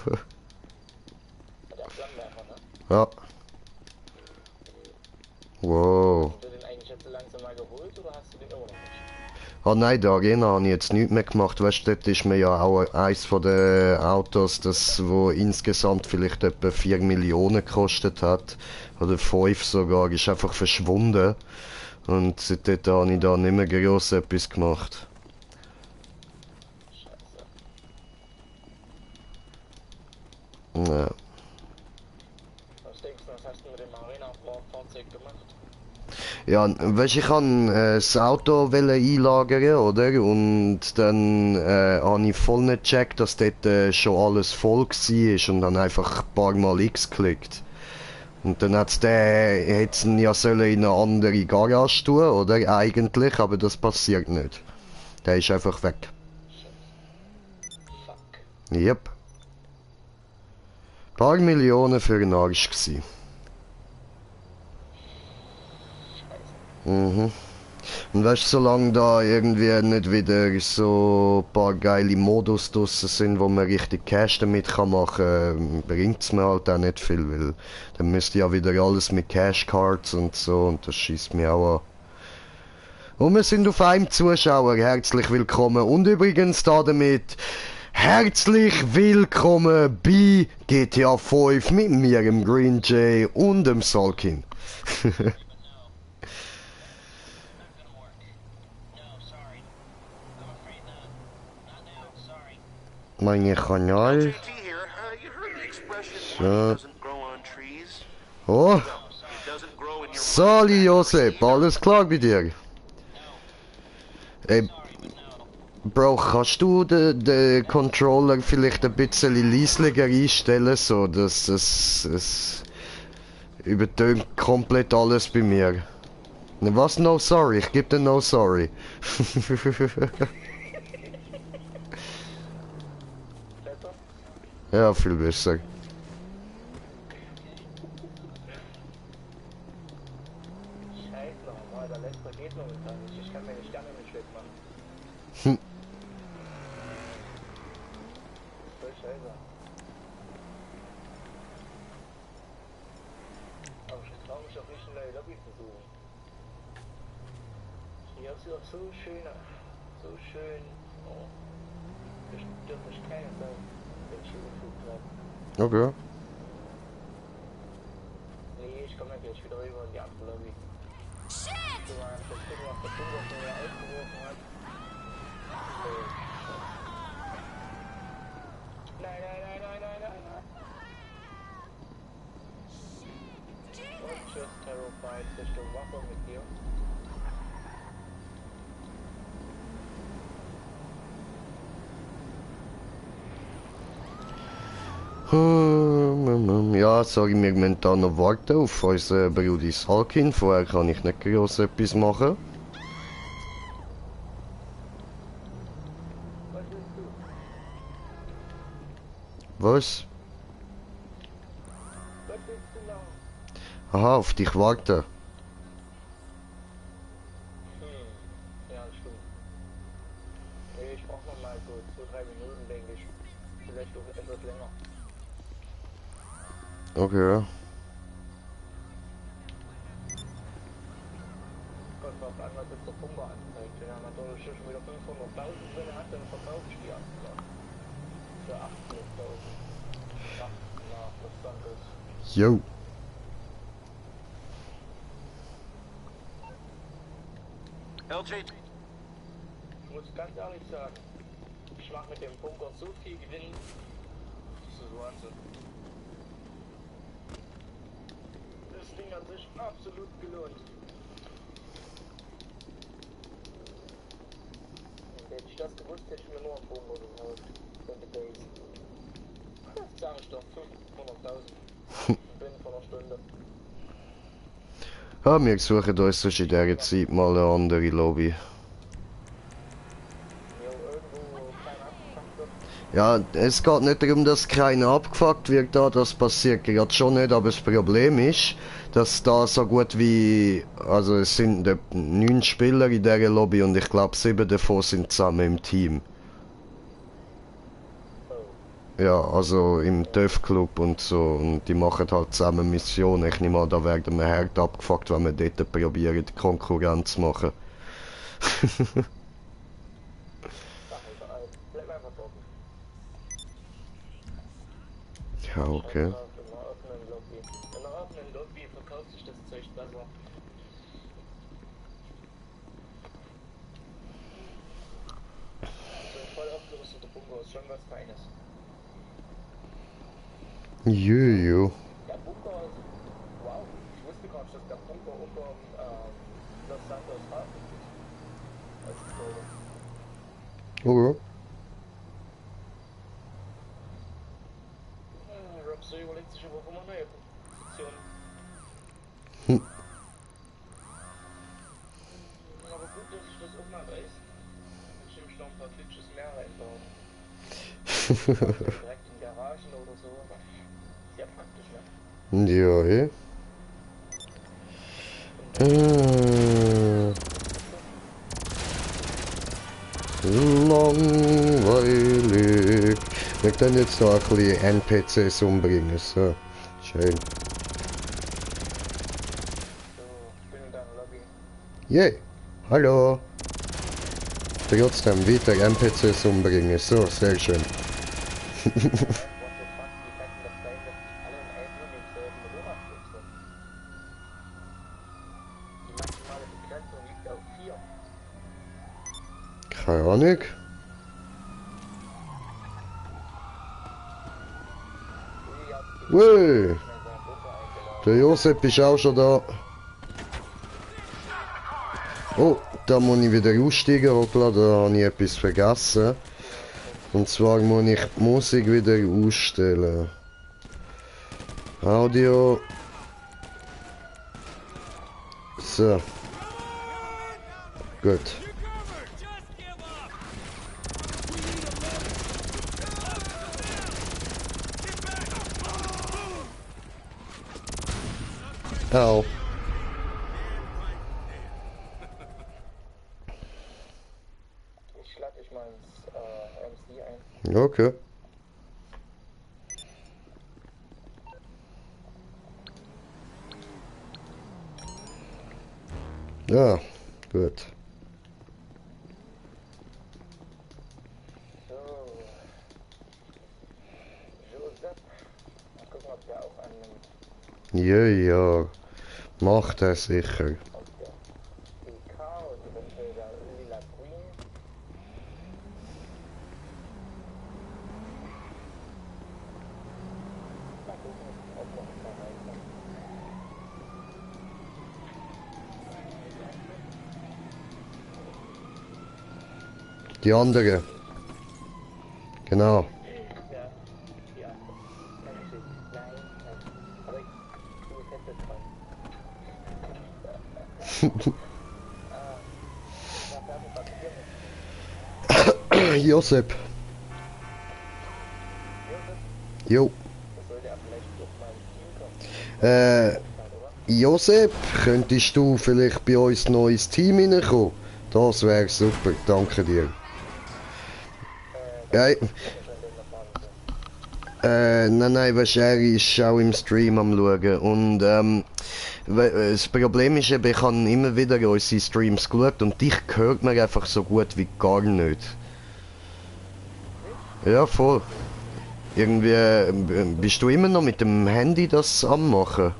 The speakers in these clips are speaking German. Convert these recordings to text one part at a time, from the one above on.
Der Flammenwerfer, ne? Ja. Wow. Hast du den eigentlich jetzt so langsam mal geholt oder hast du den immer noch nicht? Ah nein, der Arena habe ich jetzt nichts mehr gemacht. Weißt du, dort ist mir ja auch eins von den Autos, das wo insgesamt vielleicht etwa 4 Millionen gekostet hat. Oder 5 sogar, ist einfach verschwunden. Und seitdem habe ich da nicht mehr gross etwas gemacht. Scheiße. Ja. Was denkst du, was hast du mit dem Arena-Fahrzeug gemacht? Ja, weißt, ich kann das Auto einlagern, oder? Und dann habe ich voll nicht gecheckt, dass dort schon alles voll war und dann einfach ein paar Mal X geklickt. Und dann hat's ihn ja sollen in eine andere Garage tun, oder? Eigentlich, aber das passiert nicht. Der ist einfach weg. Shit. Fuck. Yep. Paar Millionen für den Arsch gsi. Scheiße. Mhm. Und weißt du, solange da irgendwie nicht wieder so ein paar geile Modus draussen sind, wo man richtig Cash damit kann machen, bringt's mir halt auch nicht viel, weil dann müsste ja wieder alles mit Cashcards und so und das schießt mir auch an. Und wir sind auf einem Zuschauer, herzlich willkommen und übrigens damit herzlich willkommen bei GTA 5 mit mir, dem Green Jay und dem Salkin. Mein Kanal. So. Oh. Sali Josep, alles klar bei dir? Ey, Bro, kannst du den Controller vielleicht ein bisschen leislicher einstellen, so dass es übertönt komplett alles bei mir. Ne, was? No sorry, ich geb dir no sorry. Besser? Ja, viel besser. Scheiße nochmal, der letzte geht momentan nicht. Ich kann mir die Sterne nicht wegmachen. Hm. Voll scheiße. Aber ich traue mich auch nicht in neue Lobby zu suchen. Hier ist doch so schön. So schön. Oh. Das dürfte ich keine sein, wenn ich hier gefunden habe. Okay. Nee, ich komme gleich wieder rüber in die andere Lobby. Shit! So, mal das Ding, was der Bunker von mir ausgeworfen hat. Oh, shit. Nein, nein, nein, nein, nein, nein, nein. Und tschüss, Terrified, Richtung Waffe mit dir. Ja, sag ich mir, wir müssen da noch warten auf unseren Bruder Salkin. Vorher kann ich nicht groß etwas machen. Was willst du? Was? Was willst du machen? Aha, auf dich warten. Ja, stimmt. Nee, ich brauch noch mal so 2-3 Minuten, denke ich. Vielleicht auch etwas länger. Okay. Kommt drauf an, was jetzt der Pumper anzeigt. Wenn er natürlich schon wieder 500.000 drin hat, dann verkaufe ich die Aktie. Für 800.000. Ach, na, Verstand ist. Yo. LJ. Ich muss ganz ehrlich sagen, ich mache mit dem Bunker so viel Gewinn. Das ist Wahnsinn. Das Ding hat sich absolut gelohnt. Hätte ich das gewusst, hätte ich mir nur einen Bunker gekauft. Von The Base. Sag ich doch, 500.000. Binnen von einer Stunde. Ja, wir suchen uns sonst in dieser Zeit mal eine andere Lobby. Ja, irgendwo kein abgefuckt wird. Ja, es geht nicht darum, dass keiner abgefuckt wird, da, das passiert gerade schon nicht, aber das Problem ist, dass da so gut wie, also es sind 9 Spieler in dieser Lobby und ich glaube 7 davon sind zusammen im Team. Oh. Ja, also im TÜV-Club und so. Und die machen halt zusammen Missionen. Ich nehme an, da werden wir hart abgefuckt, wenn wir dort probieren, die Konkurrenz zu machen. Sag egal. Bleib einfach dort. Ja, okay. In einer offenen Lobby. In einer offenen Lobby verkauft sich das Zeug besser. So ein voll aufgerüsteter Bunker ist schon was Feines. Jojo. Der Bunker ist. Wow, ich wusste gar nicht, dass der Bunker unter Los Santos Hafen ist. Das ist so. Okay. Robster überlegt sich aber immer neue Positionen. Hm. Aber gut, dass ich das auch mal weiß. Ich nehme noch ein paar Glitches mehr reinbauen. Direkt in Garagen oder so. Sehr praktisch, ne? Ja, eh. Langweilig. Wir können jetzt noch ein bisschen NPCs umbringen, so. Schön. So, ich bin in deiner Lobby. Yay. Hallo. Trotzdem weiter NPCs umbringen, so, sehr schön. What the fuck, die packen das gleich mit alle in 11 Uhr denselben Motorradclub sind. Die maximale Begrenzung liegt auf 4. Keine Ahnung. Wey. Der Josep ist auch schon da. Oh, da muss ich wieder aussteigen, hoppla, da habe ich etwas vergessen. Und zwar muss ich die Musik wieder ausstellen. Audio. So. Gut. Au. Ich lade dich mal ins MC ein. Okay. Ja, gut. So. Joseph. Mal gucken, ob der auch annimmt. Ja, ja. Macht er sicher. Ob der EK und eventuell der Lila Queen. Mal gucken, ob noch ein paar reinkommen. Die andere. Genau. Ja, ja. Dankeschön. Nein, nein. Aber ich bin fest dran. Was darf ich passieren? Josep. Josef, Jo. das sollte er vielleicht auch mal ins Team kommen. Äh, Oder? Josep, könntest du vielleicht bei uns noch ins Team hineinkommen? Das wäre super, danke dir. Ja, nein, weißt du, er ist auch im Stream am schauen. Und das Problem ist eben, ich habe immer wieder unsere Streams geschaut und dich hört man einfach so gut wie gar nicht. Ja, voll. Irgendwie, bist du immer noch mit dem Handy das anmachen?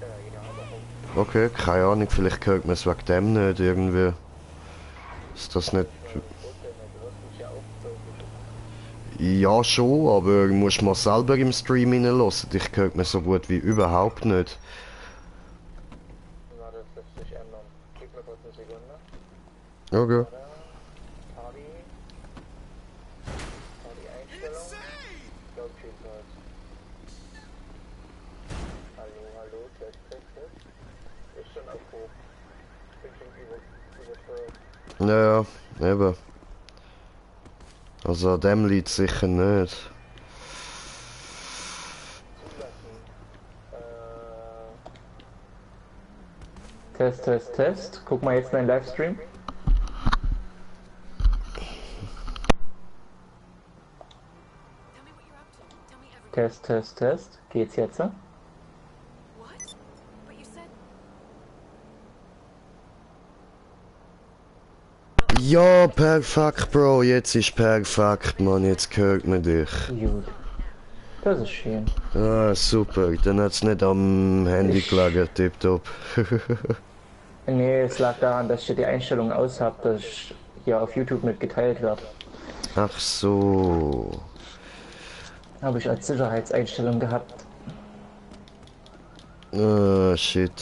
Ja, warum? Okay, keine Ahnung, vielleicht hört man es wegen dem nicht irgendwie. Ist das nicht... Du wirst mich ja auch so Ja schon, aber du musst mal selber im Stream reinlassen. Dich hört man so gut wie überhaupt nicht. Na, das lässt sich ändern. Gib mir kurz eine Sekunde. Okay. Oder? Party-Einstellung. Location Mode. Hallo, Test. Ist schon aufgehoben. Bin schon übersteuert. Ja, eben. Also an dem liegt sicher nicht. Zulassen. Test. Guck mal jetzt meinen Livestream. Test, Test, Test. Geht's jetzt? What? But you said Ja, perfekt, Bro. Jetzt ist perfekt, Mann. Jetzt hört man dich. Gut. Das ist schön. Ah, super. Dann hat's nicht am Handy gelegen, tipptopp. Nee, es lag daran, dass ich die Einstellung aus habe, dass ich hier auf YouTube nicht geteilt wird. Ach so. Habe ich als Sicherheitseinstellung gehabt. Ah, shit.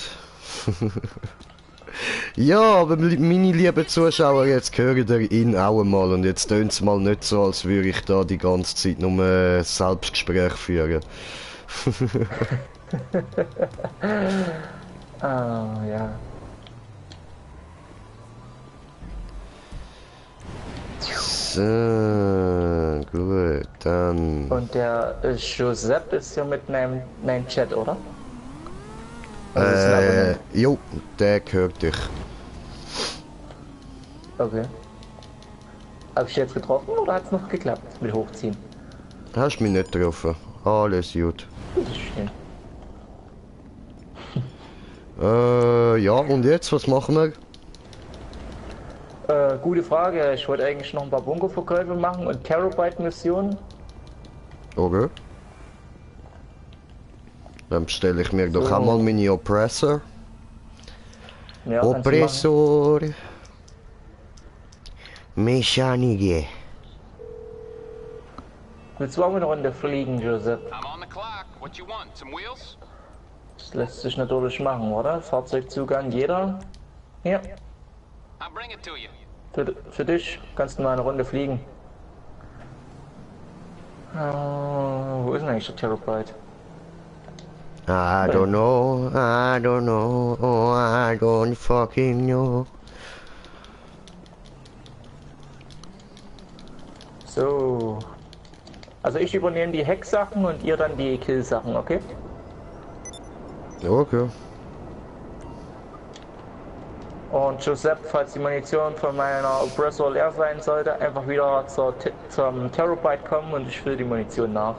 Ja, aber meine lieben Zuschauer, jetzt hören ihr ihn auch einmal und jetzt tönt's mal nicht so, als würde ich da die ganze Zeit nur Selbstgespräch führen. Ah, ja. So, gut, dann... Und der Giuseppe ist ja mit meinem Chat, oder? Also ist ein Abonnent. Jo, der hört dich. Okay. Hab ich jetzt getroffen oder hat's noch geklappt mit Hochziehen? Hast mich nicht getroffen. Alles gut. Das ist schön. Ja, und jetzt, was machen wir? Gute Frage. Ich wollte eigentlich noch ein paar Bunkerverkäufe machen und Terabyte-Missionen. Okay. Dann bestelle ich mir doch So. auch mal meine Oppressor. Ja, kannst du machen. Oppressor. Mechanike. Willst du auch eine Runde fliegen, Giuseppe? I'm on the clock. What you want? Some wheels? Das lässt sich natürlich machen, oder? Fahrzeugzugang jeder. Hier, I'll bring it to you. für dich kannst du mal eine Runde fliegen. Wo ist denn eigentlich der Terabyte? I don't know, I don't know, oh, I don't fucking know. So. Also ich übernehme die Hack-Sachen und ihr dann die Kill-Sachen, okay? Okay. Und Giuseppe, falls die Munition von meiner Oppressor leer sein sollte, einfach wieder zum Terabyte kommen und ich fülle die Munition nach.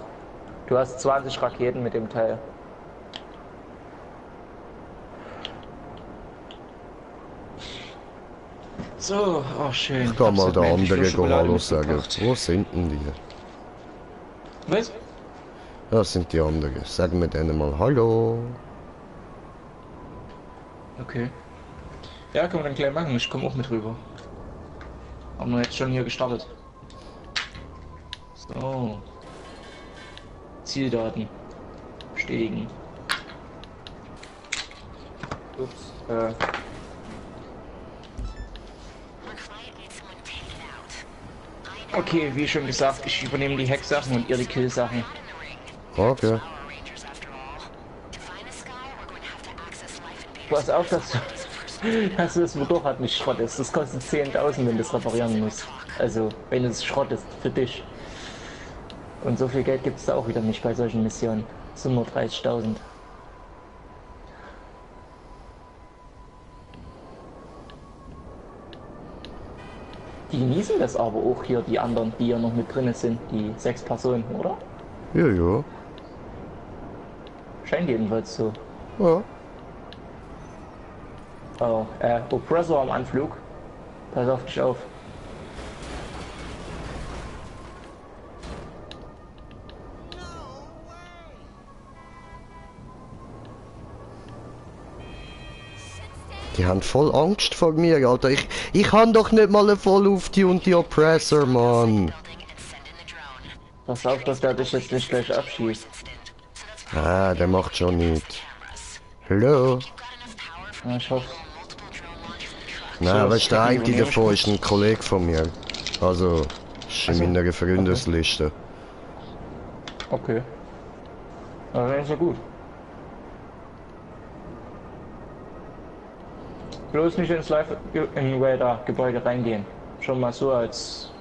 Du hast 20 Raketen mit dem Teil. So, oh schön. Ich kann mal der andere Hallo sagen. Wo sind denn die? Was? Das sind die anderen. Sagen wir denen mal Hallo. Okay. Ja, können wir dann gleich machen. Ich komme auch mit rüber. Haben wir jetzt schon hier gestartet. So. Zieldaten. Bestätigen. Ups. Okay, wie schon gesagt, ich übernehme die Hack-Sachen und ihr die Kill-Sachen. Okay. Pass auf, dass das Motorrad nicht Schrott ist. Das kostet 10.000, wenn du es reparieren musst. Also, wenn es Schrott ist, für dich. Und so viel Geld gibt es da auch wieder nicht bei solchen Missionen. Es sind nur 30.000. Die genießen das aber auch hier, die anderen, die hier noch mit drin sind, die 6 Personen, oder? Ja, ja. Scheint jedenfalls so. Ja. Oh, Oppressor am Anflug. Pass auf dich auf. Die haben voll Angst vor mir, Alter. Ich han doch nicht mal eine voll auf die und die Oppressor, Mann. Pass auf, dass der dich jetzt nicht gleich abschießt. Ah, der macht schon nicht. Hallo? Ja, ich hoffe. Nein, So, weißt du, der eine übernehmen davon ich ist ein Kollege von mir. Also, ist in meiner Freundesliste. Okay. Aber dann ist ja gut. Bloß nicht ins Radar-Gebäude reingehen. Schon mal so als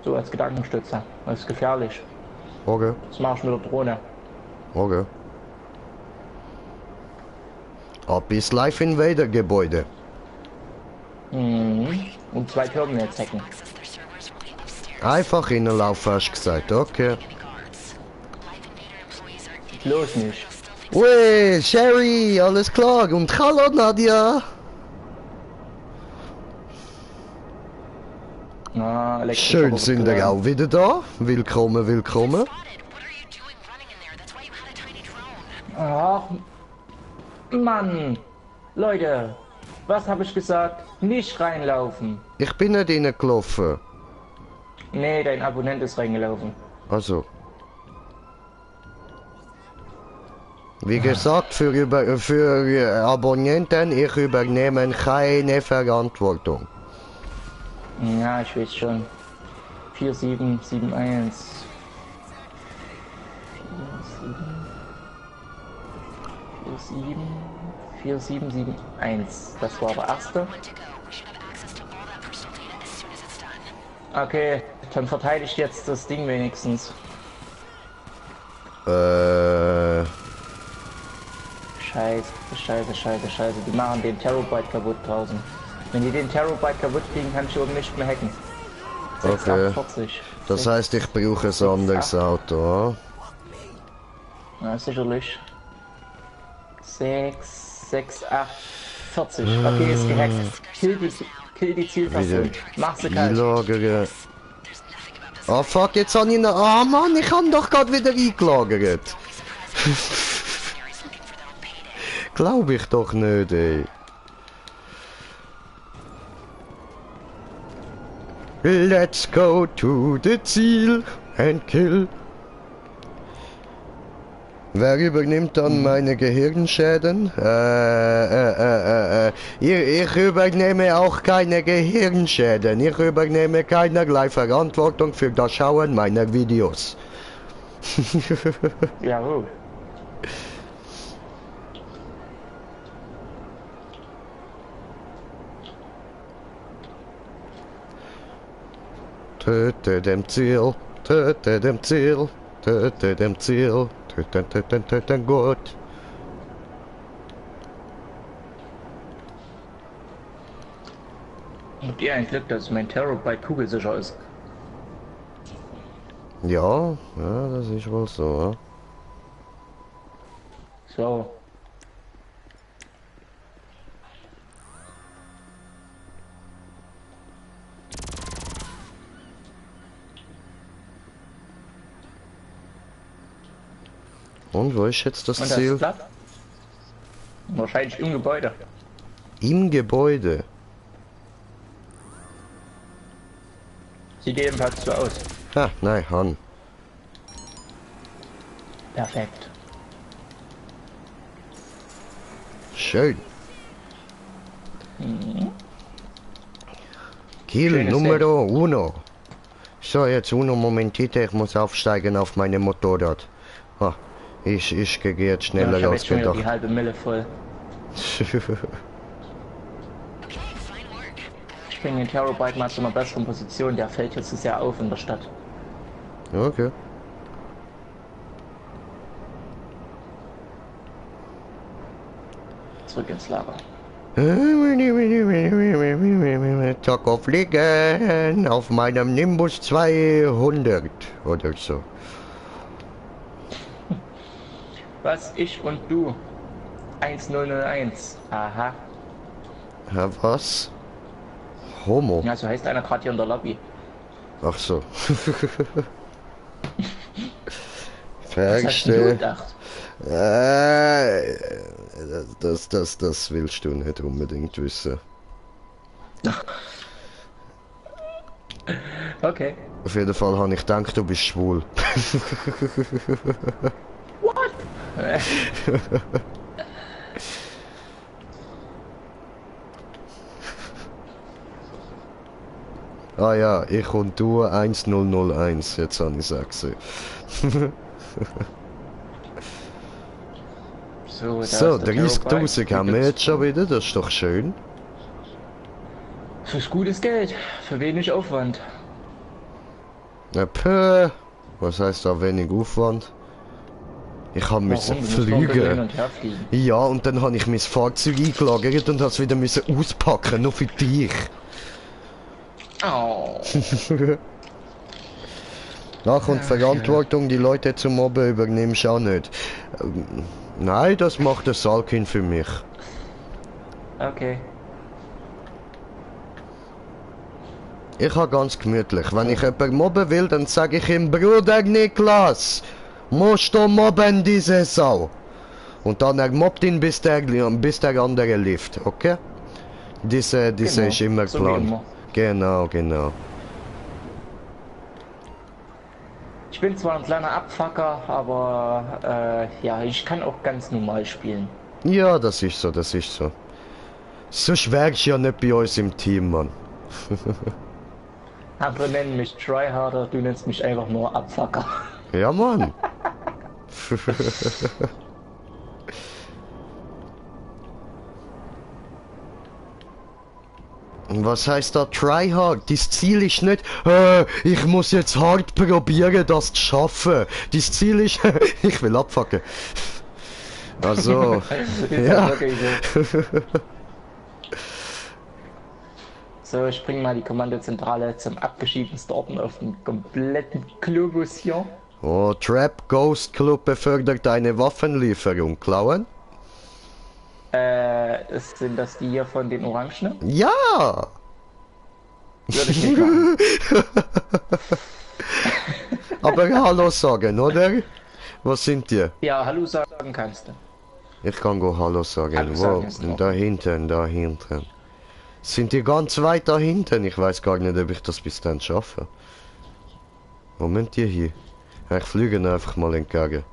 Gedankenstützer. Das ist gefährlich. Okay, Das mach ich mit der Drohne. okay. Ab ins Live Invader Gebäude. Mhm. Und 2 Terminals hacken. Einfach innenlaufen, hast du gesagt, okay. Bloß nicht. Ui, Sherry, alles klar. Und hallo Nadja. Na, Alexis, Schön aber sind wird ihr auch wieder da. Willkommen, willkommen. Ach, Mann. Leute, was habe ich gesagt? Nicht reinlaufen. Ich bin nicht reingelaufen. Nee, dein Abonnent ist reingelaufen. Also. Wie gesagt, für Abonnenten, ich übernehme keine Verantwortung. Ja, ich weiß schon. 4771. 4771. Das war der erste. Okay, dann verteile ich jetzt das Ding wenigstens. Scheiße. Die machen den Terabyte kaputt draußen. Wenn die den Terabyte kaputt kriegen, kann ich oben nicht mehr hacken. Okay. 648. Das heißt, ich brauche ein anderes Auto. Ja, sicherlich. 40. Okay, ist gehackt. Kill die Zielperson. Mach sie kalt. Einlagern. Oh fuck, jetzt habe ich noch... Ah Mann, ich habe doch gerade wieder eingelagert. Glaube ich doch nicht, ey. Let's go to the Ziel and kill. Wer übernimmt dann meine Gehirnschäden? Ich übernehme auch keine Gehirnschäden. Ich übernehme keinerlei Verantwortung für das Schauen meiner Videos. Jawohl. Töte dem Ziel, töte dem Ziel, töte dem Ziel, töte gut. Und ihr ein Glück, dass mein Terabyte kugelsicher ist. Ja, das ist wohl so. Ja. So. Und wo ist jetzt das Und das Ziel? ist platt? Wahrscheinlich im Gebäude. Im Gebäude. Sieht jedenfalls so aus. Ha, nein, Han. Perfekt. Schön. Kill Schönes Numero uno. So, jetzt uno momentito, ich muss aufsteigen auf meine Motorrad. Ha, ich gehe jetzt Ja, schneller ich habe als jetzt schon wieder gedacht. die halbe Mille voll. Ich bringe den Terabyte mal zu einer besseren Position. Der fällt jetzt zu sehr auf in der Stadt. Okay. Zurück ins Lager. Taco fliegen auf meinem Nimbus 200 oder so. Was? Ich und du. 1001. Aha. Ja, was? Homo. Ja, so heißt einer gerade hier in der Lobby. Ach so. Was hast denn du Verstehe. gedacht? Das willst du nicht unbedingt wissen. Okay. Auf jeden Fall habe ich gedacht, du bist schwul. Ah ja, ich und du 1001, jetzt habe ich es auch gesehen. So, da So, ist der 30.000 haben wir Terabyte. jetzt schon wieder, das ist doch schön. Für gutes Geld. Für wenig Aufwand. Was heißt da wenig Aufwand? Ich habe müssen Warum? Du musst nur hin fliegen. und her fliegen. Ja, und dann habe ich mein Fahrzeug eingelagert und habe es wieder müssen auspacken, nur für dich. Oh. Ach, und Verantwortung, die Leute zu mobben, übernehme ich auch nicht. Nein, das macht der Salkin für mich. Okay. Ich habe ganz gemütlich. Wenn ich jemanden mobben will, dann sage ich ihm, Bruder Niklas, musst du mobben, diese Sau. Und dann er mobbt ihn, bis der andere lift, okay? Diese Genau, ist immer so wie Plan. immer. Genau, genau. Ich bin zwar ein kleiner Abfucker, aber ja, ich kann auch ganz normal spielen. Ja, das ist so, das ist so. Sonst wärst du ja nicht bei uns im Team, Mann. Andere nennen mich Tryharder, du nennst mich einfach nur Abfucker. Ja, Mann. Was heißt da Tryhard? Das Ziel ist nicht, ich muss jetzt hart probieren, das zu schaffen. Das Ziel ist, ich will abfucken. Also, ja. So, ich bringe mal die Kommandozentrale zum abgeschiedensten Orden auf den kompletten Globus hier. Oh, Trap Ghost Club befördert eine Waffenlieferung. Klauen? Sind das die hier von den Orangen? Ja! Würde ich nicht machen. Aber Hallo sagen, oder? Was sind die? Ja, Hallo sagen kannst du. Ich kann go Hallo sagen. Hallo Wo? sagen ist noch. Da hinten, da hinten. Sind die ganz weit da hinten? Ich weiß gar nicht, ob ich das bis dann schaffe. Moment, die hier. Ich fliege einfach mal entgegen.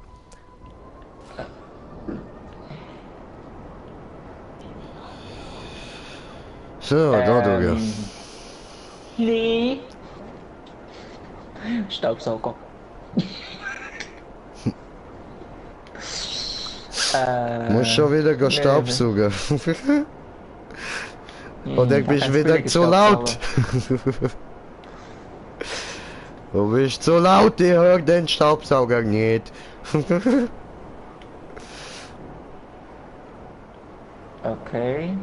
So, da durch. Nee. Staubsauger. Muss schon wieder nee, Staubsaugen. Oder da bist kannst wieder billige zu laut? Du bist zu laut, ich höre den Staubsauger nicht. Okay.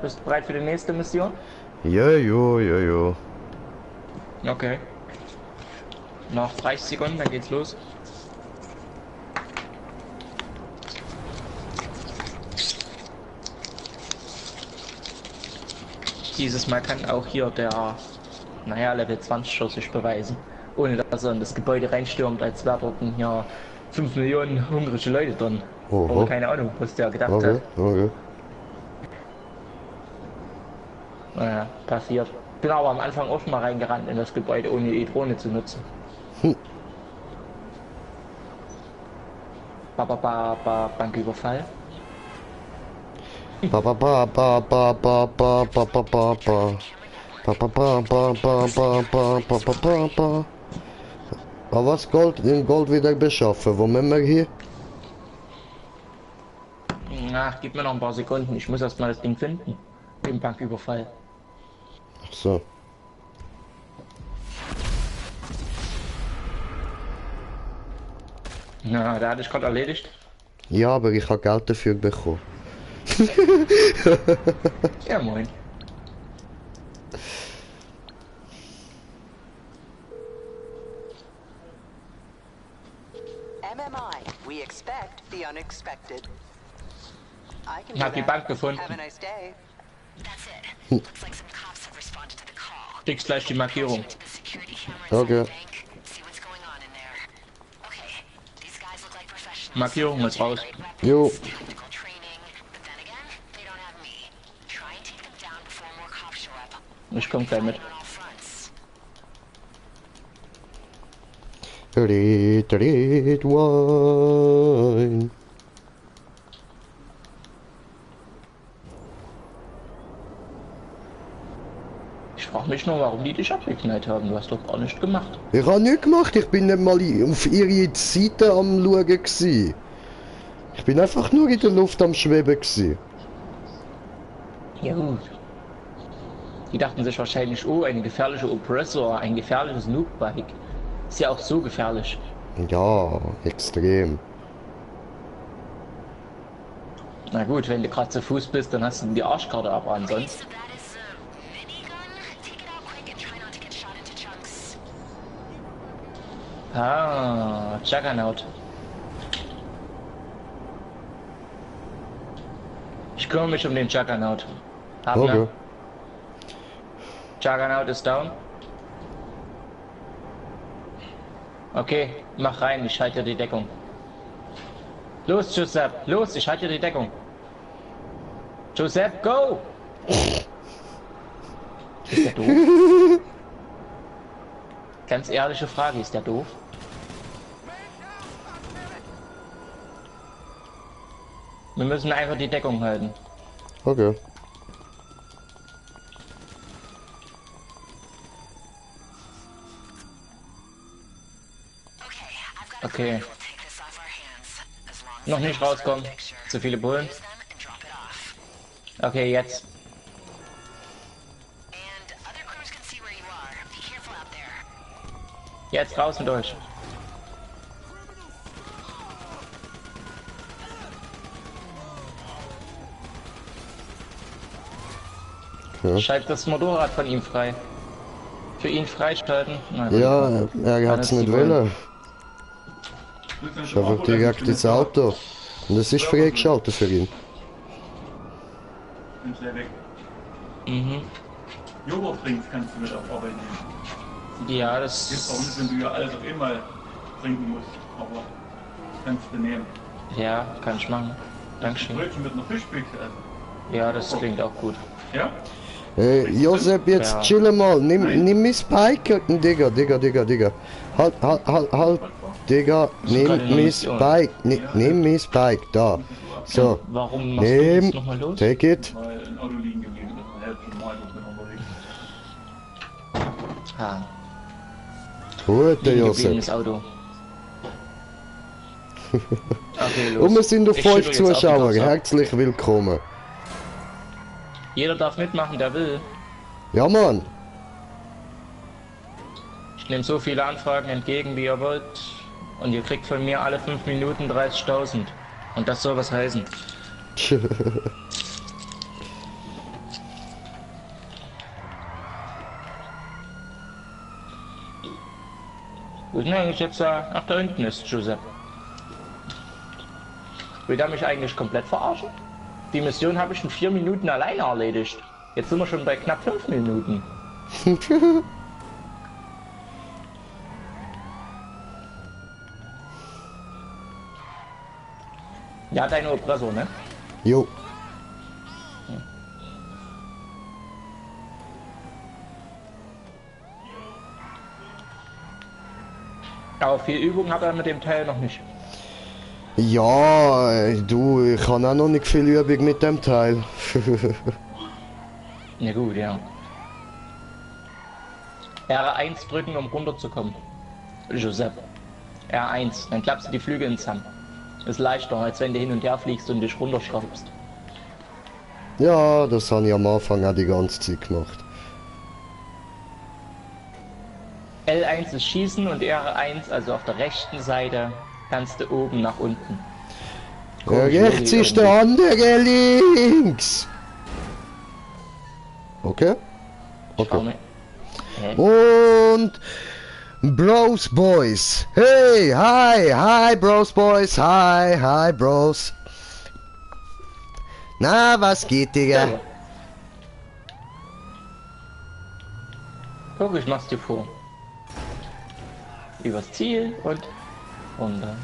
Bist du bereit für die nächste Mission? Jo. Okay. Noch 30 Sekunden, dann geht's los. Dieses Mal kann auch hier der, naja, Level 20 Schuss sich beweisen. Ohne dass er in das Gebäude reinstürmt, als wäre dort ja 5 Millionen hungrige Leute drin. Oho. Oder keine Ahnung, was der gedacht Okay, hat. okay. Naja, passiert. Bin aber am Anfang auch schon mal reingerannt in das Gebäude, ohne die Drohne zu nutzen. Banküberfall. Aber was Gold in Gold wieder beschaffen? Wo müssen wir hier? Na, gib mir noch ein paar Sekunden. Ich muss erst mal das Ding finden. Den Banküberfall. Ach so. Na, da hatte ich gerade erledigt. Ja, aber ich habe Geld dafür bekommen. Ja, moin. MMI, we expect the unexpected. I can Ich habe die Bank gefunden. Have a nice day. That's it. Looks like some cops have responded to the call. Kriegst gleich die Markierung. To the security cameras Okay. in the bank. See what's going on in there. Okay, these guys look like professionals. Markierung ist raus. Jo. Tactical training. But then again, they don't have me. Try and take them down before more cops show up. Ich komm gleich mit. On all fronts. Red wine. Ich frage mich nur, warum die dich abgeknallt haben. Du hast doch gar nichts gemacht. Ich habe nichts gemacht, ich bin nicht mal auf ihre Seite am Schauen gsi. Ich bin einfach nur in der Luft am Schweben gsi. Ja gut. Die dachten sich wahrscheinlich, oh, eine gefährliche Oppressor, ein gefährliches Noob-Bike. Ist ja auch so gefährlich. Ja, extrem. Na gut, wenn du gerade zu Fuß bist, dann hast du die Arschkarte, aber ansonsten. So that is a minigun. Take it out quick and try not to get shot into chunks. Ah, Juggernaut. Ich kümmere mich um den Juggernaut. Haben Okay. wir. Juggernaut ist down. Okay, mach rein, ich halte dir die Deckung. Los, Giuseppe, los, ich halte dir die Deckung. Giuseppe, go! Ist der doof? Ganz ehrliche Frage, ist der doof? Wir müssen einfach die Deckung halten. Okay. Okay. Noch nicht rauskommen. Zu viele Bullen. Okay, jetzt. Jetzt raus mit euch. Ja. Schalt das Motorrad von ihm frei. Für ihn freischalten. Nein, Ja, er hat's nicht wollen. Ich habe direkt ins Auto. Und es ist freigeschaltet für ihn. Sind schnell weg. Mhm. Joghurtdrinks kannst du mit auf Arbeit nehmen. Ja, Jetzt auch das. nicht, wenn du ja alles auf einmal trinken musst. Aber kannst du nehmen. Ja, kann ich machen. Dankeschön. Brötchen mit einer Fischbüchse essen. Ja, das klingt auch gut. Ja? Josep, jetzt Ja. chill mal. Nimm mein Spike. Digga. Halt. Digga, nimm keine mein Munition. Spike. Nimm mein Spike. Da. So. Warum machst du Nimm. das nochmal los? Take it. Mal ein Auto liegen geblieben. Das ist eine halbe Stunde mal, wo wir noch unterwegs sind. Ah, Gut, der liegen Josep. gebliebenes Auto. Okay, los. Und wir sind auf Ich 5 schüttel jetzt auf die Zuschauer. Tasse. Herzlich willkommen. Jeder darf mitmachen, der will. Ja, Mann. Ich nehme so viele Anfragen entgegen, wie ihr wollt. Und ihr kriegt von mir alle 5 Minuten 30.000. Und das soll was heißen. Wo ist denn eigentlich jetzt da? Ach, da hinten ist Giuseppe. Will der mich eigentlich komplett verarschen? Die Mission habe ich in 4 Minuten alleine erledigt. Jetzt sind wir schon bei knapp 5 Minuten. Ja, deine Oppressor, ne? Jo. Aber viel Übung hat er mit dem Teil noch nicht. Ja, du, ich habe auch noch nicht viel Übung mit dem Teil. Na gut, ja. R1 drücken, um runterzukommen. Giuseppe. R1, dann klappst du die Flügel ins Hand. Ist leichter, als wenn du hin und her fliegst und dich runterschraubst. Ja, das habe ich am Anfang auch die ganze Zeit gemacht. L1 ist Schießen und R1, also auf der rechten Seite, kannst du oben nach unten. Rechts ist der andere links. Okay? Schau Okay. mal. Hä? Und Bros Boys. Hey, hi Bros Boys. Hi Bros. Na, was geht, Digga? So. Guck, ich mach's dir vor. Übers Ziel und runter.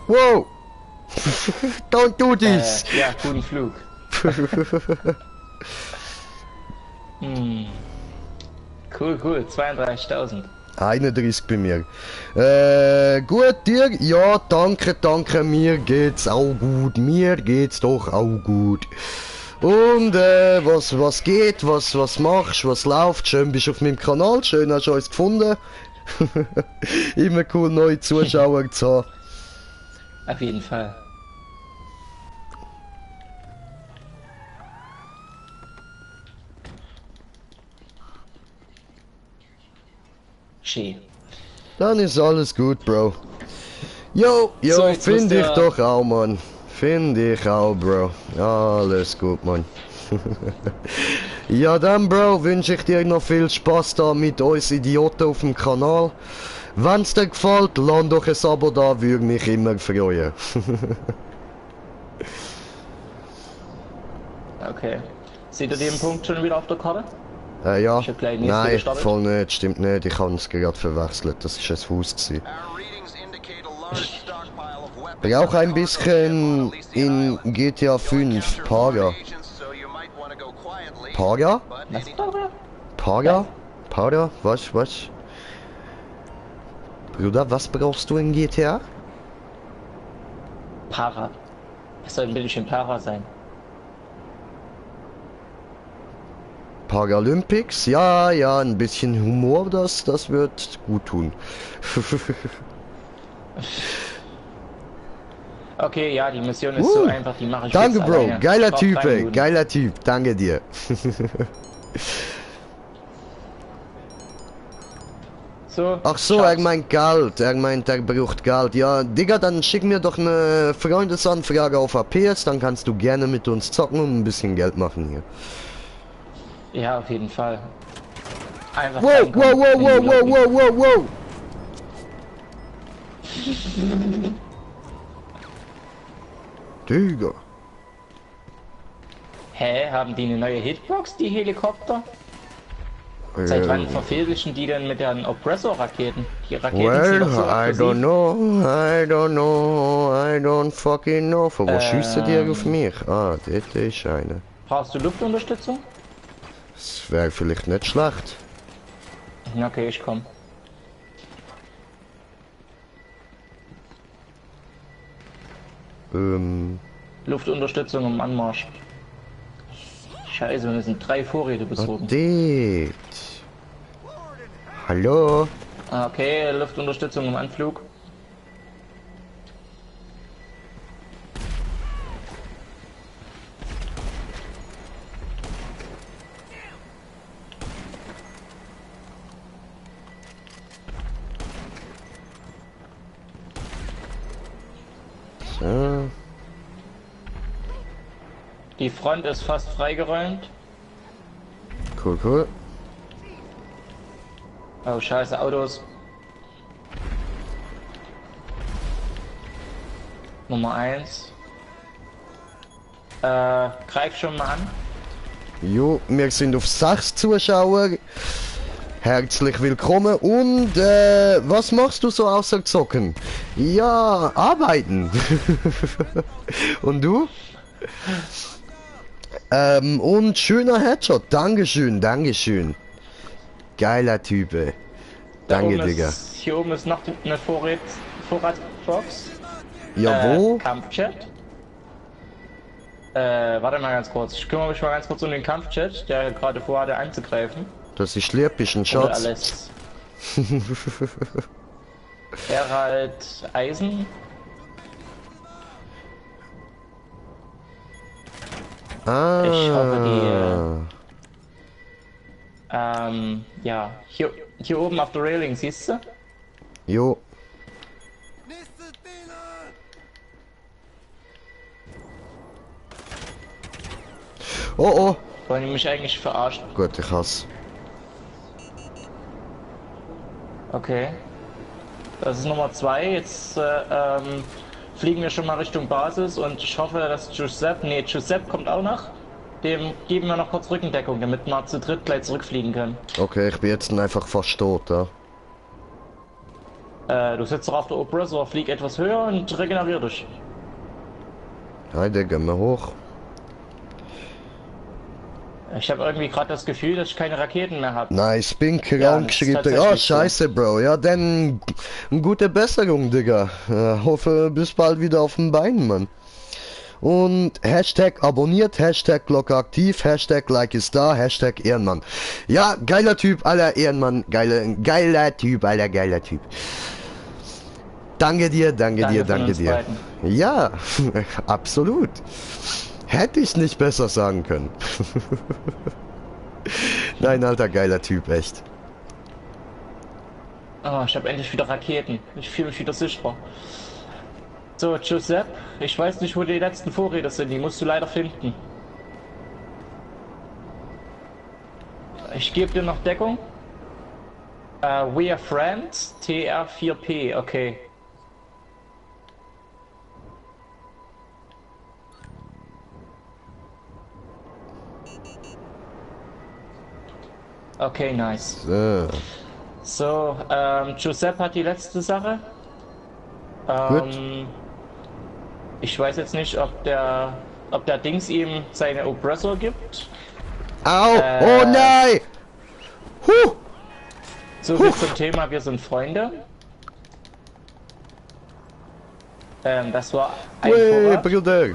Wow. Don't do this. Ja, guten Flug. Cool, 32.000. 31 bei mir. Gut, dir? Ja, danke, mir geht's auch gut. Mir geht's doch auch gut. Und, was geht? Was machst? Was läuft? Schön bist du auf meinem Kanal. Schön hast du uns gefunden. Immer cool, neue Zuschauer zu haben. Auf jeden Fall. Schön. Dann ist alles gut, Bro. Jo, So, jetzt finde muss ich der- doch auch, Mann. Finde ich auch, Bro. Alles gut, Mann. Ja dann, Bro, wünsche ich dir noch viel Spaß da mit uns Idioten auf dem Kanal. Wenn's dir gefällt, lass doch ein Abo da, würde mich immer freuen. Okay. Seht ihr den Punkt schon wieder auf der Karte? Ja. Ich hab gleich nächste Nein, gestartet. voll nicht, stimmt nicht. Ich habe es gerade verwechselt. Das ist ein Haus gewesen. Brauche ein bisschen in GTA 5 Paga. Paga? Was? Paga? Paga? Was? Bruder, was brauchst du in GTA? Para. Was soll ein bisschen Para sein? Paralympics? Ja, ein bisschen Humor, das wird gut tun. Okay, ja, die Mission ist so einfach, die mache ich Danke, jetzt Bro. alleine. Geiler Ich brauch Typ, 3 ey. Minuten. Geiler Typ. Danke dir. So, Ach so, Schatz. er meint Geld. Er meint, er braucht Geld. Ja, Digga, dann schick mir doch eine Freundesanfrage auf APS, dann kannst du gerne mit uns zocken und ein bisschen Geld machen hier. Ja, auf jeden Fall. Einfach Wow, reinkommen wow, wow, in die wow, wow, Lobby. wow, wow, wow. Digga. Hä, haben die eine neue Hitbox, die Helikopter? Seit wann verfehlichen die denn mit den Oppressor-Raketen? Die Raketen sind Well, doch so I aggressiv. I don't fucking know. Von wo schießt ihr auf mich? Ah, dort ist eine. Brauchst du Luftunterstützung? Das wäre vielleicht nicht schlecht. Okay, ich komm. Luftunterstützung im Anmarsch. Scheiße, wir müssen 3 Vorräte besorgen. Dort. Hallo? Ah, okay, Luftunterstützung im Anflug. So. Die Front ist fast freigeräumt. Cool. Oh, scheiße, Autos. Nummer 1. Greif schon mal an. Jo, wir sind auf 6 Zuschauer. Herzlich willkommen und was machst du so außer zocken? Ja, arbeiten. Und du? Und schöner Headshot. Dankeschön. Geiler Typ. Danke, Digga. Hier oben ist noch eine Vorratsbox. Ja, wo? Kampfchat. Warte mal ganz kurz. Ich kümmere mich mal ganz kurz um den Kampfchat, der gerade vorhatte anzugreifen. Das ist läppischen Oder Schatz. alles. Herald Eisen. Ah. Ich hoffe, ja, hier oben auf der Railing, siehst du? Jo. Oh. Wollen die mich eigentlich verarschen? Gut, ich hasse. Okay. Das ist Nummer 2. Jetzt fliegen wir schon mal Richtung Basis und ich hoffe, dass Giuseppe kommt auch noch. Dem geben wir noch kurz Rückendeckung, damit wir zu dritt gleich zurückfliegen können. Okay, ich bin jetzt einfach fast tot, ja. Du sitzt doch auf der Oppressor, flieg etwas höher und regenerier dich. Hi, Digga, mal hoch. Ich habe irgendwie gerade das Gefühl, dass ich keine Raketen mehr habe. Nice, bin krank, Ja, das ist schrieb der. tatsächlich Oh, scheiße, Bro. Ja, dann gute Besserung, Digga. Hoffe, bis bald wieder auf den Beinen, Mann. Und Hashtag abonniert, Hashtag Glocke aktiv, Hashtag Like ist da, Hashtag Ehrenmann. Ja, geiler Typ, aller Ehrenmann. Geiler Typ, aller geiler Typ. Danke dir. von uns beiden. Ja, absolut. Hätte ich nicht besser sagen können. Nein, alter, geiler Typ, echt. Oh, ich habe endlich wieder Raketen. Ich fühle mich wieder sichtbar. So, Giuseppe, ich weiß nicht, wo die letzten Vorräte sind. Die musst du leider finden. Ich gebe dir noch Deckung. We are friends. TR4P, okay. Okay, nice. So. So, Giuseppe hat die letzte Sache. Gut. Ich weiß jetzt nicht, ob der Dings ihm seine Oppressor gibt. Au! Oh nein! Huh! So viel zum Thema, wir sind Freunde. Das war ein Hey, Vorrat. Bruder!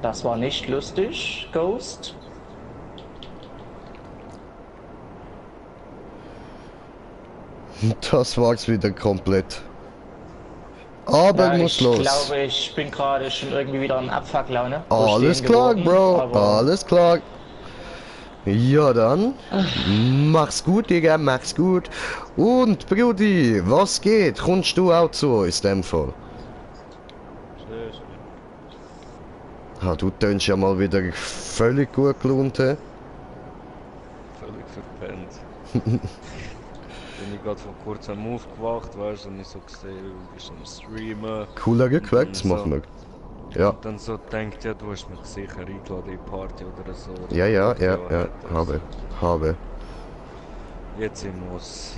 Das war nicht lustig, Ghost. Das war's wieder komplett. Aber Ja, muss ich los. glaube, ich bin gerade schon irgendwie wieder in Abfucklaune. Alles Stehen klar, geworden, Bro. aber Alles klar. Ja dann, mach's gut, Digga, mach's gut. Und, Brudi, was geht? Kommst du auch zu uns, in dem Fall? Ah, du tönst ja mal wieder völlig gut gelaunt, hä? Völlig verpennt. Bin ich gerade vor kurzem aufgewacht, weißt du, und ich so gesehen, du bist am Streamen. Cooler Gequacks, machen wir. Ja. Und dann so denkt, ja, du hast mich sicher eingeladen in die Party oder so. Oder Ja, etwas. habe. Jetzt ich muss.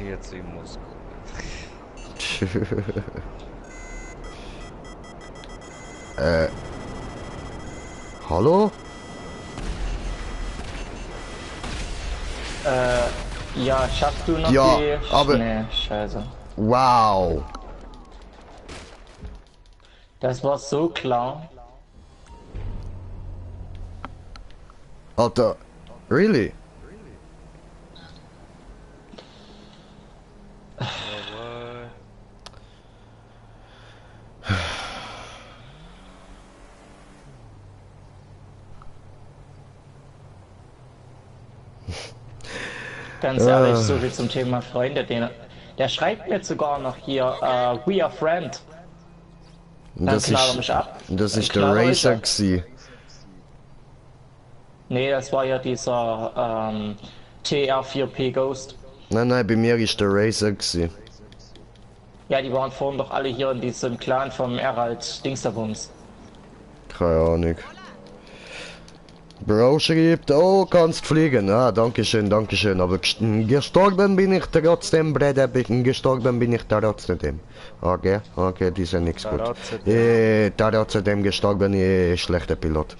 Hallo? ja, schaffst du noch Ja, die... aber- Nee, scheiße. Wow. Das war so klar. Alter, really? Aber Ganz ehrlich, so viel zum Thema Freunde. Der schreibt mir sogar noch hier, we are friend. Dann Das knallt er ist, mich ab. das Dann ist der knallt er Racer mich ab. gsi. Nee, das war ja dieser TR4P Ghost. Nein, bei mir ist der Racer gsi. Ja, die waren vorhin doch alle hier in diesem Clan vom Erald Dingsterbums. Keine Ahnung. Bro schreibt, oh, kannst fliegen. Ah, dankeschön. Aber gestorben bin ich trotzdem, Brede. Gestorben bin ich trotzdem. Okay, die sind nichts gut. Trotzdem gestorben, schlechter Pilot.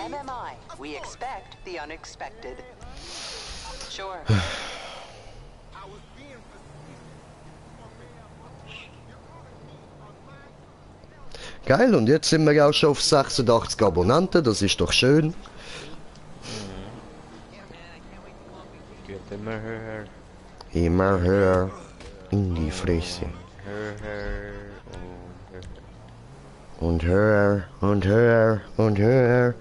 MMI, we expect the unexpected. Sure. Geil, und jetzt sind wir auch schon auf 86 Abonnenten, das ist doch schön. geht immer höher. Immer höher in die Fresse. Höher Und höher und höher und höher.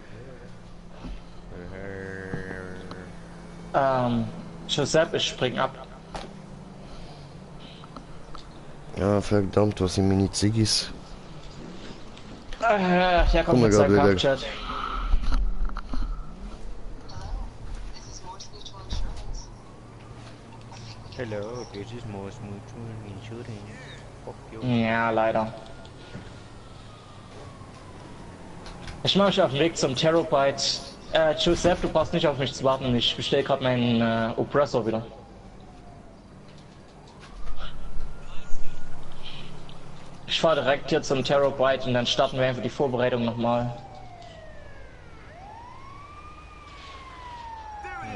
Giuseppe, ich spring ab. Ja, verdammt, was sind meine Ziggis? Ja, kommt Komm mal jetzt ein grad wieder. Kampfchat. Hello, this is most mutual insurance. Fuck you. Ja, leider. Ich mache mich auf den Weg zum Terabyte. Giuseppe, du brauchst nicht auf mich zu warten. Ich bestell gerade meinen Oppressor wieder. Ich fahre direkt hier zum Terabyte und dann starten wir einfach die Vorbereitung nochmal.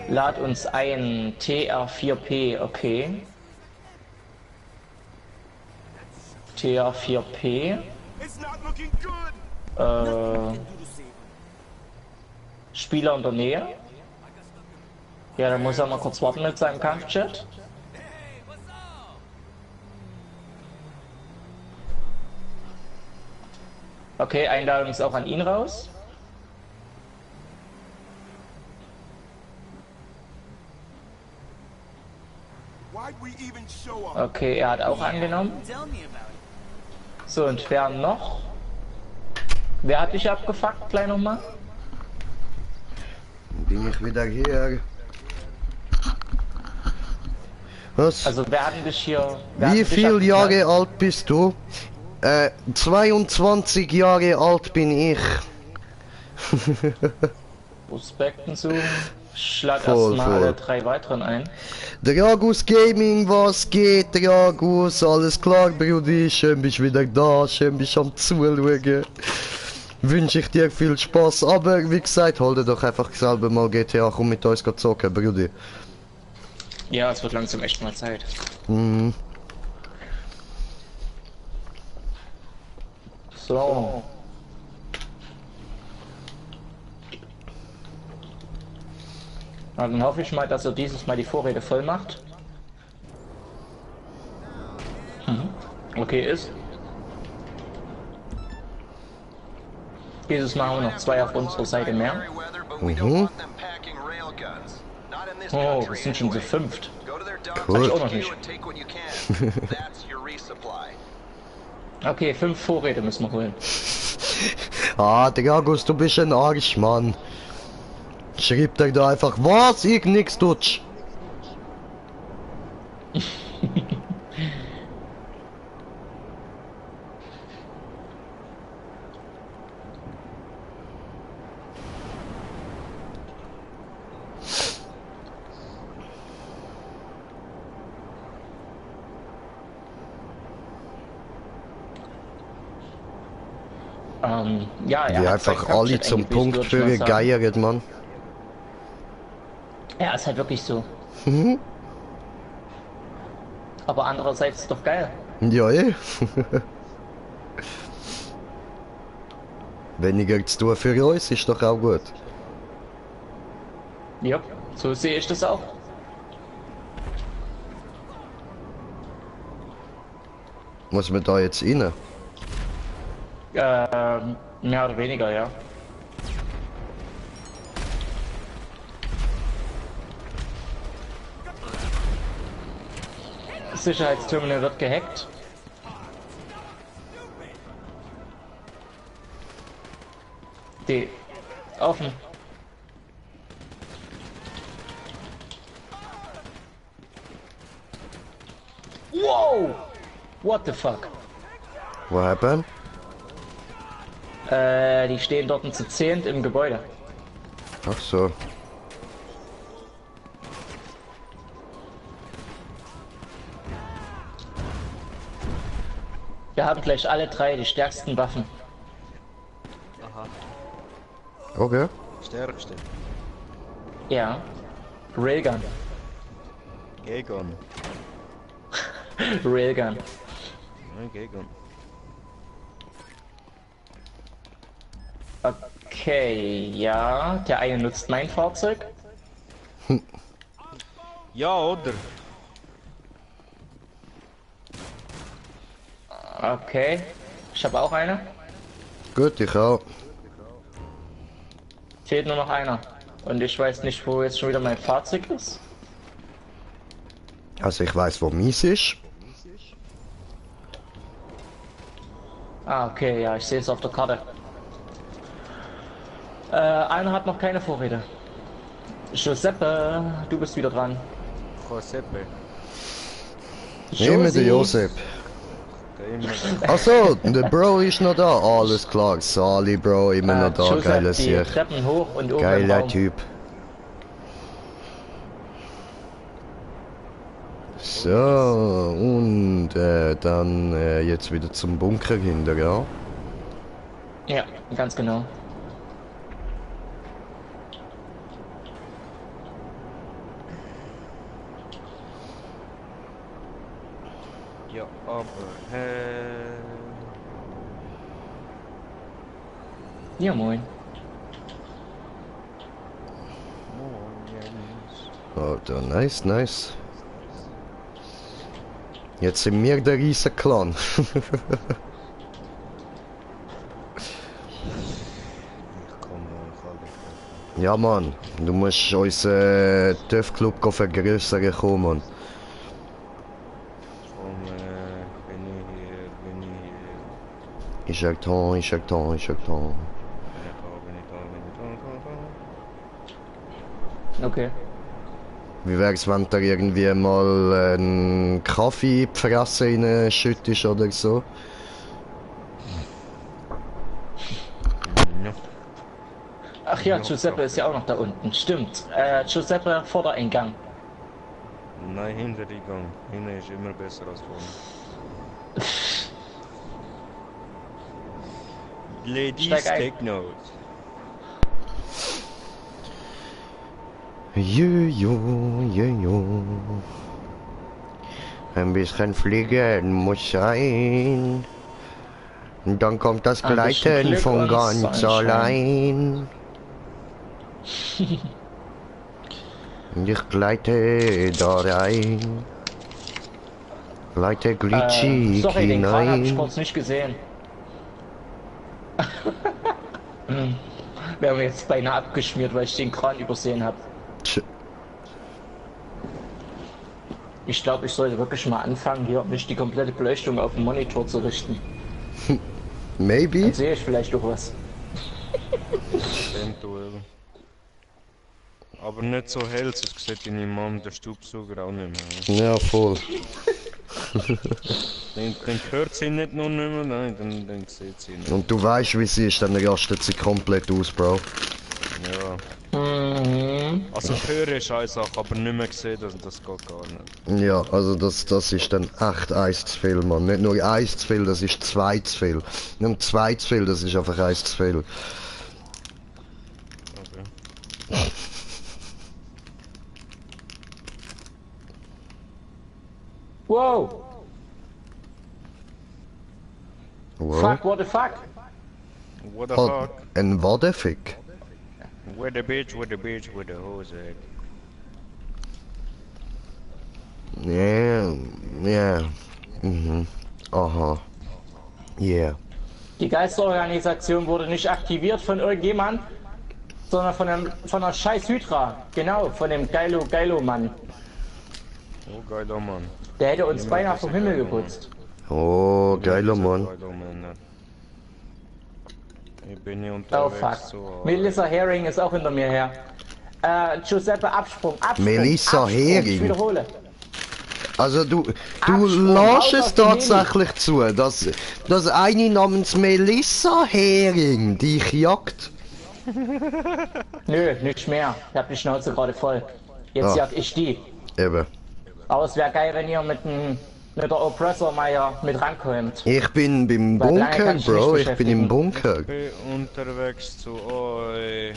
Lad uns ein TR4P, okay. TR4P. Spieler in der Nähe. Ja, dann muss er mal kurz warten mit seinem Kampfchat. Okay, Einladung ist auch an ihn raus. Okay, er hat auch angenommen. So, und wer noch? Wer hat dich abgefuckt, gleich nochmal? Bin ich wieder hier. Was? Also wer hat denn dich hier... Wie viele Jahre alt bist du? 22 Jahre alt bin ich. Prospekten suchen. Schlag Voll, erstmal alle voll. 3 weiteren ein. Dragus Gaming, was geht, Dragus? Alles klar, Brudi? Schön bist wieder da, schön bist am Zuschauen. Wünsche ich dir viel Spaß, aber wie gesagt, hol dir doch einfach selber mal GTA, komm mit uns zocken, Brudi. Ja, es wird langsam echt mal Zeit. Mhm. So. Na, dann hoffe ich mal, dass er dieses Mal die Vorräte voll macht. Okay, ist. Dieses Mal haben wir noch 2 auf unserer Seite mehr. Mhm. Oh, wir sind schon zu 5. Cool. Hab ich auch noch nicht. Okay, 5 Vorräte müssen wir holen. Ah, Dragus, du bist ein Arsch, Mann. Schreibt er da einfach, was? Ich nix tutsch. Ja, Wie hat einfach seinen alle Kampfjet zum eingebüßt, Punkt würd ich mal für sagen. gegeiert, Mann. Ja, ist halt wirklich so. Mhm. Aber andererseits ist doch geil. Ja, eh. Weniger zu tun für uns ist doch auch gut. Ja, so sehe ich das auch. Muss man da jetzt rein? Mehr oder weniger, ja. Das Sicherheitsterminal wird gehackt. Die offen. Wow! What the fuck? What happened? Die stehen dort zu 10 im Gebäude. Ach so. Wir haben gleich alle 3 die stärksten Waffen. Okay. Stärkste. Ja. Railgun. Gegon. Railgun. Nein, Gegon. Okay, ja. Der eine nutzt mein Fahrzeug. Ja, oder? Okay. Ich habe auch eine. Gut, ich auch. Fehlt nur noch einer. Und ich weiß nicht, wo jetzt schon wieder mein Fahrzeug ist. Also ich weiß, wo mies ist. Ah, okay, ja, ich sehe es auf der Karte. Einer hat noch keine Vorräte. Giuseppe, du bist wieder dran. Giuseppe. Nehmen den Josep. Achso, der Bro ist noch da. Alles klar, Sali Bro, immer noch da. Joseph, Geiler die Sieg. Treppen hoch und oben im Geiler Raum. Typ. So, und dann jetzt wieder zum Bunker hinter, ja? Ja, ganz genau. Ja, aber... Ja, moin. Oh, da, nice, nice. Jetzt sind wir der riesen Clan. Ja, Mann, du musst unseren TÜV-Club vergrößern kommen. Ich sag da, ich sag da, ich sag da. Bin ich da. Okay. Wie wär's, wenn da irgendwie mal einen Kaffee in die Fresse reinschüttest oder so? Ja. Ach ja, Giuseppe ist ja auch noch da unten. Stimmt. Giuseppe Vordereingang. Nein, hinter die Gang. Hinten ist immer besser als vorne. Ladies, Steig ein. take notes. Jojo. Ein bisschen fliegen muss sein. Und dann kommt das Ein bisschen Gleiten Glück von und ganz Sonnenschein. allein. Und ich gleite da rein. Gleite glitschig Sorry, den Kran hab ich hinein. kurz nicht gesehen. Wir haben jetzt beinahe abgeschmiert, weil ich den Kran übersehen habe. Tsch, Ich glaube, ich sollte wirklich mal anfangen, hier nicht die komplette Beleuchtung auf dem Monitor zu richten. Maybe? Dann sehe ich vielleicht auch was. Eventuell. Aber nicht so hell, sonst sieht deine Mom den Staubsauger auch nicht mehr. Ja, voll. Dann hört sie nicht nur nicht mehr, nein, dann sieht sie nicht. Und du weißt, wie sie ist, dann rastet sie komplett aus, Bro. Ja. Mhm. Also hören ist eine Sache, aber nicht mehr sehen, das geht gar nicht. Ja, also das ist dann echt eins zu viel, Mann. Nicht nur eins zu viel, das ist zwei zu viel. Nicht zwei zu viel, das ist einfach eins zu viel. Okay. Wow! Wow. Fuck, what the fuck? What the Oh, fuck? ein Wadefick. Where the bitch, where the hose at? Ja, ja. Mhm. Aha. Yeah. Die Geisterorganisation wurde nicht aktiviert von irgendjemand, sondern von der scheiß Hydra. Genau, von dem Geilo-Mann. Oh, geiler Mann. Der hätte uns beinahe vom Himmel geputzt. Oh, geiler Mann. Geiler Mann, ja. Ich bin hier Oh unterwegs fuck. so. Melissa Herring ist auch hinter mir her. Giuseppe, Absprung. Melissa Absprung. Herring? Ich wiederhole. Also du Absprung, lässt raus es aus dem tatsächlich zu, dass eine namens Melissa Hering dich jagt. Nö, nicht mehr. Ich hab die Schnauze gerade voll. Jetzt Ah. jag ich die. Eben. Aber es wäre geil, wenn ihr mit der Oppressor mal ja mit rankommt. Ich bin beim Weil lange Bunker, kann ich Bro. nicht Ich bin im beschäftigen. Bunker. Ich bin unterwegs zu euch.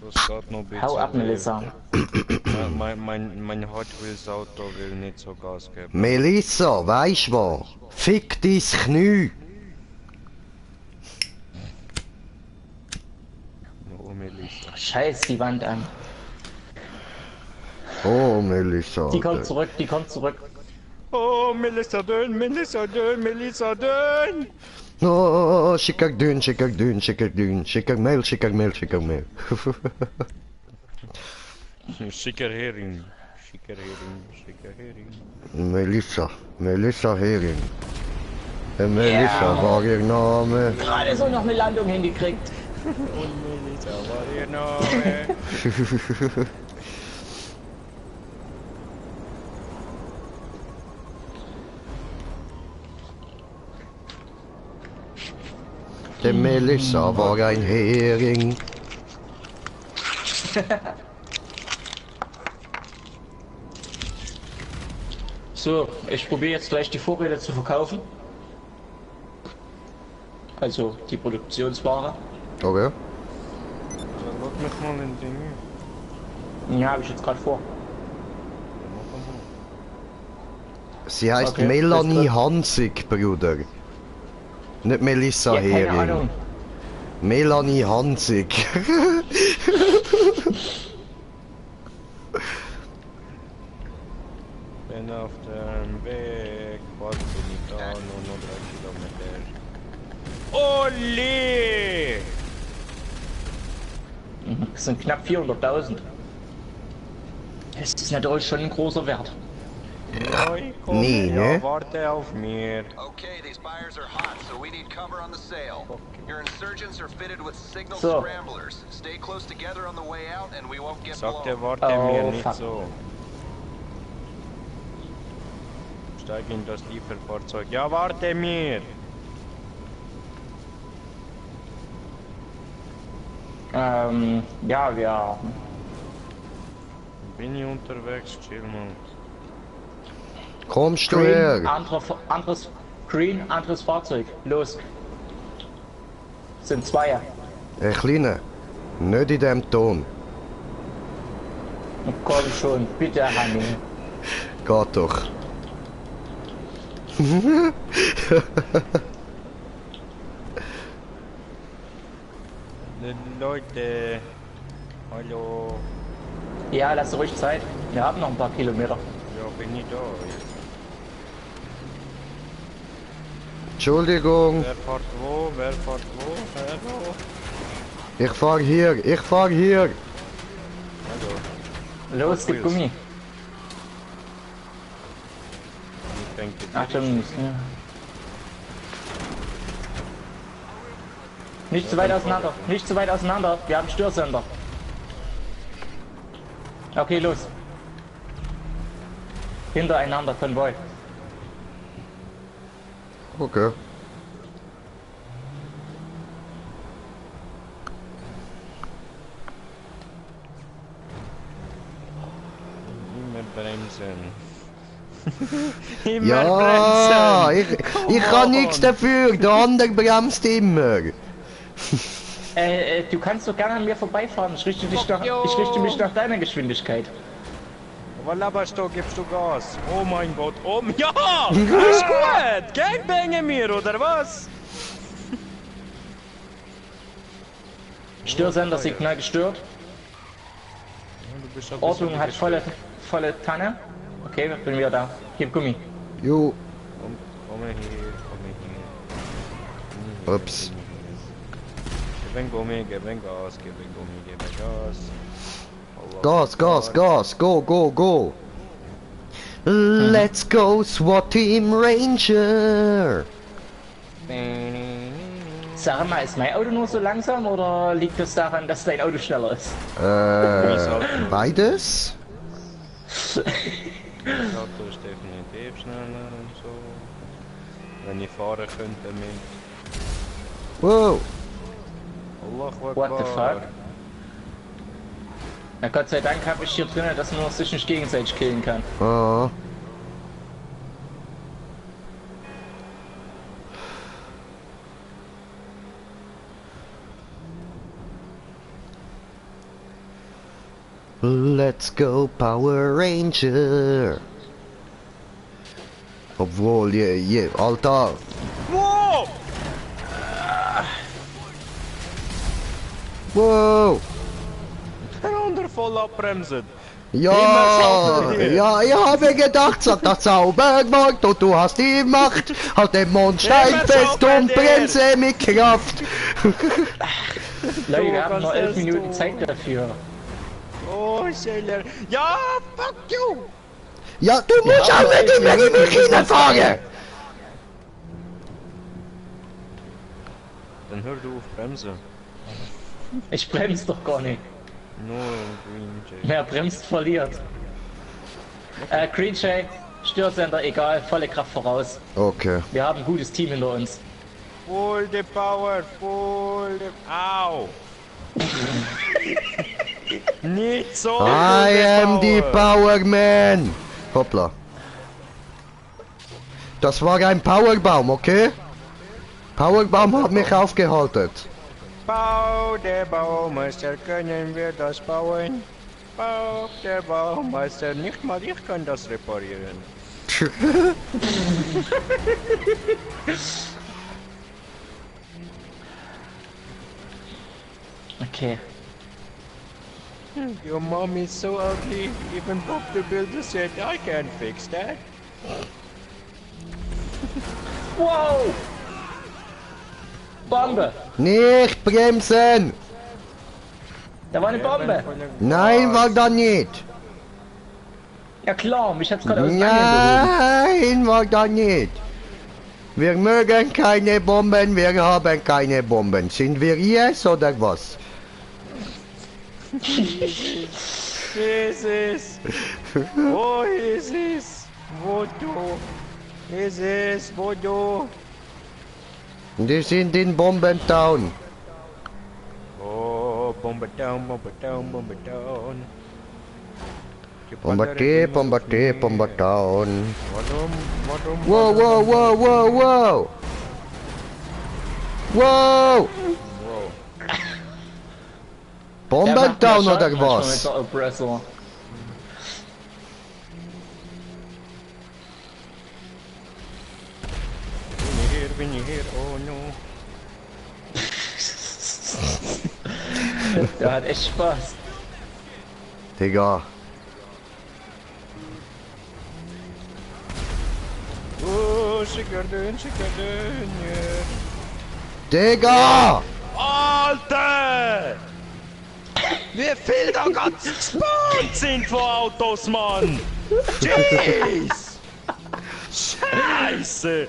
Das geht noch ein bisschen. Hau ab, Melissa. Mein Hot Wheels Auto will nicht so Gas geben. Melissa, weisst was? Fick dein Knie. Oh, Melissa. Scheiß die Wand an. Oh, Melissa. Die kommt zurück, die kommt zurück. Oh, Melissa dön, Melissa dön, Melissa dön! Oh, schickak dün, schickak dün, schickak dün, schickak Mail, schickak Mail, schickak Mail. Schicker Hering. Schicker Hering, schicker Hering. Melissa Hering. Melissa war ihr Name. Gerade so noch eine Landung hingekriegt. Und Melissa war ihr Name. Der Melissa war ein Hering. So, ich probiere jetzt gleich die Vorräte zu verkaufen. Also die Produktionsware. Okay. Lass mich mal in Ding. Ja, habe ich jetzt gerade vor. Sie heißt Okay, Melanie alles Hansig, Bruder. Nicht Melissa Ja, keine Hering. Ahnung. Melanie Hansig. Bin auf dem Weg, bald bin ich da, nur noch 3 Kilometer. Olli! Das sind knapp 400.000. Das ist natürlich schon ein großer Wert. Ja, ich komme. Nee, Ja, ne? warte auf mir. Okay, these buyers are hot, so we need cover on the sale. Your insurgents are fitted with signal So. scramblers. Stay close together on the way out and we won't get Sagt er, blown. warte mir Oh, nicht fuck. so. Steig in das Lieferfahrzeug. Ja, warte mir! Ja, wir. Bin ich unterwegs, chill mal. Kommst du Green, her? anderes Fahrzeug. Los. Sind zwei. Ein kleiner. Nicht in dem Ton. Komm schon, bitte, Hanni. Geht doch. Leute, hallo. Ja, lass ruhig Zeit. Wir haben noch ein paar Kilometer. Ja, bin ich da jetzt. Entschuldigung, Wer fährt wo? Wer fährt wo? Hallo? ich fahr hier, ich fahr hier. Hallo. Los, gib Gummi. Ich denke, Ach, stimmt. Ja. Nicht zu weit auseinander. Nicht zu weit auseinander. Wir haben Störsender. Okay, los. Hintereinander, Konvoi. Okay. immer bremsen. Immer Ja, bremsen! ich kann nichts dafür, der andere bremst immer. Du kannst doch gerne an mir vorbeifahren. Ich richte mich nach deiner Geschwindigkeit. Aber laberst du, gibst du Gas? Oh mein Gott, oh ja! Ist gut! Gangbangen mir, oder was? Störsendersignal gestört. Du bist ein Ordnung bisschen hat volle Tanne. Okay, bin wieder da. Gib Gummi. Jo, Komm her, komm her. ups. Gib ein Gummi, gib ein Gas, gib ein Gummi, gib ein Gas. Allah Gas, Gas, Akbar. Gas, go, go, go. Let's go, SWAT Team Ranger. Sag mal, ist mein Auto nur so langsam oder liegt es daran, dass dein Auto schneller ist? Beides? Das Auto ist definitiv schneller und so. Wenn ich fahren könnte mit. Wow. Allah What the Akbar. fuck? Na Gott sei Dank habe ich hier drinnen, dass man sich nicht gegenseitig killen kann. Ah. Let's go Power Ranger. Obwohl, Alter. Wow! Wow. Runter voll abbremsen. Ja, Immer sauber. ja, ich habe gedacht, sagt der Zaubermarkt und du hast die Macht. Halt den Mund steif Immer fest sauber, und der. bremse mit Kraft. Leute, wir haben was nur 11 hast Minuten du? Zeit dafür. Oh, Sailor. Ja, fuck you! Ja, du musst auch nicht immer in mich hineinfahren. Dann hör du auf bremsen. Ich bremse doch gar nicht. Nur Green Jay. Wer bremst, verliert. Green Jay, Störsender, egal, volle Kraft voraus. Okay. Wir haben ein gutes Team hinter uns. Full the power, full the... Au! Nicht so! I am the Power Man. Hoppla. Das war ein Powerbaum, okay? Powerbaum hat mich aufgehalten. Bau der Baumeister, können wir das bauen? Bau der Baumeister, nicht mal ich kann das reparieren. Okay. Your mom is so ugly, even Bob the Builder said I can't fix that. Wow! Bombe! Nicht bremsen. Da war eine Bombe! Nein, war da nicht. Ja klar, mich hat's gerade aus dem Nein, mag da nicht. Wir mögen keine Bomben, wir haben keine Bomben. Sind wir yes oder was? Jesus! Oh, Jesus! Voodoo! Jesus, Voodoo! Die sind in Bombentown. Oh, Bomber down, Bomber down, Bomber down. Bombertown. Warum? Wow, wow, wow, wow, wow. Wow. Bombentown oder was? Oppressor. Bin ich hier? Oh no. Der hat echt Spaß. Digga. Oh, Schickerdön, yeah. Digga! Alter! Wie viel da ganz gespawnt sind von Autos, Mann! Jeez! Scheiße!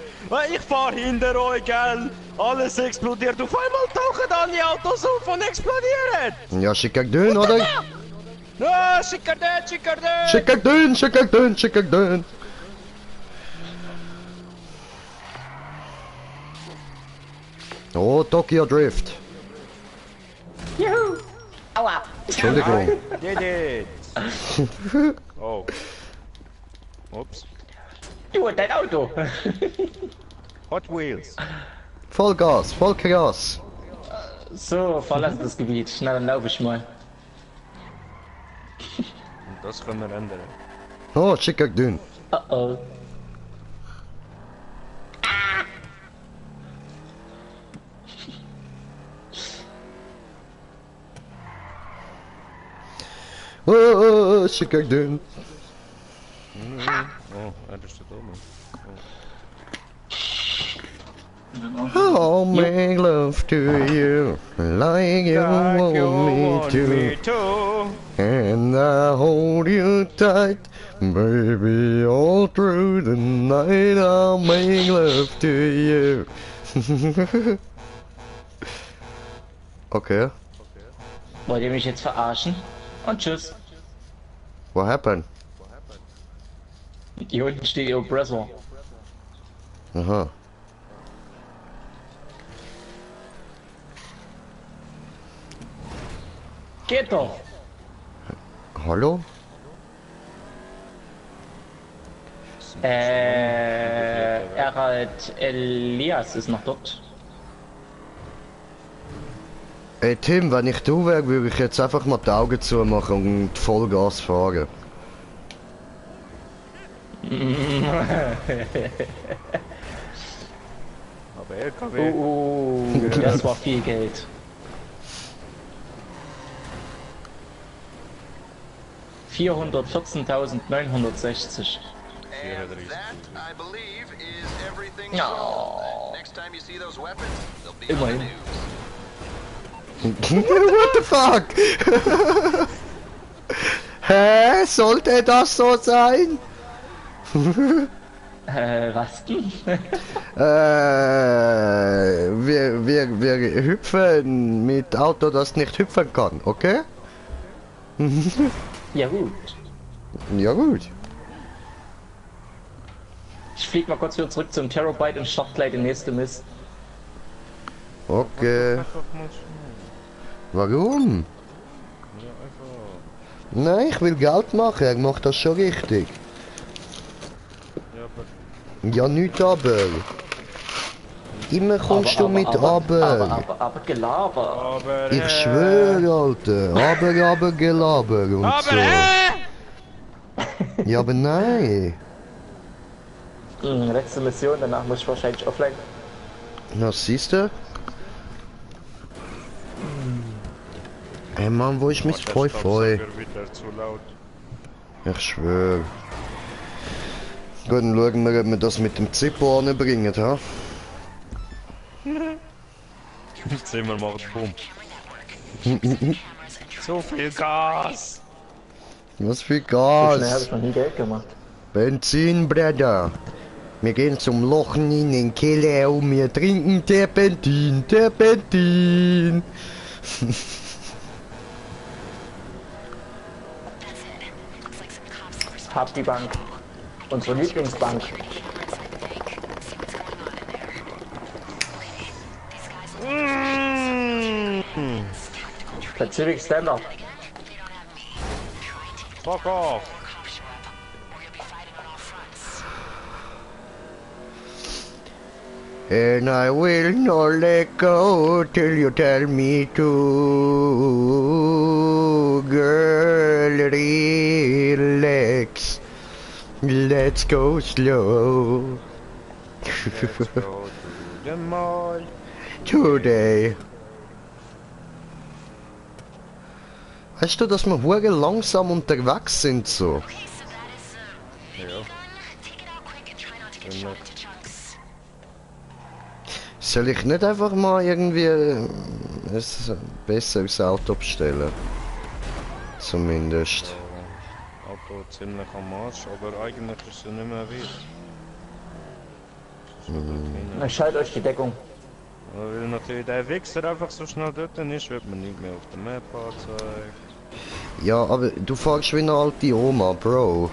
Ich fahr hinter euch, gell? Alles explodiert. Auf einmal tauchen alle Autos auf und explodieren! Ja, Schickerdön, oder? Ah, Schickerdön! Schickerdön. Oh, Tokyo Drift. Juhu! Aua! Entschuldigung. Did it! Oh. Ups. Du und dein Auto! Hot Wheels. Vollgas, voll Chaos. So, verlass das Gebiet. Na, dann laufe ich mal. Und das können wir ändern. Oh, Schickerdön. Oh oh. Oh, Schickerdön. Oh, er ist da oben. I'll make love to you like you want me to, and I hold you tight, baby, all through the night. I'll make love to you. Okay, Wollt ihr mich jetzt verarschen? Und tschüss. what happened? Hier unten steht ihr Oppressor. Aha. Geht doch! Hallo? Erhard Elias ist noch dort. Ey Tim, wenn ich du wäre, würde ich jetzt einfach mal die Augen zumachen und Vollgas fahren. Aber LKW. Das war viel Geld. $414.960. And that, I believe, is everything. No. Next time you see those weapons, they'll be Immerhin. on the news. What the fuck? Hä? Sollte das so sein? Was denn? Wir hüpfen mit Auto, das nicht hüpfen kann, okay? Ja gut. Ja gut. Ich flieg mal kurz wieder zurück zum Terabyte und start gleich den nächsten Mist. Okay. Warum? Nein, ich will Geld machen, er macht das schon richtig. Ja, nicht aber. Immer kommst du mit aber. Aber Gelaber. Aber Ich schwöre, Alter. Aber Gelaber und so. Ja, aber nein. Letzte Mission, danach muss ich wahrscheinlich offline. Na, siehst du? Ey Mann, wo ist mein Feu? Wieder zu laut. Ich schwöre. Gut, dann schauen wir, ob wir das mit dem Zippo anbringen, ha? Zimmer macht Bumm. So viel Gas! Was für So schnell habe Gas? ich noch nie Geld gemacht. Benzin, Bruder. Wir gehen zum Lochen in den Keller und wir trinken Terpentin, Terpentin. Hab die Bank. Unsere Lieblingsbank. Der Civic Stand-Up. Fuck off! And I will not let go till you tell me to. Girl, relax. Let's go slow. Let's go to the mall. Today. Weißt du, dass wir hure langsam unterwegs sind so? Ja. Immer. Soll ich nicht einfach mal irgendwie ein besseres Auto bestellen? Zumindest. Auto ziemlich am Arsch, aber eigentlich ist es nicht mehr weit. Na, schalt euch die Deckung. Weil natürlich der Wichser einfach so schnell dort ist, wird man nicht mehr auf der Map angezeigt. Ja, aber du fährst wie eine alte Oma, Bro.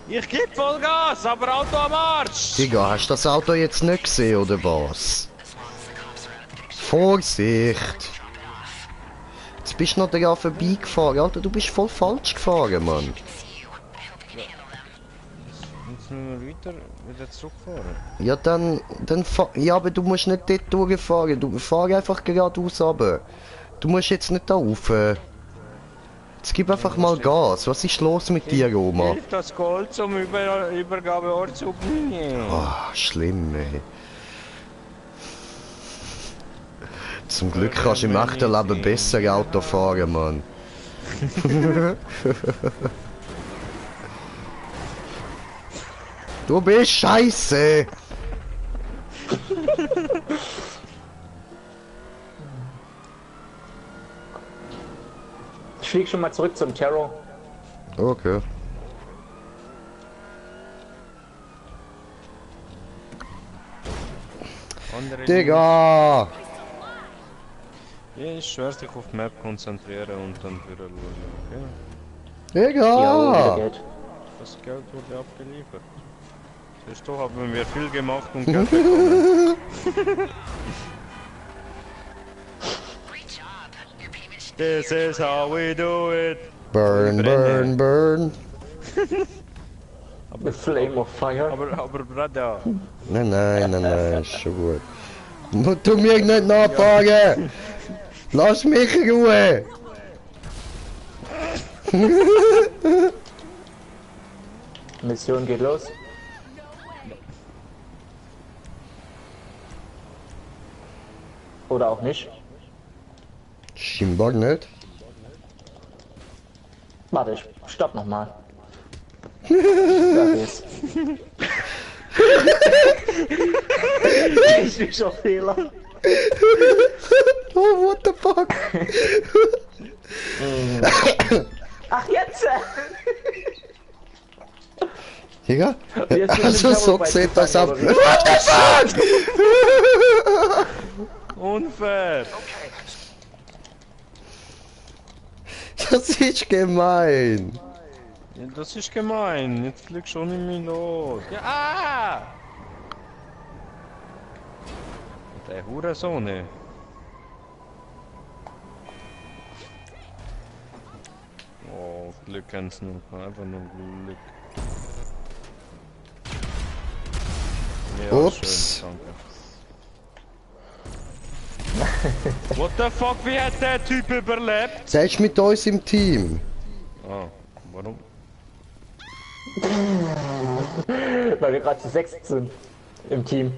Ich geb voll Gas, aber Auto am Arsch! Digga, hast du das Auto jetzt nicht gesehen, oder was? Vorsicht! Jetzt bist du noch daran vorbeigefahren, Alter, du bist voll falsch gefahren, Mann. Jetzt müssen wir wieder zurückfahren. Ja, dann ja, aber du musst nicht dort durchfahren, du fahr einfach geradeaus runter. Du musst jetzt nicht da rauf. Jetzt gib einfach mal Gas, was ist los mit dir, Oma? Hilft das Gold zum Übergabeort zu bringen? Ah, schlimm, ey. Zum Glück kannst du im echten Leben besser Auto fahren, Mann. Du bist scheiße! Ich flieg schon mal zurück zum Terror. Okay. Digga! Ja, ich schwör's dich auf die Map konzentrieren und dann wieder schauen, okay? Ja, wieder Digga! Geld. Das Geld wurde abgeliefert. Siehst du, haben wir viel gemacht und Geld bekommen. This is how we do it! Burn, burn, burn! The flame of fire. Aber Bruder, Nein, nein, nein, nein, ist schon gut. Tu mir nicht nachfragen! Lass mich in Ruhe! Mission geht los. Oder auch nicht. Scheinbar nicht. Warte, ich stopp nochmal. Das ist technischer Fehler. Oh, what the fuck? Ach, jetzt! Digga? Jetzt Also so bei zählt das ab. oder wie? What the fuck? unfair! Das ist gemein. Ja, das ist gemein, jetzt fliegst du schon in mich los. Ja, ah! Der Hurensohn, ey. Oh, Glück kann's nur, einfach nur Glück. Ja, Ups. schön, danke. What the fuck, wie hat der Typ überlebt? Der ist mit uns im Team. Ah, warum? Weil wir gerade zu 6 sind im Team.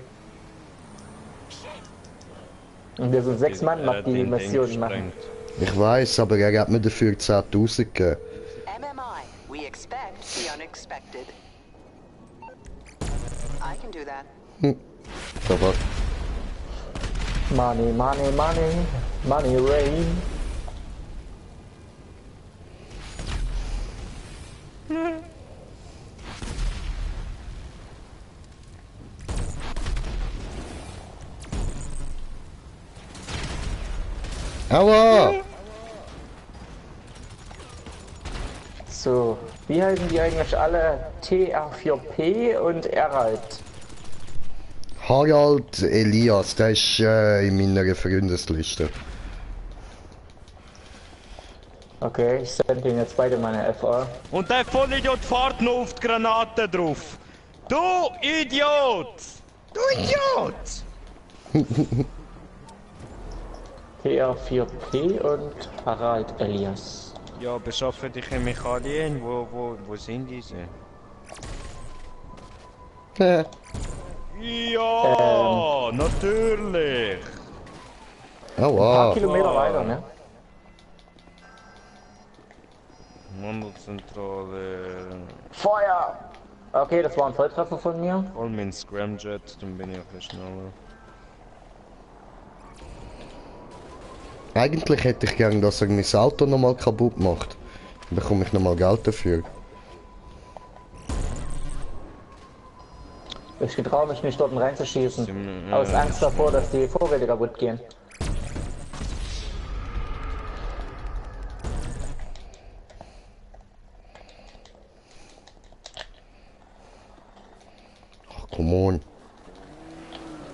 Und wir sind 6 Mann, macht die Mission machen. Ich weiß, aber er hat mir dafür 10.000 gegeben. MMI, we expect the unexpected. I can do that. Aber Money, money, money, money rain. Aua! So, wie heißen die eigentlich alle? TR4P und Erald. Harald Elias, der ist in meiner Freundesliste. Okay, ich sende Ihnen jetzt beide meine FA. Und der Vollidiot fährt noch auf die Granate drauf. Du Idiot! Du Idiot! TR4P und Harald Elias. Ja, beschaffe die Chemikalien. Wo sind diese? Ja, natürlich! Ein Aua! paar Kilometer weiter, ne? Mandelzentrale. Feuer! Okay, das war ein Volltreffer von mir. Hol mir einen Scramjet, dann bin ich ein bisschen schneller. Eigentlich hätte ich gern, dass er mein Auto nochmal kaputt macht. Dann bekomme ich nochmal Geld dafür. Ich getraue mich nicht, dort reinzuschießen. Aus Angst davor, dass die Vorräte kaputt gehen. Come on.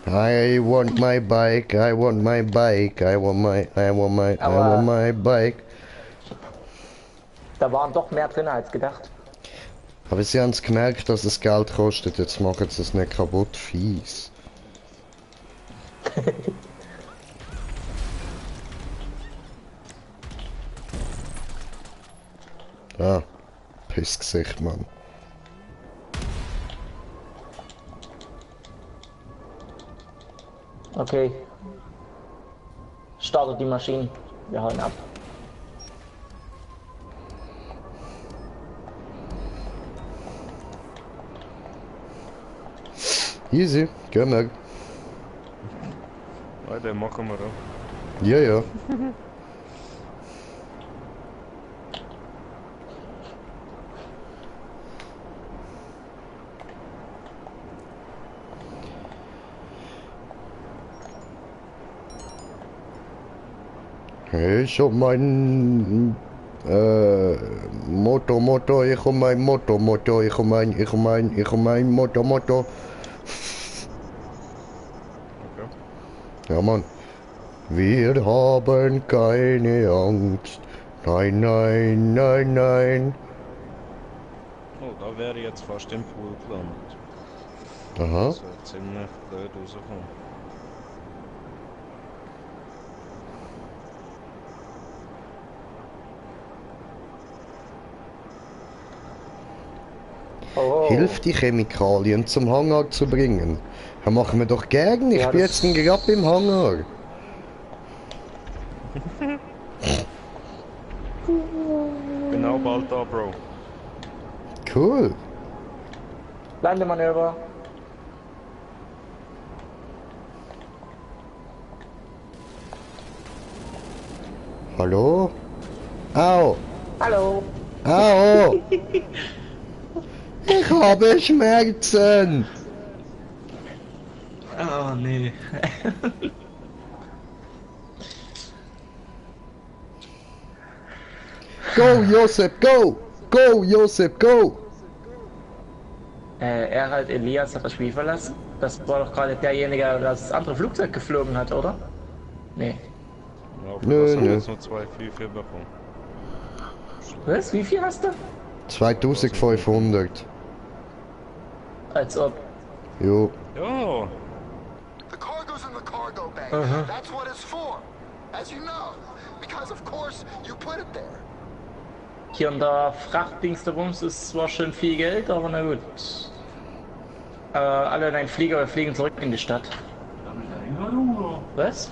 I want my bike, I want my bike, I want my bike. Da waren doch mehr drin als gedacht. Aber sie haben es gemerkt, dass es Geld kostet, jetzt machen sie es nicht kaputt, fies. Ah, Pissgesicht, Mann. Okay. Startet die Maschinen. Wir hauen ab. Easy, gehen wir. Weiter machen wir auch. Ja, ja. Ich hab mein Motor, ich hab mein Motor, ich hab mein Motor. Okay. Ja, Mann. Wir haben keine Angst. Nein, nein, nein, nein. Oh, da wäre ich jetzt fast im Pool gelandet. Aha. Das wäre ziemlich blöd rausgekommen. Oh. Hilf die Chemikalien zum Hangar zu bringen. Das machen wir doch gern. Ich Ja, bin das- jetzt gerade im Hangar. Bin auch bald da, Bro. Cool. Landemanöver. Hallo? Au! Hallo. Au! Ich habe Schmerzen! Oh nee. Go, Josep, go! Go, Josep, go! Erhard Elias hat das Spiel verlassen. Das war doch gerade derjenige, der das andere Flugzeug geflogen hat, oder? Nee. Ja, für Nö, das haben wir nö. jetzt nur 2 FIFA bekommen. Was? Wie viel hast du? 2500. Als ob. Jo. Ja, The cargo's in the cargo bay. That's what it's for. As you know. Because of course you put it there. Hier in der Frachtdingstabums ist zwar schon viel Geld, aber na gut. Alle in einen Flieger, wir fliegen zurück in die Stadt. Ja, du, Was?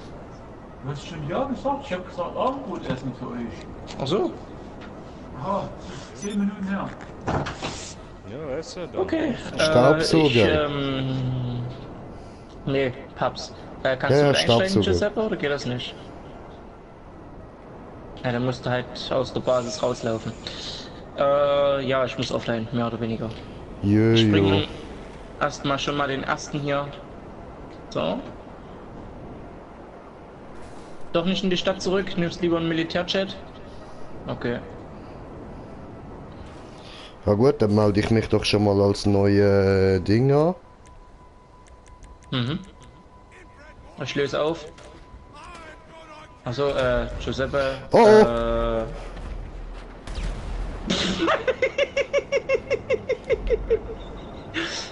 du hast schon ja gesagt. Ich habe gesagt, Abendbrot essen für euch. Ach so. Ah, 10 Minuten her. ja, esse dann. Okay. Staubsauger. Nee, Paps. Kannst Ja, du ja, mit einsteigen, Staubsauger. Giuseppe, oder geht das nicht? Ja, dann musst du halt aus der Basis rauslaufen. Ja, ich muss offline, mehr oder weniger. Jojo. Ich bringe erstmal schon mal den ersten hier. So. Doch nicht in die Stadt zurück, nimmst lieber einen Militärjet. Okay. Ja gut, dann melde ich mich doch schon mal als neue Ding an. Mhm. Ich löse auf. Also, Giuseppe. Oh,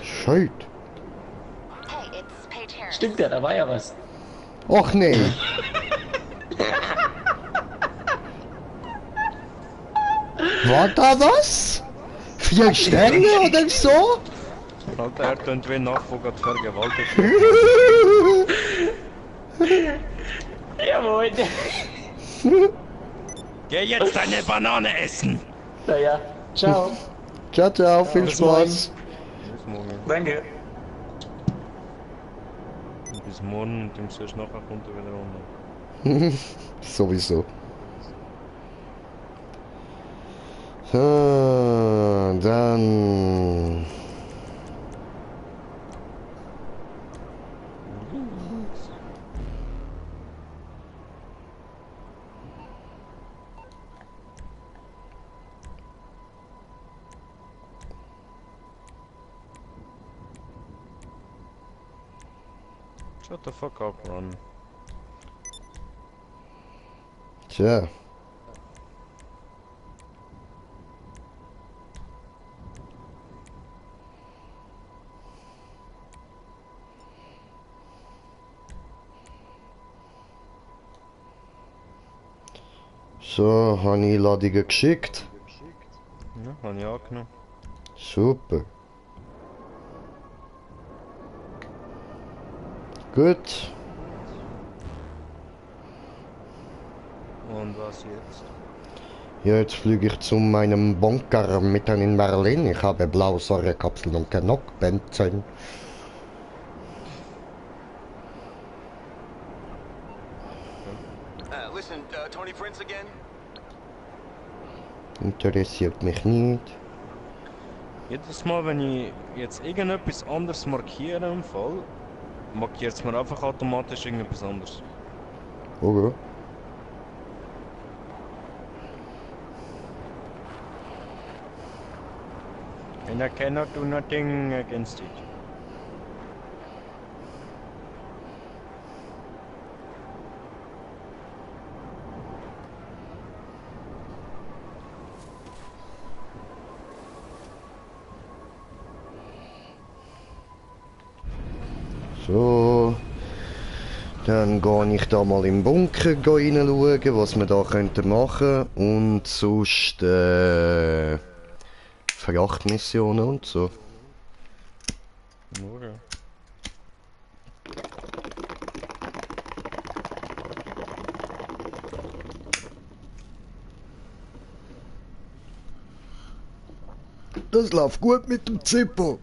Shit. Hey, it's Paige Harris. Stimmt ja, da war ja was. Och nee. War da was? 4 Sterne oder so? Alter, er tönt wie ein Nachfolger vergewaltigt. Jawohl. Geh jetzt deine Banane essen! Naja, ciao. Ciao, ciao, viel bis Spaß. Bis morgen. Danke. Bis morgen und dem sollst nachher kommt er wieder runter. Sowieso. So, dann... Shut the fuck up, Ron. Tja. So, habe ich Einladungen geschickt. Ja, habe ich angenommen. Super. Gut. Und was jetzt? Ja, jetzt fliege ich zu meinem Bunker mitten in Berlin. Ich habe Blausäurekapseln und Knockbenzin. Listen, Tony Prince again? Interessiert mich nicht. Jedes Mal, wenn ich jetzt irgendetwas anderes markiere im Fall, markiert es mir einfach automatisch irgendetwas anderes. Okay. And I cannot do nothing against it. So. Dann gehe ich da mal im Bunker reinschauen, was wir da könnten machen. Und sonst Frachtmissionen und so. Okay. Das läuft gut mit dem Zippo.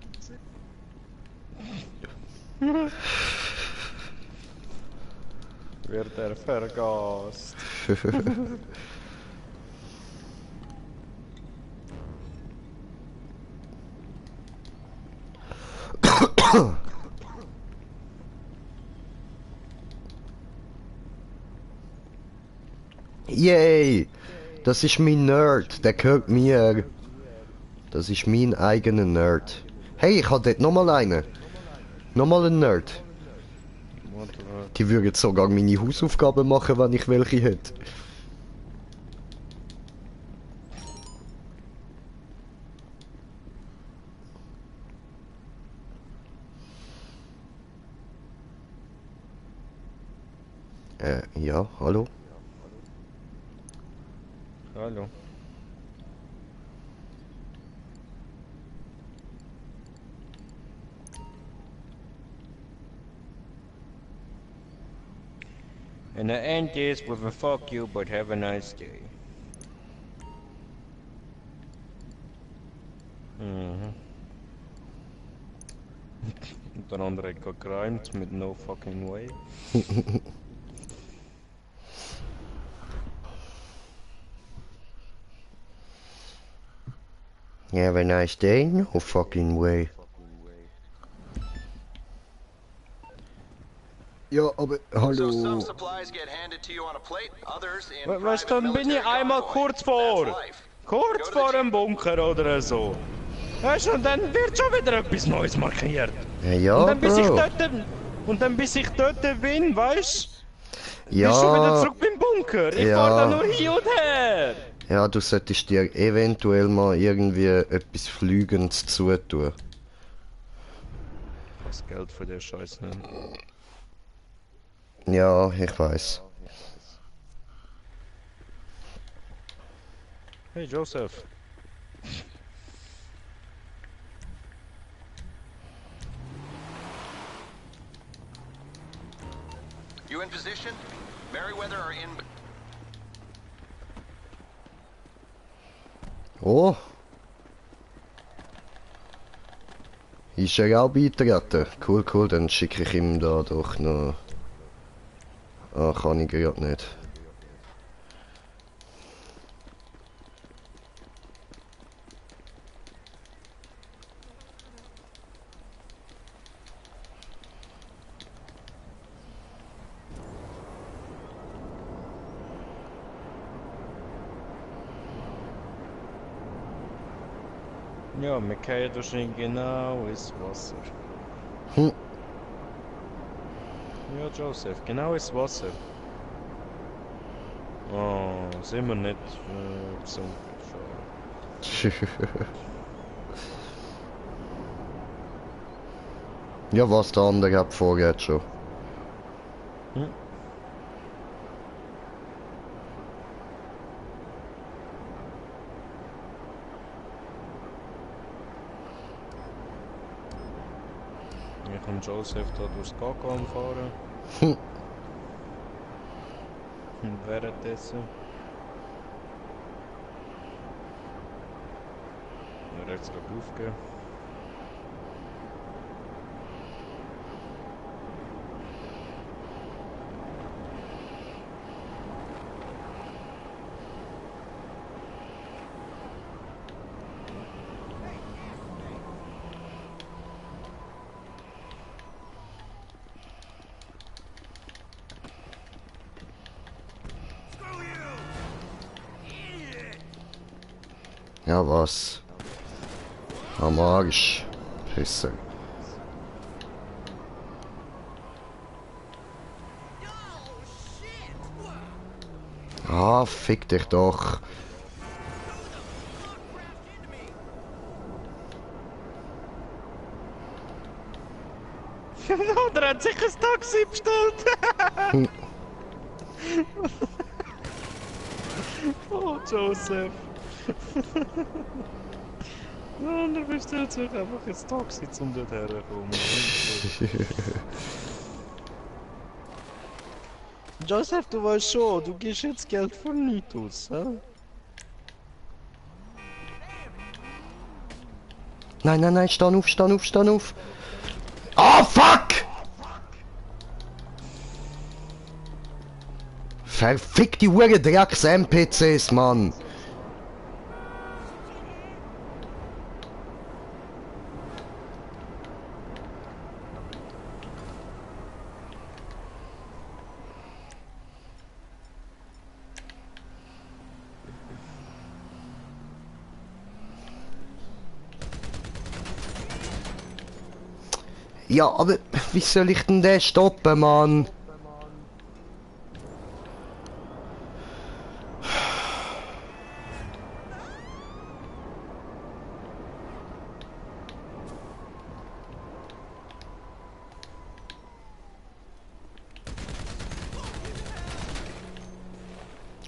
Wird er vergast. Yay! Das ist mein Nerd, der gehört mir. Das ist mein eigener Nerd. Hey, ich habe dort nochmal einen. Nochmal einen Nerd. Die würden sogar meine Hausaufgaben machen, wenn ich welche hätte. Ja, hallo? Hallo. And I end this with a fuck you, but have a nice day. Mhm. Und der andere hat gegrimt mit no fucking way. Have a nice day? No fucking way. Ja, aber hallo. Weißt du, dann bin ich einmal kurz vor dem Bunker oder so. Weißt du, und dann wird schon wieder etwas Neues markiert. Ja, und dann bis ich Bro. dort, bin, weißt du? Ja. Bist schon wieder zurück beim Bunker. Ich Ja. fahr da nur hin und her. Ja, du solltest dir eventuell mal irgendwie etwas Flügendes zutun. Das Geld für den Scheiß nicht. Ja, ich weiß. Hey Joseph. You in position? Merryweather are in. Oh. Ist er auch beitreten? Cool, cool, dann schicke ich ihm da doch noch... Ah, kann ich gerade nicht. Ja, wir fallen wahrscheinlich genau ins Wasser. Hm. Ja, Joseph, genau ins Wasser. Oh, sind wir nicht gesunken. Ja, was der andere hat vorgeht schon. Hm? Ich und Joseph da durchs Kakao fahren. Hm. Und währenddessen. Rechts aufgehen. Ja, was? Am Arsch. Pisser. Ah, fick dich doch. Der hat sich ein Taxi bestellt! Oh, Joseph! Ja, der bestellt sich einfach ein Taxi, um dort herzukommen. Joseph, du weißt schon, du gibst jetzt Geld für nichts aus, hä? Nein, nein, nein, stand auf, stand auf, stand auf. Oh, fuck! Verfick die Hure Drecks-NPCs, Mann! Ja, aber wie soll ich denn den stoppen, Mann?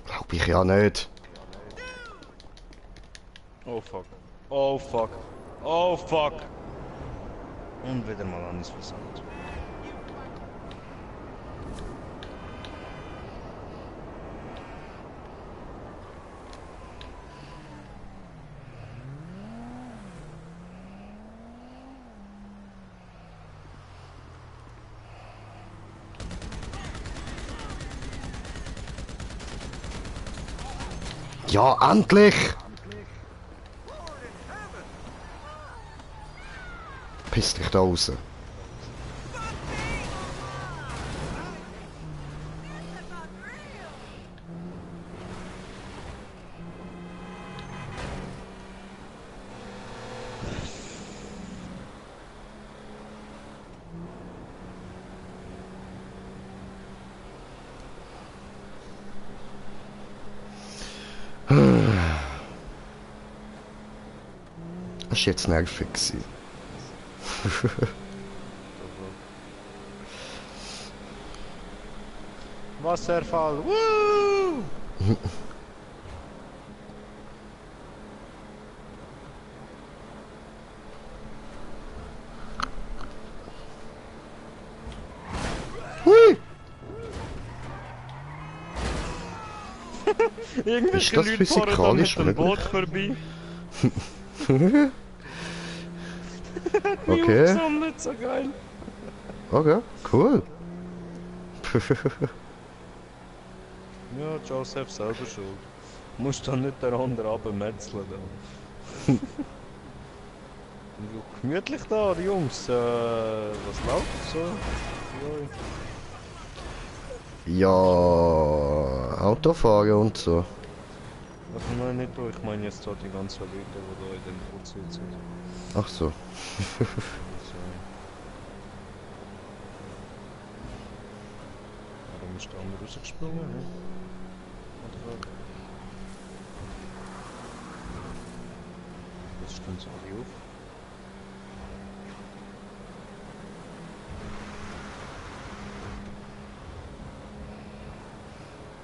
Glaub ich ja nicht. Oh fuck. Oh fuck. Oh fuck. Und wieder mal alles versaut. Ja, endlich! Piss dich da raus. Das war jetzt nervig gewesen. Wasserfall. Woo! Hui! Irgendwelche Ist das Leute fahren da physikalisch mit dem Boot möglich? vorbei. Okay. Aufgesammelt, so geil. Okay, cool. Ja, Joseph selber schuld. Musst doch nicht der andere abmetzeln da. Ja, gemütlich da, die Jungs. Was läuft so? Ja, Autofahren und so. Was meine nicht, ich meine jetzt da die ganzen Leute, die da in dem Boot sitzen. Ach so. Warum ist der andere rausgesprungen? Ne? Das stimmt so alle auf.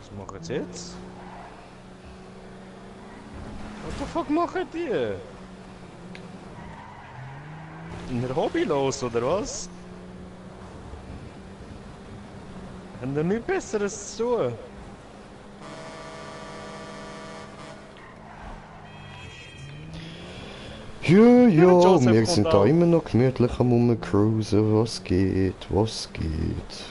Was machen sie jetzt? What the fuck machen die? Ein Hobby los, oder was? Haben die nichts Besseres zu tun? Ja, ja, Joseph wir kommt sind auch. da immer noch gemütlich am Rumcruisen. Was geht, was geht?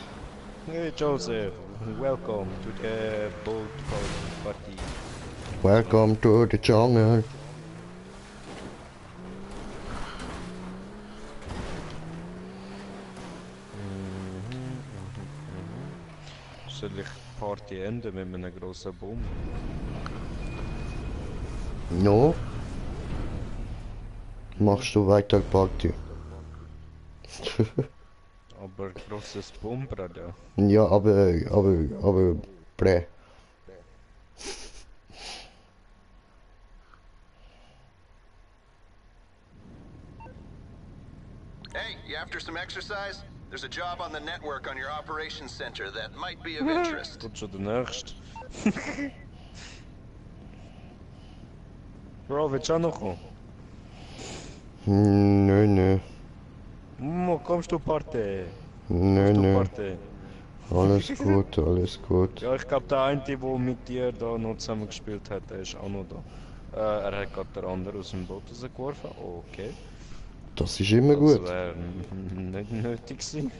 Hey Joseph, welcome to the boat party. Welcome to the jungle. Soll ich die Party enden mit einem grossen Baum? No. Machst du weiter Party? Aber grosses Baum, Bruder. Ja, aber, bleh. Hey, you after some exercise? There's a job on the network on your operations center that might be of interest. Gut schon der Nächste. Bro, willst du auch noch kommen? Nö. Kommst du Party? Nö. Party? Alles gut, alles gut. Ja, ich glaube der eine, der mit dir da noch zusammen gespielt hat, der ist auch noch da. Er hat gerade den anderen aus dem Boot rausgeworfen. Okay. Das ist immer gut. Das wäre nicht nötig gewesen.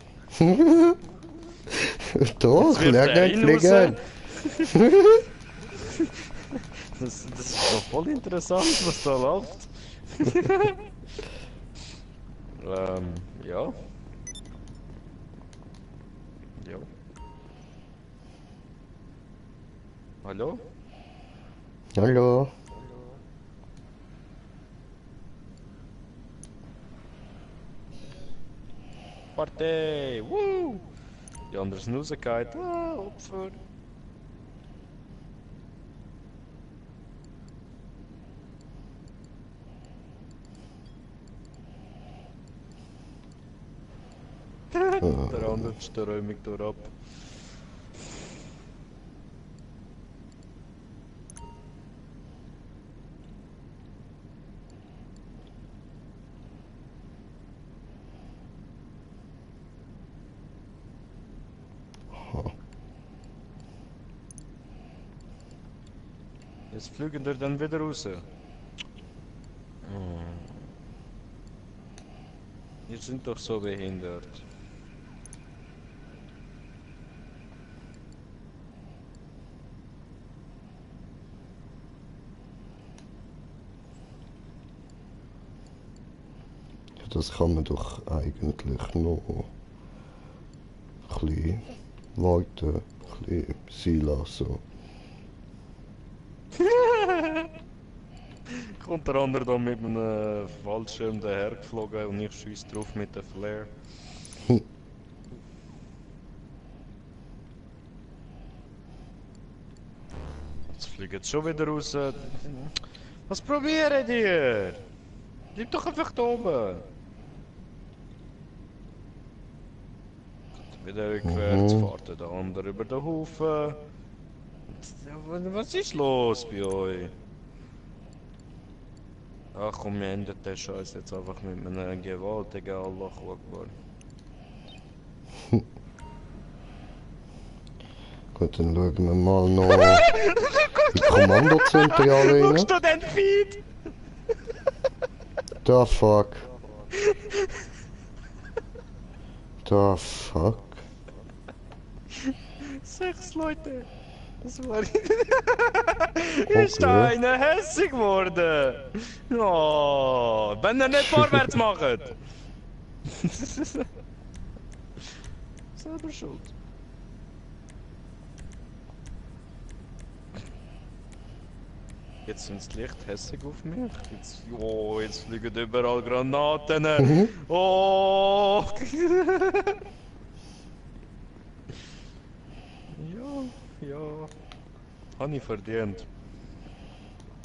Doch, Jetzt wirft er lernen ihn fliegen. Das ist doch voll interessant, was da läuft. Ja. Ja. Hallo? Hallo. Party! Woo! Die anderen sind rausgegangen. Ah, Opfer! Der andere ist der Räumung durch ab. Jetzt fliegen wir dann wieder raus. Ihr sind doch so behindert. Das kann man doch eigentlich noch ein bisschen warten, ein bisschen sein lassen. Kommt der andere da mit einem Fallschirm dahergeflogen und ich schieße drauf mit dem Flare. Jetzt fliegen sie schon wieder raus. Was probieren die? Bleib doch einfach da oben. Wieder rückwärts, fährt der andere über den Haufen. Was ist los bei euch? Ach komm, wir enden den Scheiß jetzt einfach mit einem gewaltigen Allah Akbar. Gut, dann schauen wir mal noch die Kommandozentrale rein. Schaust du den Feed? Da fuck. Da fuck. 6 Leute. Das war... Ist da einer hässig geworden? Oh, wenn er nicht vorwärts macht. Selber schuld. Jetzt sind die Licht hässig auf mich. Jetzt, oh, jetzt fliegen überall Granaten. Oh! Ja. Habe ich verdient.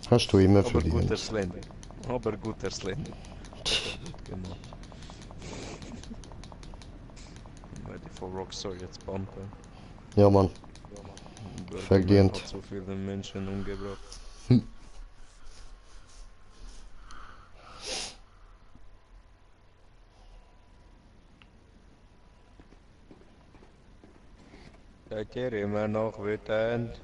Hast du immer Aber verdient. guter Slender. Aber guter Slender. Genau. Ready for Rockstar jetzt pumpen. Ja, Mann. Verdient. Hat so viele Menschen umgebracht. Seid ihr immer noch wütend?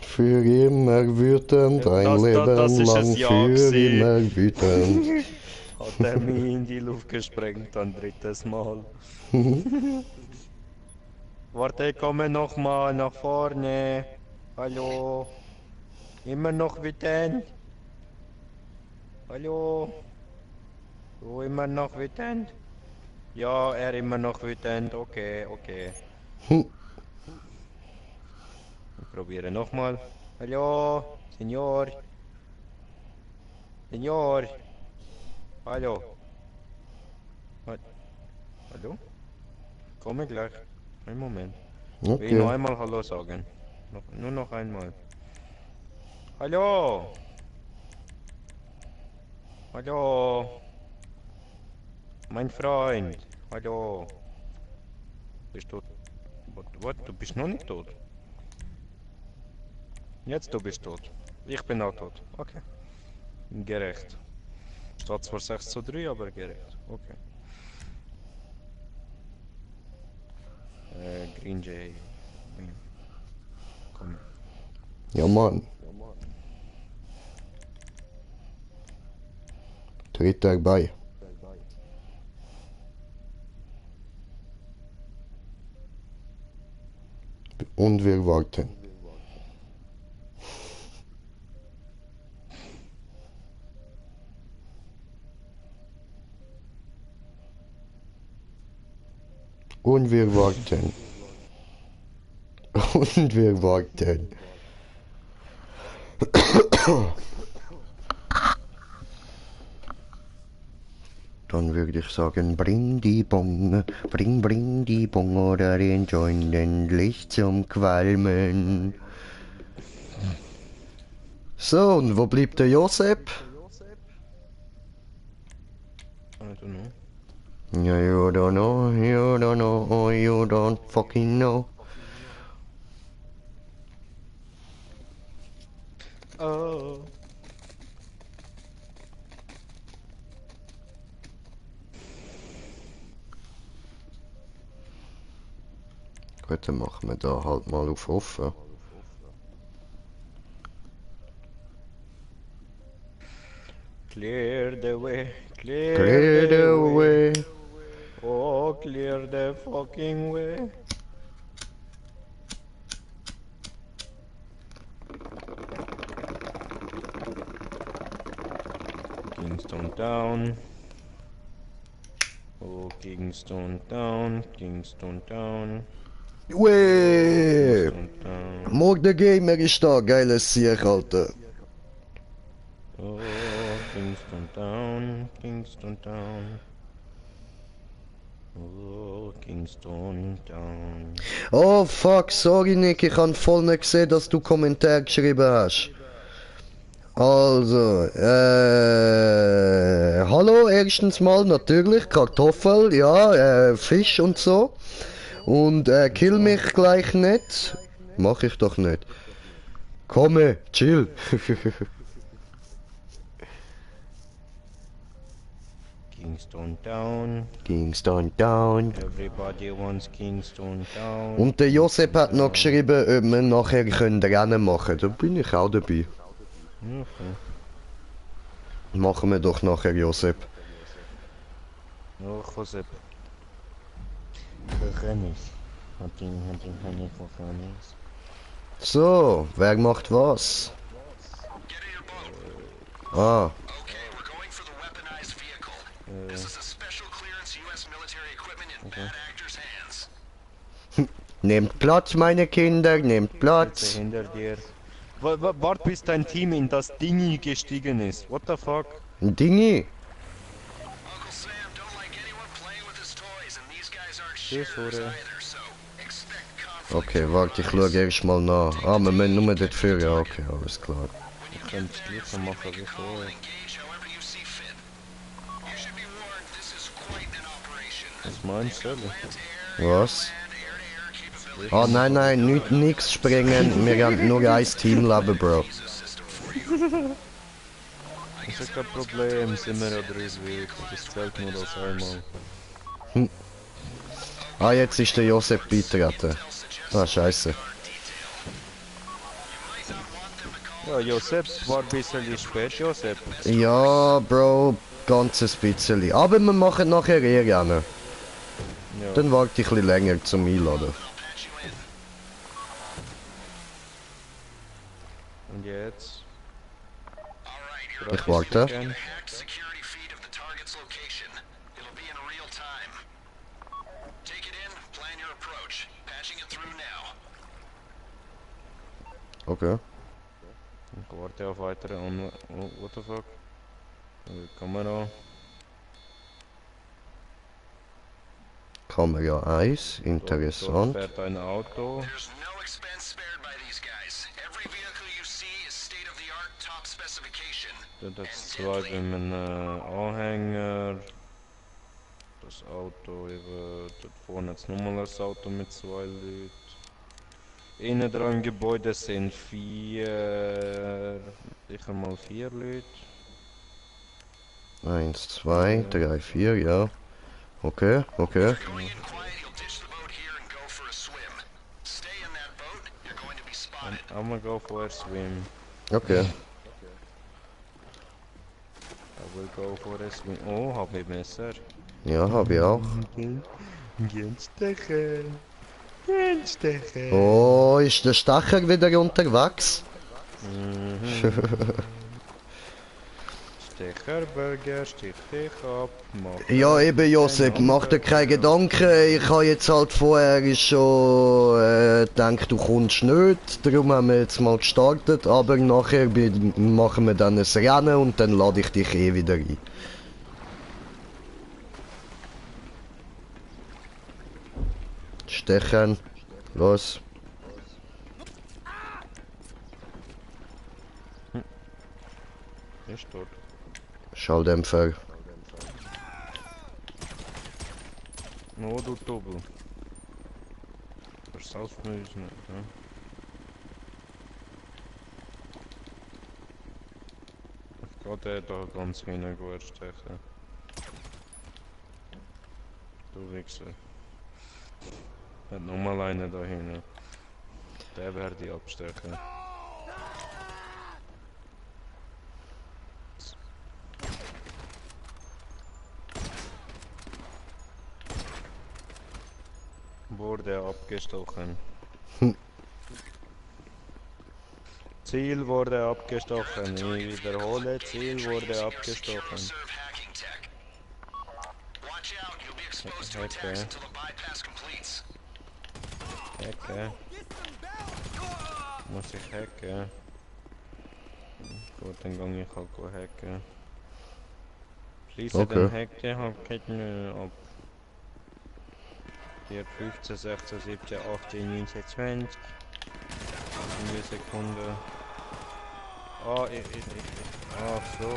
Für immer wütend, ein Leben ist lang ein Ja für gewesen. immer wütend. Hat er mich in die Luft gesprengt, ein drittes Mal. Warte, ich komme noch mal nach vorne. Hallo? Immer noch wütend? Hallo? Du immer noch wütend? Ja, er immer noch wütend. Okay. Ich probiere nochmal. Hallo? Senior? Hallo? Hallo? Komme gleich. Einen Moment. Will ich noch Okay. einmal Hallo sagen? Nur noch einmal. Hallo? Hallo? Mein Freund. Hallo? Bist du... What? Du bist noch nicht tot? Jetzt du bist tot. Ich bin auch tot. Okay. Gerecht. Statt zwar 6:3, aber gerecht. Okay. Green Jay. Komm. Ja, Mann. Tritt er bei. Und wir warten. Und wir warten. Und wir warten. Dann würde ich sagen, bring die Bong, bring die Bong oder den Joint endlich zum Qualmen. So, und wo bleibt der Josep? I don't know. Ja, you don't know, you don't fucking know. Oh. Gut, dann machen wir da halt mal auf offen. Clear the way, Clear the way. Oh, clear the fucking way. Kingston down. Oh, Kingston down, Kingston down. Wee! Kingston down. Morg der Gamer ist da, geiles Sieg, Alter. Oh, Kingston down, Kingston down. Oh, Kingston down. Oh fuck, sorry Nick, ich hab voll nicht gesehen, dass du Kommentar geschrieben hast. Also, hallo, erstens mal natürlich, Kartoffel, ja, Fisch und so. Und kill mich gleich nicht. Mach ich doch nicht. Komme, chill. Kingston down. Kingston down. Everybody wants Kingston down. Und der Josep hat noch geschrieben, ob wir nachher Rennen machen können. Da bin ich auch dabei. Okay. Machen wir doch nachher, Josep. Oh, Josep. Verkennis. Hat ihn keine Verkennis. So, wer macht was? Ah. Okay, we're going for the weaponized vehicle. This is a special clearance U.S. military equipment in bad actors' hands. Nehmt Platz, meine Kinder, nehmt Platz. Hinter dir. Wart bis dein Team in das Dingi gestiegen ist. What the fuck? Ein Dingi. Uncle Sam don't like anyone playing with his toys, and these guys aren't Tschüss, sharers Hure. either, so expect conflict. Okay, warte, ich schaue erst mal nach. Ah, wir müssen nur dort führen. Ja, okay, alles klar. Ich könnte es gleicher machen wie vorher. Engage however you see fit. You should be warned, this is quite an operation. Was meinst du? Was? Ah, nein, nix springen. Wir haben nur ein Teamleben, Bro. Das ist kein Problem, sind wir ja drei Weg. Das zählt nur als einmal. Ah, jetzt ist der Josep beitreten. Ah, scheiße. Ja, Josep war ein bisschen spät, Josep. Ja, Bro, ganzes bisschen. Aber wir machen nachher gerne. Ja. Dann warte ich ein bisschen länger zum Einladen. Und jetzt? Ich warte. Hacked security feed of the target's location. It'll be in real time. Take it in, plan your approach. Patching it through now. Okay. Ich warte auf weitere Oh, what the fuck? Kamera. Kamera 1, Dort interessant. fährt ein Auto. There's no expense spared by these guys. Every vehicle you see is state-of-the-art, top specification. Dort hat es zwei bei einem Anhänger. Das Auto eben. Dort vorne hat es nochmal ein Auto mit zwei Leuten. Innen dran im Gebäude sind sicher mal 4 Leute. 1, 2, 3, 4, ja. Okay, okay. Going in quiet, you'll ditch the boat here and go for a swim. Stay in that boat, you're going to be spotted. I'm gonna go for a swim. Okay. I will go for a swim. Oh, hab ich Messer. Ja, hab ich auch. Genstechen. Oh, ist der Stacher wieder unterwegs? Stecherburger, stich dich ab. Ja, eben Josep, mach dir keine Gedanken. Ich habe jetzt halt vorher schon gedacht, du kommst nicht. Darum haben wir jetzt mal gestartet. Aber nachher machen wir dann ein Rennen und dann lade ich dich eh wieder ein. Stechen. Los. Ist tot. Schalldämpfer. Oh, du Doppel. Versaust mir nicht, ne? Ich kann den da ganz hinten gut stechen. Du Wichser. Hat nochmal einen da hinten. Der werde ich abstechen. Wurde abgestochen. Ziel wurde abgestochen. Ich wiederhole, Ziel wurde abgestochen. Serve hacking tech. Watch out, you'll be exposed to Okay. attacks until the bypass completes. Hacken. Muss ich hacken? Gut, dann gehe ich halt hacken. Schließe Okay. den Hacken ab. 4, 15, 16, 17, 18, 19, 20. 2 Sekunden. Ah, ach so.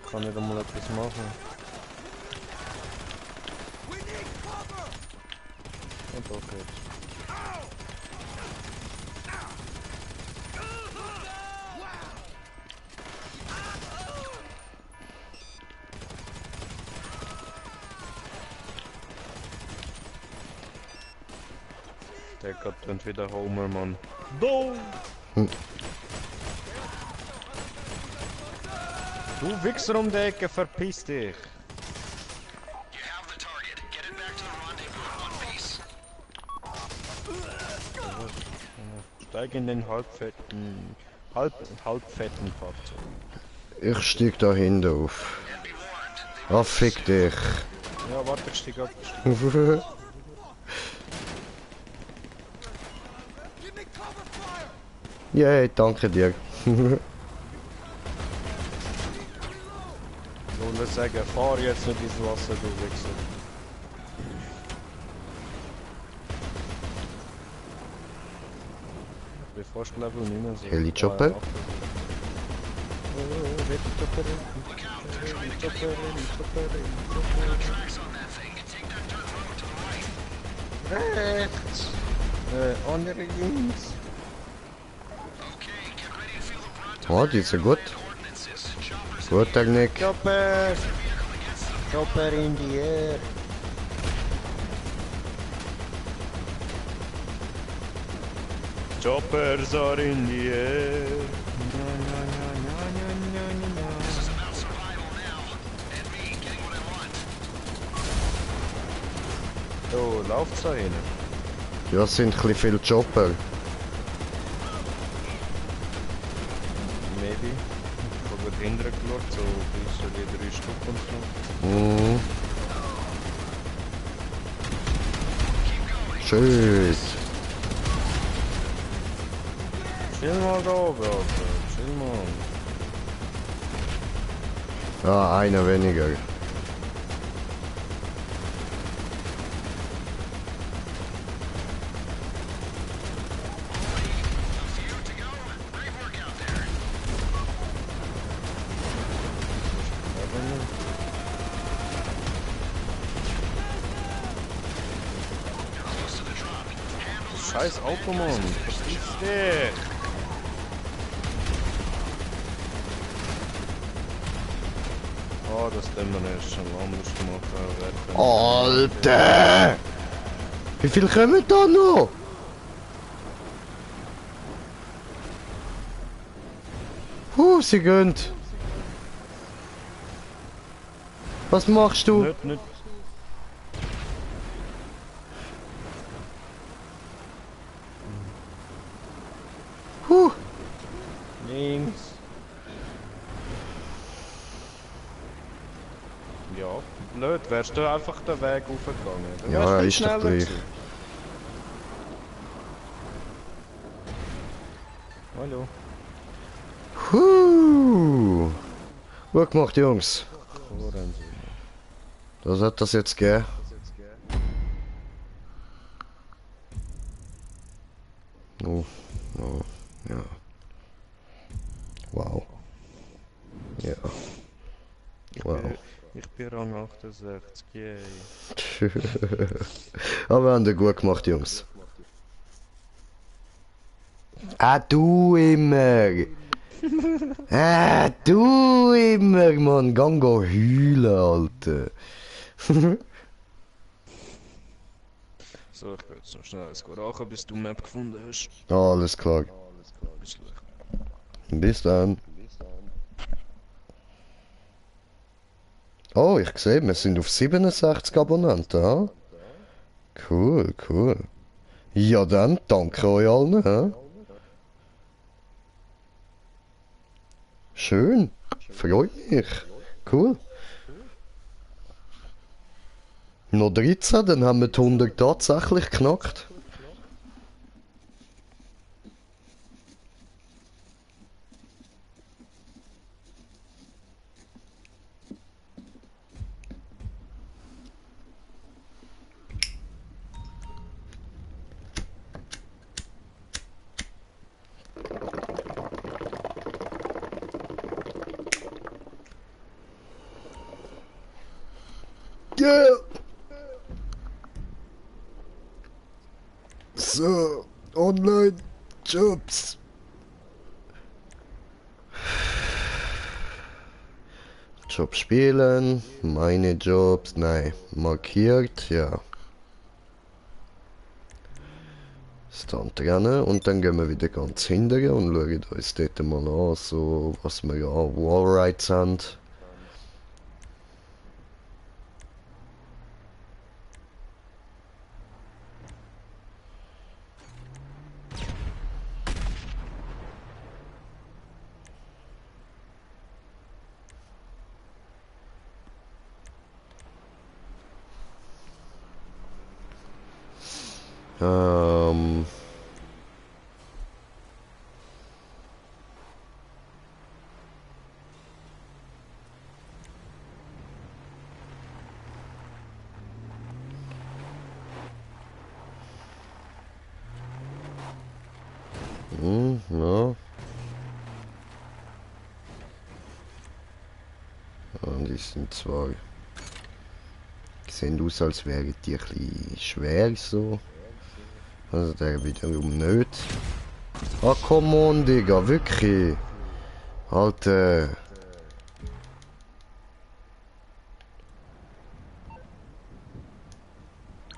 Kann ich da mal etwas machen? Und doch jetzt. Der Gott und wieder Homer, Mann. Do! Du Wichser um die Ecke, verpiss dich! You have the target. Get it back to the rendezvous in one piece. Steig in den halbfetten Fahrzeug. Ich steig da hinten auf. Ah, fick dich. Ja, warte, ich steig ab. Yay, danke dir. Ich wollte sagen, fahr jetzt nicht ins Wasser, du Wichser. Ich bin fast Level 9 so. Heli-Chopper? Tracks on that thing. Take that dirt road to the right. Rechts! Andere links. Okay, get ready to feel the brunt Oh, die sind gut. ordinances. Choppers Gut, Technik. Chopper! Chopper in die Air! Choppers are in the air! This is about survival now. And me getting what I want. Oh, läuft's da hin? Ja, es sind ein bisschen viele Chopper. Maybe. Ich habe gut hinterher geschaut, so bis zu die 3 Stück und so. Mhm. Schön. Chill mal da oben, Alter. Chill mal. Ah, einer weniger. Scheiß Auto, Mann. Verpiss dich. Oh, das Dämmer ist schon anders gemacht. Alter! Wie viel kommen da noch? Sie gehen. Was machst du? Nicht. Links. Ja, blöd. Wärst du einfach den Weg aufgegangen? Dann Ja, wärst du ist doch schneller gleich. gewesen. Hallo. Gut gemacht, Jungs. Orange. Das hat das jetzt gegeben. Oh, ja. Wow. Ja. Wow. Ich bin Rang 68, yay. Aber wir haben das gut gemacht, Jungs. Ah, du immer! Du immer, Mann! Gang go heulen, Alter! So, ich will jetzt noch schnell eins rachen, bis du Map gefunden hast. Alles klar. Bis gleich. Bis dann. Oh, ich sehe, wir sind auf 67 Abonnenten, ha? Cool. Ja dann, danke euch allen, ha? Schön. Freut mich. Cool. Noch 13, dann haben wir die 100 tatsächlich geknackt. Yeah. So, Online-Jobs. Job spielen, meine Jobs, nein, markiert, ja. Stand rennen und dann gehen wir wieder ganz hinterher und schauen uns dort mal an, so was wir an Wallrides haben. Ähm... ja. Und die sind zwar... sehen aus, als wären die ein bisschen schwer so. Also der wiederum nicht. Ah, come on, Digga, wirklich. Alter.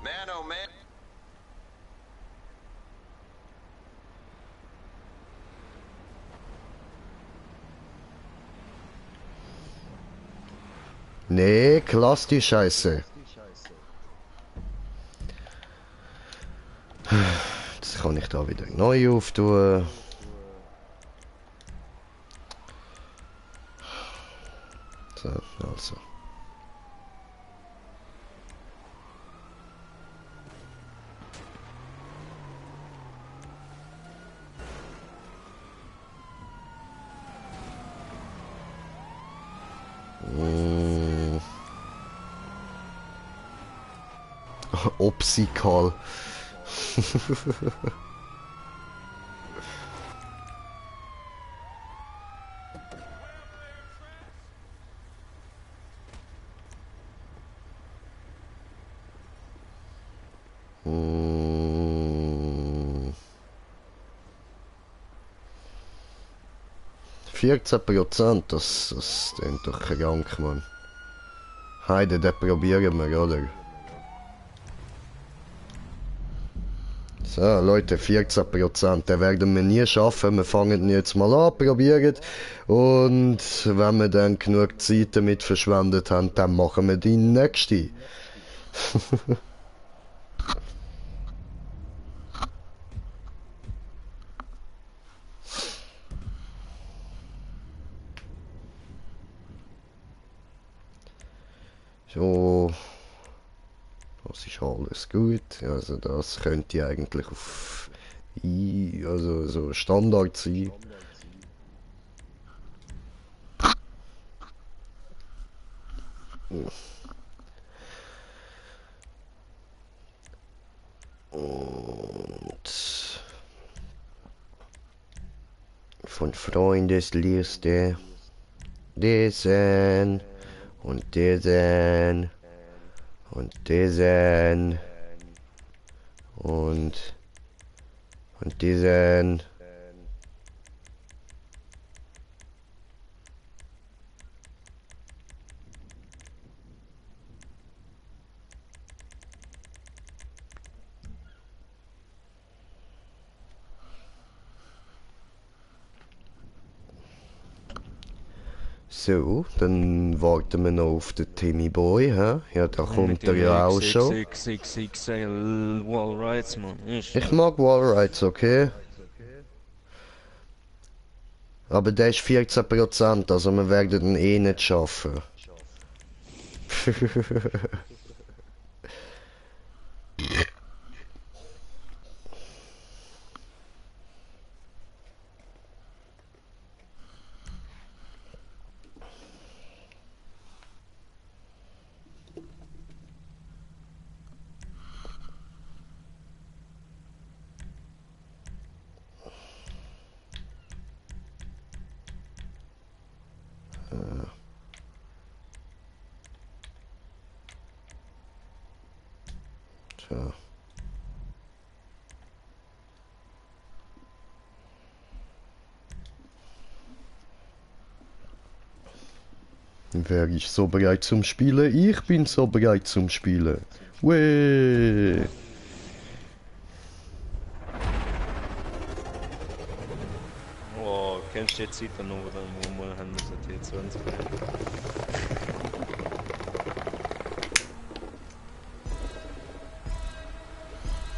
Man, oh man. Nee, lass die Scheiße. Jetzt kann ich da wieder neu auftun. So, also. Opsikal. Hm. 14%, das klingt doch krank, Mann. Heide, das probieren wir, oder? So, Leute, 14%, den werden wir nie schaffen. Wir fangen jetzt mal an, probieren. Und wenn wir dann genug Zeit damit verschwendet haben, dann machen wir die nächste. So. Das ist alles gut. Also das könnte eigentlich auf also so Standard sein. Und von Freundesliste diesen und diesen und diesen und diesen. So, dann warten wir noch auf den Timmy Boy, hä? Ja, da kommt er ja auch schon. XXXL Wallrides, Mann. Ich mag Wallrides, okay? Aber der ist 14%, also wir werden ihn eh nicht schaffen. Tja. Wäre ich so bereit zum Spielen? Ich bin so bereit zum Spielen. Weh. Oh, kennst du die Zeit noch, wo wir haben müssen T20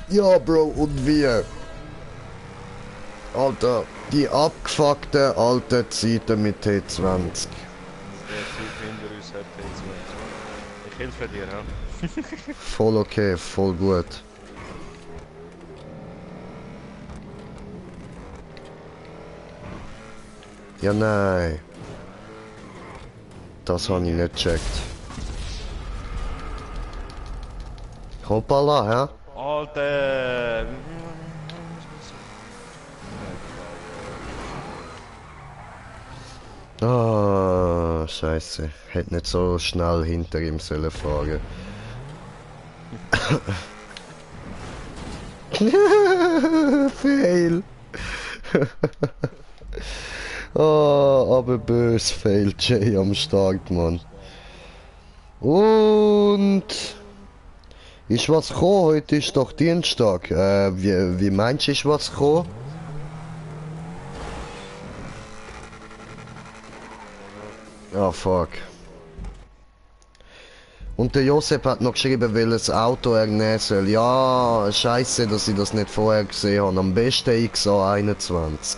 Ja, Bro, und wir? Alter, die abgefuckten alten Zeiten mit T20. Der Typ hinter uns hat T20. Ich helfe dir, ja? Voll okay, voll gut. Ja, nein. Das habe ich nicht gecheckt. Hoppala, hä? Alter! Ah, scheiße. Hätte nicht so schnell hinter ihm sollen fahren. Fail. Ah, aber bös Fail Jay am Start, Mann. Und ist was gekommen? Heute ist doch Dienstag. Wie meinst du, ist was gekommen? Ah, fuck. Und der Josep hat noch geschrieben, welches Auto er nehmen soll. Ja, scheiße, dass ich das nicht vorher gesehen habe. Am besten XA21.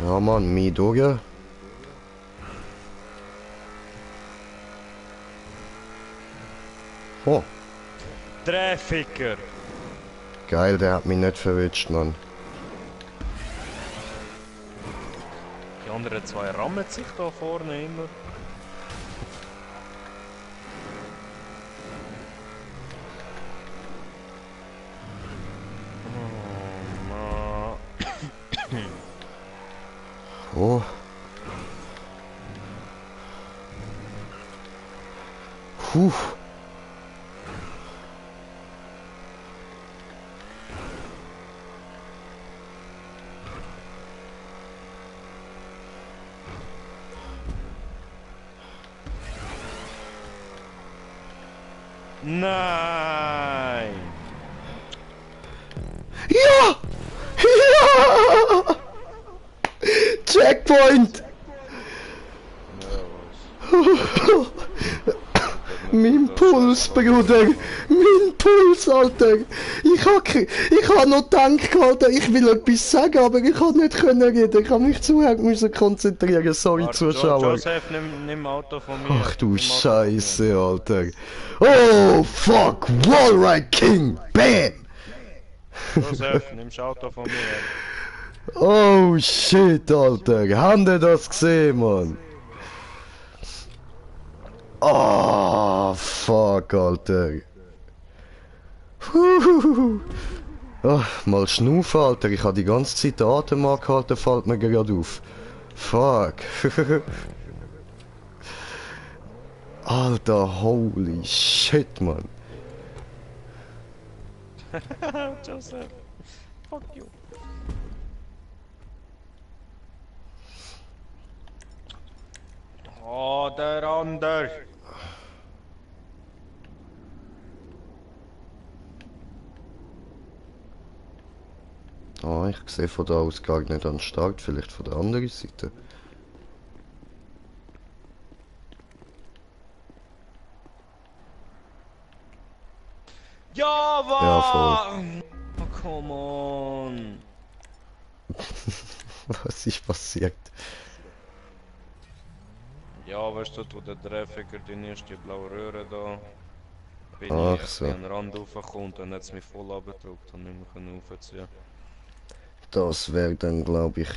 Ja, Mann, mich durch. Oh. Treffiker! Geil, der hat mich nicht verwitscht, Mann. Die anderen zwei rammen sich da vorne immer. Oh. Puh. Nein! Ja! Ja! Checkpoint! Mein Puls, Bruder! Mein Puls, Alter! Ich hab noch gedacht, Alter, ich will etwas sagen, aber ich hab nicht können reden. Ich hab mich zu hart müssen konzentrieren. Sorry, Zuschauer. Joseph, nimm Auto von mir. Ach du Scheiße, Alter. Oh, fuck! Wallride King! Bam! Joseph, nimm das Auto von mir. Oh shit, Alter. Habt ihr das gesehen, Mann? Oh, fuck, Alter. Oh, mal schnaufen, Alter. Ich habe die ganze Zeit den Atem angehalten, fällt mir gerade auf. Fuck. Alter, holy shit, Mann. Joseph, fuck you. Oh, der andere. Ah, ich sehe von da aus gar nicht an den Start, vielleicht von der anderen Seite. Ja, Ja, Oh, come on. Was ist passiert? Ja, weißt du, wo der Trafficker drin ist, die blaue Röhre da. Bin Ach ich so. ein bisschen an den Rand raufgekommen und dann hat es mich voll abgedrückt und nicht mehr raufziehen. Das wäre dann, glaube ich,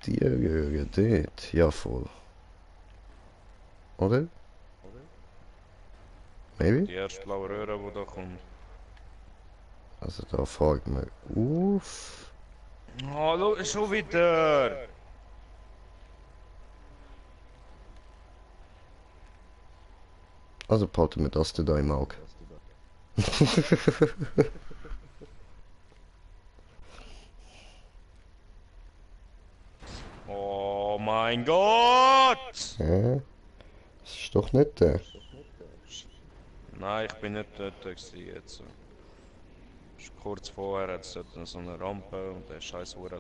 die Röhre dort. Ja, voll. Oder? Maybe? Die erste blaue Röhre, die da kommt. Also da fahrt man auf. Hallo, schon wieder! Also behalten wir das da im Auge. Oh mein Gott! Ja, das ist doch nicht der. Nein, ich bin nicht dort gewesen jetzt. Kurz vorher hat es dort so eine Rampe und der scheiß Warum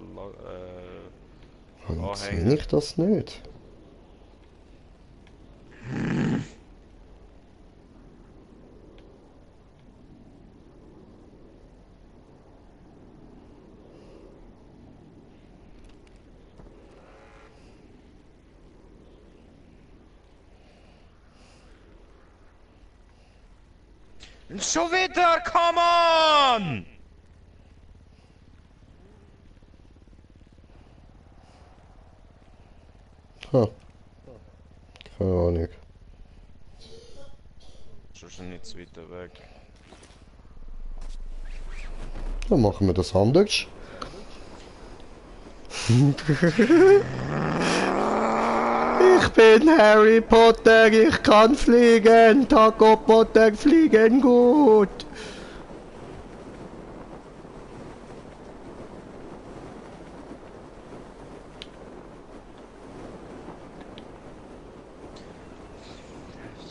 sehe Anhänger. ich das nicht? Schon wieder, come on! Ha. Keine Ahnung. Schon nicht zu weit weg. Dann machen wir das anders. Ich bin Harry Potter, ich kann fliegen. Taco Potter fliegen gut.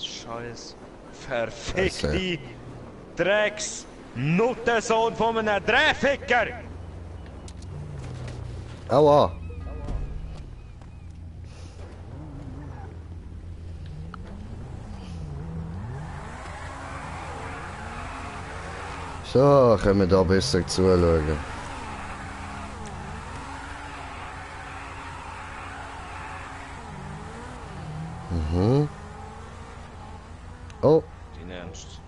Scheiß verfickte Drecks Nuttensohn von einem Drehficker! Aua. So, können wir da besser zuschauen. Mhm. Oh, Dein Ernst?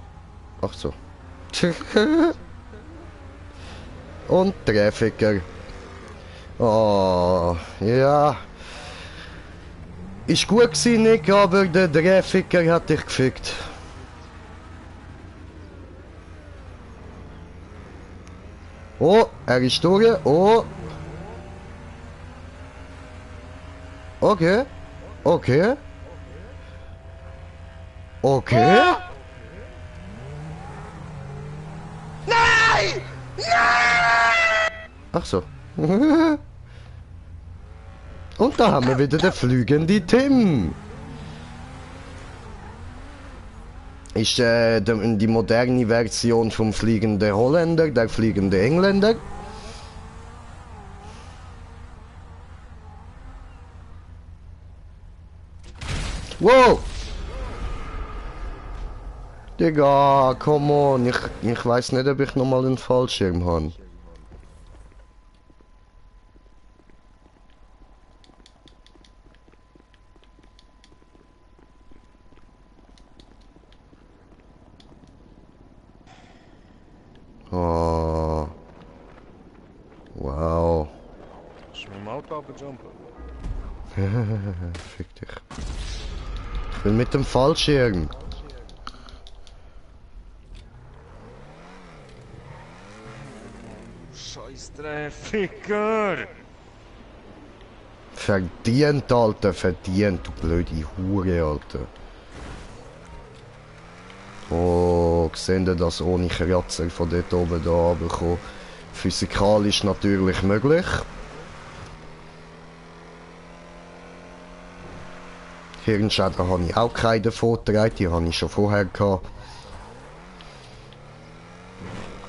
ach so. Und Trafficker. Oh, ja. Ist gut gewesen, Nick, aber der Trafficker hat dich gefickt. Oh, er ist durch. Oh. Okay. Okay. Okay. Nein! Ach so. Und da haben wir wieder den fliegenden Tim. Ist die moderne Version vom fliegenden Holländer, der fliegende Engländer. Wow! Digga, come on. Ich weiß nicht, ob ich nochmal einen Fallschirm habe. Oh. Wow. Kannst du mit dem Auto abjumpen? Fick dich. Ich will mit dem Fallschirm. Scheiß Drehficker! Verdient, Alter, verdient, du blöde Hure, Alter. Oh, sehen Sie das ohne Kratzer von dort oben da runterkommen? Physikalisch natürlich möglich. Hirnschäden habe ich auch keine davon getragen, die habe ich schon vorher gehabt.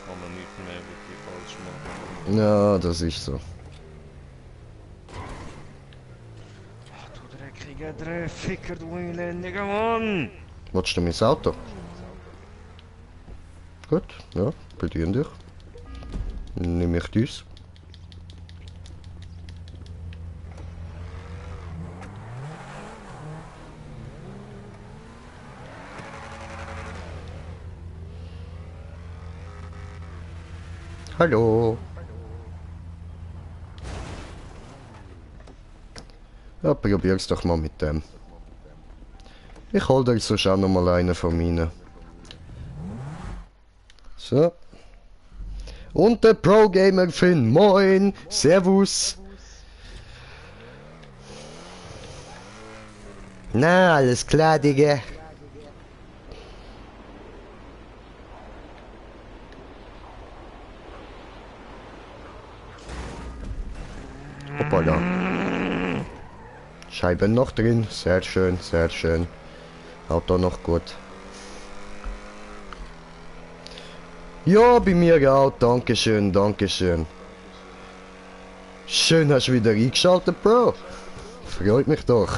Kann man nicht mehr wirklich falsch machen. Ja, das ist so. Ach, du dreckiger Drehficker, du elendiger Mann! Willst du mein Auto? Gut, ja, bedien dich. Nimm ich dies. Hallo. Ja, probier's doch mal mit dem. Ich hol dir sonst auch noch mal einen von meinen. So. Und der Pro-Gamer Finn, moin, servus. Na, alles klar, Digga. Hoppala. Scheiben noch drin, sehr schön, sehr schön. Auto noch gut. Ja, bei mir auch, dankeschön, dankeschön. Schön hast du wieder eingeschaltet, Bro. Freut mich doch.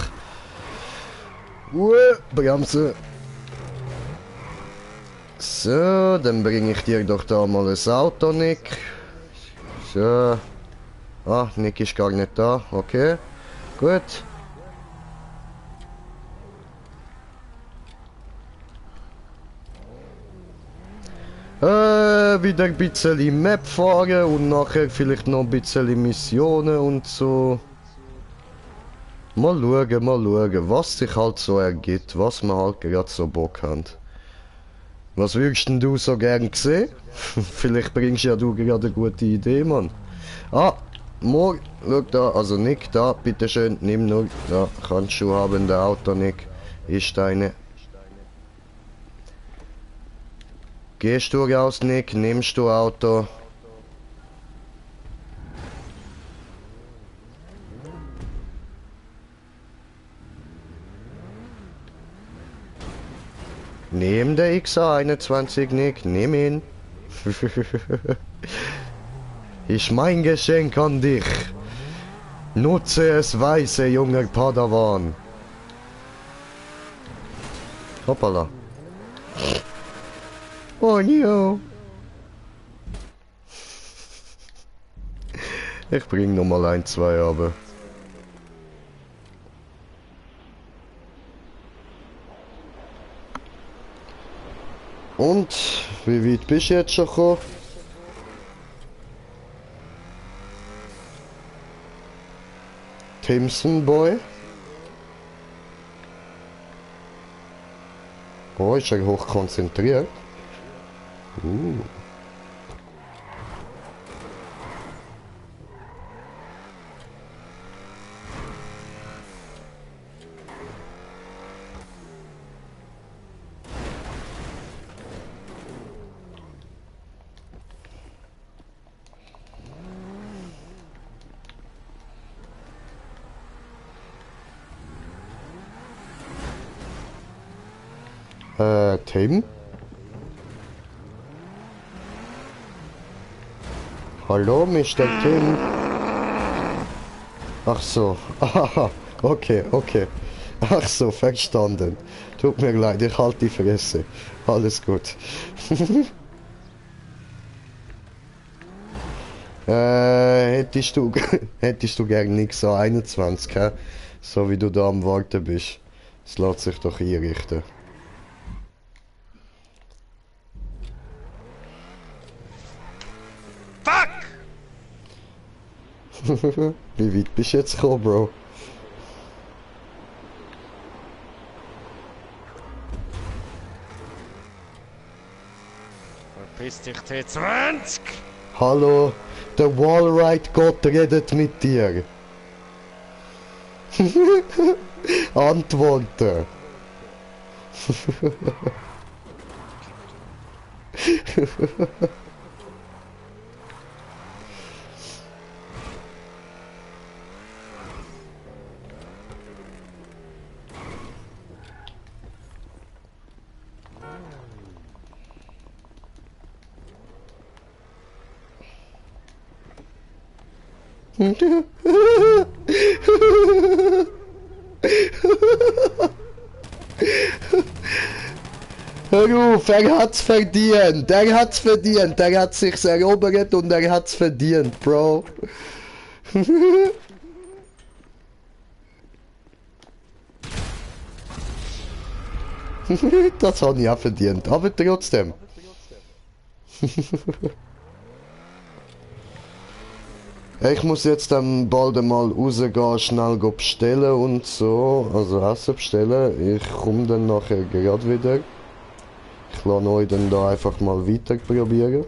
Bremse. So, dann bringe ich dir doch da mal ein Auto, Nick. So. Ah, Nick ist gar nicht da, okay. Gut. Wieder ein bisschen Map fahren und nachher vielleicht noch ein bisschen Missionen und so. Mal schauen, was sich halt so ergibt, was wir halt gerade so Bock haben. Was würdest denn du so gern sehen? Vielleicht bringst ja du gerade eine gute Idee, Mann. Ah, morgen, schau da, also Nick, da, bitteschön, nimm nur, da, kannst du haben, der Auto, Nick, ist deine. Gehst du raus, Nick, nimmst du Auto. Nimm der XA21, Nick, nimm ihn. Ist mein Geschenk an dich. Nutze es weise, junger Padawan. Hoppala. Oh no. Ich bring noch mal ein, zwei, aber. Und, wie weit bist du jetzt schon gekommen? Timson Boy? Oh, ist er hoch konzentriert. Tim? Hallo, Mr. Tim? Ach so. Aha, okay, okay. Ach so, verstanden. Tut mir leid, ich halte die Fresse. Alles gut. hättest du gern nix so 21, hä? So wie du da am Warten bist. Es lässt sich doch einrichten. Wie weit bist du jetzt gekommen, Bro? Verpiss dich, T20! Hallo, der Wallride-Gott redet mit dir. Antworten. Hör auf, er hat's verdient, er hat's verdient, er hat sich's erobert und er hat's verdient, Bro. Das habe ich auch verdient, aber trotzdem. Ich muss jetzt dann bald einmal rausgehen, schnell bestellen und so, also Essen bestellen. Ich komme dann nachher gerade wieder. Ich lasse euch dann da einfach mal weiter probieren.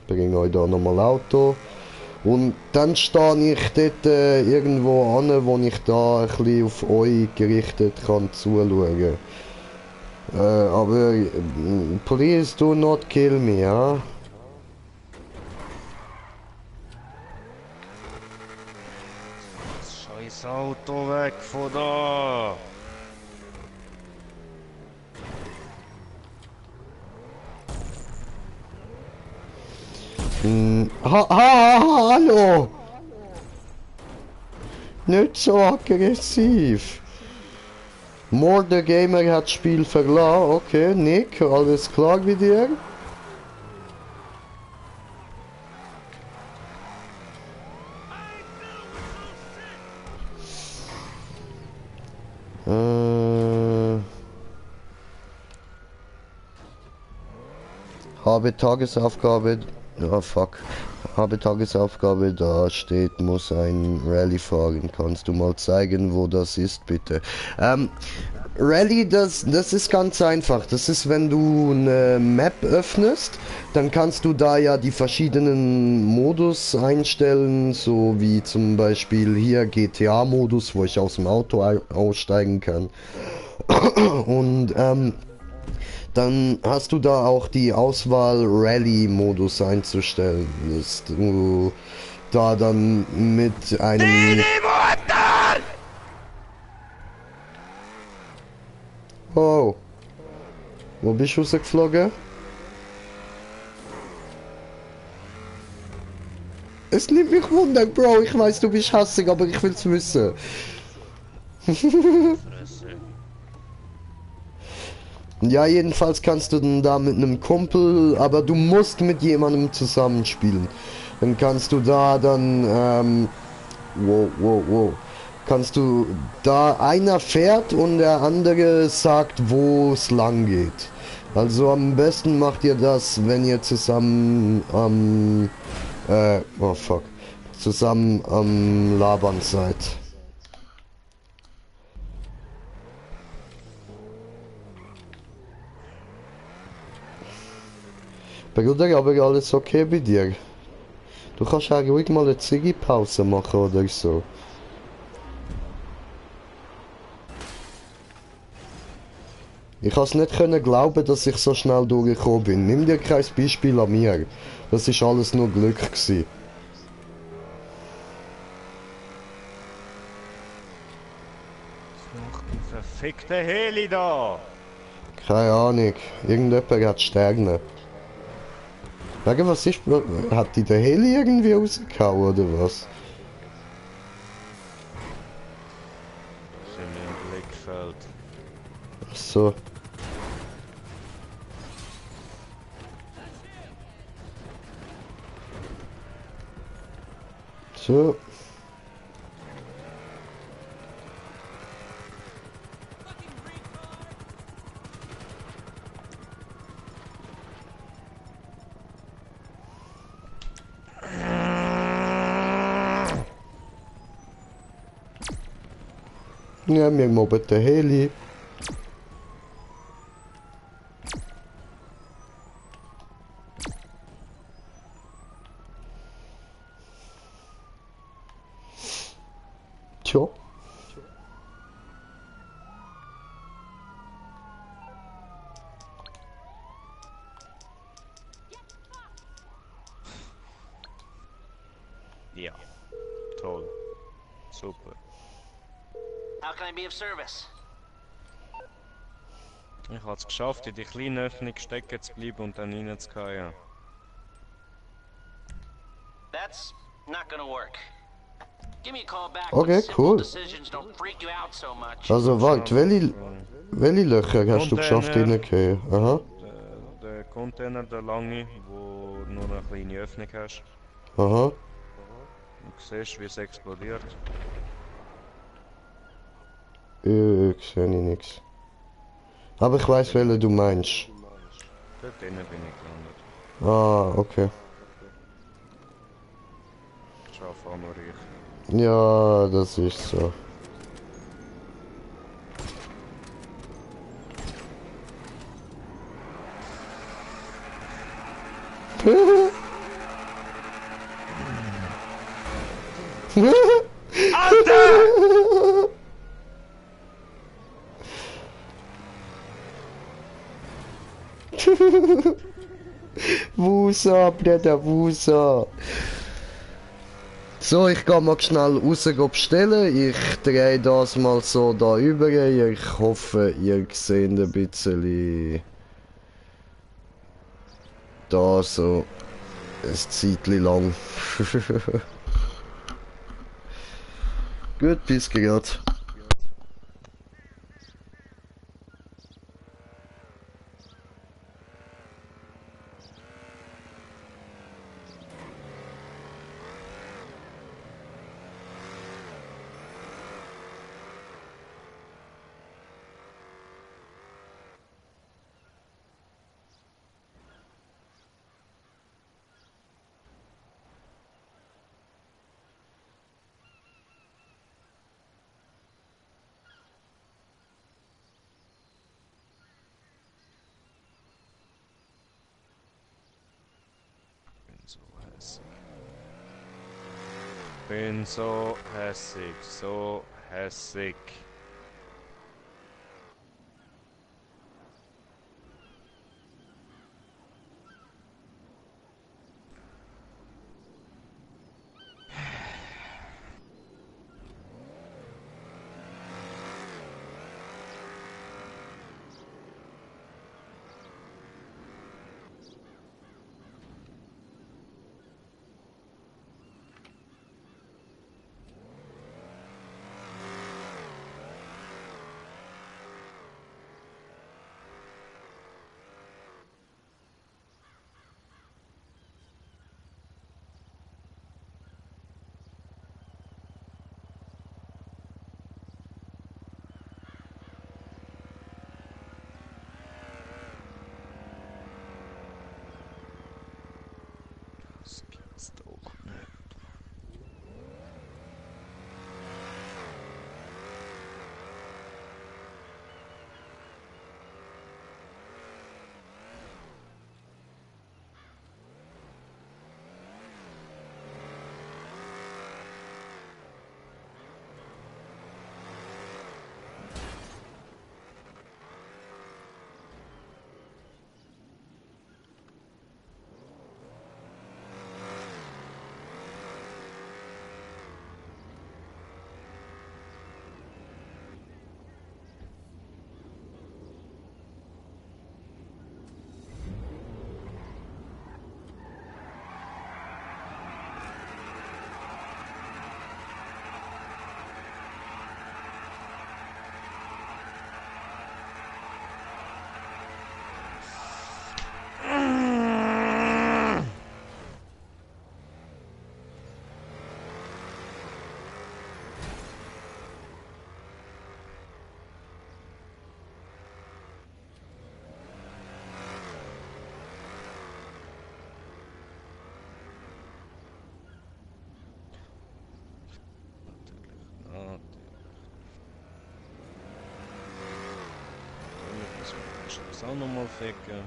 Bringe euch da nochmal Auto. Und dann stehe ich dort irgendwo an, wo ich da ein bisschen auf euch gerichtet kann zuschauen. Aber please do not kill me, ja? Scheiß Auto weg von da! Hallo! Nicht so aggressiv. More the Gamer hat das Spiel verlassen. Okay, Nick, alles klar mit dir? Habe Tagesaufgabe. Oh fuck. Habe Tagesaufgabe, da steht, muss ein Rallye fahren. Kannst du mal zeigen, wo das ist, bitte? Rallye, das ist ganz einfach. Das ist, wenn du eine Map öffnest, dann kannst du da ja die verschiedenen Modus einstellen, so wie zum Beispiel hier GTA-Modus, wo ich aus dem Auto aussteigen kann. Und dann hast du da auch die Auswahl Rallye-Modus einzustellen, dass du da dann mit einem... Oh. Wo bist du rausgeflogen? Es nimmt mich wunder, Bro. Ich weiß, du bist hassig, aber ich will's wissen. Ja, jedenfalls kannst du dann da mit einem Kumpel, aber du musst mit jemandem zusammenspielen. Dann kannst du da dann, wow. Kannst du da, einer fährt und der andere sagt, wo es lang geht. Also am besten macht ihr das, wenn ihr zusammen zusammen am Labern seid. Bruder, aber alles okay bei dir? Du kannst auch ruhig mal eine Ziggy-Pause machen oder so. Ich kann es nicht glauben, dass ich so schnell durchgekommen bin. Nimm dir kein Beispiel an mir. Das ist alles nur Glück gewesen. Was macht ein verfickter Heli da? Keine Ahnung. Irgendjemand hat Sterne. Wegen was ist... Hat die der Heli irgendwie rausgehauen oder was? Sind wir im Blickfeld. Ach so. So. Ja, mir mobbt der Heli. Tja. Ja, toll. Super. How can I be of service? Ich habe es geschafft, in die kleine Öffnung stecken zu bleiben und dann reinzugehen. That's not gonna work. Give me a call back Okay, when simple cool. decisions don't freak you out so much. Also warte, welche Löcher hast du geschafft Container. reingehen? Aha. Container, der lange, wo nur eine kleine Öffnung hast. Aha. Du siehst, wie es explodiert. Ich sehe nichts. Aber ich weiß, welche du meinst. Dort drinnen bin ich gelandet. Ah, okay. Schaff auch noch reich. Ja, das ist so. Wusa, Bruder, Wusa. So, ich gehe mal schnell raus bestellen. Ich drehe das mal so da über. Ich hoffe, ihr seht ein bisschen da so ein Zeitchen lang. Gut, bis gleich. Bin so hässig, so hässig. Das gibt's doch nicht. Ich muss auch nochmal ficken.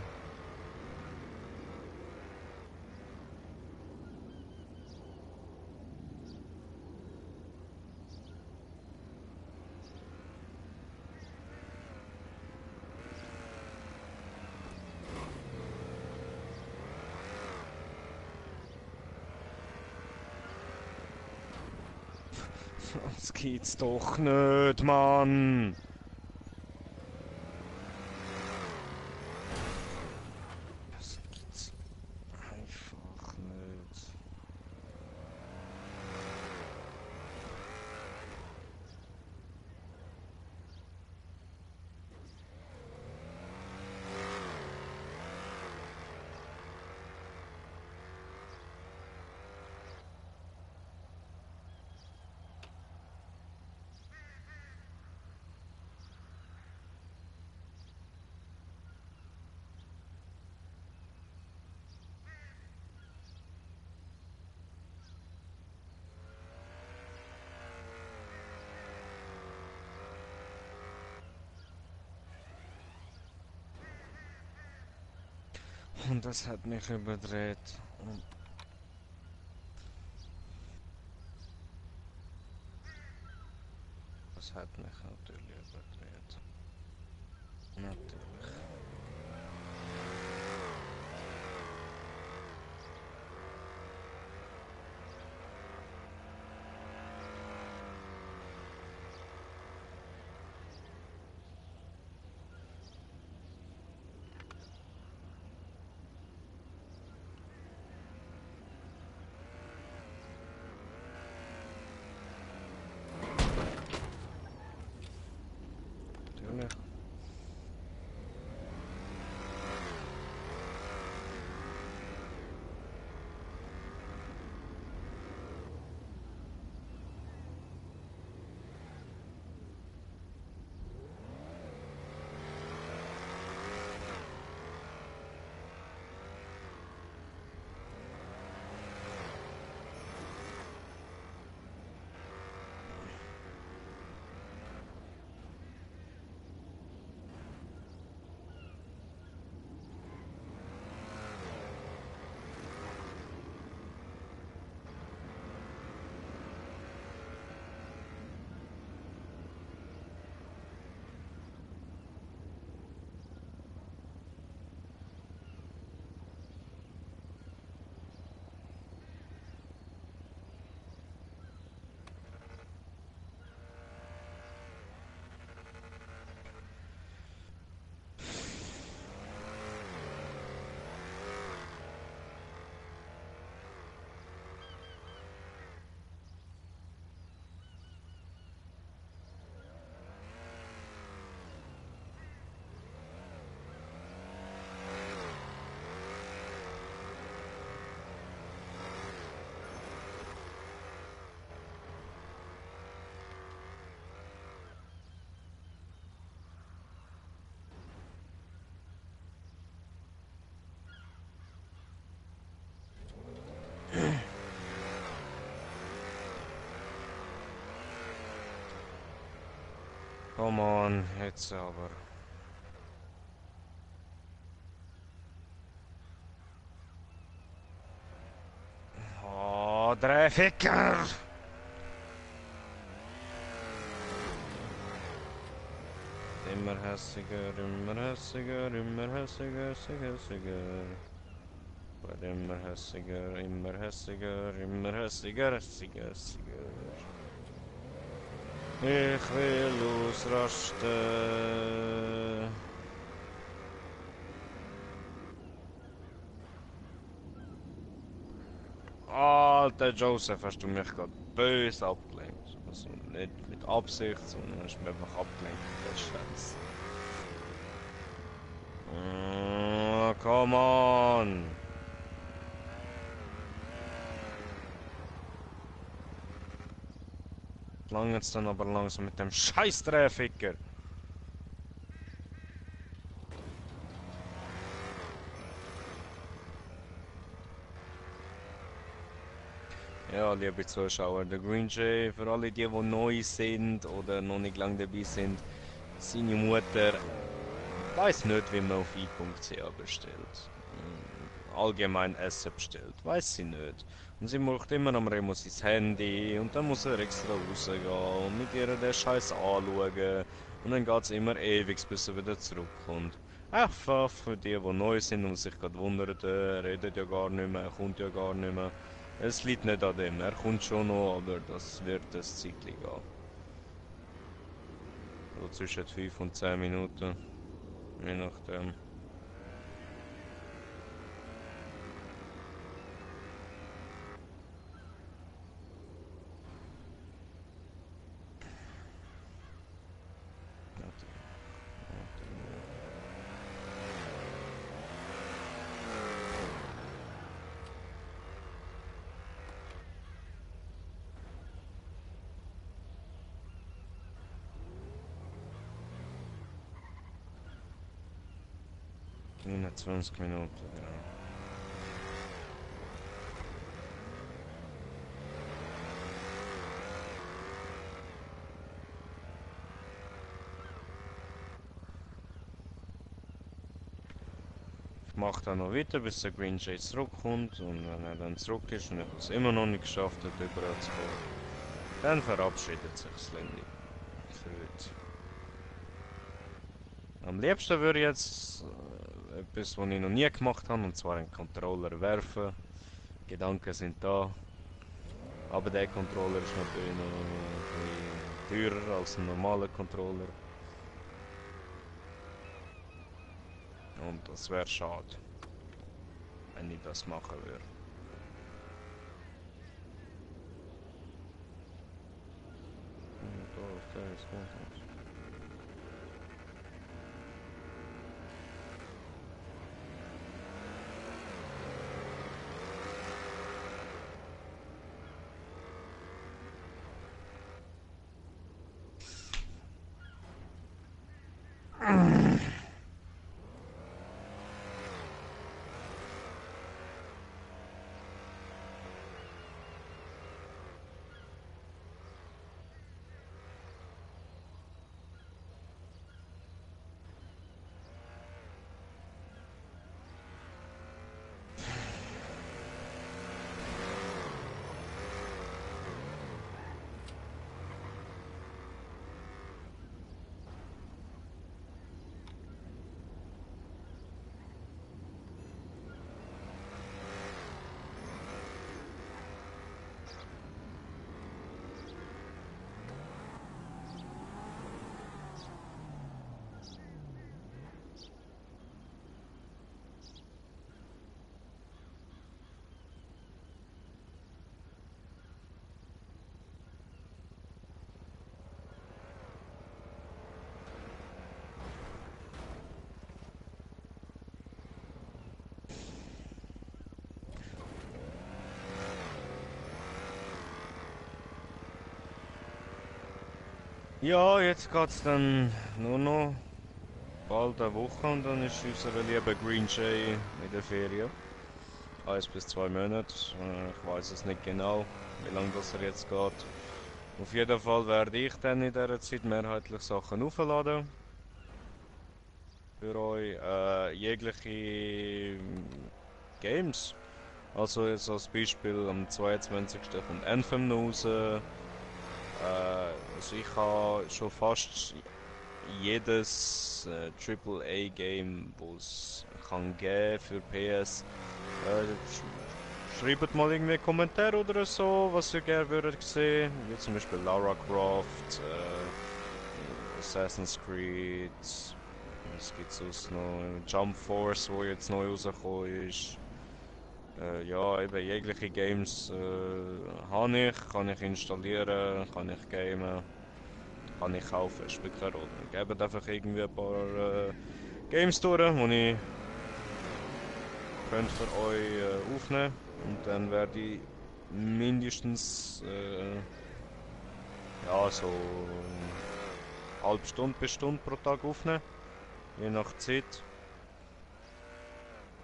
Das geht's doch nicht, Mann! Das geht's einfach nicht. Und das hat mich überdreht. Und das hat mich natürlich überdreht. Natürlich. Natürlich. Come on, jetzt aber. Oh, drei Ficker! Immer hässiger, immer hässiger, immer hässiger, hässiger. Wird immer hässiger, immer hässiger, immer hässiger, hässiger, hässiger. Ich will ausrasten. Alter Joseph, hast du mich gerade böse abgelenkt. Also nicht mit Absicht, sondern hast mich einfach abgelenkt. Das ist Scheiße. Come on! Lang jetzt dann aber langsam mit dem Scheiß-Drehficker. Ja, liebe Zuschauer, der Green Jay, für alle die neu sind oder noch nicht lange dabei sind, seine Mutter weiß nicht, wie man auf i.ch bestellt. Allgemein Essen bestellt, weiß sie nicht. Und sie macht immer am Remo sein Handy und dann muss er extra rausgehen und mit ihr den Scheiß anschauen. Und dann geht es immer ewig, bis er wieder zurückkommt. Einfach für die neu sind und sich gerade wundern, er redet ja gar nicht mehr, er kommt ja gar nicht mehr. Es liegt nicht an dem, er kommt schon noch, aber das wird ein Zeitchen gehen. So zwischen 5 und 10 Minuten, je nachdem. In 20 Minuten, ja. mache dann noch weiter, bis der Green Jay zurückkommt. Und wenn er dann zurück ist und ich es immer noch nicht geschafft habe, überall zu kommen, dann verabschiedet sich das Lenny. Für heute. Am liebsten würde ich jetzt etwas, was ich noch nie gemacht habe, und zwar einen Controller werfen. Gedanken sind da. Aber der Controller ist natürlich noch ein bisschen teurer als ein normaler Controller. Und das wäre schade, wenn ich das machen würde. Ja, jetzt geht's dann nur noch bald eine Woche und dann ist unser lieber Green Jay in der Ferien. 1 bis 2 Monate. Ich weiß es nicht genau, wie lange das jetzt geht. Auf jeden Fall werde ich dann in dieser Zeit mehrheitlich Sachen aufladen. Für euch jegliche Games. Also jetzt als Beispiel am 22. kommt Anthem raus. Also ich habe schon fast jedes AAA-Game, das es kann geben für PS. Schreibt mal irgendwie einen Kommentar oder so, was ihr gerne würdet sehen. Wie zum Beispiel Lara Croft, Assassin's Creed, was gibt es sonst noch? Jump Force, wo jetzt neu rausgekommen ist. Ja, eben jegliche Games habe ich, kann ich installieren, kann ich gamen, kann ich kaufen, spielt keine Rolle. Gebt einfach irgendwie ein paar Games durch, die ich könnt für euch aufnehmen und dann werde ich mindestens ja, so eine halbe Stunde bis Stunde pro Tag aufnehmen, je nach Zeit.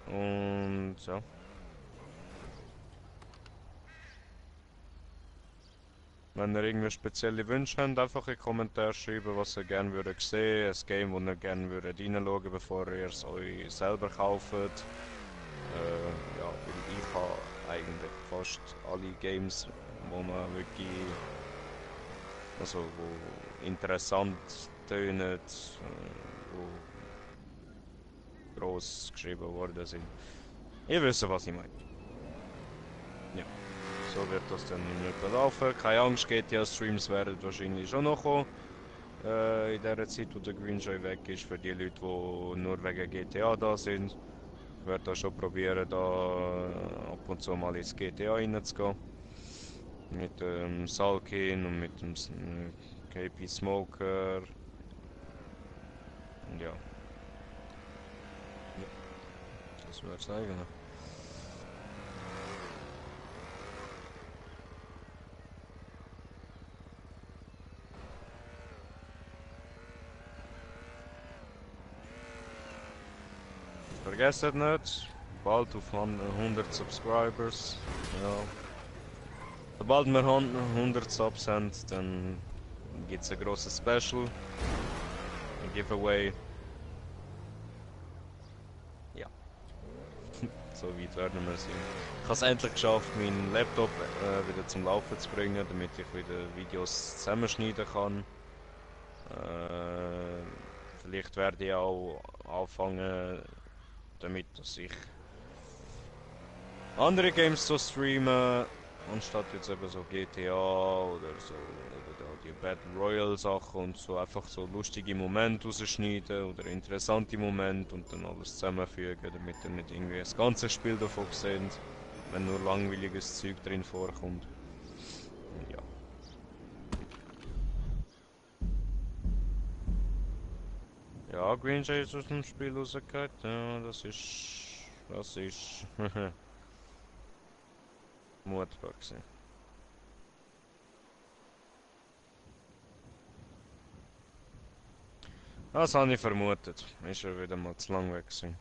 Und ja. Wenn ihr irgendwie spezielle Wünsche habt, einfach in die Kommentare schreiben, was ihr gerne würdet sehen, ein Game, wo ihr gerne würdet reinschauen, bevor ihr es euch selber kauft. Ja, weil ich habe eigentlich fast alle Games, wo man wirklich, also wo interessant tönen, wo gross geschrieben worden sind. Ihr wisst, was ich meine. Ja. So wird das dann in etwa laufen. Keine Angst, GTA-Streams werden wahrscheinlich schon noch kommen. In der Zeit, wo der Green Jay weg ist, für die Leute, die nur wegen GTA da sind. Ich werde da schon probieren, da ab und zu mal ins GTA reinzugehen. Mit dem Salkin und mit dem KP Smoker. Und ja. Das wäre es eigentlich. Vergesst nicht, bald auf 100 Subscribers. Ja. Sobald wir 100 Subs haben, dann gibt es ein grosses Special, ein Giveaway. Ja. so weit werden wir sein. Ich habe es endlich geschafft, meinen Laptop wieder zum Laufen zu bringen, damit ich wieder Videos zusammenschneiden kann. Vielleicht werde ich auch anfangen, damit dass ich andere Games zu streamen, anstatt jetzt eben so GTA oder so oder die Battle Royale Sachen und so einfach so lustige Momente rausschneiden oder interessante Momente und dann alles zusammenfügen, damit ihr nicht irgendwie das ganze Spiel davon seht, wenn nur langweiliges Zeug drin vorkommt. Ja. Ja, Green Jay ist aus dem Spiel rausgekommen. Ja, das ist mutbar gewesen. Das habe ich vermutet. Ist ja wieder mal zu lang weg gewesen.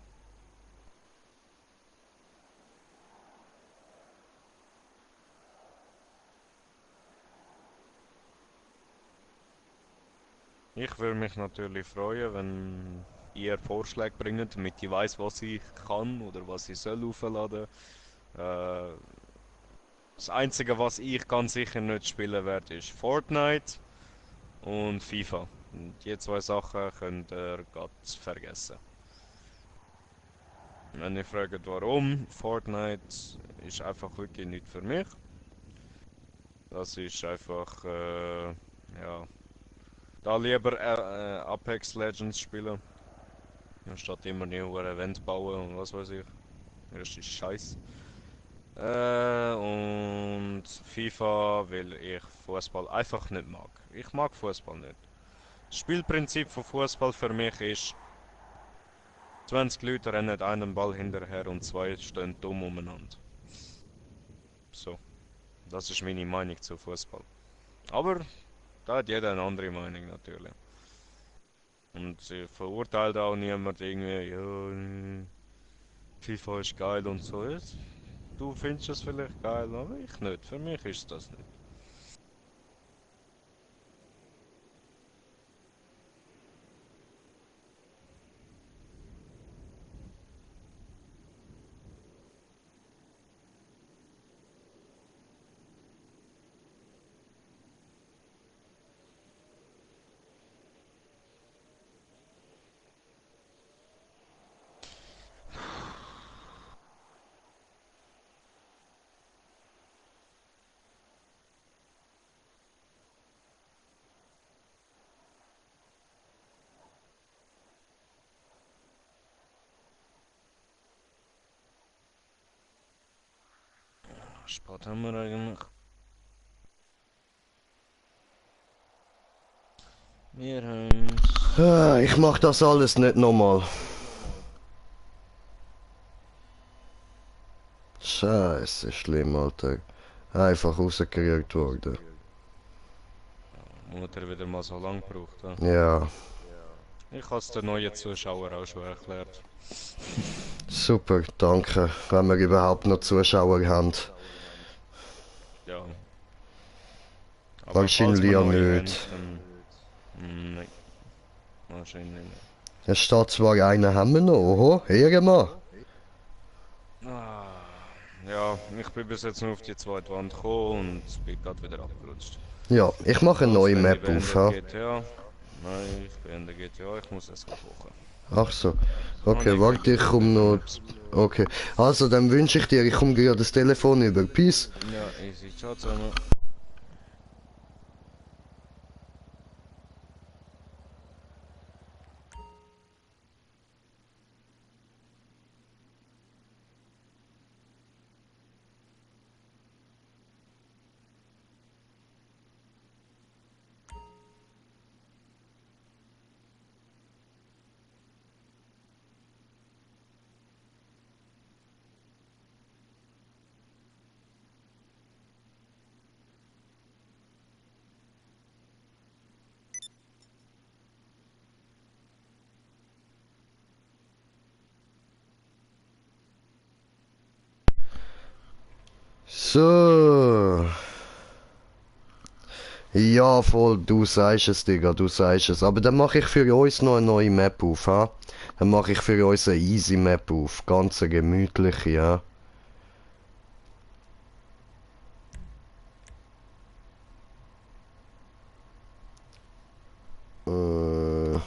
Ich würde mich natürlich freuen, wenn ihr Vorschläge bringt, damit ich weiß, was ich kann oder was ich soll aufladen. Das Einzige, was ich ganz sicher nicht spielen werde, ist Fortnite und FIFA. Und die zwei Sachen könnt ihr ganz vergessen. Wenn ihr fragt, warum, Fortnite ist einfach wirklich nicht für mich. Das ist einfach, ja, da lieber Apex Legends spielen. Anstatt immer neue Event bauen und was weiß ich. Das ist scheiße. Und FIFA, weil ich Fußball einfach nicht mag. Ich mag Fußball nicht. Das Spielprinzip von Fußball für mich ist 20 Leute rennen einen Ball hinterher und 2 stehen dumm umeinander. So. Das ist meine Meinung zu Fußball. Aber da hat jeder eine andere Meinung natürlich. Und sie verurteilt auch niemand irgendwie, ja, FIFA ist geil und so. Du findest es vielleicht geil, aber ich nicht. Für mich ist das nicht. Sport haben wir eigentlich. Wir haben. Ich mach das alles nicht nochmal. Scheiße, schlimm, Alter. Einfach rausgekriegt worden. Mutter wieder mal so lang gebraucht. Ja. Ich habe es den neuen Zuschauern auch schon erklärt. Super, danke. Wenn wir überhaupt noch Zuschauer haben. Ja. Aber Wahrscheinlich ja nicht. Nein. Wahrscheinlich nicht. Es steht zwar einen haben wir noch, oho, Ehrenmann. Ja, ich bin bis jetzt nur auf die zweite Wand gekommen und bin gerade wieder abgerutscht. Ja, ich mache eine neue Map auf, ha? GTA. Nein, ich beende GTA, ich muss erst kochen. Ach so. Okay, warte, ich komme noch... Okay, also dann wünsche ich dir, ich komme gerade das Telefon über. Peace. Ja, easy, ciao zusammen. So. Ja, voll, du sagst es, Digga, du sagst es. Aber dann mache ich für uns noch eine neue Map auf, ha? Dann mache ich für uns eine Easy Map auf. Ganz eine gemütliche, ja. Äh.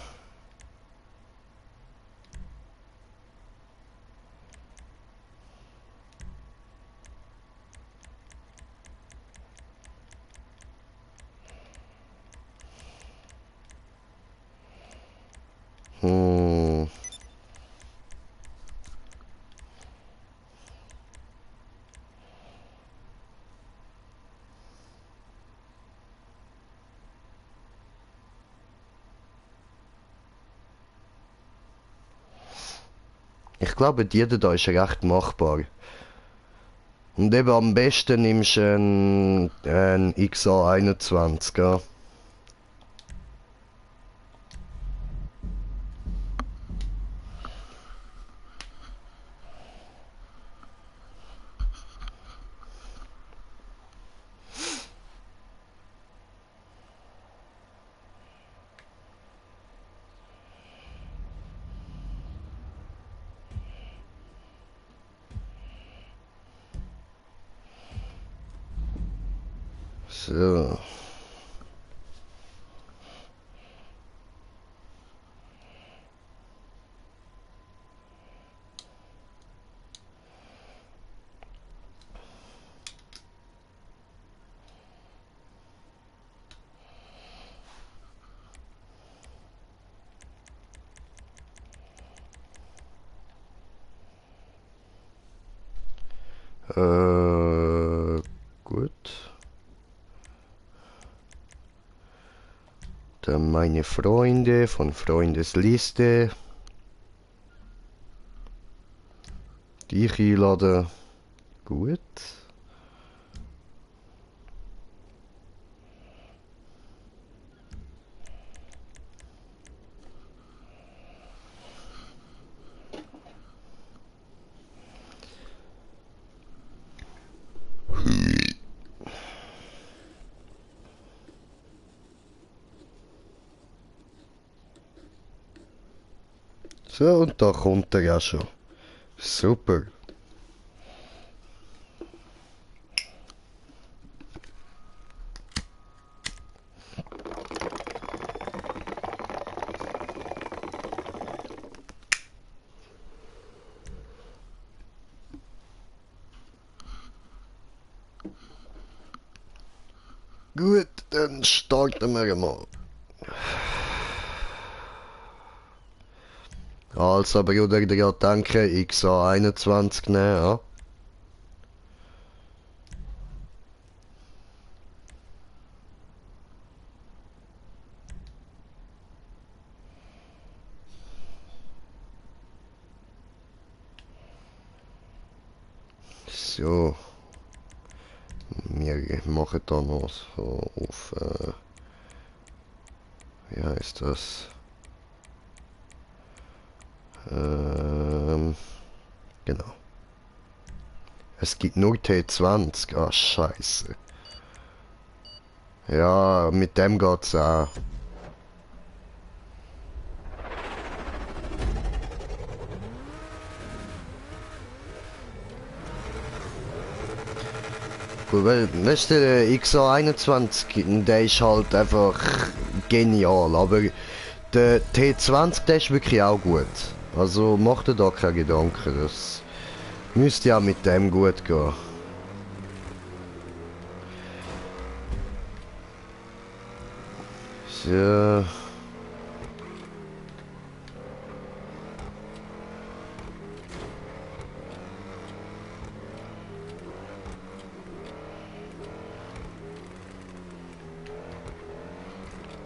Hm. Ich glaube, die da ist recht machbar. Und eben am besten nimmst du einen XA21, ja. So. Gut. Dann meine Freunde von Freundesliste. Dich einladen. Gut. So, und da kommt er ja schon. Super. Gut, dann starten wir mal. Also, Bruder, dir danke, XA21 nehmen, ja. So. Wir machen da noch so auf, wie heißt das? Genau. Es gibt nur T20, ah scheiße. Ja, mit dem geht's auch. Gut, weil, weißt du, der XA21, der ist halt einfach genial, aber der T20, der ist wirklich auch gut. Also mach dir da keine Gedanken, das müsste ja mit dem gut gehen. So.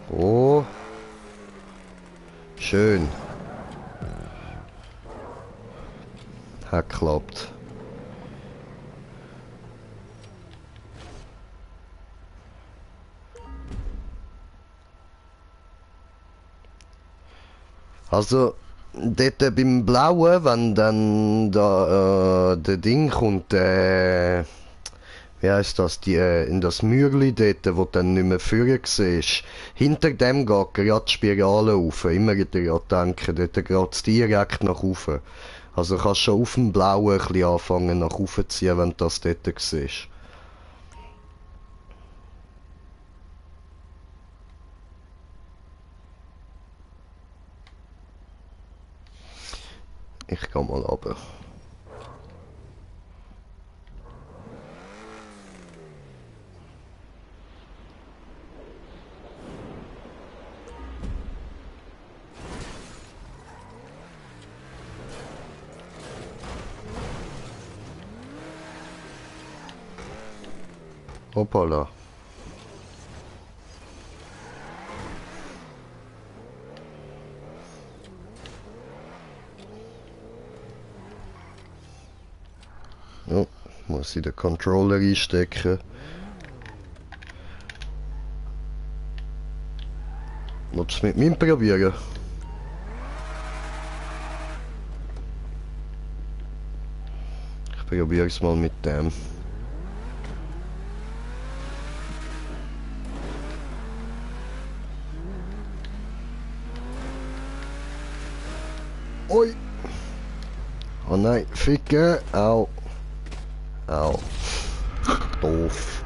Oh. Schön. Hat geklappt. Also, dort beim Blauen, wenn dann da, der Ding kommt, wie wie heisst das, in das Mürli dort, wo du dann nicht mehr führen siehst, hinter dem geht gerade die Spirale rauf. Immer daran denken, dort geht es direkt nach rauf. Also kannst schon auf dem Blauen ein bisschen anfangen nach rauf zu ziehen, wenn du das dort siehst. Ich geh mal runter. Hoppala. Ja, muss ich den Controller einstecken. Willst du es mit mir probieren? Ich probiere es mal mit dem. Oi! Oh nein, ficken! Au! Au! Doof!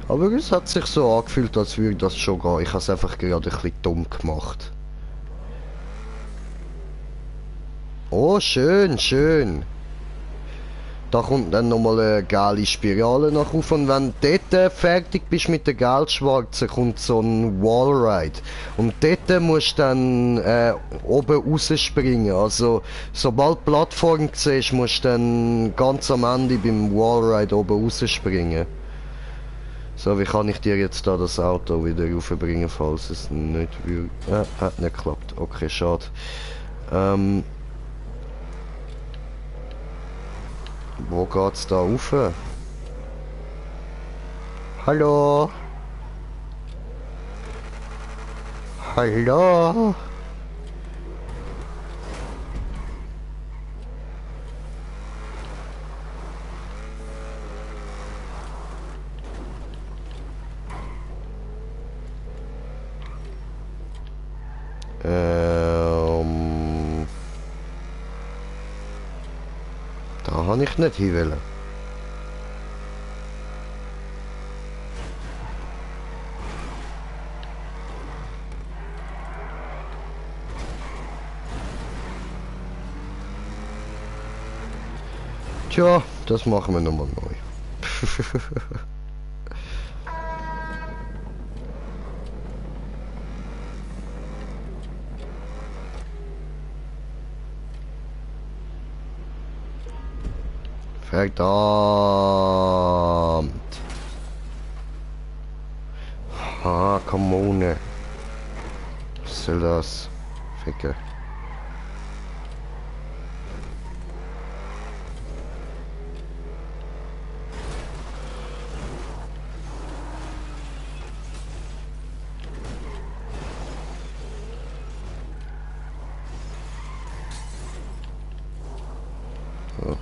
Aber es hat sich so angefühlt, als würde das schon gehen. Ich habe es einfach gerade ein bisschen dumm gemacht. Oh, schön, schön! Da kommt dann nochmal eine gelbe Spirale nach auf und wenn du dort fertig bist mit der gelb-schwarzen, kommt so ein Wallride. Und dort musst du dann oben rausspringen. Also sobald du die Plattform siehst, musst du dann ganz am Ende beim Wallride oben rausspringen. So, wie kann ich dir jetzt da das Auto wieder raufbringen, falls es nicht will? Hat nicht geklappt. Okay, schade. Wo geht's da rauf? Hallo? Hallo? Da habe ich nicht hin wollen. Tja, das machen wir nochmal neu. Verdammt. Ah, Kommune. Was soll das? Ficke. So.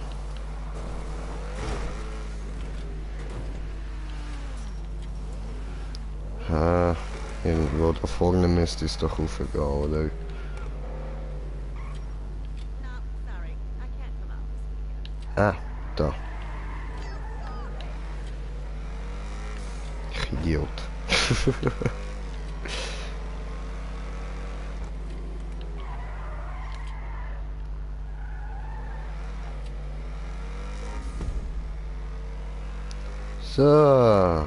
Irgendwo da vorne müsste es doch raufgehen, oder? Ah, da. Ich Idiot. So.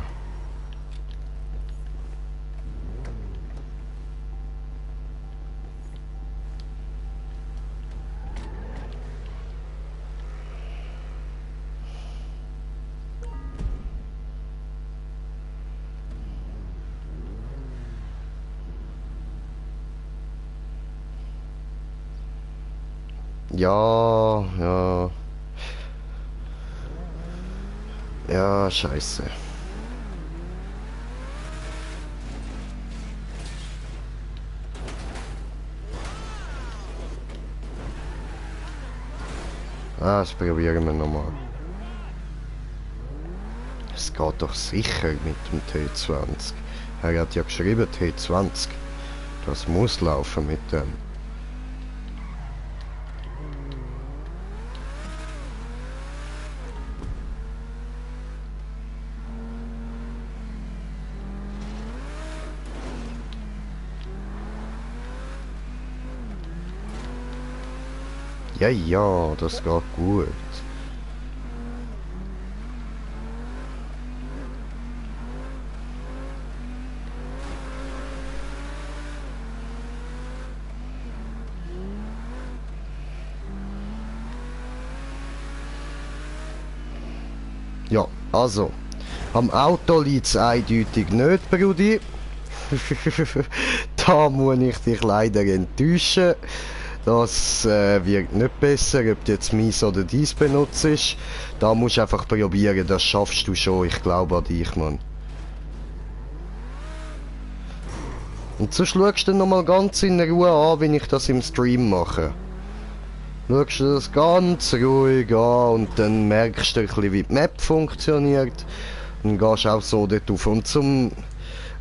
Ja, ja. Ja, scheiße. Ah, das probieren wir nochmal. Es geht doch sicher mit dem T20. Er hat ja geschrieben T20. Das muss laufen mit dem. Ja, ja, das geht gut. Ja, also, am Auto liegt es eindeutig nicht, Brudi. Da muss ich dich leider enttäuschen. Das wird nicht besser, ob du jetzt meins oder dies benutzt. Da musst du einfach probieren, das schaffst du schon. Ich glaube an dich, Mann. Und so schaust du nochmal ganz in Ruhe an, wie ich das im Stream mache. Schaust du das ganz ruhig an und dann merkst du ein bisschen, wie die Map funktioniert. Dann gehst du auch so dort auf. Und zum...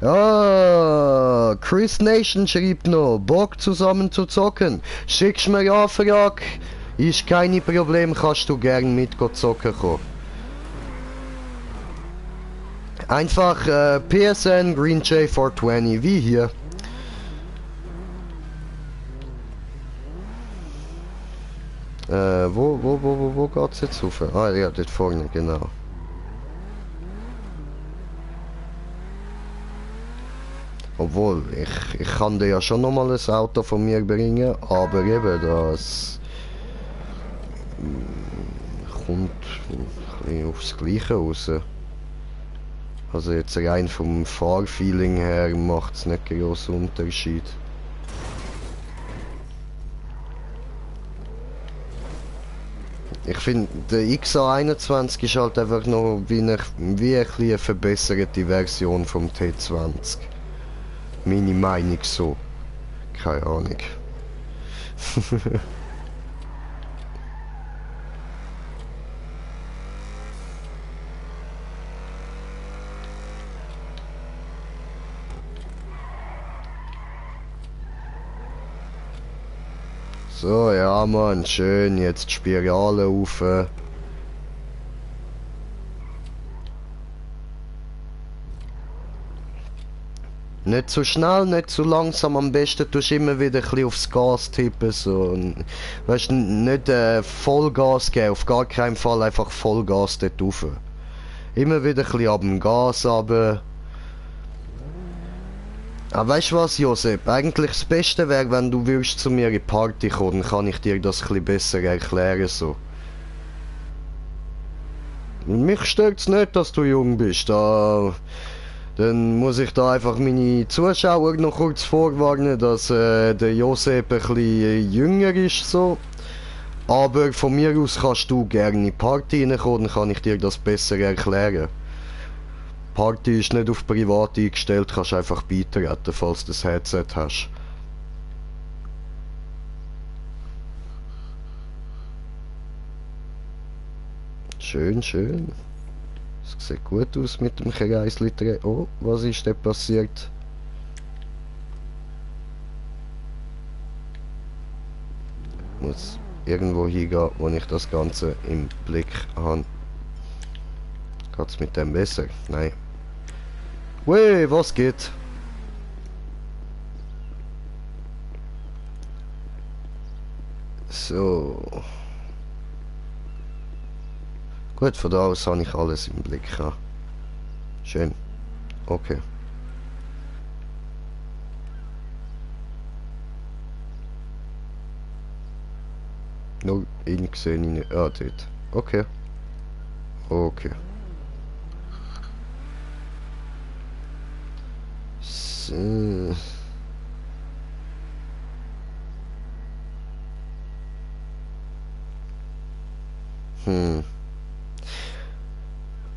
Ah, Chris Nation schreibt noch, Bock zusammen zu zocken. Schickst mir ja Frage, ist kein Problem, kannst du gern mit zocken kommen. Einfach PSN Green J 420, wie hier. Wo geht's jetzt rauf? Ah ja, dort vorne, genau. Obwohl, ich kann dir ja schon nochmal ein Auto von mir bringen, aber eben das kommt ein bisschen aufs Gleiche raus. Also jetzt rein vom Fahrfeeling her macht es nicht einen grossen Unterschied. Ich finde, der XA21 ist halt einfach noch wie eine verbesserte Version vom T20. Meine Meinung so. Keine Ahnung. So, ja Mann, schön, jetzt die Spirale rauf. Nicht zu schnell, nicht zu langsam, am besten tust du immer wieder ein bisschen aufs Gas tippen, so. Weißt du, nicht Vollgas geben, auf gar keinen Fall einfach Vollgas dort rauf. Immer wieder ein bisschen ab dem Gas runter. Aber weißt du was, Josep? Eigentlich das Beste wäre, wenn du würdest zu mir in die Party kommen, dann kann ich dir das ein bisschen besser erklären, so. Mich stört's nicht, dass du jung bist, dann muss ich da einfach meine Zuschauer noch kurz vorwarnen, dass der Josep ein bisschen jünger ist, so. Aber von mir aus kannst du gerne in die Party reinkommen, dann kann ich dir das besser erklären. Die Party ist nicht auf privat eingestellt, kannst einfach beitreten, falls du das Headset hast. Schön, schön. Es sieht gut aus mit dem Kreisli. Oh, was ist denn passiert? Ich muss irgendwo hingehen, wo ich das Ganze im Blick habe. Geht's mit dem besser? Nein. Wey, was geht? So. Gut, von da aus habe ich alles im Blick. Ja. Schön. Okay. Nur ihn gesehen, ihn. Ah, dort. Okay. Okay. So.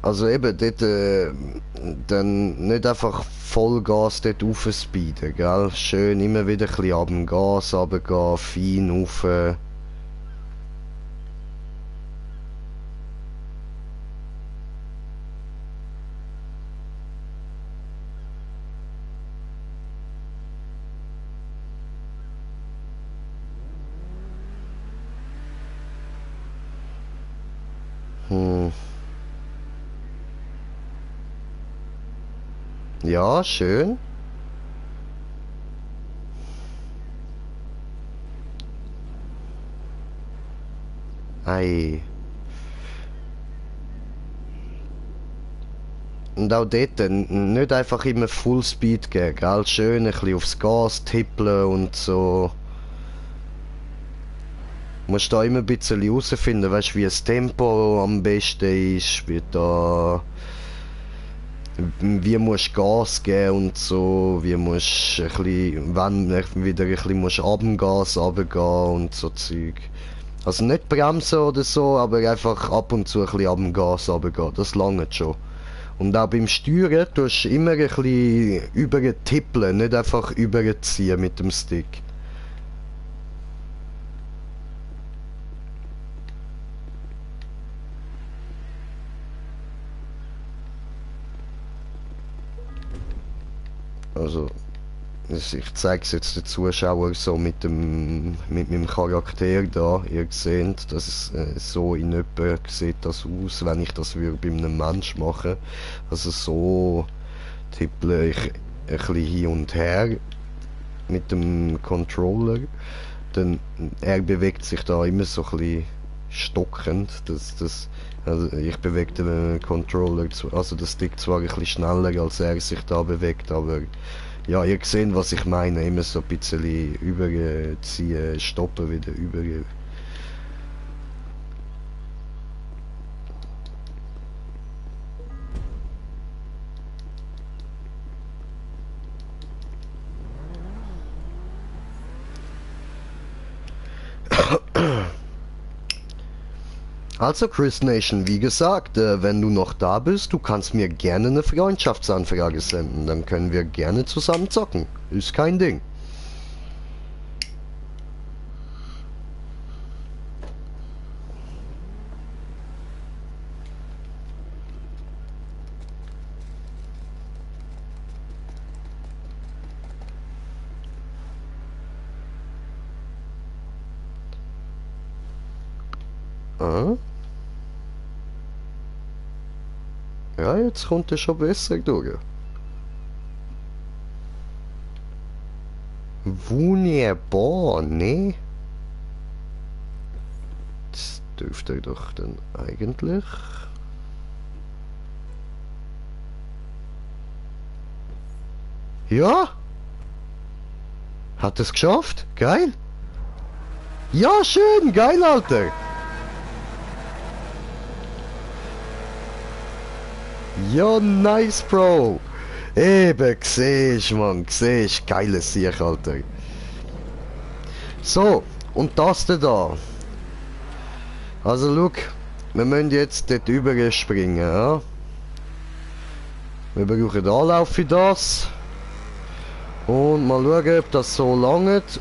Also eben dort dann nicht einfach Vollgas dort raufspeeden, gell? Schön immer wieder ein bisschen ab dem Gas runtergehen, fein rauf. Ja, schön. Ei. Und auch dort nicht einfach immer Fullspeed gehen, gell? Schön ein bisschen aufs Gas tippeln und so. Du musst da immer ein bisschen herausfinden, weißt du, wie das Tempo am besten ist, wie musst du Gas geben und so, wie musst du ein bisschen, wenn wieder ein bisschen musst ab dem Gas runtergehen und so Zeug. Also nicht bremsen oder so, aber einfach ab und zu ein bisschen ab dem Gas runtergehen, das langt schon. Und auch beim Steuern tust du immer ein bisschen übertippeln, nicht einfach überziehen mit dem Stick. Also, ich zeige es jetzt den Zuschauern so mit meinem Charakter da. Ihr seht, dass es so in etwa sieht das aus, wenn ich das würde bei einem Mensch machen. Also so tipple ich ein bisschen hin und her mit dem Controller. Dann er bewegt sich da immer so ein bisschen stockend. Also ich bewege den Controller, also den Stick zwar ein bisschen schneller als er sich da bewegt, aber ja, ihr seht, was ich meine, immer so ein bisschen überziehen, stoppen, wieder über. Also Chris Nation, wie gesagt, wenn du noch da bist, du kannst mir gerne eine Freundschaftsanfrage senden, dann können wir gerne zusammen zocken. Ist kein Ding. Ah. Ja, jetzt kommt er schon besser durch. Wunderbar, ne? Das dürfte er doch dann eigentlich. Ja? Hat es geschafft? Geil? Ja, schön, geil, Alter! Ja, nice, Bro! Eben, siehst man, siehst, geiles Sieg, Alter. So, und das da. Also, look, wir müssen jetzt dort rüber springen, ja? Wir brauchen Anlauf für das. Und mal schauen, ob das so langt.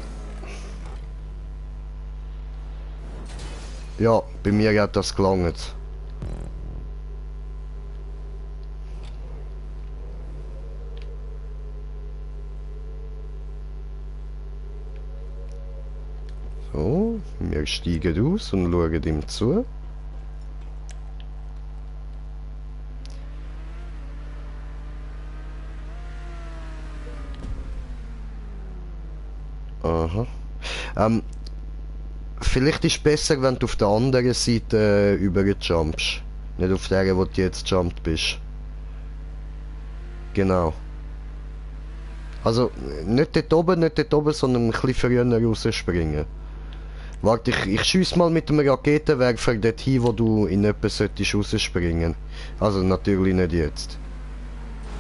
Ja, bei mir hat das gelangt. So, wir steigen aus und schauen ihm zu. Aha. Vielleicht ist es besser, wenn du auf der anderen Seite überjumpst. Nicht auf der, wo du jetzt jumpt bist. Genau. Also, nicht dort oben, sondern ein bisschen früher rausspringen. Warte, ich schiesse mal mit dem Raketenwerfer dorthin, wo du in etwa solltest rausspringen. Also natürlich nicht jetzt.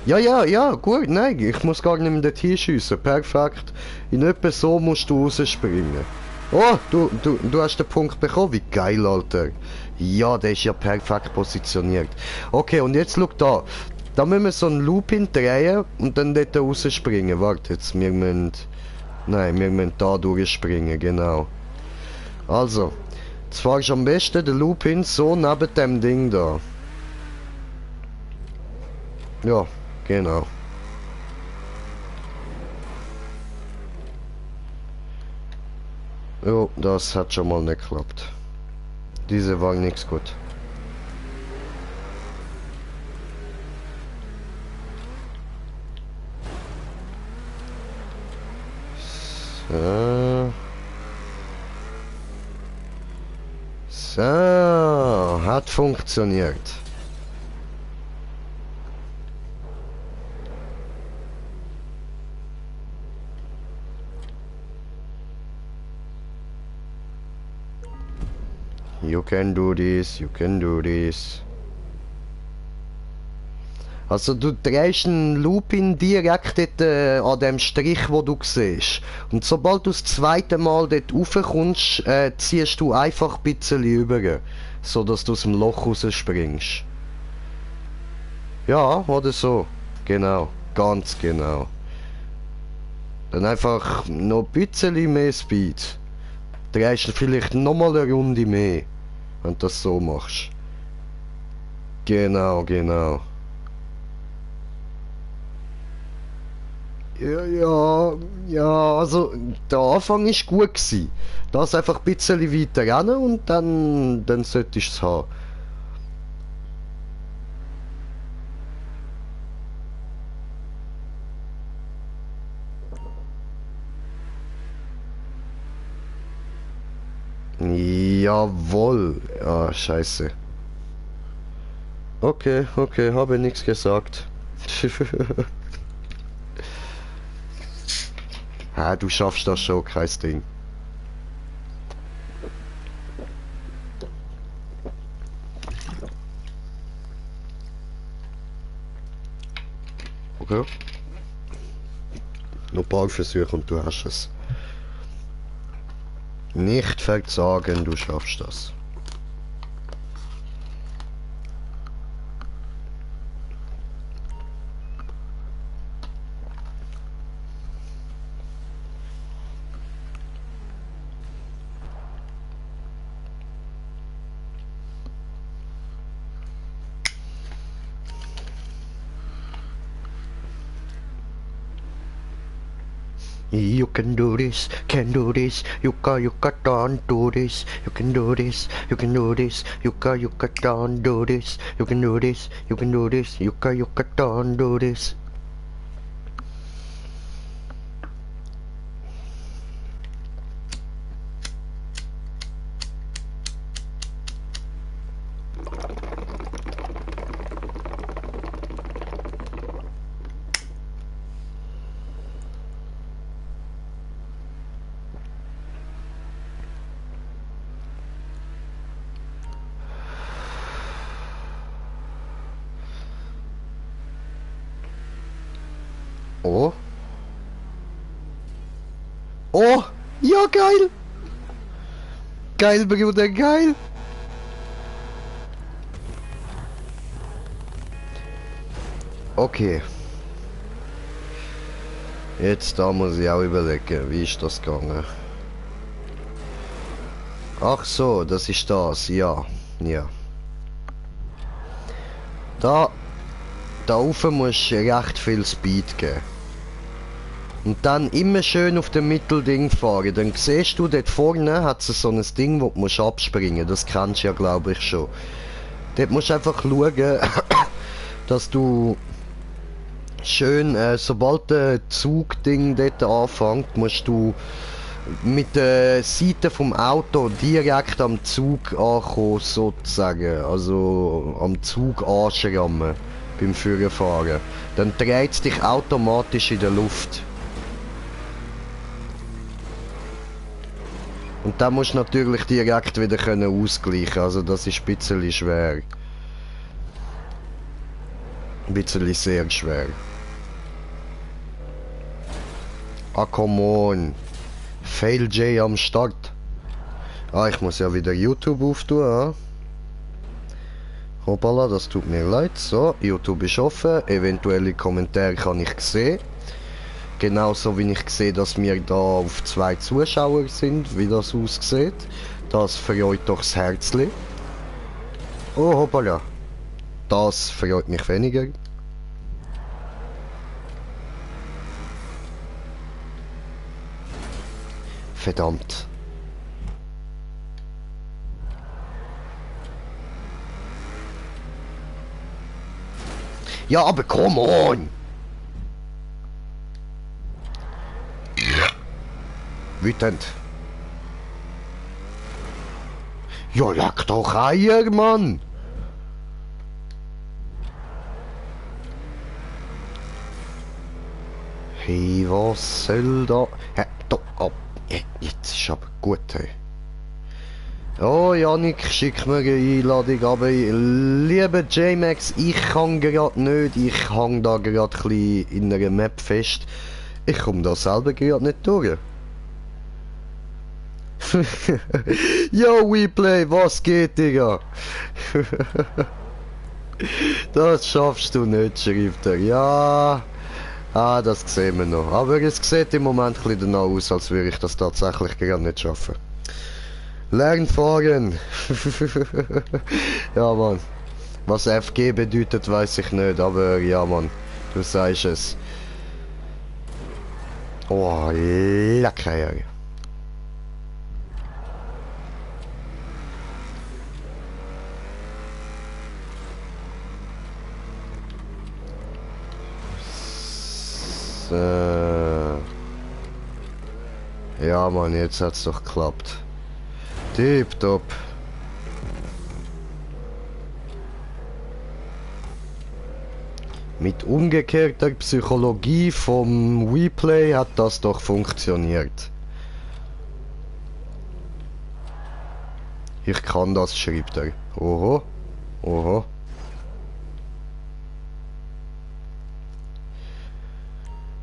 Ja, gut, nein, ich muss gar nicht mehr dorthin schiessen. Perfekt. In etwa so musst du rausspringen. Oh, du hast den Punkt bekommen. Wie geil, Alter. Ja, der ist ja perfekt positioniert. Okay, und jetzt schau da. Da müssen wir so einen Loop hindrehen und dann dort rausspringen. Warte, jetzt, wir müssen da durchspringen, genau. Also, jetzt fahrst du am besten den Loop hin, so neben dem Ding da. Ja, genau. Jo, das hat schon mal nicht geklappt. Diese war nichts gut. So, hat funktioniert. You can do this, you can do this. Also du drehst einen Lupin direkt dort, an dem Strich, wo du siehst. Und sobald du das zweite Mal dort raufkommst, ziehst du einfach ein bisschen über, so dass du aus dem Loch rausspringst. Ja, oder so. Genau, ganz genau. Dann einfach noch ein bisschen mehr Speed. Drehst du vielleicht nochmal eine Runde mehr, wenn du das so machst. Genau, genau. Ja, also der Anfang ist gut gewesen. Das einfach ein bisschen weiter rennen und dann solltest du es haben. Jawohl. Ah, scheiße. Okay, habe nichts gesagt. Ja, du schaffst das schon, kein Ding. Okay. Noch ein paar Versuche und du hast es. Nicht verzagen, du schaffst das. You can do this, you can do this, you can do this, you can do this, you can do this, you can do this, you can do this, you can do this. Oh. Oh! Ja, geil! Geil, Bruder, geil! Okay. Jetzt da muss ich auch überlegen, wie ist das gegangen? Ach so, das ist das, ja. Ja. Da rauf musst du recht viel Speed geben. Und dann immer schön auf dem Mittelding fahren. Dann siehst du, dort vorne hat es so ein Ding, wo du musst abspringen. Das kennst du ja, glaube ich, schon. Dort musst du einfach schauen, dass du schön, sobald der Zugding dort anfängt, musst du mit der Seite vom Auto direkt am Zug ankommen, sozusagen. Also am Zug anschrammen beim Führerfahren. Dann dreht es dich automatisch in der Luft. Und dann musst du natürlich direkt wieder ausgleichen, also das ist ein bisschen schwer. Ein bisschen sehr schwer. Ah, come on. Fail J am Start. Ah, ich muss ja wieder YouTube auftun, ah. Hoppala, das tut mir leid. So, YouTube ist offen. Eventuelle Kommentare kann ich sehen. Genauso wie ich sehe, dass wir da auf 2 Zuschauer sind, wie das aussieht. Das freut doch das Herzli. Oh, hoppala. Das freut mich weniger. Verdammt. Ja, aber come on! Wütend. Ja, leck doch Eier, Mann! Hey, was soll da? Hä, doch, ab. Jetzt ist aber gut, hey. Oh, Janik, schick mir eine Einladung, aber lieber J-Max, ich kann gerade nicht, ich hang da gerade ein bisschen in einer Map fest. Ich komme da selber gerade nicht durch. Yo, WePlay, was geht, Digga? Das schaffst du nicht, schreibt er. Ja, das sehen wir noch. Aber es sieht im Moment ein bisschen danach aus, als würde ich das tatsächlich gerade nicht schaffen. Lernen fahren! Ja, Mann. Was FG bedeutet, weiß ich nicht, aber ja, Mann. Du sagst es. Oh, lecker. Ja, Mann, jetzt hat's doch geklappt. Tipptopp. Mit umgekehrter Psychologie vom WePlay hat das doch funktioniert. Ich kann das, schreibt er. Oho. Oho.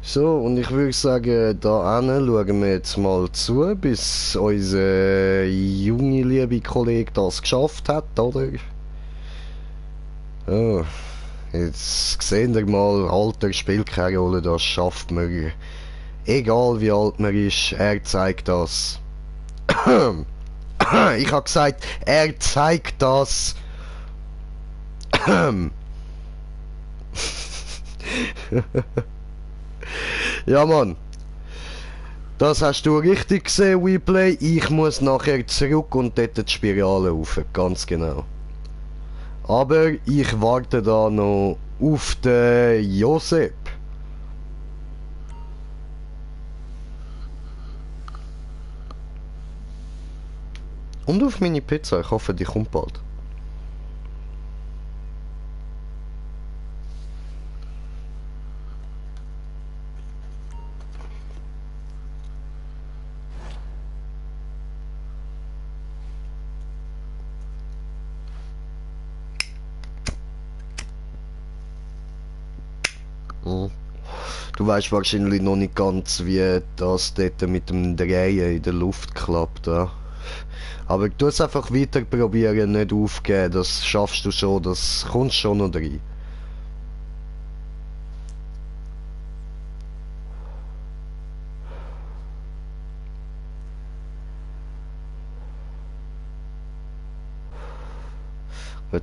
So, und ich würde sagen, da schauen wir jetzt mal zu, bis unser junge, liebe Kollege das geschafft hat, oder? Oh, jetzt sehen wir mal, Alter spielt keine Rolle, das schafft man. Egal wie alt man ist, er zeigt das. Ich habe gesagt, er zeigt das. Ja, Mann. Das hast du richtig gesehen, WePlay. Ich muss nachher zurück und dort die Spirale rauf. Ganz genau. Aber ich warte da noch auf den Josep. Und auf meine Pizza. Ich hoffe, die kommt bald. Du weißt wahrscheinlich noch nicht ganz, wie das dort mit dem Drehen in der Luft klappt. Ja? Aber du es einfach weiter probieren, nicht aufgeben, das schaffst du schon, das kommst schon noch rein.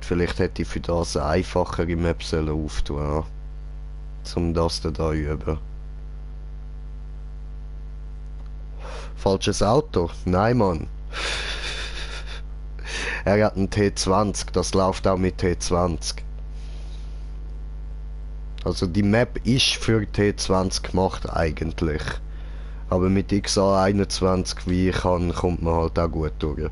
Vielleicht hätte ich für das eine einfachere Map auftun, ja? Um das da üben. Falsches Auto? Nein, Mann. Er hat einen T20, das läuft auch mit T20. Also die Map ist für T20 gemacht eigentlich. Aber mit XA21 wie ich kann, kommt man halt auch gut durch.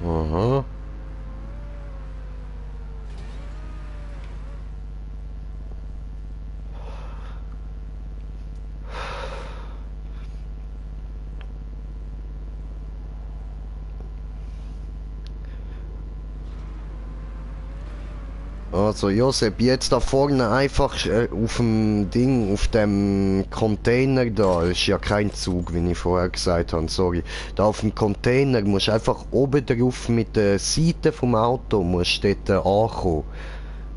Aha. Also Josep, jetzt da vorne einfach auf dem Ding, auf dem Container da, ist ja kein Zug, wie ich vorher gesagt habe, sorry. Da auf dem Container musst du einfach oben drauf mit der Seite vom Auto musst dort ankommen.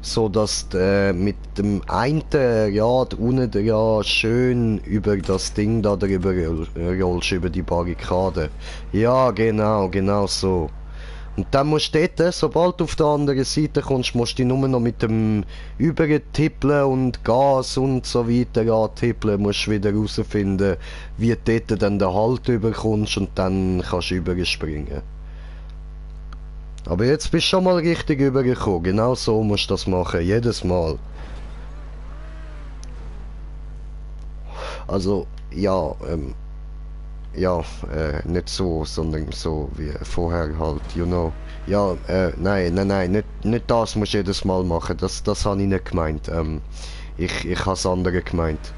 So dass du mit dem einen Rad unten dran schön über das Ding da drüber rollst, über die Barrikade. Ja, genau so. Und dann musst du dort, sobald du auf der anderen Seite kommst, musst du dich nur noch mit dem Übertippeln und Gas und so weiter antippeln, musst du wieder herausfinden, wie du dort dann den Halt überkommst und dann kannst du überspringen. Aber jetzt bist du schon mal richtig übergekommen, genau so musst du das machen, jedes Mal. Also, ja, nicht so, sondern so wie vorher halt, you know. Ja, nein, nicht das musst du jedes Mal machen, das habe ich nicht gemeint. Ich habe das andere gemeint.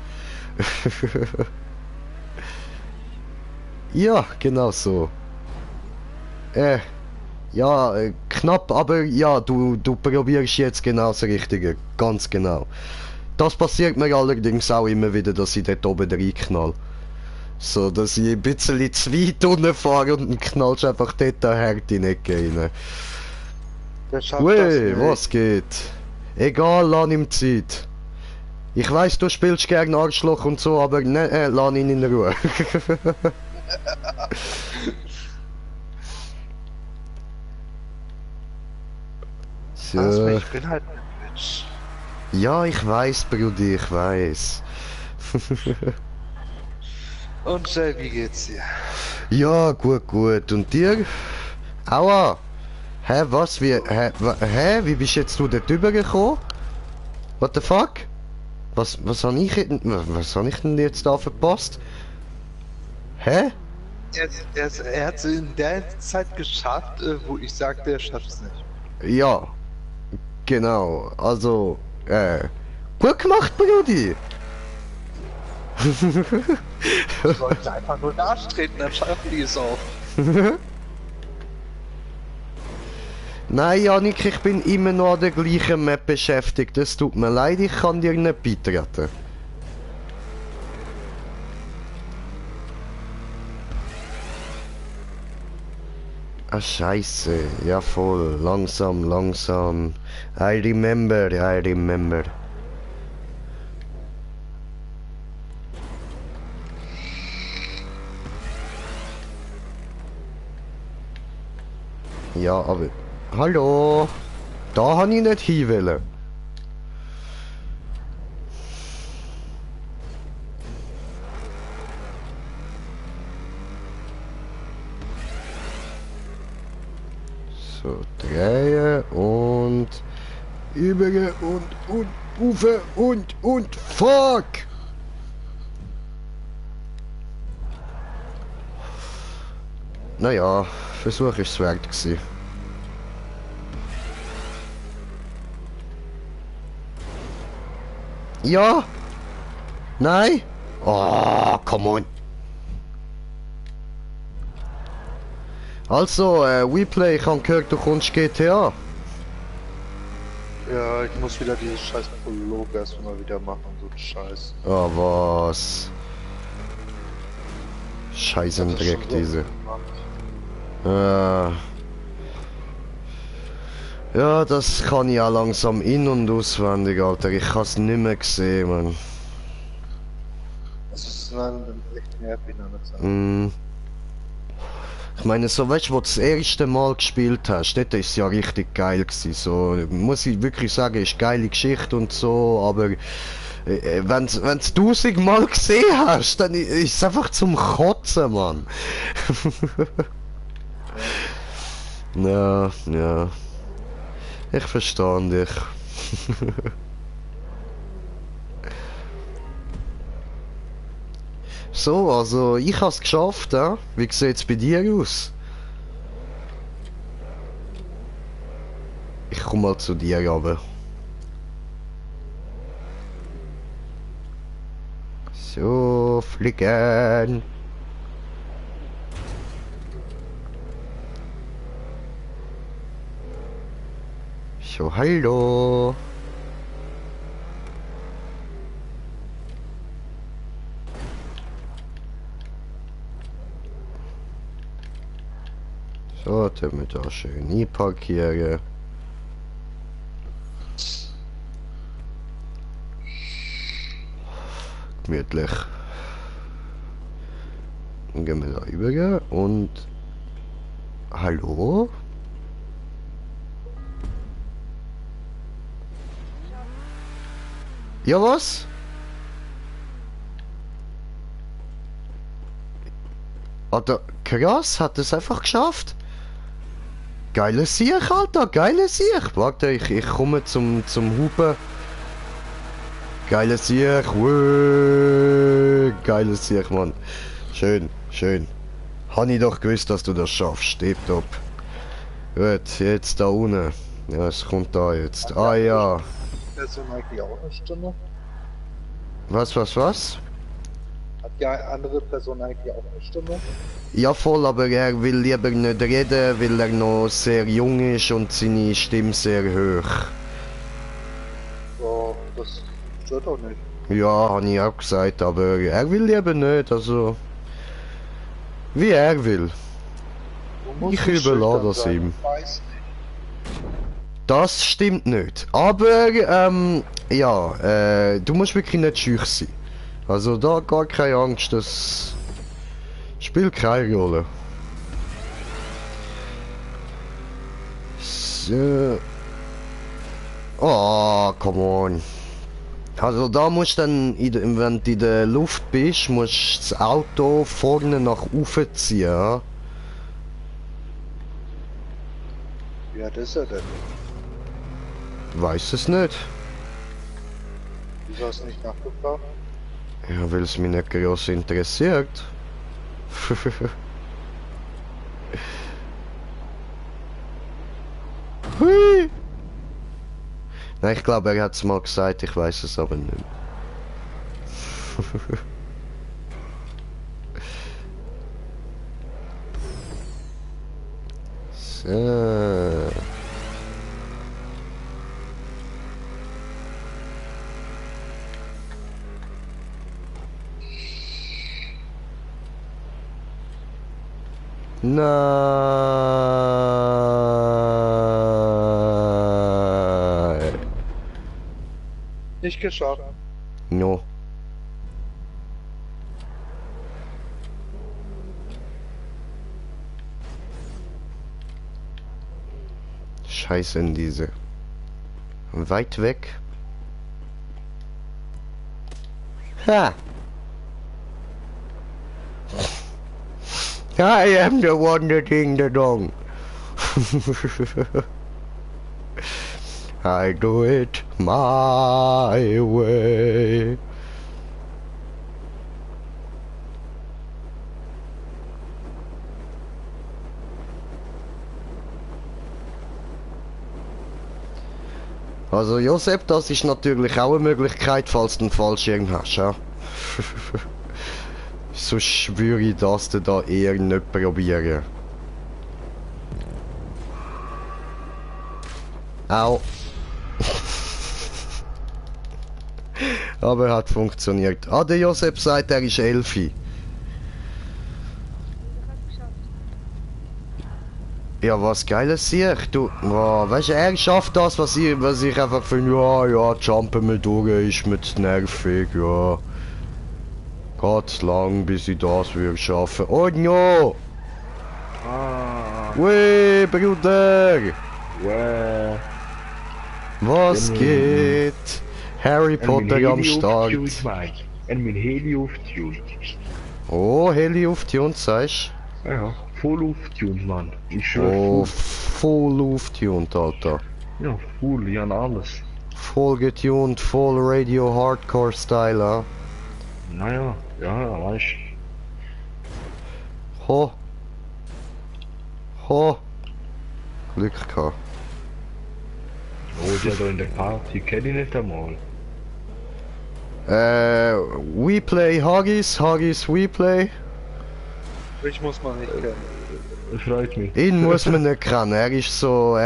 Ja, genau so. Ja, knapp, aber ja, du probierst jetzt genau das Richtige, ganz genau. Das passiert mir allerdings auch immer wieder, dass ich dort oben reinknall. So, dass ich ein bisschen zu weit unten fahre und dann knallst einfach dort hart in die Ecke rein. Ui, was geht? Egal, lass ihm Zeit. Ich weiss, du spielst gern Arschloch und so, aber ne, lass ihn in Ruhe. So. Ich bin halt ein Bitch. Ja, ich weiß, Brudi, ich weiß. Und Jay, wie geht's dir? Ja, gut. Und dir? Aua! Hä, was? Wie bist jetzt du dort rübergekommen? What the fuck? Was hab ich denn jetzt da verpasst? Hä? Er hat es in der Zeit geschafft, wo ich sagte, er schafft es nicht. Ja, genau. Also, gut gemacht, Brudi! Ich sollte einfach nur nachtreten, dann schaffen die es auch. Nein, Janik, ich bin immer noch an der gleichen Map beschäftigt. Es tut mir leid, ich kann dir nicht beitreten. Ah, Scheiße. Ja, voll. Langsam. I remember. Ja, aber... Hallo? Da habe ich nicht hin wollen. So, drehen und... Übige und Ufe und fuck! Naja, Versuch ist es wert gewesen. Ja? Nein? Oh, come on. Also, WePlay, ich habe gehört, du kommst GTA. Ja, ich muss wieder dieses scheiß Prolog erstmal wieder machen, so ein Scheiß. Oh, was? Scheiß im Dreck, diese. Ja, das kann ich auch langsam in- und auswendig, Alter. Ich habe es nicht mehr gesehen, Mann. Das ist dann echt nervig an der Zeit. Ich meine, so weißt du, wo du das erste Mal gespielt hast, dort ist es ja richtig geil gewesen. So, muss ich wirklich sagen, ist geile Geschichte und so, aber wenn du 1000 Mal gesehen hast, dann ist es einfach zum Kotzen, Mann. Ja. Ich verstehe dich. So, also ich habe es geschafft, ja? Wie sieht es bei dir aus? Ich komme mal zu dir, aber. So, fliegen. So, hallo. So, dann wir da schön einparkieren. Gemütlich. Dann gehen wir da rüber und... Hallo? Ja, was? Alter, krass, hat es einfach geschafft. Geiles Sieg, Alter, geiles Sieg. Warte, ich komme zum Hupen. Geiles Sieg, geiles Sieg, Mann. Schön, schön. Habe ich doch gewusst, dass du das schaffst. Tipptopp. Gut, jetzt da unten. Ja, es kommt da jetzt. Ah ja. Person eigentlich auch eine Stimme? Was? Hat die andere Person eigentlich auch eine Stimme? Ja, voll, aber er will lieber nicht reden, weil er noch sehr jung ist und seine Stimme sehr hoch. So, das stört auch nicht. Ja, habe ich auch gesagt, aber er will lieber nicht, also... Wie er will. Ich überlasse das ihm. Weiß nicht. Das stimmt nicht. Aber, ja, du musst wirklich nicht schüch sein. Also da gar keine Angst, das spielt keine Rolle. So. Oh, come on. Also da musst du dann, wenn du in der Luft bist, musst du das Auto vorne nach oben ziehen. Ja? Wie alt ist er denn? Weiß es nicht. Wieso hast du nicht nachgefragt? Ja, weil es mich nicht groß interessiert. Hui! Nein, ich glaube, er hat es mal gesagt, ich weiß es aber nicht. So. Nein. Nicht geschafft. No. Scheiße in diese. Weit weg. Ha! I am the one that ding the dong. I do it my way. Also Josep, das ist natürlich auch eine Möglichkeit, falls du einen Fallschirm hast, ja? Sonst würde ich das da eher nicht probieren. Au. Aber hat funktioniert. Ah, der Josep sagt, er ist Elfi. Ja, was geiles Sieg, du. Oh, weißt du, er schafft das, was ich einfach finde, ja, jumpen wir durch, ist mit nervig, ja. Geht lang, bis ich das würde schaffen. Oh no! Weh, Bruder! Wow. Was geht? Harry Potter am Start. Und mein Heli aufgetunt. Oh, Heli aufgetunt, sagst du? Ja, voll aufgetunt, Mann. Ich schwör. Oh, voll aufgetunt, Alter. Ja, voll, ja, alles. Voll getunt, voll Radio Hardcore Style, ja? Naja, ja, weißt du. Ho. Ho. Glück gehabt. Oh, der da in der Party, kenn ich nicht einmal. We play Haggis, we play. Ich muss mal nicht kennen. Das freut mich. Ihn muss man nicht kennen, er ist so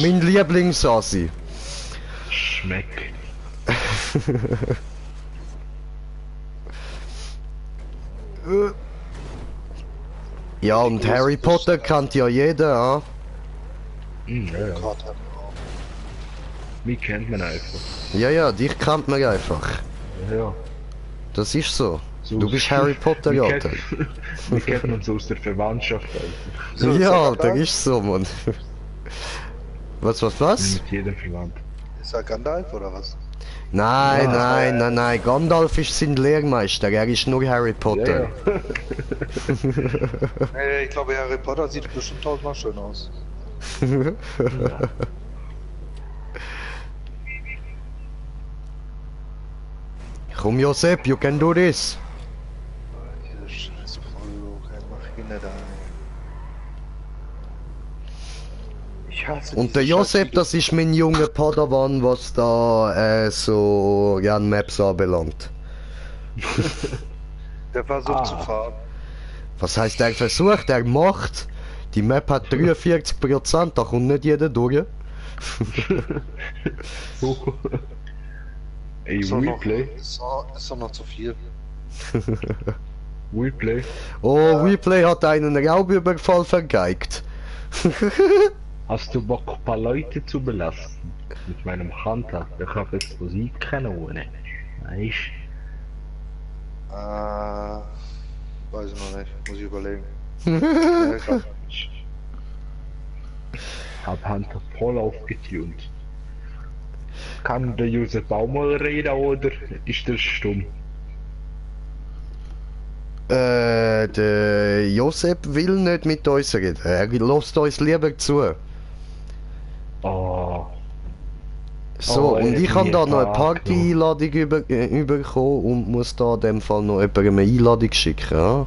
mein Lieblingsassi. Schmeckt. Ja, und Harry Potter kennt ja jeder, ja? Ja. Mich kennt man einfach. Ja, dich kennt man einfach. Ja. Das ist so. Du bist Harry Potter, Alter. Mich kennt man so aus der Verwandtschaft, Alter. Ja, der ist so, Mann. Was? Mit jedem verwandt. Ist er Gandalf oder was? Nein, nein, nein, nein. Gandalf ist sein Lehrmeister. Er ist nur Harry Potter. Ja. Ich glaube, Harry Potter sieht bestimmt tausendmal schön aus. Komm, Josep, you can do this. Diese scheiß Prolog, mach ihn nicht ein. Ich hasse Und der diese Josep, scheiß das ist mein junger Padawan, was da so Jan Maps anbelangt. Der versucht zu fahren. Was heißt er versucht? Er macht. Die Map hat 43%, da kommt nicht jeder durch. Ey, Ist doch noch, Replay. ist doch noch zu viel. Replay. Oh, Replay hat einen Raubüberfall vergeigt. Hast du Bock, ein paar Leute zu belasten? Mit meinem Hunter, der kann Explosivkanone. Weißt Weiß ich noch nicht, muss ich überlegen. Hab Hunter voll aufgetunt. Kann der Josef auch mal reden oder ist der stumm? Der Josep will nicht mit uns reden. Er lässt uns lieber zu. Oh. So, Oh, und ich habe da noch eine Tag, Party-Einladung bekommen und muss da in dem Fall noch jemandem eine Einladung schicken. Ja?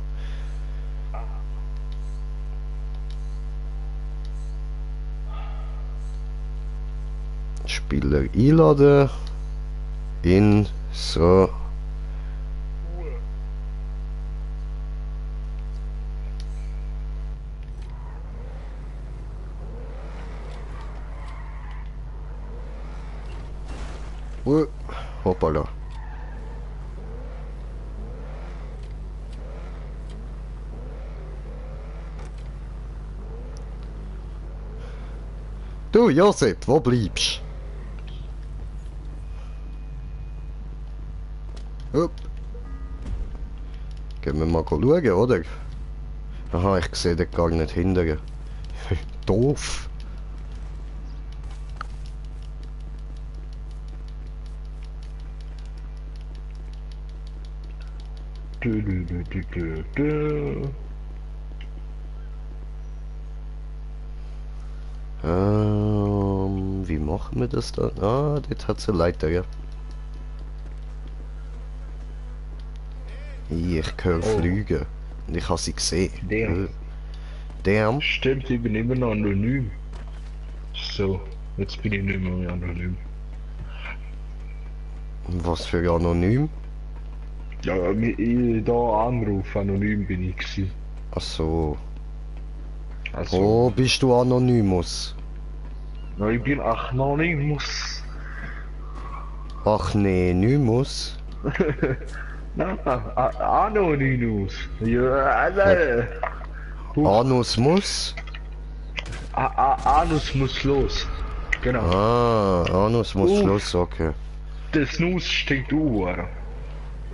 Spieler einladen. In so. Hoppala. Du, Josep, wo bleibst du? Gehen wir mal schauen, oder? Aha, ich sehe den gar nicht hinterher. Doof. Wie machen wir das da? Ah, dort hat es eine Leiter, ja. Ich höre Flüge. Und ich habe sie gesehen. Der. Stimmt, ich bin immer noch anonym. So, jetzt bin ich nicht mehr anonym. Was für anonym? Ja, da Anruf, anonym bin ich gewesen. Ach so. Also, Oh, bist du Anonymous? na, ich bin Anonymous. Ach nee, Nymus? Na, Anonymous. Ja, also. Anus muss? Anus muss los. Genau. Ah, Anus muss los, okay. Der Snus stinkt Uhr.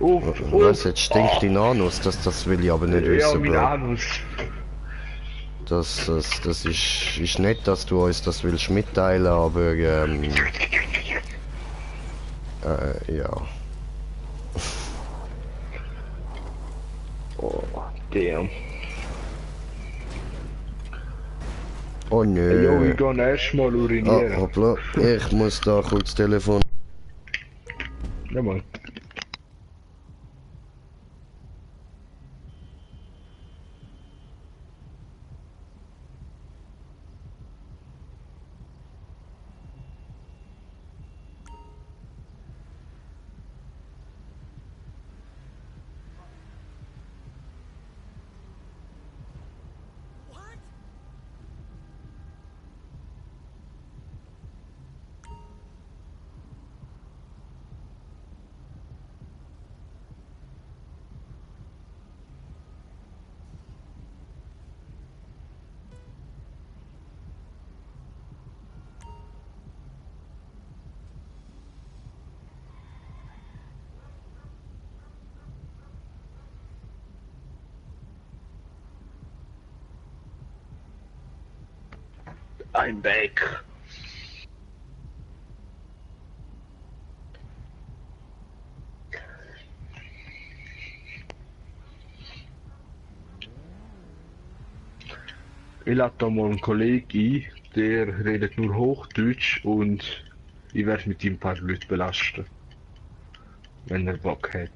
Was jetzt stinkt in Anus? Das will ich aber nicht Ja, wissen, mit Bro. Anus. Das ist nett, dass du uns das willst mitteilen, aber ja. Oh, damn. Oh nö. Jo, ich kann erstmal urinieren. Hoppla, ich muss da kurz Telefon. Ja, Mann. I'm back. Ich lade da mal einen Kollegen ein, der redet nur Hochdeutsch und ich werde mit ihm ein paar Leute belasten. Wenn er Bock hat.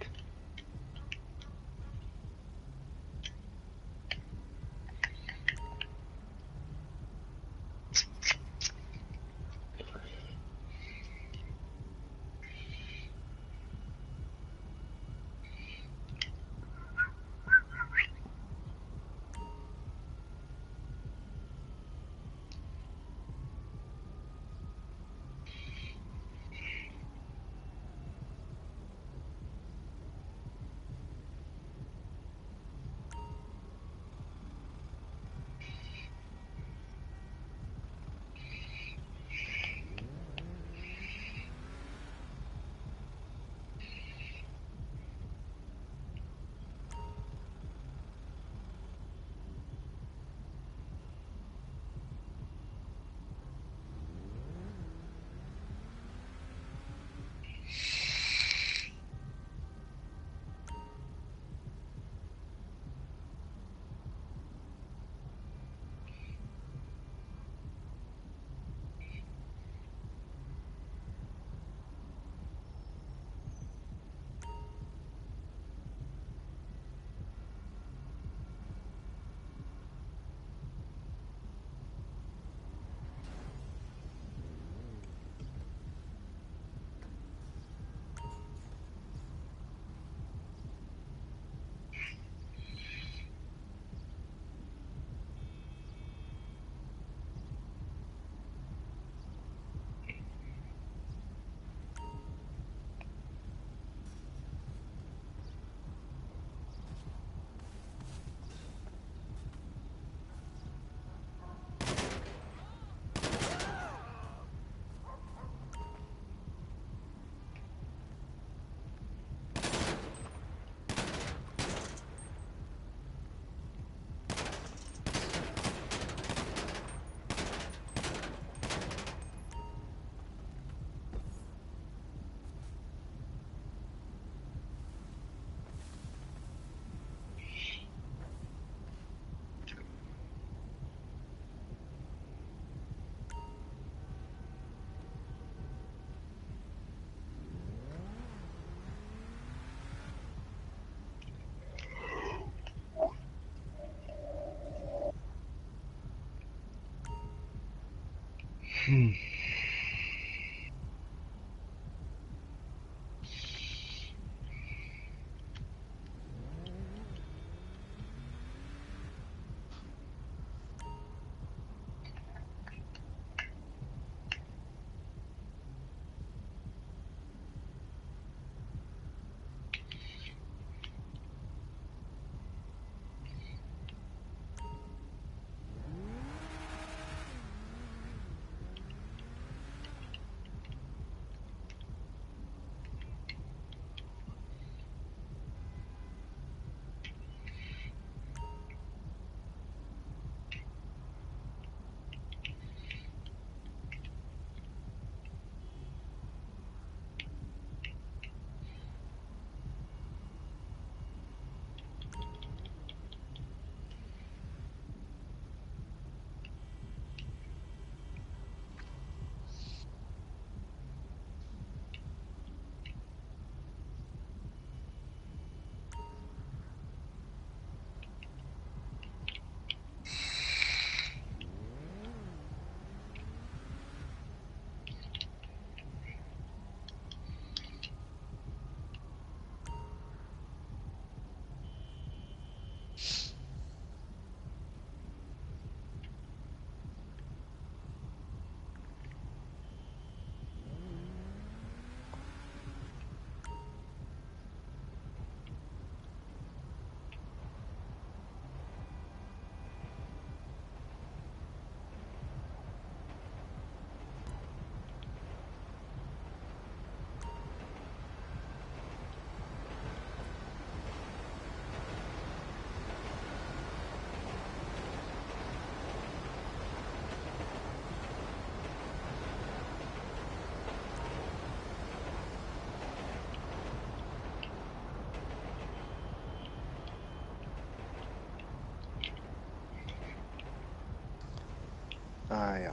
Ah ja,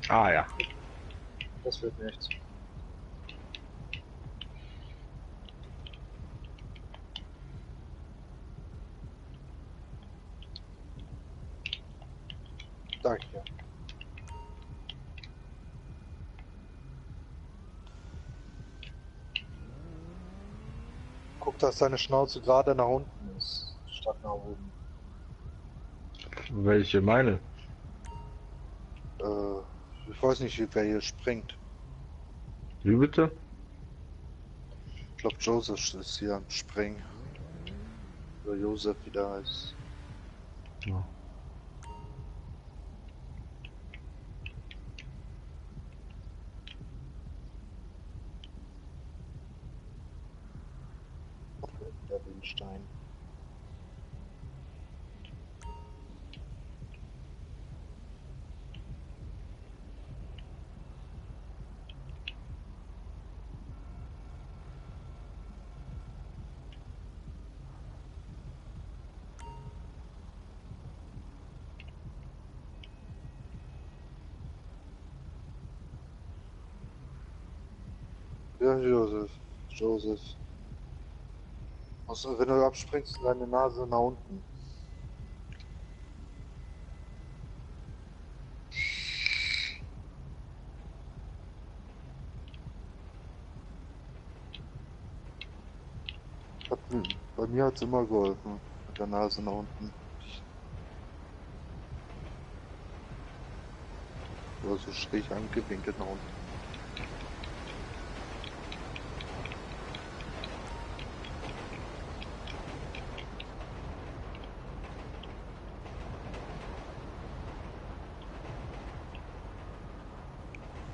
Ah ja. das wird nichts. Danke. Guck, dass deine Schnauze gerade nach unten ist, statt nach oben. Welche meine? Ich weiß nicht, wer hier springt. Wie bitte? Ich glaube, Joseph ist hier am Springen. Oder Joseph, wie der heißt. Ja. Der Windstein. Ja, Joseph. Joseph. Also, wenn du abspringst, deine Nase nach unten. Bei mir hat es immer geholfen. Mit der Nase nach unten. Oder so schräg angewinkelt nach unten.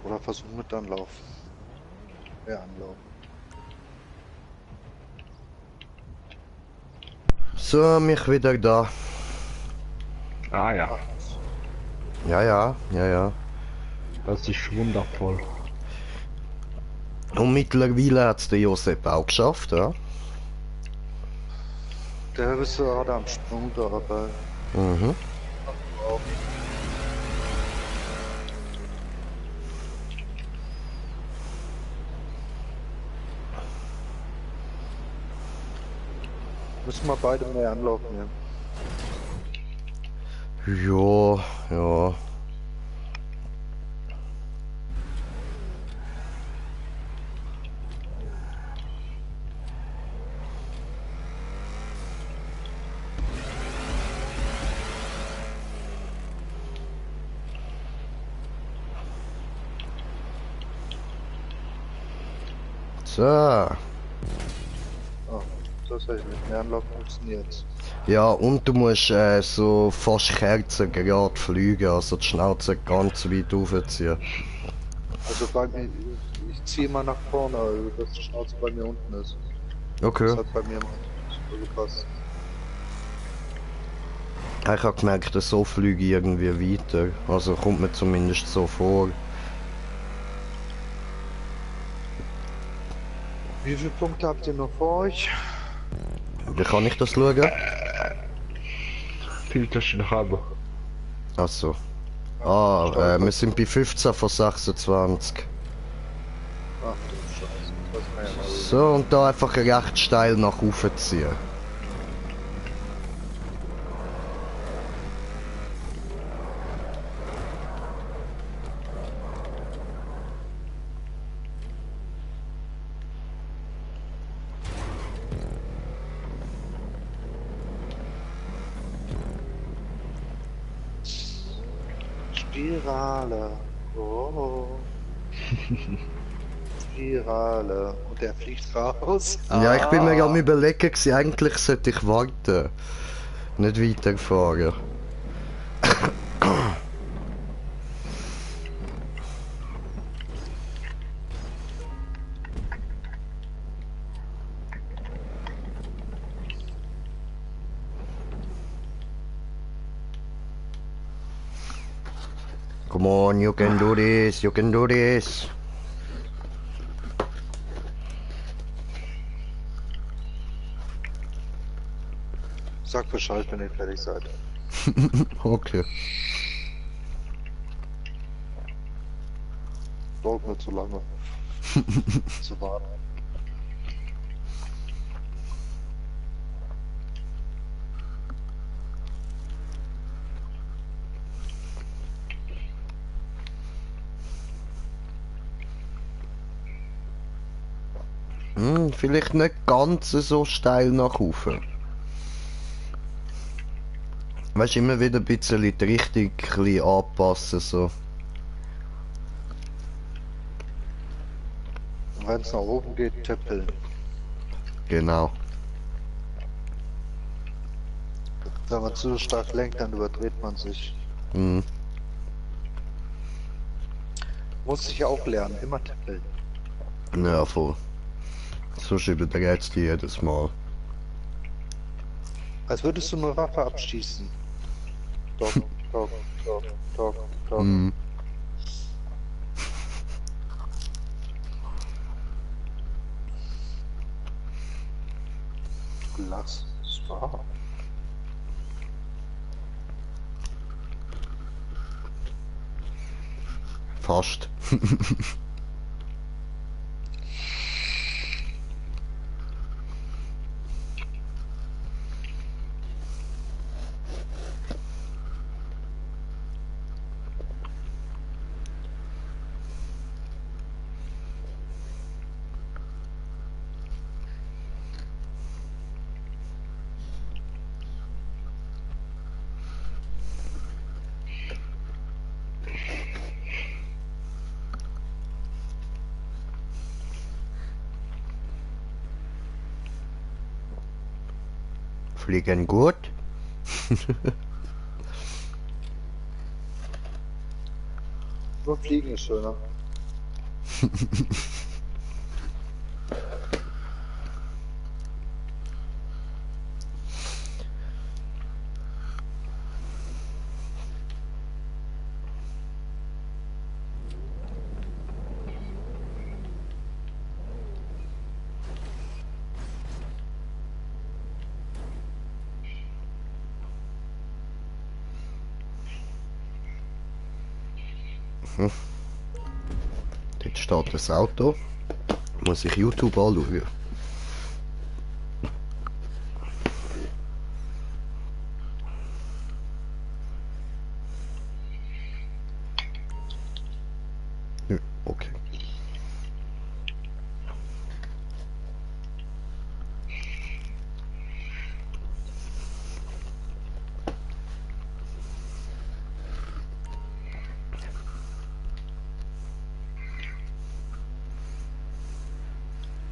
Oder versuchen mit Anlauf. Ja, Anlauf. So, mich wieder da. Ah ja. Ja, ja, ja, ja. Das ist wundervoll. Und mittlerweile hat es der Josep auch geschafft, ja. Der ist gerade am Sprung da, aber Mhm. müssen wir beide mehr Anlauf nehmen. Ja, ja. So. Oh, das heißt, mit mehr Anlauf funktioniert. Ja, und du musst so fast kerzengerade fliegen, also die Schnauze ganz weit aufziehen. Also bei mir, ich ziehe mal nach vorne, also dass die Schnauze bei mir unten ist. Okay. Das hat bei mir mal so gepasst. Ich habe gemerkt, dass so fliege ich irgendwie weiter. Also kommt mir zumindest so vor. Wie viele Punkte habt ihr noch vor euch? Wie kann ich das schauen? Viel Taschen haben. Achso. Ah, wir sind bei 15 von 26. Ach du Scheiße, das kann ja mal So, und da einfach recht steil nach oben ziehen. Spirale. Oh. Spirale. Und der fliegt raus. Ja, ich bin mir am überlegen gewesen, eigentlich sollte ich warten. Nicht weiterfahren. Come on, you can do this, you can do this. Sag Bescheid, wenn ihr fertig seid. Okay. dauert nicht so lange. Zu warten. Vielleicht nicht ganz so steil nach oben. Weißt, immer wieder ein bisschen die Richtung ein bisschen anpassen, so. Wenn es nach oben geht, tippeln. Genau. Wenn man zu stark lenkt, dann überdreht man sich. Mhm. Muss ich auch lernen, immer tippeln. Ja, voll. Sonst überdreht die jedes Mal. Als würdest du eine Waffe abschießen. Doch, doch, doch, doch, doch. Mhm. Lass es wahr. Fast. Fliegen gut. Nur Fliegen ist schöner. Dort steht das Auto. Muss ich YouTube anschauen. Ja, okay.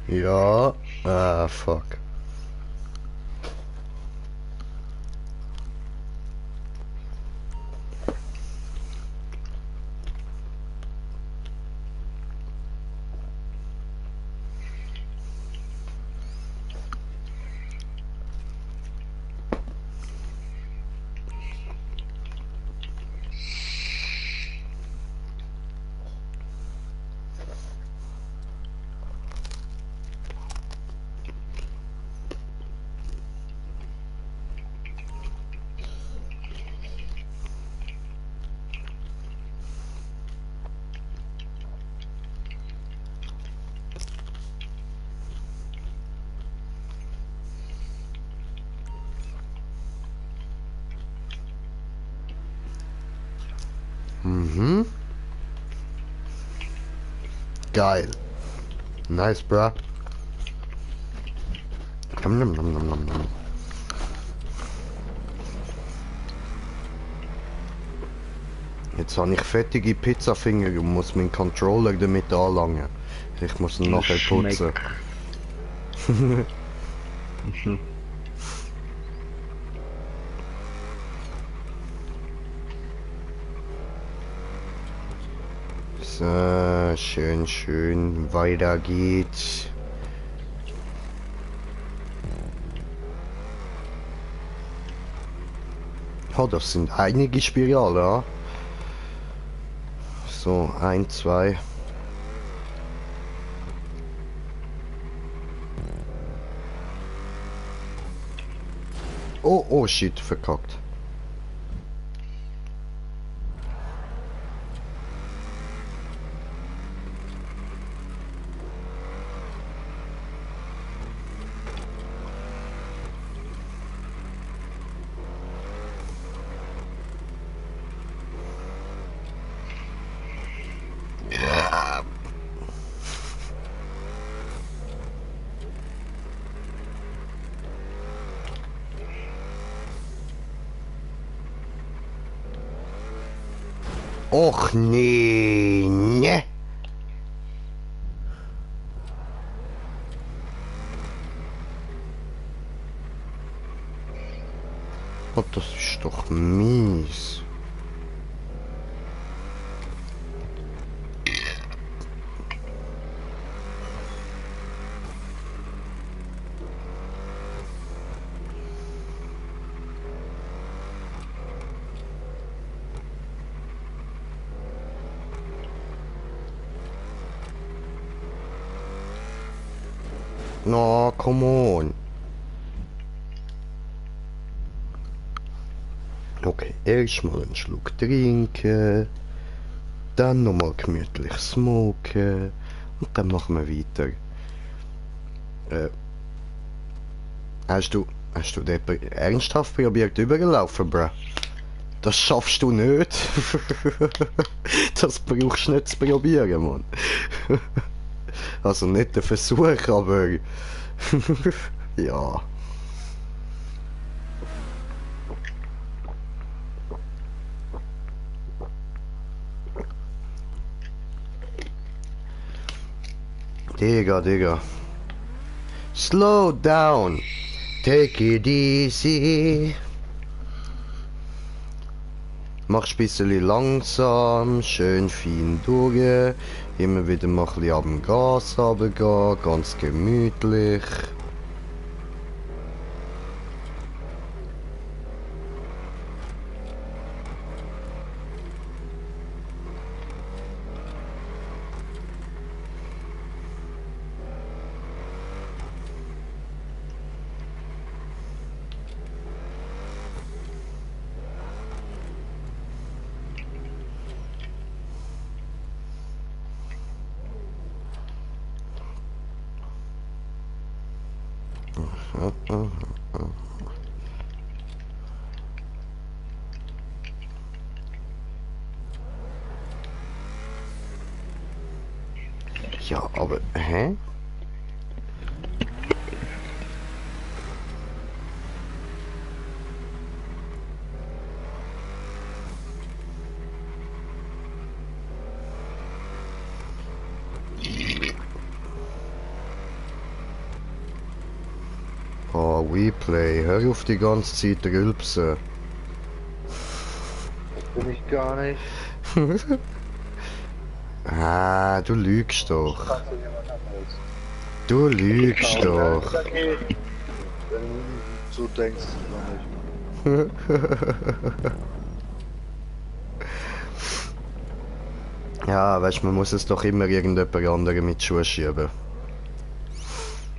Ja, fuck. Mhm. Geil. Nice, bruh. Nom, nom, nom, nom, nom, nom. Jetzt habe ich fettige Pizzafinger und muss meinen Controller damit anlangen. Ich muss ihn nachher putzen. So, schön, schön. Weiter geht's. Oh, das sind einige Spirale, ja. So, 1, 2. Oh, oh shit, verkackt. Och nee, ne. Oh, das ist doch mies. No, come on. Okay, erstmal einen Schluck trinken, dann nochmal gemütlich smoken und dann machen wir weiter. Hast du den ernsthaft probiert übergelaufen, bruh? Das schaffst du nicht. Das brauchst du nicht zu probieren, Mann. Also nicht der Versuch, aber ja. Digga. Slow down. Take it easy. Mach's ein bisschen langsam, schön fein durch. Immer wieder mal ein bisschen ab dem Gas runtergehen, ganz gemütlich. Ja, aber, hä? Oh, WePlay, hör auf die ganze Zeit rülpsen. Das bin ich gar nicht. Ah, du lügst doch. Du lügst doch. Wenn du so denkst, du noch nicht. Ja, weißt du, man muss es doch immer irgendjemand anderem mit Schuhe schieben.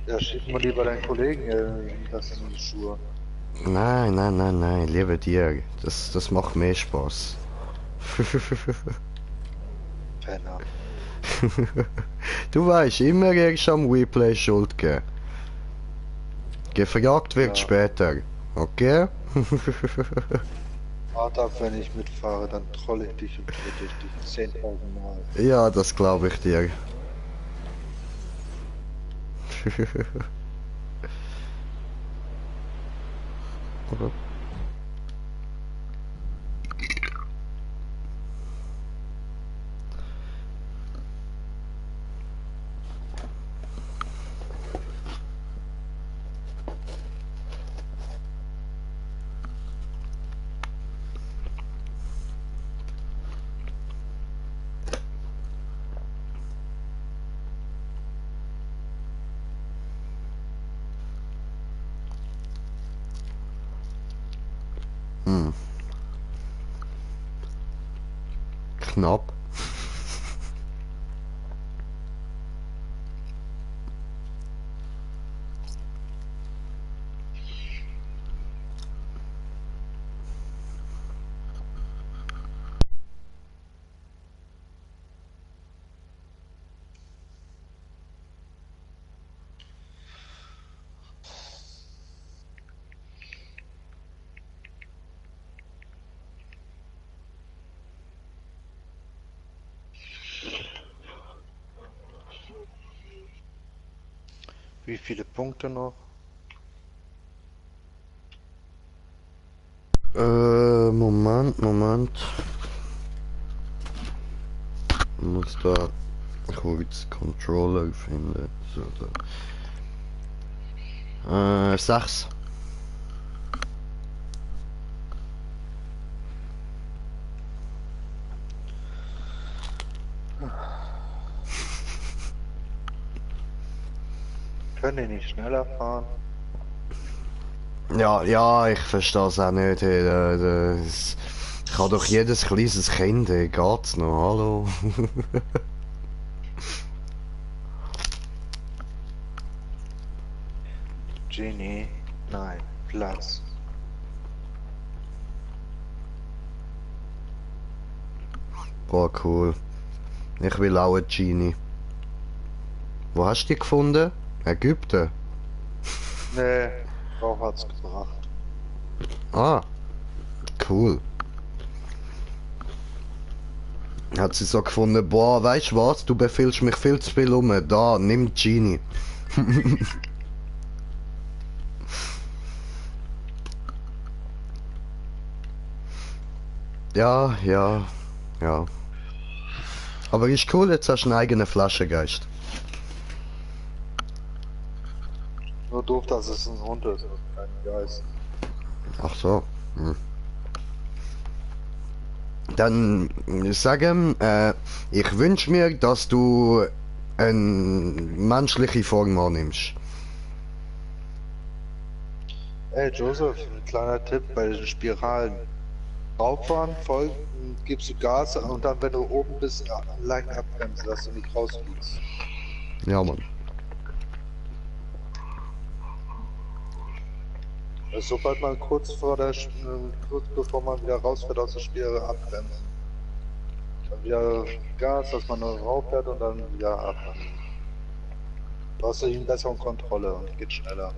Ja, schieb mal lieber deinen Kollegen das in die Schuhe. Nein, lieber dir. Das macht mehr Spaß. Penner. Du weißt, immer erst am WePlay Schuld geben. Gefragt wird später, okay? Vater, wenn ich mitfahre, dann trolle ich dich und trete ich dich 10.000 Mal. Ja, das glaube ich dir. Knapp. Wie viele Punkte noch? Moment. muss da kurz Controller finden. So, da. 6. Können die nicht schneller fahren? Ja, ja, ich verstehe es auch nicht. Ich habe doch jedes kleines Kind, geht's noch, hallo? Genie, nein, Platz. Boah, cool. Ich will auch eine Genie. Wo hast du die gefunden? Ägypten? Nee, Frau hat's gebracht. Ah, cool. Hat sie so gefunden, boah, weißt du was, du befiehlst mich viel zu viel um, da, nimm Genie. Ja, ja, ja. Aber ist cool, jetzt hast du einen eigenen Flaschengeist. Nur doof, dass es ein Hund ist, kein Geist. Ach so. Dann sagen, ich wünsche mir, dass du eine menschliche Form annimmst. Ey Joseph, ein kleiner Tipp bei den Spiralen. Rauffahren, folgen, gibst du Gas und dann, wenn du oben bist, leicht abbremsen, dass du nicht rausfliegst. Ja, Mann. Also, sobald man kurz bevor man wieder rausfährt aus der Spirale, abbremsen. Dann wieder Gas, dass man nur rauffährt und dann wieder abbremsen. Da hast du eine bessere Kontrolle und geht schneller.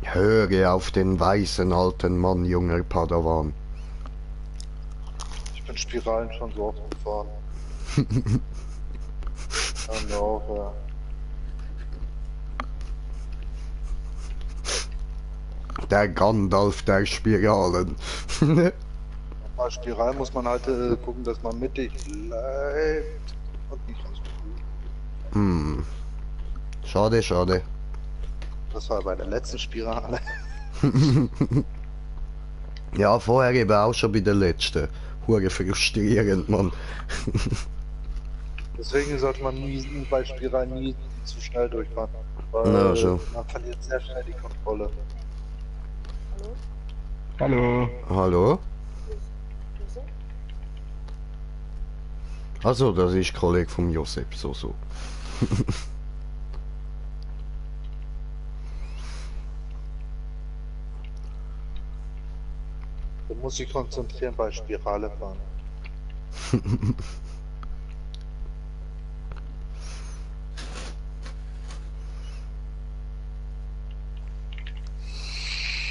Höre auf den weißen alten Mann, junger Padawan. Ich bin Spiralen schon so oft gefahren. Und auch, ja. Der Gandalf der Spiralen. Bei Spiralen muss man halt gucken, dass man mittig bleibt und nicht rauskommt. Hm. Schade, schade. Das war bei der letzten Spirale. Ja, vorher eben auch schon bei der letzten. Hure frustrierend, Mann. Deswegen sollte man nie bei Spiralen nie zu schnell durchfahren. Weil Ja, schon. man verliert sehr schnell die Kontrolle. Hallo. Hallo? Also, das ist Kollege von Josep, so. Du musst dich konzentrieren bei Spirale fahren.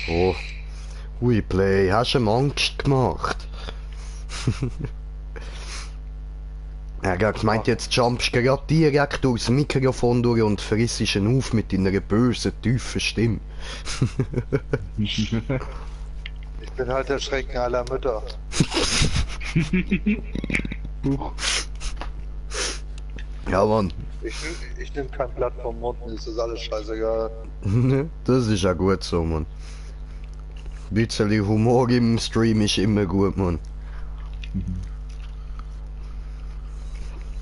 Oh. Hui, Play, hast du ihm Angst gemacht? Er hat gemeint, jetzt jumpst du gerade direkt durchs Mikrofon durch und frissst ihn auf mit deiner bösen, tiefen Stimme. Ich bin halt der Schrecken aller Mütter. Ja, Mann. Ich nehm kein Blatt vom Mund, mir ist das alles scheißegal. Das ist ja gut so, Mann. Ein bisschen Humor im Stream ist immer gut, Mann.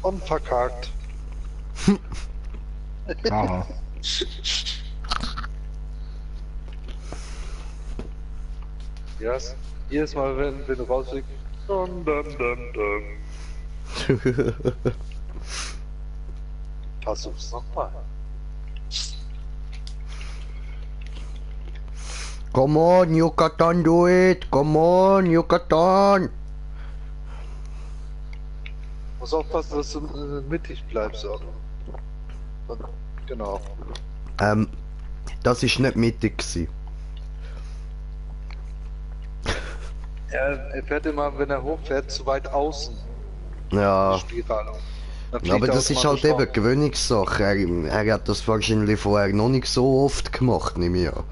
Und verkackt. Aha. Yes. Jedes Mal, wenn du rausfliegst. Versuch's nochmal. Come on, you can do it! Come on, you can! Muss aufpassen, dass du mittig bleibst. Auch. Genau. Das ist nicht mittig gewesen. Er fährt immer, wenn er hochfährt, zu weit außen. Ja. Die Spirale. Ja, aber das ist halt eben Gewöhnungssache. Er hat das wahrscheinlich vorher noch nicht so oft gemacht, nehme ich an.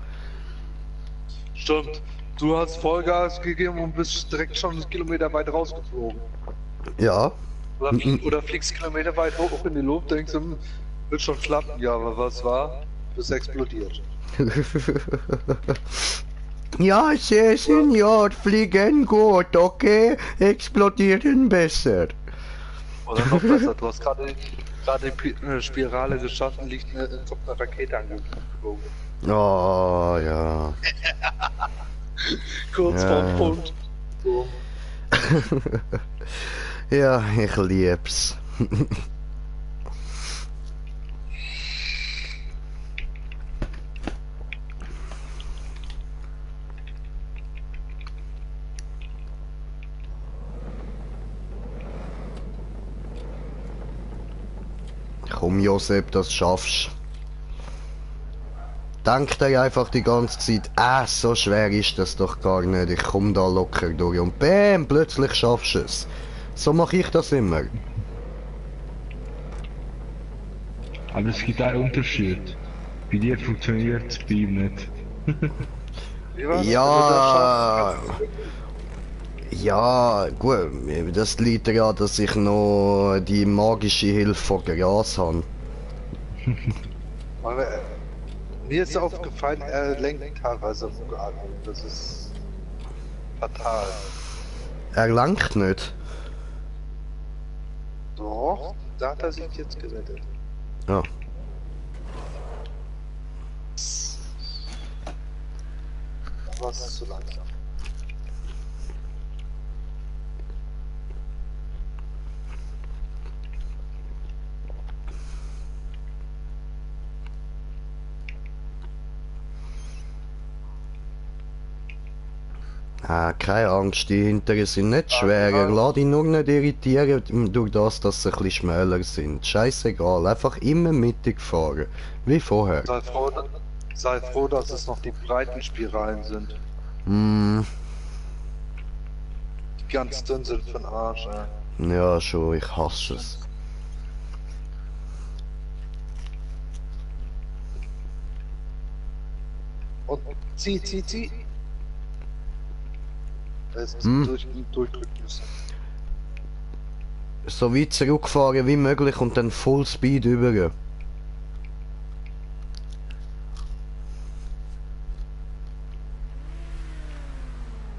Stimmt. Du hast Vollgas gegeben und bist direkt schon Kilometer weit rausgeflogen. Ja. Oder fliegst Kilometer weit hoch in die Luft, denkst du, wird schon klappen. Ja, aber was war? Bist explodiert. Ja, Senior, fliegen gut, okay? Explodieren besser. Oder noch besser, du hast gerade die Spirale geschaffen, liegt kommt eine Rakete angeflogen. Oh, ja. Kurz vorm Punkt. So. Ja, ich lieb's. Komm, Josep, das schaffst. Denk dir einfach die ganze Zeit, so schwer ist das doch gar nicht, ich komm da locker durch und bäm, plötzlich schaffst du es. So mache ich das immer. Aber es gibt einen Unterschied. Bei dir funktioniert es, bei ihm nicht. Ja. Ja, gut, das liegt daran, dass ich noch die magische Hilfe von Gras habe. Mir ist aufgefallen, er lenkt teilweise Mugat. Das ist fatal. Er langt nicht. Doch, da hat er sich jetzt gerettet. Ja. Was ist zu langsam? Keine Angst, die hinteren sind nicht schwerer. Lass dich nur nicht irritieren durch das, dass sie ein bisschen schmäler sind. Scheißegal, einfach immer mittig fahren. Wie vorher. Sei froh, dass es noch die breiten Spiralen sind. Die ganz dünn sind für den Arsch, ey. Ja, schon, ich hasse es. Und zieh. Durchdrücken müssen. So weit zurückfahren wie möglich und dann Full Speed über.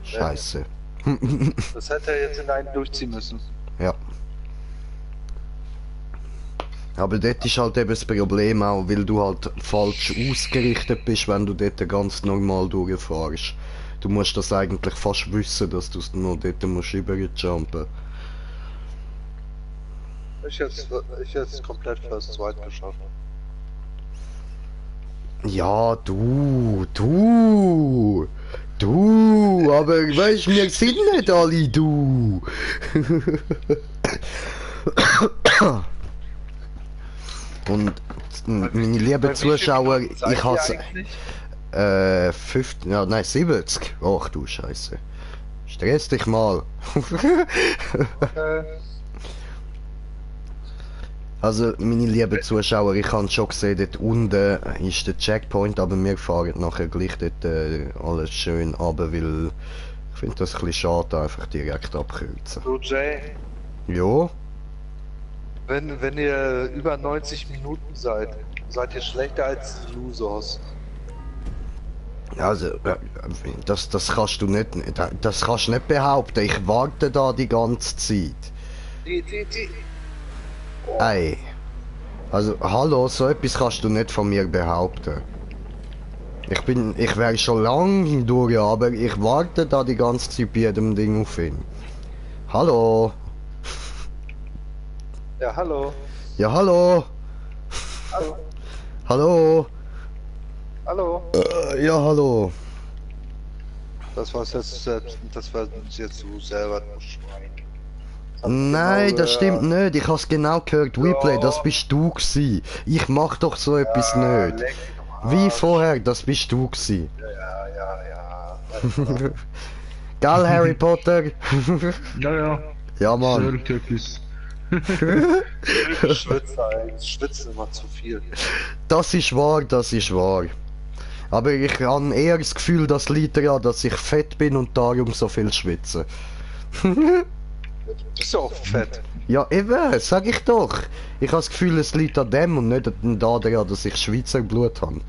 Scheiße. Das hätte er jetzt in einen durchziehen müssen. Ja. Aber dort ist halt eben das Problem auch, weil du halt falsch ausgerichtet bist, wenn du dort ganz normal durchfährst. Du musst das eigentlich fast wissen, dass du noch dort musst überjumpen. Ich jetzt komplett First Zweit geschafft. Ja, du, aber weißt, wir sind nicht alle du. Und meine lieben Zuschauer, ich hasse 50, ja, nein 70. Ach du Scheiße. Stress dich mal. Also, meine lieben Zuschauer, ich habe schon gesehen, dort unten ist der Checkpoint, aber wir fahren nachher gleich dort alles schön runter, weil ich finde das ein bisschen schade, einfach direkt abkürzen. So, Jay. Jo? Wenn ihr über 90 Minuten seid ihr schlechter als die Losers. Also, das kannst du nicht, das kannst du nicht behaupten, ich warte da die ganze Zeit. Ey, also hallo, so etwas kannst du nicht von mir behaupten. Ich wäre schon lange durch, aber ich warte da die ganze Zeit bei jedem Ding auf ihn. Hallo? Ja, hallo. Ja, hallo? Hallo. Hallo? Hallo. Ja, hallo. Das war jetzt du selber, du Schwein. Nein, das stimmt nicht. Ich hab's genau gehört. Replay, das bist du gsi. Ich mach doch so etwas nicht. Wie vorher, das bist du gsi. Ja. Gell, Harry Potter? Ja. Ja, Mann. Sorgt etwas. Ich schwitze immer zu viel. Das ist wahr, das ist wahr. Aber ich habe eher das Gefühl, das liegt daran, dass ich fett bin und darum so viel schwitze. Du bist ja auch fett. Ja, eben, sag ich doch. Ich habe das Gefühl, es liegt an dem und nicht daran, dass ich Schweizer Blut habe.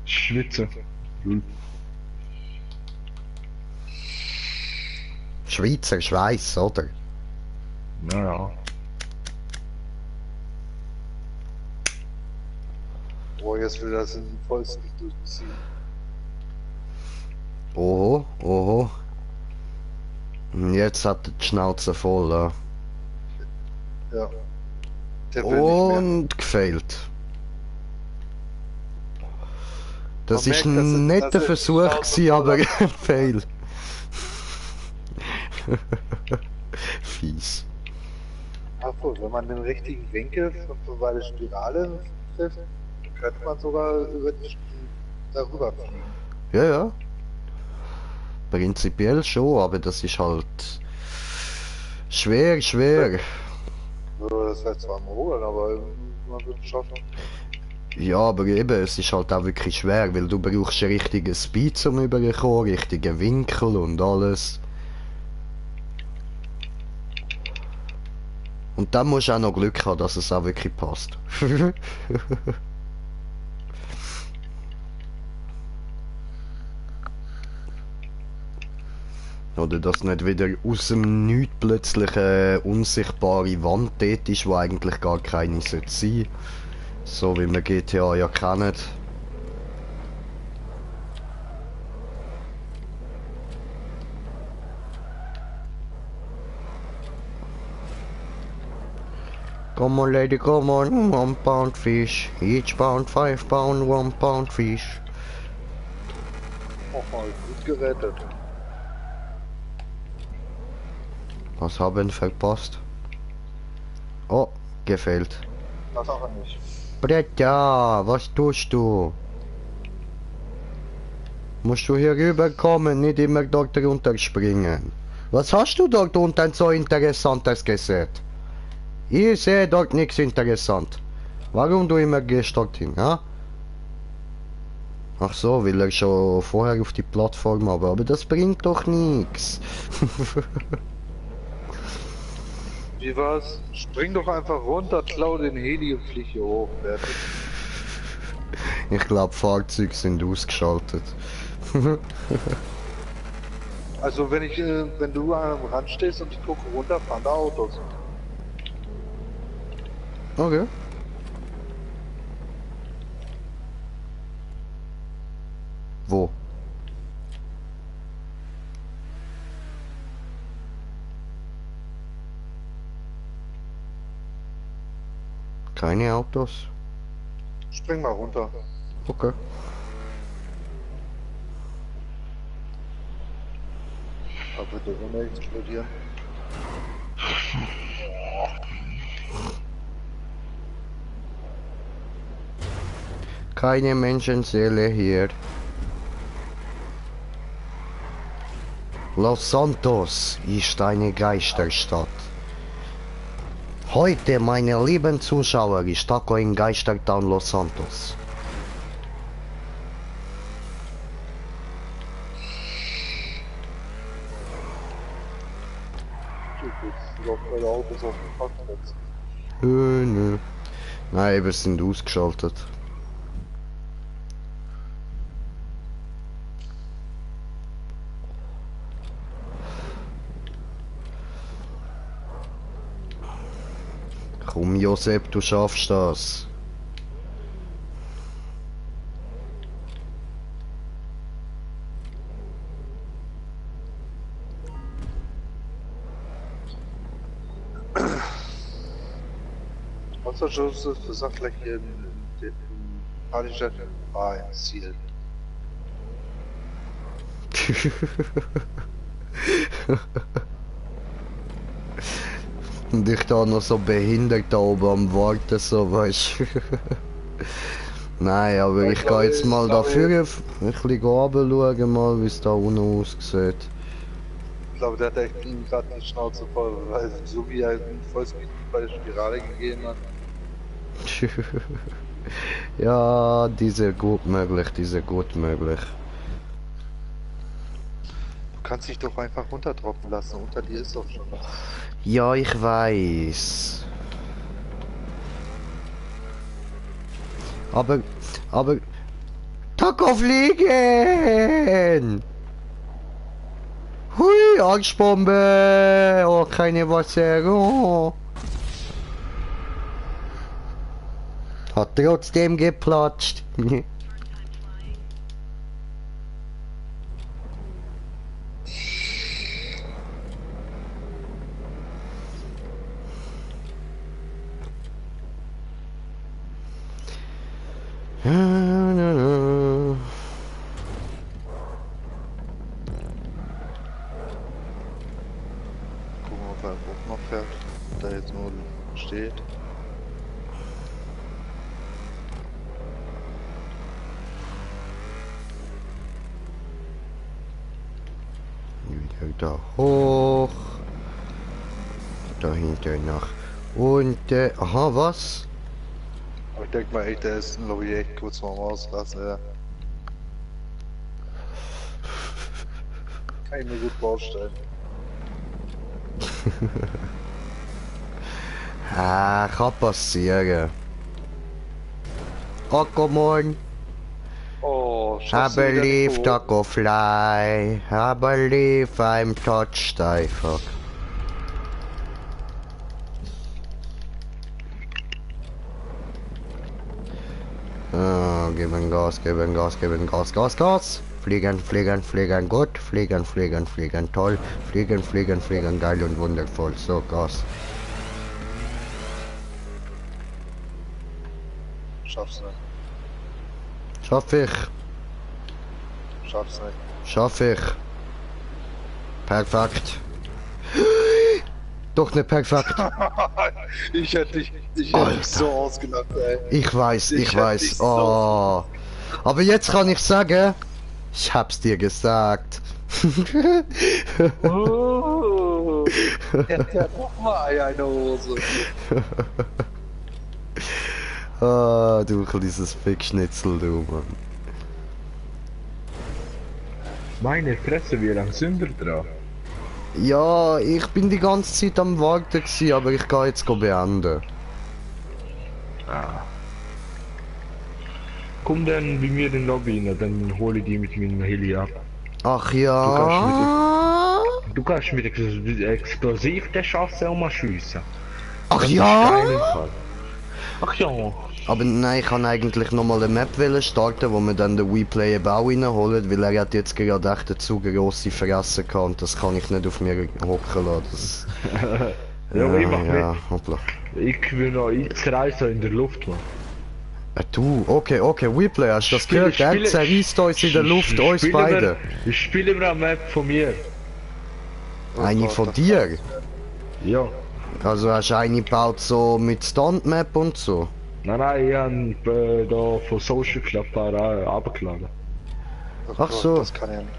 Schwitze. Schweizer Schweiß, oder? Naja. Boah, jetzt will das in den vollsten durchziehen. Oho, oho. Und jetzt hat er die Schnauze voll, ja. Ja. Der will nicht mehr. Und gefailt. Das Man ist merkt, dass ein es- netter dass es Versuch Schnauze gewesen, voll aber hat. fail. Fies. Achso, wenn man den richtigen Winkel von bei der Spirale trifft, könnte man sogar über die darüber fliegen. Ja, ja. Prinzipiell schon, aber das ist halt schwer, schwer. So, das heißt zwar am Rudern, aber man wird es schaffen. Ja, aber eben, es ist halt auch wirklich schwer, weil du brauchst einen richtigen Speed zum Überkommen, richtigen Winkel und alles. Und dann musst du auch noch Glück haben, dass es auch wirklich passt. Oder dass nicht wieder aus dem Nichts plötzlich eine unsichtbare Wand dort ist, wo eigentlich gar keine sollte sein. So wie wir GTA ja kennen. Come on lady, come on, 1 pound fish. Each pound 5 pound, 1 pound fish. Auch mal gut gerettet. Was haben verpasst? Oh, gefällt. Das auch nicht. Brettja, was tust du? Musst du hier rüberkommen, nicht immer dort runterspringen. Was hast du dort unten so Interessantes gesehen? Ich sehe dort nichts interessant. Warum du immer gehst dorthin, ja? Ach so, will er schon vorher auf die Plattform haben, aber das bringt doch nichts. Wie war's? Spring doch einfach runter, klau den Heli und flieg hier hoch. Fertig. Ich glaube, Fahrzeuge sind ausgeschaltet. Also wenn du am Rand stehst und ich gucke runter, fahren da Autos. Okay. Wo? Keine Autos? Spring mal runter. Okay. Aber bitte ohne explodieren. Keine Menschenseele hier. Los Santos ist eine Geisterstadt. Heute, meine lieben Zuschauer, ist Taco in Geistertown Los Santos. Du läufst bei der Autos auf dem Parkplatz. Nö. Nein, wir sind ausgeschaltet. Komm, Josep, du schaffst das. Außer Joseph sagt gleich hier in Partystadt war ein Ziel. Und ich da noch so behindert da oben am Warten, so weißt du. Nein, aber Ja, ich ich glaube, gehe jetzt mal ich glaube, dafür ein bisschen runter mal, wie es da unten aussieht. Ich glaube, der hat echt gerade die Schnauze voll, weil so wie er einen Vollspeed bei der Spirale gegeben hat. Ja, diese gut möglich, diese gut möglich. Du kannst dich doch einfach runterdroppen lassen. Unter dir ist doch schon was. Ja, ich weiß. Aber, Taco fliegen! Hui, Angstbombe! Oh, keine Wasser. Oh. Hat trotzdem geplatscht. Gucken, ob er auch noch fährt. Da jetzt nur steht. Wieder da hoch. Dahinter nach unten. Aha, was? Aber ich denke mal echt, der ist ein Lobby echt kurz vorm Auslassen, ja. Kann ich mir gut vorstellen. Ah, kann passieren. Oh, come on. Oh, I schaffst du wieder believe nicht hoch? Taco fly. I believe I'm touched. I fuck. Oh, geben Gas, geben Gas, geben Gas, Gas, Gas. Fliegen, fliegen, fliegen, gut. Fliegen, fliegen, fliegen, toll. Fliegen, fliegen, fliegen, geil und wundervoll. So, Gas. Schaff's nicht. Schaff ich. Schaff's nicht. Schaff ich. Perfekt. Doch nicht perfekt. ich hätte dich so ausgelacht, ey. Ich weiß, ich hätte weiß. dich Oh. Aber jetzt kann ich sagen, ich hab's dir gesagt. Oh. Der hat noch mal Eier in der Hose. Ah, du kleines Fickschnitzel, du Mann. Meine Fresse, wie lange sind wir dran? Ja, ich bin die ganze Zeit am Warten gewesen, aber ich gehe jetzt beenden. Ah. Komm dann bei mir in den Lobby rein, dann hole ich die mit meinem Heli ab. Ach ja. Du kannst mit explosiv den Chance auch mal schiessen. Ach Das ist ja. geil im Fall. Ach ja. Aber nein, ich kann eigentlich nochmal eine Map starten, wo wir dann den WePlay eben auch reinholen, weil er hat jetzt gerade echt eine zu grosse Fresse gehabt und das kann ich nicht auf mir hocken lassen. Das... Ja, aber ich mach ja, mit. hoppla. Ich will noch zerreißen in der Luft, man. Du, okay, WePlay, hast du das gehört? Er zerreißt uns in der Luft, uns beide. Ich spiele mir eine Map von mir. Eine von dir? Ja. Also hast du eine gebaut so mit Stunt-Map und so? Nein, ich habe da von Social Club runtergeladen. Ach so. Das kann ja nicht.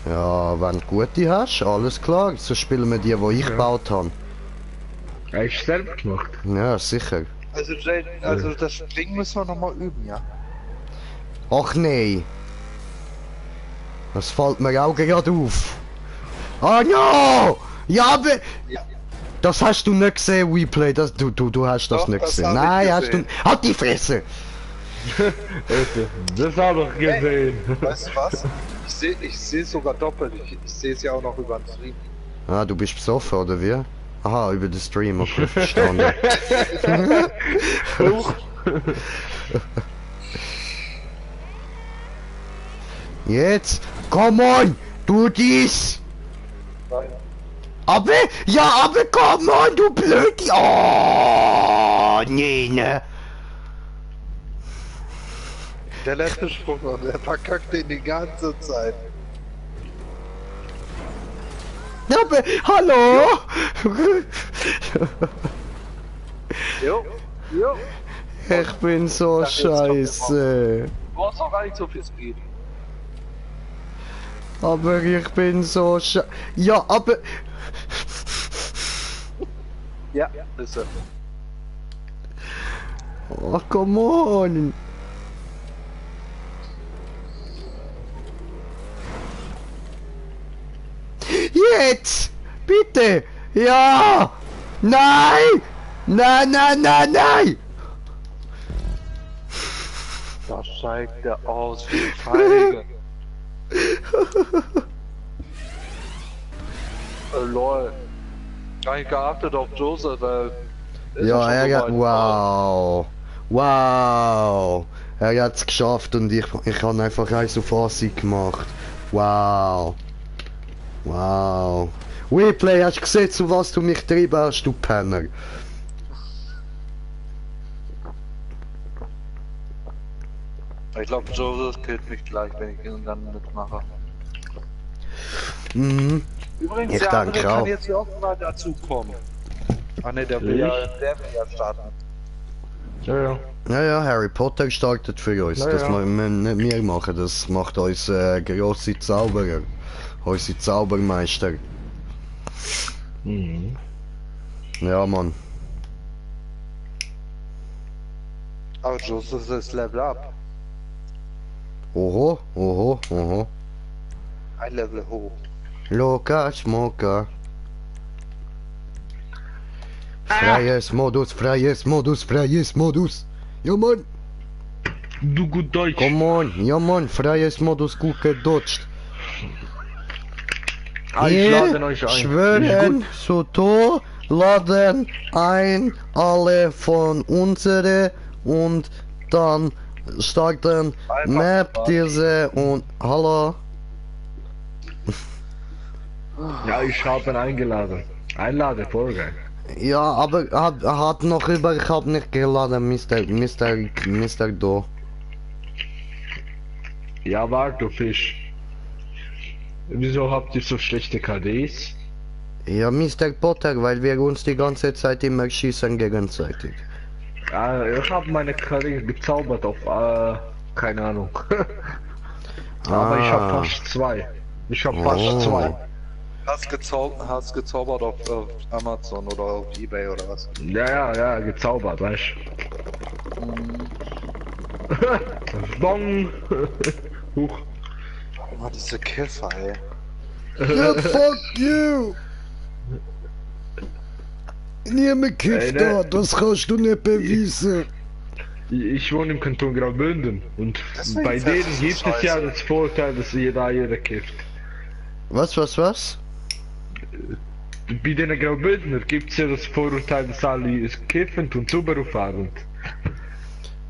Ja, wenn du gute hast, alles klar. So spielen wir die, die ich gebaut habe. Hast du selber gemacht? Ja, sicher. Also, Jay, also das Springen müssen wir nochmal üben, ja? Ach nee. Das fällt mir auch gerade auf. Oh no! Ja, aber... Das hast du nicht gesehen, WePlay. Du hast das Doch, nicht das gesehen. hab ich Nein, hast du... gesehen. Halt die Fresse! Das habe ich gesehen. Weißt du was? Ich sehe sogar doppelt. Ich sehe es ja auch noch über den Stream. Ah, du bist besoffen, oder wie? Aha, über den Stream, okay, verstanden. Jetzt! Come on! Du dies! Nein. Aber, ja, aber come on, du blöd! Oh, nee, ne? Der letzte Sprung noch, der verkackt den die ganze Zeit. Ja, aber, hallo? Jo, jo. Ich bin so Sag, jetzt kommt der scheiße. Du hast doch gar nicht so viel Speed. Aber ich bin so scheiße. Ja, aber... Ja, ist er. Oh, come on! Jetzt! Bitte! Ja! Nein! Nein, nein, nein, nein! Da steigt der aus wie Feige. Lol. Gar nicht geachtet auf Joseph, weil... Ja, er hat... Wow! Wow! Er hat's geschafft und ich habe einfach eins auf Ansehen gemacht. Wow! Wow! Replay, hast du gesehen, zu was du mich getrieben hast, du Penner? Ich glaube, Joseph killt mich gleich, wenn ich ihn dann mitmache. Mhm. Übrigens, Ich der andere danke kann auch. jetzt ja auch mal dazukommen. Ach ne, der will ja starten. Ja, ja. Ja, ja, Harry Potter startet für uns. Ja, Das ja. müssen nicht wir machen, das macht uns grosse Zauberer. Unsere Zaubermeister. Mhm. Ja, Mann. Aber Joseph ist Level Up. Oho, oho, oho. Ein Level hoch. Loka, Schmoka. Freies Modus, freies Modus, freies Modus. Ja, Mann. Du gut Deutsch. Come on, ja, Mann. Freies Modus, gut gedodged. Ich lade euch ein. Schwören, so to, laden ein, alle von unsere und dann starten Map diese und hallo. Ja, ich habe ihn eingeladen. Einlade, Vorgang. Ja, aber er hat noch überhaupt nicht geladen, Mr. Do. Ja, warte, du Fisch. Wieso habt ihr so schlechte KDs? Ja, Mr. Potter, weil wir uns die ganze Zeit immer schießen gegenseitig. Ich habe meine KD gezaubert auf, keine Ahnung. Aber ich habe fast 2. Ich habe fast 2. Hast gezaubert auf Amazon oder auf eBay oder was? Ja, gezaubert, weißt du. Bong! Huch. Oh, diese Kiffer, ey. Ja, fuck you! Niemand kifft da, das kannst du nicht beweisen. Ich wohne im Kanton Graubünden und Deswegen bei fährst denen du so gibt es ja scheiße. das Vorteil, dass jeder kifft. Was? Bei den Graubündner gibt es ja das Vorurteil, dass alle kiffen und Subaru fahren.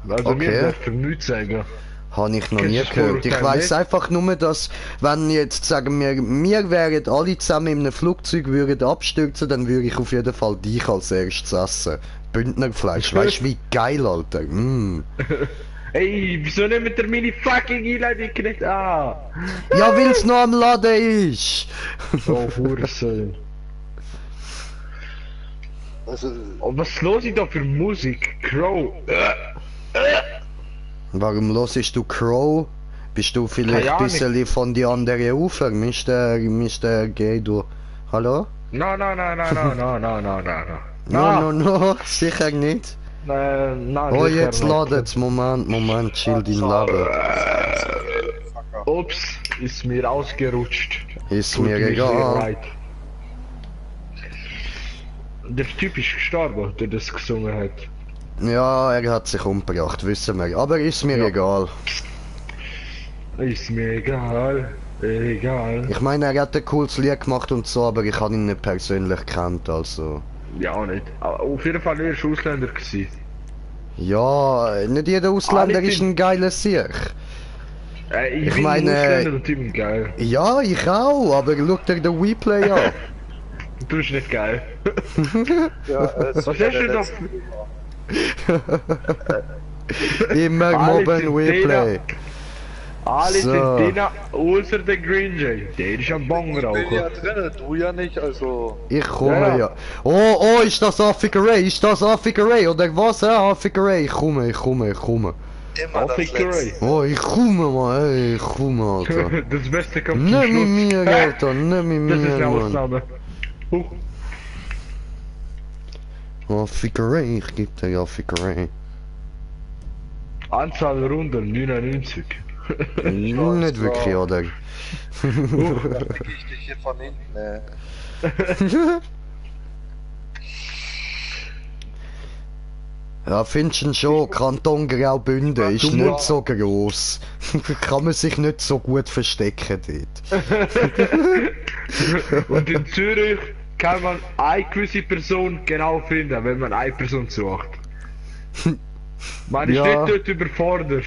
Also Okay. mir dürfen nichts sagen. Habe ich noch Kennst nie du das gehört. Ich Vorurteil weiß nicht? einfach nur, dass, wenn jetzt, sagen wir wären alle zusammen in einem Flugzeug, würden abstürzen, dann würde ich auf jeden Fall dich als erstes essen. Bündnerfleisch, weißt du, wie geil, Alter. Mm. Ey, wieso nicht mit der Mini fucking Einladung nicht an? Ja, weil's noch am Laden ist. Oh, Hurensohn. Also, Oh, was los ist da für Musik? Crow. Warum hörst du Crow? Bist du vielleicht Keine ein bisschen von die anderen Ufer, Mr. Gay, du? Hallo? No. No, sicher nicht. Nein, Oh, sicher jetzt nicht. ladet's. Moment, chill dein Laden. Ups, ist mir ausgerutscht. Ist Tut mir sehr egal. leid. Der Typ ist gestorben, der das gesungen hat. Ja, er hat sich umgebracht, wissen wir. Aber ist mir egal. Ist mir egal. Egal. Ich meine, er hat ein cooles Lied gemacht und so, aber ich habe ihn nicht persönlich gekannt, also. Ja, nicht. Aber auf jeden Fall, er war Ausländer gewesen. Ja, nicht jeder Ausländer Alle ist ein geiler Sieg. Ich Ich bin meine, Ausländer und ich bin geil. Ja, ich auch, aber schau dir den Replay an. Du bist nicht geil. ja, Was hast du da? Immer Alle mobben sind Replay. Alle So. sind drin, außer der Green Jay. Der ist am Bong Ich bin ja rauchen. drin, du ja nicht, also... Ich komme Ja. ja. Oh, ist das Affigeray? Ist das Affigeray? Oder was? Ja, Affigeray. Ich komme. Immer das Affigeray. Letzte. Oh, ich komme, Mann. Ey, ich komme, Alter. Das Beste kommt zum Nicht mit Schluss. mir, Alter. Nicht mit Das ist mir, eine Mann. Ausnahme. Huch. Affigeray. Ich geb dir Affigeray. Anzahl Runden 99. Nicht wirklich, oder? Da krieg ich dich hier von hinten, Ja, findest du schon, Kanton Graubünden ist nicht so gross. Kann man sich nicht so gut verstecken dort. Und in Zürich kann man eine gewisse Person genau finden, wenn man eine Person sucht. Man ist Ja. nicht dort überfordert.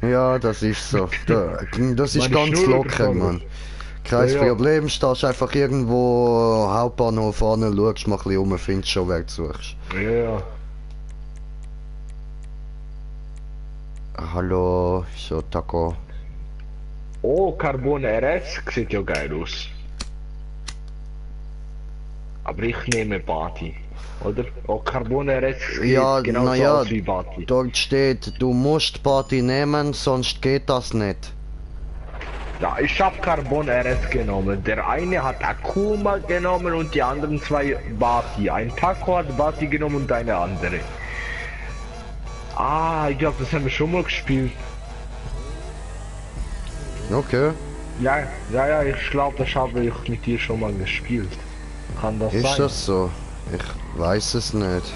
Ja, das ist so. Das ist Man ist ganz nur locker, überfordert. Mann. Kein Ja, ja. Problem, stehst einfach irgendwo Hauptbahnhof an, schaust mal ein bisschen rum, findest schon, wer du suchst. Ja. Hallo, so Taco. Oh, Carbon RS sieht ja geil aus. Aber ich nehme Bati, oder? Oh, Carbon RS sieht Ja, genauso naja, aus wie Bati. dort steht, du musst Party nehmen, sonst geht das nicht. Ja, ich hab Carbon RS genommen. Der eine hat Akuma genommen und die anderen zwei Bati. Ein Taco hat Bati genommen und eine andere. Ah, ich glaube, das haben wir schon mal gespielt. Okay, Ja, ich glaube, das habe ich mit dir schon mal gespielt. Kann das sein? ist das so? Ich weiß es nicht.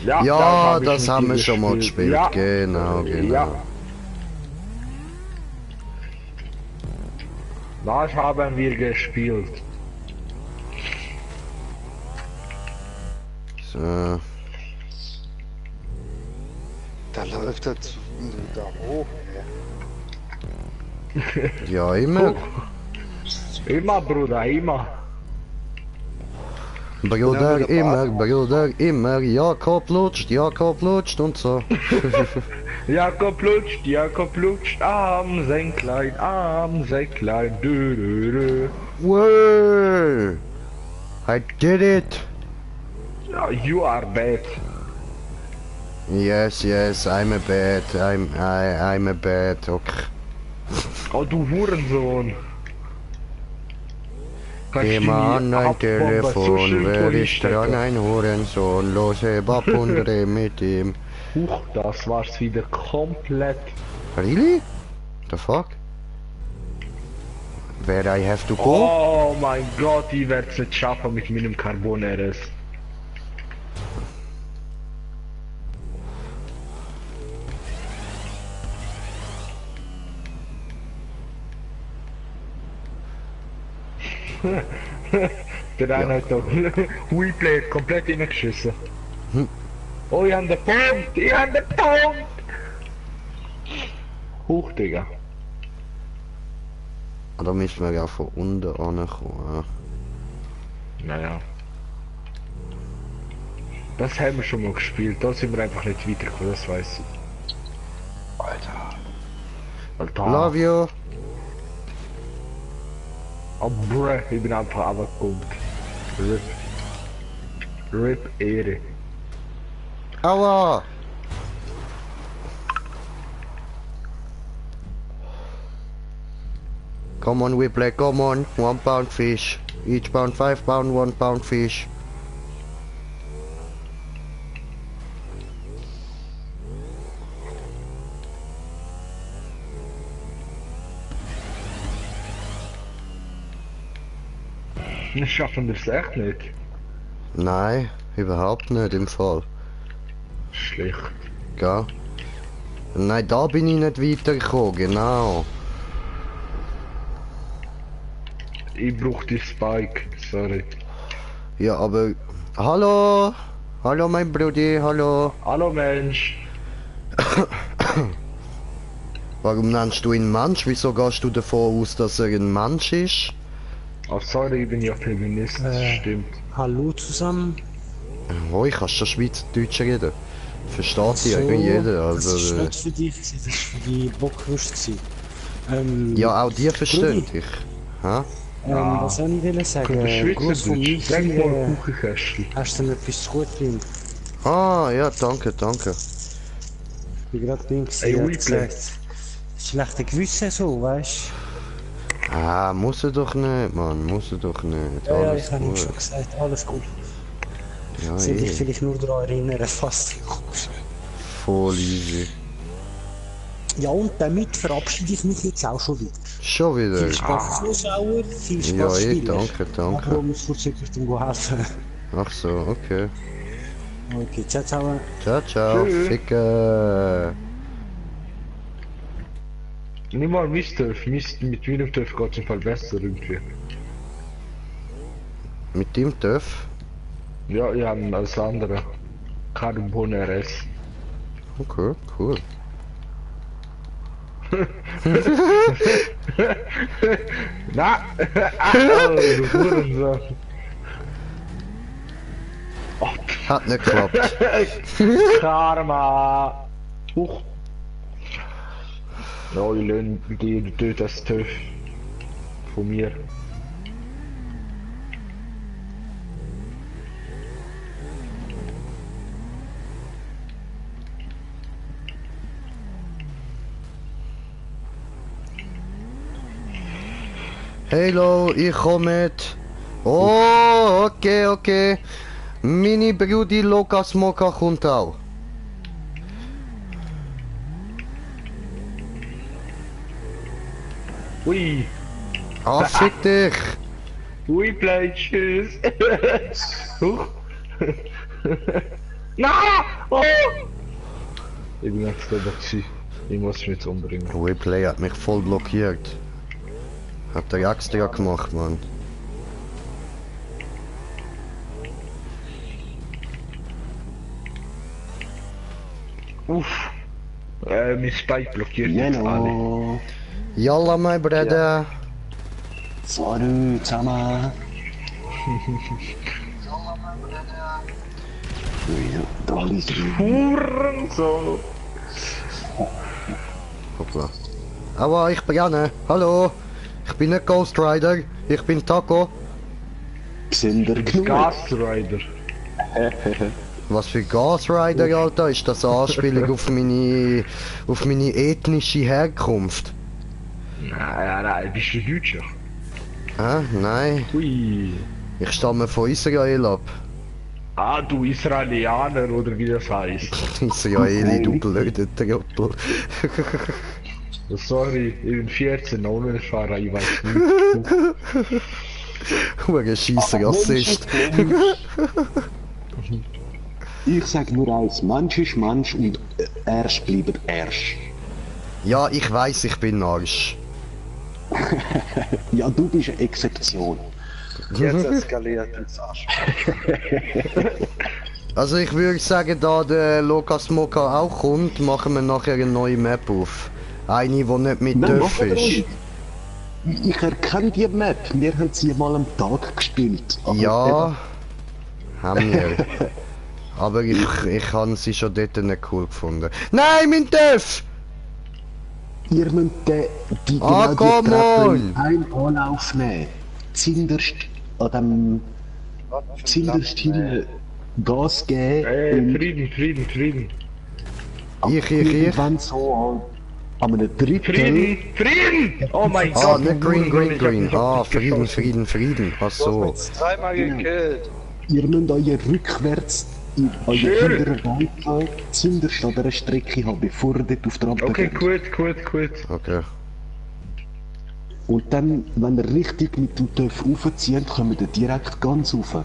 Ja, hab ich das mit haben dir wir schon mal gespielt. Ja. Genau, genau. Ja. Das haben wir gespielt. So. Da läuft er da hoch, Ja, immer. Immer, Bruder, immer. Bruder, immer. Jakob lutscht und so. Jakob lutscht, am Säcklein, dü. Whoa! I did it! Ja, you are bad. Yes, I'm a bad. I'm a bad. Okay. Oh, du Hurensohn. Kannst du Immer die an ein Hauptbombe so Telefon, schön wer ist durchstecken? dran, ein Hurensohn, los heb ab und dreh mit ihm. Huch, das war's wieder komplett. Really? The fuck? Where I have to go? Oh mein Gott, ich werde es nicht schaffen mit meinem Carbon RS. Der eine hat doch Replay komplett reingeschissen. Oh, ich hab den Punkt! Hoch, Digga. Da müssen wir ja von unten ankommen. Naja. Das haben wir schon mal gespielt, da sind wir einfach nicht weitergekommen, das weiß ich. Alter. Love you! Oh bruh, ich bin einfach runtergekommen. RIP Ehre. Aua! Come on, we play, come on. 1 pound fish. Each pound 5 pound, 1 pound fish. Wir schaffen das echt nicht. Nein, überhaupt nicht im Fall. Schlecht. Gell? Nein, da bin ich nicht weitergekommen, genau. Ich brauche die Spike, sorry. Ja, aber... Hallo! Hallo mein Brudi, hallo! Hallo Mensch! Warum nennst du ihn Mensch? Wieso gehst du davon aus, dass er ein Mensch ist? Oh sorry, ich bin ja Feminist, stimmt. Hallo zusammen. Oh, ich kann schon Schweizerdeutsch reden. Versteht ja jeder, also... Das ist nicht für dich, das ist für die Bockwürste. Ja, auch die versteht dich. Ha? Was soll ich sagen? Gruß von mir. Denk mal Kuchenkästchen. Hast du denn etwas zu gut drin? Ah, ja, danke. Ich bin gerade links. Ey, Ich hab Replay. gesagt, schlechte Gewissen so, weißt Ah, muss er doch nicht, Mann, muss er doch nicht. du? Ja, Alles ich habe ihm gut. schon gesagt, alles gut. Ja, Soll dich eh. vielleicht nur daran erinnern, fast du kommst. Voll easy. Ja, und damit verabschiede ich mich jetzt auch schon wieder. Schon wieder. Viel Spaß Zuschauer, viel Spaß Ja, eh, Spieler. danke, danke. Aber muss verzögert helfen. Ach so, okay. Okay, ciao, ciao. Ciao, ciao, Tschüss. Ficke. Nimm mal Mistdorf. Mit meinem Dörf geht es im Fall besser irgendwie. Mit dem Töff? Ja, ja, als andere. Carbon RS. Okay, cool. Na! Oh, du Hurensohn. Hat nicht geklappt. Karma! Huch! Ja, ich lehne dir dort das Töff. Von mir. Hallo, ich komme mit. Oh, okay, okay. Meine Brudi Lukas Moka kommt auch. Ui! Ah, fick dich! Ui, bleib, tschüss! Huch! Na! Oh! Ich bin ganz da gewesen. Ich muss mich jetzt umbringen. Replay hat mich voll blockiert. Hat der extra gemacht, Mann. Uff! Mein Spike blockiert jetzt alle. Hallo. Yalla, my brother. Salut zusammen. Ja, da liegt er. Hurensohn! Hoppla. Aber ich bin Janne. Hallo. Ich bin nicht Ghost Rider. Ich bin Taco. Sind ihr genug? Ghost Rider. Was für Ghost Rider, Alter? Ist das eine Anspielung auf meine ethnische Herkunft? Nein, bist du Deutscher? Hä? Nein. Ui. Ich stamme von Israel ab. Ah, du Israelianer oder wie das heißt. Israeli, du blöde Trottel. Sorry, ich bin 14, ohne Fahrer, ich weiß nicht. Hure scheisse Rassist. Ich sag nur eins, Mensch ist Mensch und Arsch bleibt Arsch. Ja, ich weiß, ich bin Arsch. Ja, du bist eine Exzeption. Jetzt eskaliert ins Arsch. Also ich würde sagen, da der Lukas Moka auch kommt, machen wir nachher eine neue Map auf. Eine, die nicht mit Nein, Dörf machen wir ist. nicht. Ich erkenne die Map, wir haben sie mal am Tag gespielt. Aber Ja, haben wir. Aber ich habe sie schon dort nicht cool gefunden. Nein, mein Dörf! ihr müsst die Ah, genau die come Treppe on! in einen Anlauf nehmen. Zinderst an dem Zinderst hin Gas geben und Frieden. Ich. irgendwann so an einem Drittel. Frieden! Oh mein Ah, Gott! nicht green. Ah, Frieden. Ach Du hast so. mich jetzt dreimal gekillt. Ihr müsst euer rückwärts in euer Schön. hinteren Reifen zünderst an dieser Strecke haben, bevor ihr dort auf der Rampe Okay, geht. gut. Okay. Und dann, wenn ihr richtig mit dem Töff raufzieht, kommt ihr direkt ganz rauf.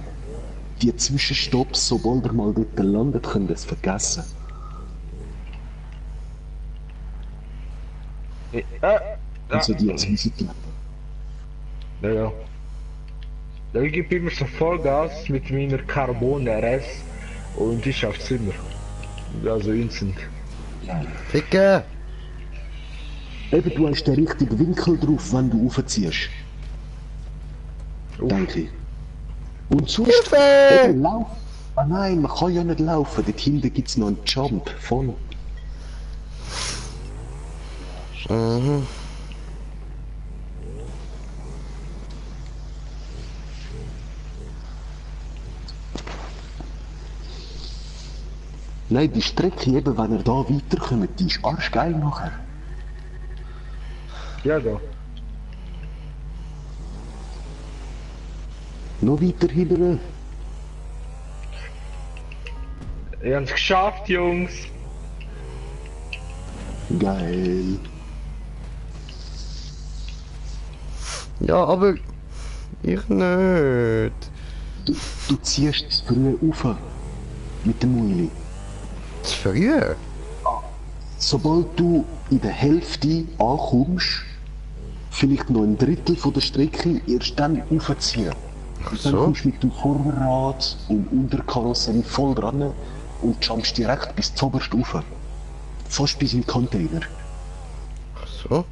Die Zwischenstopps, sobald ihr mal dort landet, könnt ihr es vergessen. Also die Zwischenklappe. Ja. Ich gebe immer so Vollgas mit meiner Carbon RS und ich aufs Zimmer. Also instant. Ficke! Eben, du hast den richtigen Winkel drauf, wenn du raufziehst. Denke ich. Und sonst, eben, lauf. Ah nein, man kann ja nicht laufen. Dort hinten gibt es noch einen Jump von. Mhm. Nein, die Strecke eben, wenn ihr da weiterkommt, die ist arschgeil nachher. Ja, da. Noch weiter hinten. Ihr habt's geschafft, Jungs. Geil. Ja, aber ich nicht. Du ziehst zu früh rauf. Mit dem Muili. Zu früh? Sobald du in der Hälfte ankommst, vielleicht noch ein Drittel von der Strecke, erst dann raufziehen. Und dann so. kommst du mit dem Vorderrad und Unterkarosserie voll dran und jumpst direkt bis zuoberst rauf. Fast bis im Container. Ach so.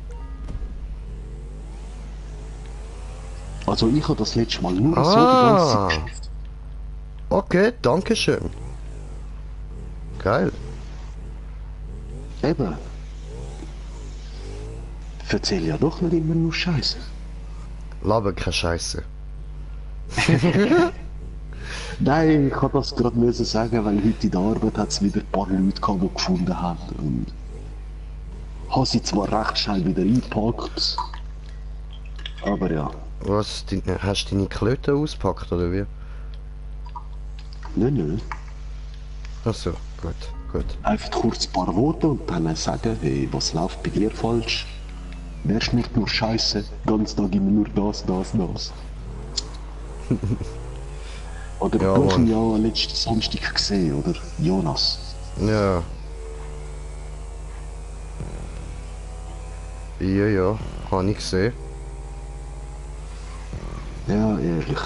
Also ich habe das letzte Mal nur so die ganze Ah. Zeit geschafft. Okay, danke schön. Geil. Eben. Erzähl ja doch nicht immer nur Scheiße. Laber keine Scheiße. Nein, ich kann das gerade müssen sagen, weil heute in der Arbeit hat es wieder ein paar Leute gehabt, die gefunden haben. Und habe sie zwar recht schnell wieder eingepackt, aber ja. Was, hast du deine Klöte ausgepackt oder wie? Nein. Ach so, gut, gut. Einfach kurz ein paar Worte und dann sagen, hey, was läuft bei dir falsch? Wärst nicht nur Scheiße, ganz Tag immer nur das. Oder Ja, du hast ihn Mann. ja letzten Samstag gesehen, oder? Jonas. Ja. Ja, habe ich gesehen. Ja, ehrlich.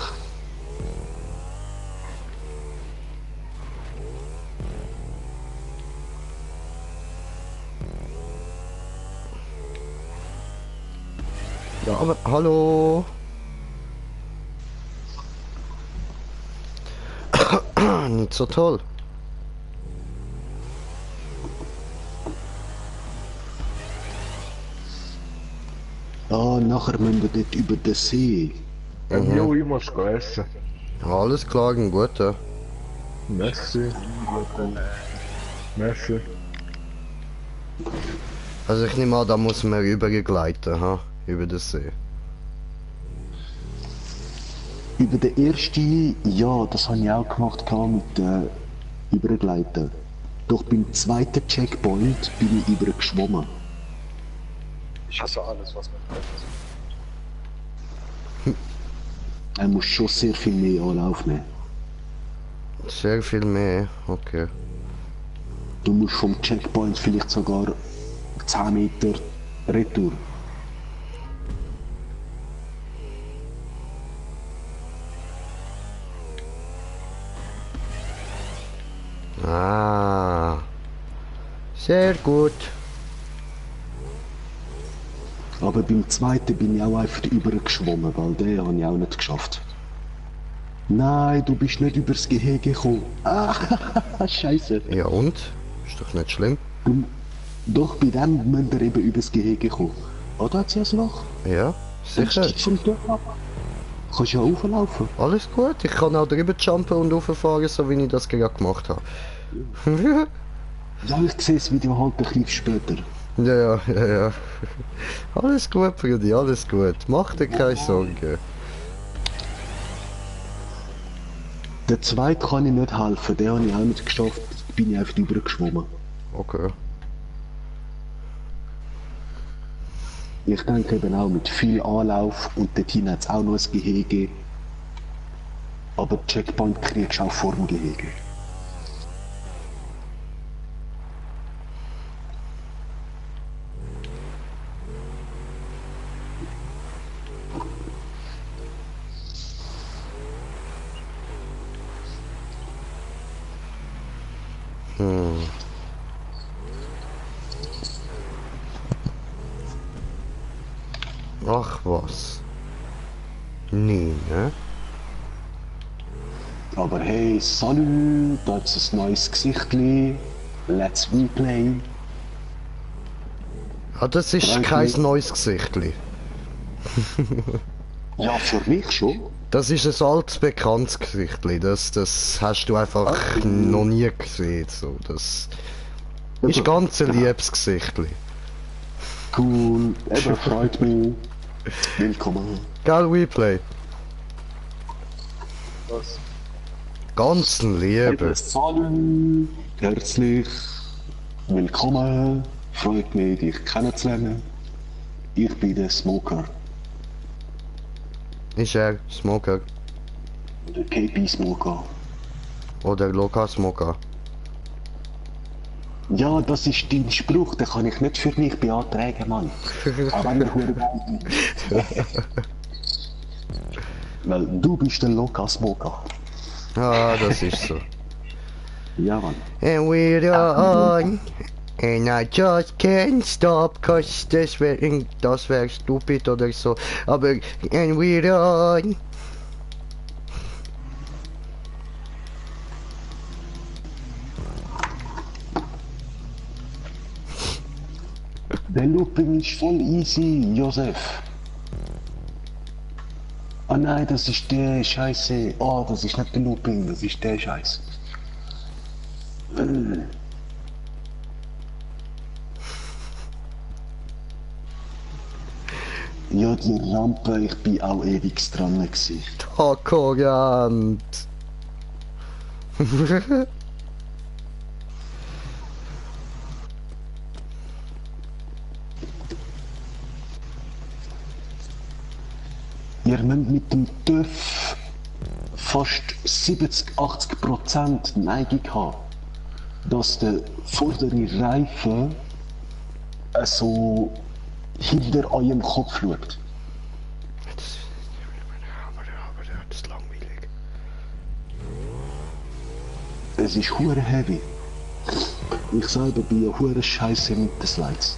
Ja, aber hallo. Nicht so toll. Ah, nachher müssen wir dort über den See. Jo, ich muss gehen essen. Alles klar, ein guter. Merci. Merci. Also ich nehme an, da muss man rübergleiten, ha? Über den See. Über den ersten, ja, das habe ich auch gemacht mit Übergleiten. Doch beim zweiten Checkpoint bin ich übergeschwommen. Ich hasse alles, was man trifft. Er muss schon sehr viel mehr Anlauf nehmen. Sehr viel mehr, okay. Du musst vom Checkpoint vielleicht sogar 10 Meter retour. Ah. Sehr gut. Aber beim zweiten bin ich auch einfach übergeschwommen, weil den habe ich auch nicht geschafft. Nein, du bist nicht übers Gehege gekommen. Ah, Scheiße. Ja und? Ist doch nicht schlimm. Doch bei dem müsst ihr eben übers Gehege kommen. Oh, da hat sie ein Loch. Ja, sicher. Vom Dorf ab. Kannst ja auflaufen. Alles gut, ich kann auch drüber jumpen und rauffahren, so wie ich das gerade gemacht habe. Ja, ich sehe das Video halt ein bisschen später. Ja. Alles gut, Brudi, alles gut. Mach dir keine Sorgen. Der zweite kann ich nicht helfen, den habe ich auch nicht geschafft, bin ich einfach übergeschwommen. Okay. Ich denke eben auch mit viel Anlauf und dorthin hat es auch noch ein Gehege. Aber Checkpoint kriegst du auch vor dem Gehege. Ach was. Nee, ne? Aber hey, salut, da ist ein neues Gesichtli. Let's replay. Ah, das ist Danke. kein neues Gesichtli. Ja, für mich schon. Das ist ein altes, bekanntes Gesichtli. Das hast du einfach noch nie gesehen. So. Das ist ganz ein liebes Gesichtli. Cool, eben freut mich. Willkommen. Geil, Replay. Was? Ganzen Liebe. Salut, herzlich willkommen. Freut mich, dich kennenzulernen. Ich bin der Smoker. Ist er Smoker? Der KP Smoker. Oder Loka Smoker? Ja, das ist dein Spruch, den kann ich nicht für mich beantragen, Mann. Aber wenn ich nur weil du bist der Loka Smoker. Ah, das ist so. Ja, Mann. And we're on. And I just can't stop, cause das wär stupid oder so. Aber, and we're on. Der Looping ist voll easy, Josef. Oh nein, das ist der Scheiße. Oh, das ist nicht der Looping, das ist der Scheiß. Ja, die Rampe, ich bin auch ewig dran gewesen. Takoriant. Ihr müsst mit dem TÜV fast 70-80% Neigung haben, dass der vordere Reifen so hinter eurem Kopf schaut. Das ist langweilig. Es ist hure heavy. Ich selber bin ja hure scheiße mit den Slides.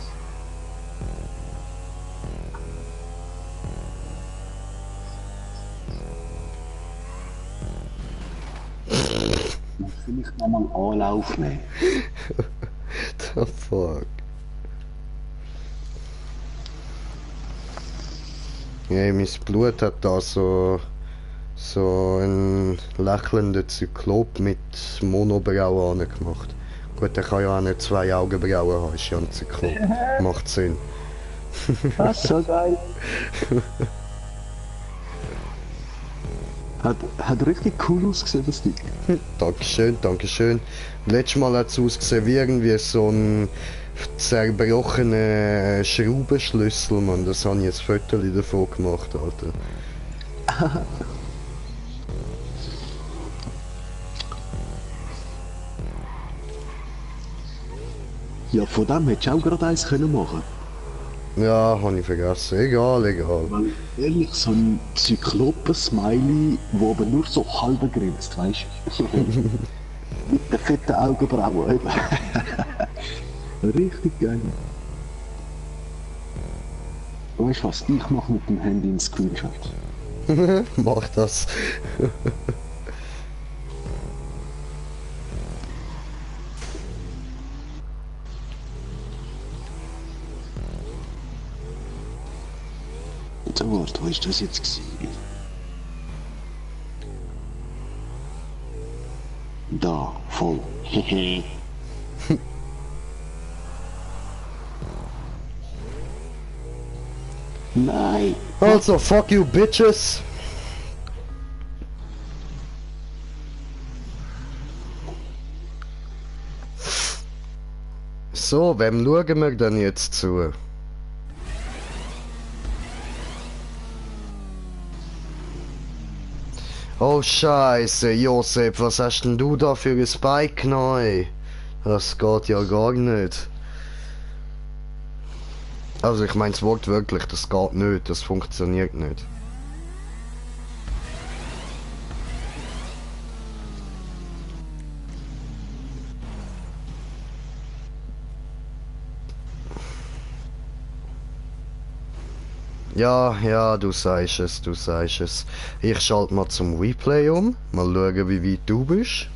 Vielleicht nochmal Anlauf nehmen. The fuck? Ja, mein Blut hat da so einen lächelnden Zyklop mit Monobrauen gemacht. Gut, der kann ja auch nicht 2 Augenbrauen haben, ist ja ein Zyklop. Macht Sinn. Das ist so geil. Hat richtig cool ausgesehen, das Ding. Dankeschön, dankeschön. Letztes Mal hat es ausgesehen wie irgendwie so ein zerbrochener Schraubenschlüssel, Mann. Das habe ich jetzt Fotos davon gemacht, Alter. Ja, von dem hättest du auch gerade eins können machen. Ja, habe ich vergessen. Egal, egal. Weil, ehrlich, so ein Zyklopen-Smiley, der aber nur so halb grinst, weißt du? Mit den fetten Augenbrauen, eben. Richtig geil. Weißt du was, ich mache mit dem Handy einen Screenshot. Mach das. Warte, wo ist das jetzt gewesen? Da, voll. Hehe. Nein! Also, fuck you, bitches! So, wem schauen wir denn jetzt zu? Oh Scheiße, Josef, was hast denn du da für ein Spike genommen? Das geht ja gar nicht. Also ich meine es wortwörtlich, das geht nicht, das funktioniert nicht. Ja, ja, du sagst es, du sagst es. Ich schalte mal zum Replay um, mal schauen, wie weit du bist.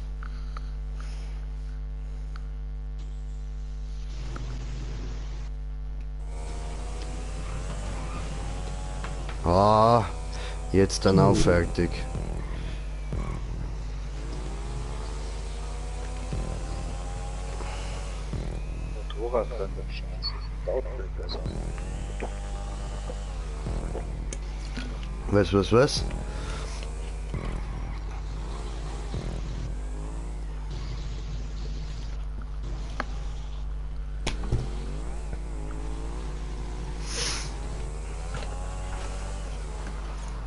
Ah, jetzt dann auch fertig. Motorradrennen, scheiße. Dauert viel besser. Was?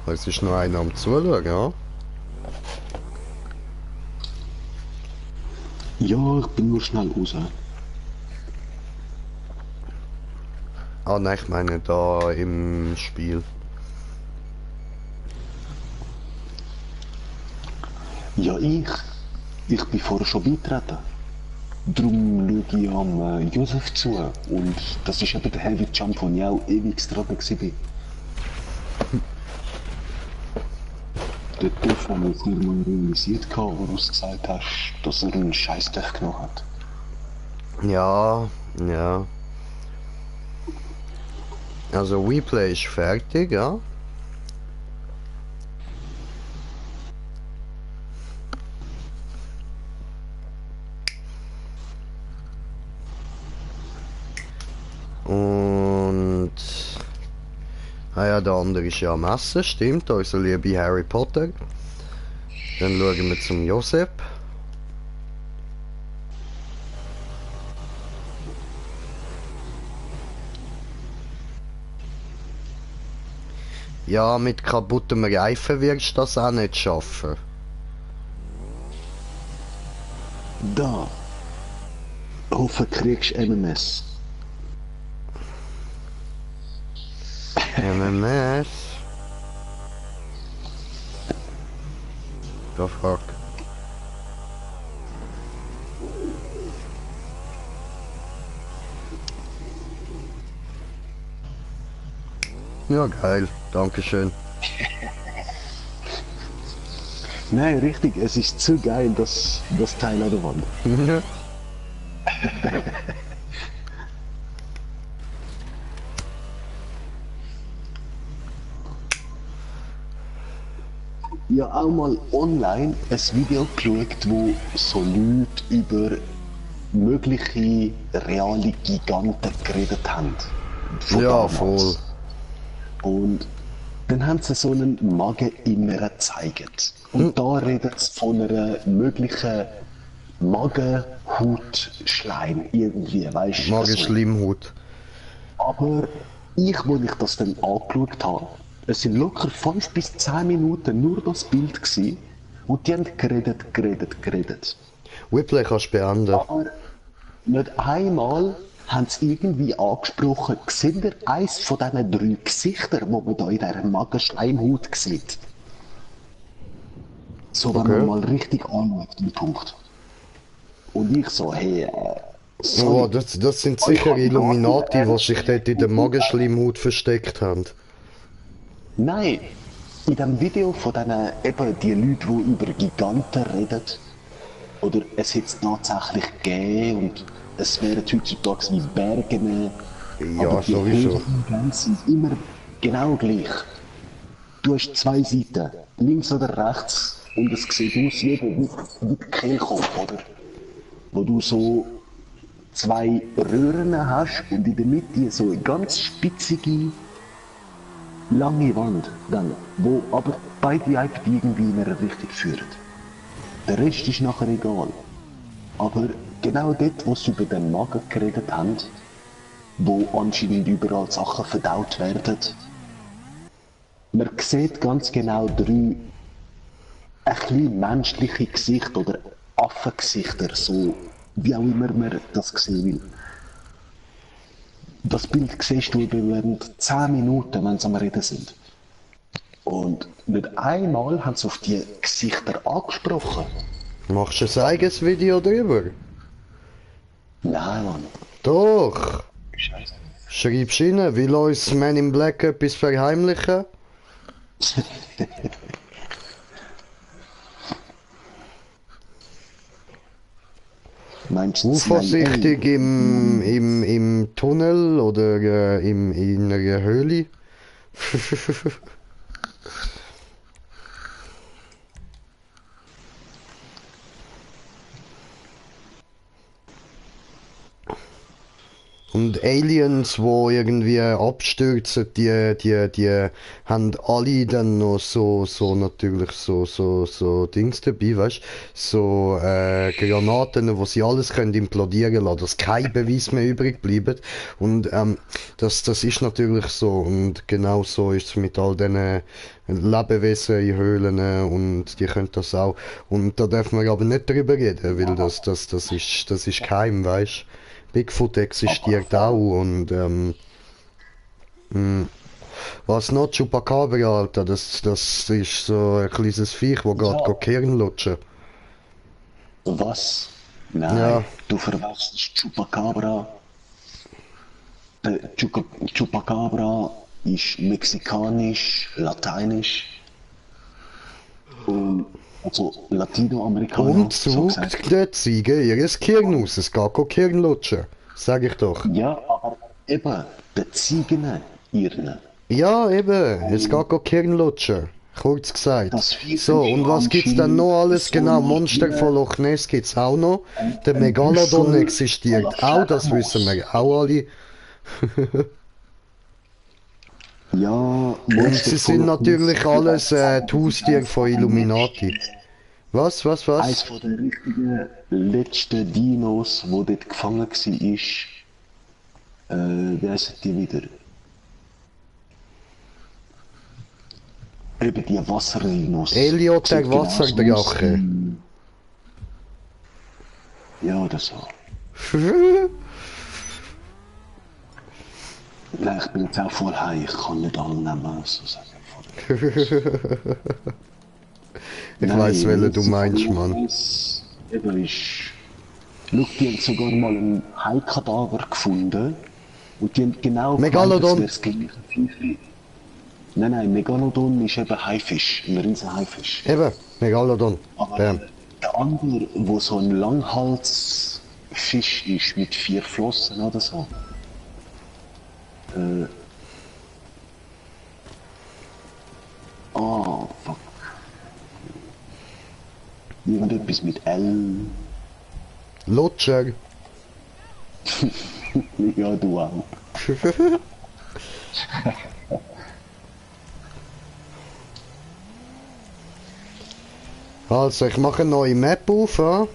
Es ist noch einer am Zuschauen, ja? Ja, ich bin nur schnell raus. Ah nein, ich meine da im Spiel. Ja, ich bin vorher schon beitreten. Darum schaue ich am Josef zu. Und das ist eben der Heavy Jump, wo ich auch ewig dran war. Der Duff haben wir jetzt nicht mal realisiert, wo du gesagt hast, dass er einen scheiß Duff genommen hat. Ja, ja. Also Replay ist fertig, ja? Und... Ah ja, der andere ist ja am Essen, stimmt, unser liebe Harry Potter. Dann schauen wir zum Josep. Ja, mit kaputtem Reifen wirst du das auch nicht schaffen. Da. Hoffe, kriegst MMS. MMS? The fuck? Ja, geil. Dankeschön. Nein, richtig, es ist zu geil, das Teil an der Wand. Ja, auch mal online ein Video geschaut, wo so Leute über mögliche reale Giganten geredet haben. Ja, damals. voll. Und dann haben sie so einen Mageninneren gezeigt. Und da redet es von einer möglichen Magenhautschleim irgendwie, weißt du? Magenschleimhaut. Aber ich, wo ich das dann angeschaut habe, es sind locker 5 bis 10 Minuten nur das Bild gewesen, und die haben geredet. Whipley kannst du beenden. Aber nicht einmal haben sie irgendwie angesprochen, seht ihr eins von diesen 3 Gesichtern, die man da in dieser Magenschleimhaut sieht? So, wenn man mal richtig anschaut, den Punkt. Und ich so, hey, oh, das sind sicher Illuminati, die sich dort in der Magenschleimhaut versteckt haben. Nein, in dem Video von diesen, eben die Leute, die über Giganten reden, oder es hätte es tatsächlich gegeben und es wären heutzutage wie Berge. Ja, aber die sowieso. Höhen sind immer genau gleich. Du hast 2 Seiten, links oder rechts, und es sieht aus wie der Kehlkopf, oder? Wo du so 2 Röhren hast und in der Mitte so eine ganz spitzige, lange Wand, dann, wo aber beide irgendwie in eine Richtung führen. Der Rest ist nachher egal. Aber genau dort, wo sie über den Magen geredet haben, wo anscheinend überall Sachen verdaut werden, man sieht ganz genau 3 ein bisschen menschliche Gesichter oder Affengesichter, so wie auch immer man das sehen will. Das Bild siehst du während 10 Minuten, wenn sie am Reden sind. Und nicht einmal haben sie auf die Gesichter angesprochen. Machst du ein eigenes Video drüber? Nein, Mann. Doch! Scheiße. Schreibst du rein, will uns Man in Black etwas verheimlichen? Meinst du vorsichtig im Tunnel oder in einer Höhle? Und Aliens, wo irgendwie abstürzen, die haben alle dann noch so natürlich so Dings dabei, weißt? So Granaten, wo sie alles können implodieren lassen, dass kein Beweis mehr übrig bleibt. Und das ist natürlich so. Und genau so ist es mit all diesen Lebewesen in Höhlen und die können das auch. Und da dürfen wir aber nicht drüber reden, weil das ist geheim, weißt? Bigfoot existiert auch und was noch? Chupacabra, Alter, das ist so ein kleines Viech, wo geht Kern lutschen. Was? Nein, Ja. du verwechselst Chupacabra. Chupacabra ist mexikanisch, lateinisch und also Latinoamerikaner. Und sucht der Ziege ihres Kern aus, es geht kein Kern lutschen, sag ich doch. Ja, aber eben, der Ziegen ihren. Ja, eben, es geht kein Kern lutschen. Kurz gesagt. So, und was gibt's dann noch alles? Genau, Monster von Loch Ness gibt's auch noch. Der Megalodon existiert auch, das wissen wir auch alle. Ja, und sie sind natürlich alles die Haustiere von Illuminati. Was? Eines von den richtigen letzten Dinos, wo dort gefangen war, wie heissen die wieder? Eben die Wasserdinos. Elliot, der Wasserdrache. Ja, oder so. Nein, ich bin jetzt auch voll high, ich kann nicht alle nehmen, so sagen. Ich weiss, welchen du meinst, Mann. Eben ist... Schau, die haben sogar mal einen Haikadaver gefunden. Und die haben genau... Megalodon! Das gleiche Viech. Nein, Megalodon ist eben Haifisch, ein riesen Haifisch. Eben, Megalodon. Aber Bam. der andere, wo so ein Langhalsfisch ist, mit 4 Flossen oder so. Fuck. Irgendetwas mit L. Lutscher. Ja, du auch. Also, ich mache eine neue Map auf, ja?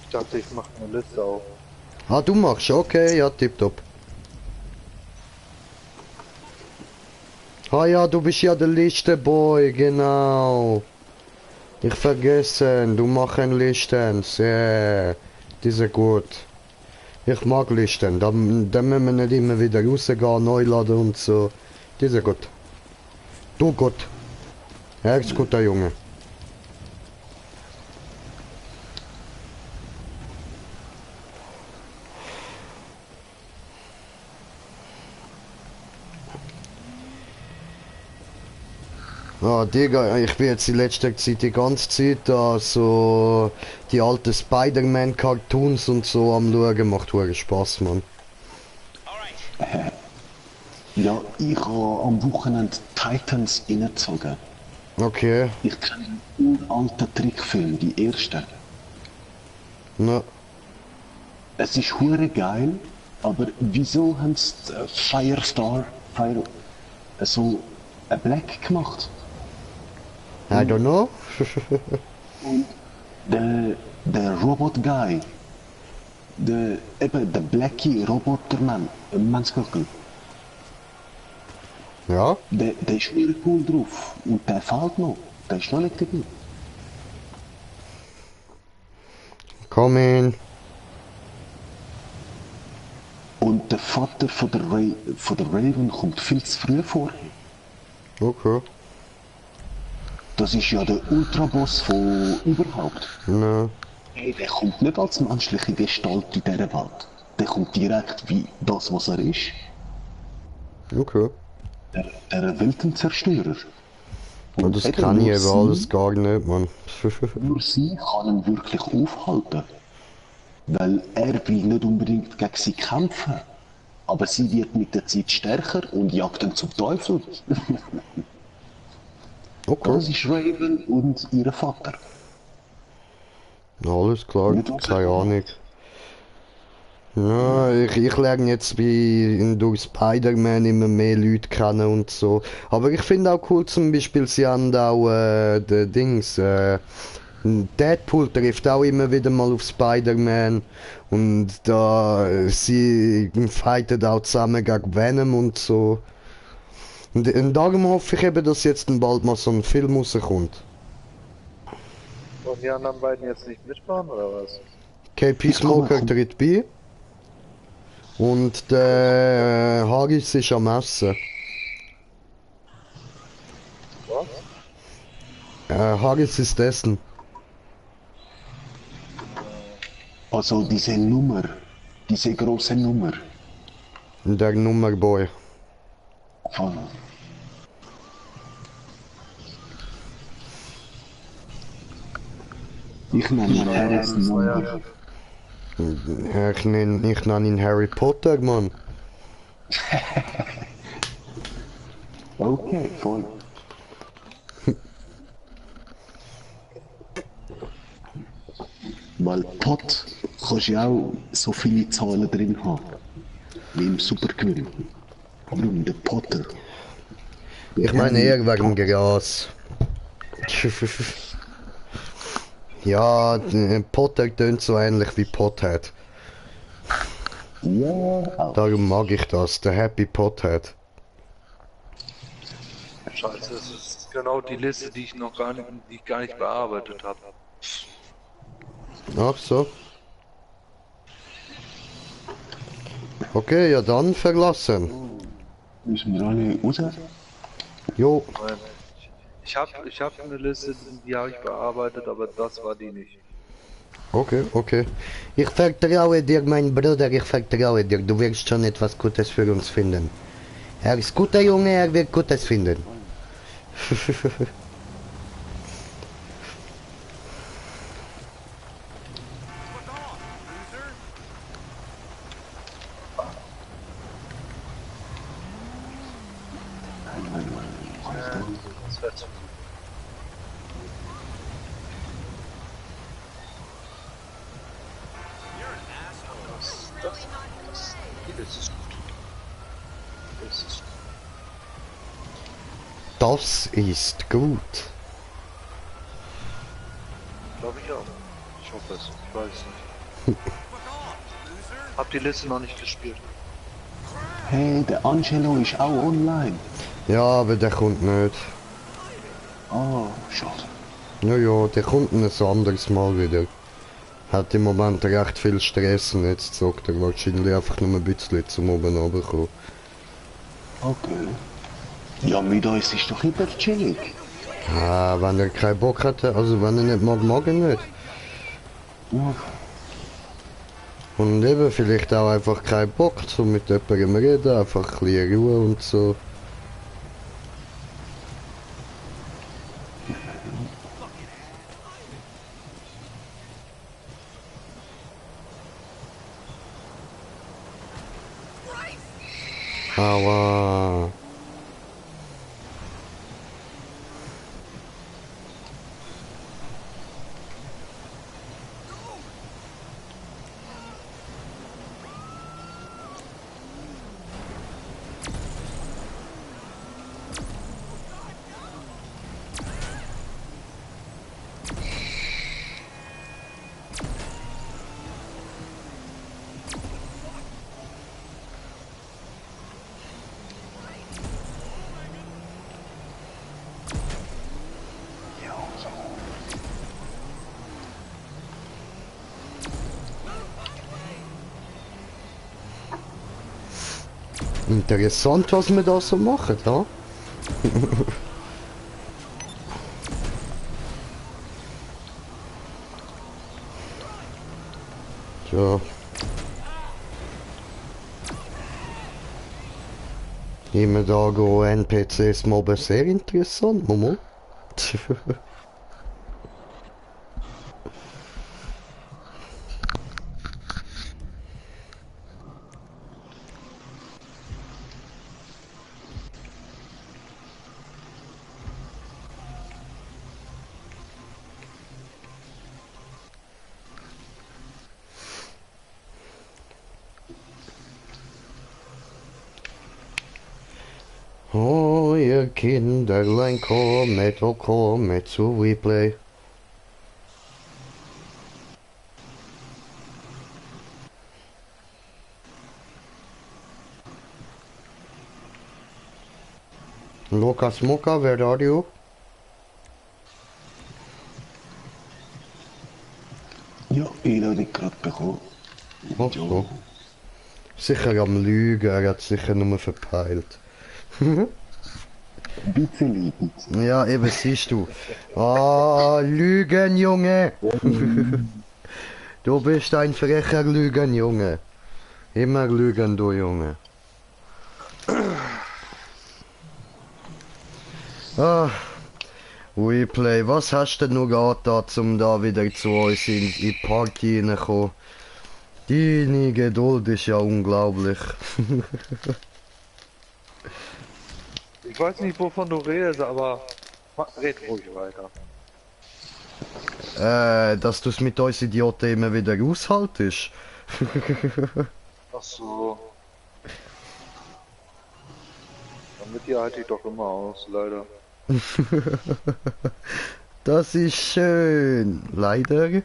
Ich dachte, ich mache eine Liste auf. Ah, du machst, okay, ja, tipptopp. Ah ja, du bist ja der Listenboy, genau. Ich vergesse, du machst Listen, sehr. Die sind gut. Ich mag Listen, dann müssen wir nicht immer wieder rausgehen, neu laden und so. Die sind gut. Du gut. Er ist guter Junge. Ja, Digga, ich bin jetzt in letzter Zeit die ganze Zeit da so die alten Spider-Man-Cartoons und so am schauen, macht wirklich Spaß, Mann. Ja, ich habe am Wochenende Titans reingezogen. Okay. Ich kenne den uralten Trickfilm, die ersten. Ja. Es ist hure geil, aber wieso haben sie Firestar, so ein Black gemacht? I don't know. Und der Robot Guy, der Blackie Robotermann, Menschgöckel. Ja? Der ist hure cool drauf und der fehlt noch, der ist noch nicht dabei. Komm in. Und der Vater von der Raven kommt viel zu früh vor. Okay. Das ist ja der Ultraboss von überhaupt. Ja. Hey, der kommt nicht als menschliche Gestalt in dieser Welt. Der kommt direkt wie das, was er ist. Okay. Der Weltenzerstörer. Und das kann ich eben alles gar nicht, Mann. Nur sie kann ihn wirklich aufhalten. Weil er will nicht unbedingt gegen sie kämpfen. Aber sie wird mit der Zeit stärker und jagt ihn zum Teufel. Okay. Das ist Raven und ihr Vater. Alles klar, keine Ahnung. Ja, ich lerne jetzt durch Spider-Man immer mehr Leute kennen und so. Aber ich finde auch cool zum Beispiel, sie haben auch der Dings, Deadpool trifft auch immer wieder mal auf Spider-Man und da sie fighten auch zusammen gegen Venom und so. Und darum hoffe ich eben, dass jetzt dann bald mal so ein Film rauskommt. Und die anderen beiden jetzt nicht mitmachen, oder was? KP Smoker tritt bei. Und der Harris ist am Essen. Was? Harris ist Essen. Also diese Nummer, diese große Nummer. Der Nummerboy. Oh. Ich nenne Harris Nummer. Ich nenn ihn Harry Potter, Mann. Okay, voll. Weil Pot kannst du auch so viele Zahlen drin haben. Wie im Superquill. Warum? Der Potter. Ich meine eher wegen Gras. Ja, Potter tönt so ähnlich wie Pothead. Ja. Darum mag ich das, der Happy Pothead. Scheiße, das ist genau die Liste, die ich noch gar nicht bearbeitet habe. Ach so. Okay, ja dann verlassen. Müssen wir alle raus? Jo. Nein. Ich hab eine Liste, die habe ich bearbeitet, aber das war die nicht. Okay, okay. Ich vertraue dir, mein Bruder, ich vertraue dir. Du wirst schon etwas Gutes für uns finden. Er ist guter Junge, er wird Gutes finden. Das wäre zu Das ist gut. Das ist gut. Das ist gut. Glaube ich auch. Ich hoffe es. Ich weiß nicht. Hab die Liste noch nicht gespielt. Hey, der Angelo ist auch online. Ja, aber der kommt nicht. Oh, schade. Ja, der kommt ein anderes Mal wieder. Hat im Moment recht viel Stress und jetzt zockt er wahrscheinlich einfach nur ein bisschen zum oben runterkommen. Okay. Ja, mit uns ist doch immer chillig. Ah, wenn er keinen Bock hat, also wenn er nicht mag, mag er nicht. Ja. Und eben vielleicht auch einfach keinen Bock, so mit jemandem reden, einfach ein bisschen Ruhe und so. Aua. Interessant, was wir da so machen, ja? Tja. Immer da go NPCs mobben, sehr interessant, Momo. Kinderlein, kommet, oh kommet zu WePlay. Lukas Mucka, where are you? Ja, Einladung gerade bekommen. Oh, oh. Sicher am Lügen, er hat sicher nur verpeilt. Ein bisschen liebend. Ja, eben siehst du. Ah, Lügen, Junge! Du bist ein frecher Lügen, Junge. Immer lügen, du Junge. Ah, WePlay, was hast du noch getan, um da wieder zu uns in die Party reinzukommen? Deine Geduld ist ja unglaublich. Ich weiß nicht, wovon du redest, aber red ruhig weiter. Dass du es mit uns Idioten immer wieder aushaltest. Ach so. Damit ihr halte ich doch immer aus, leider. Das ist schön. Leider.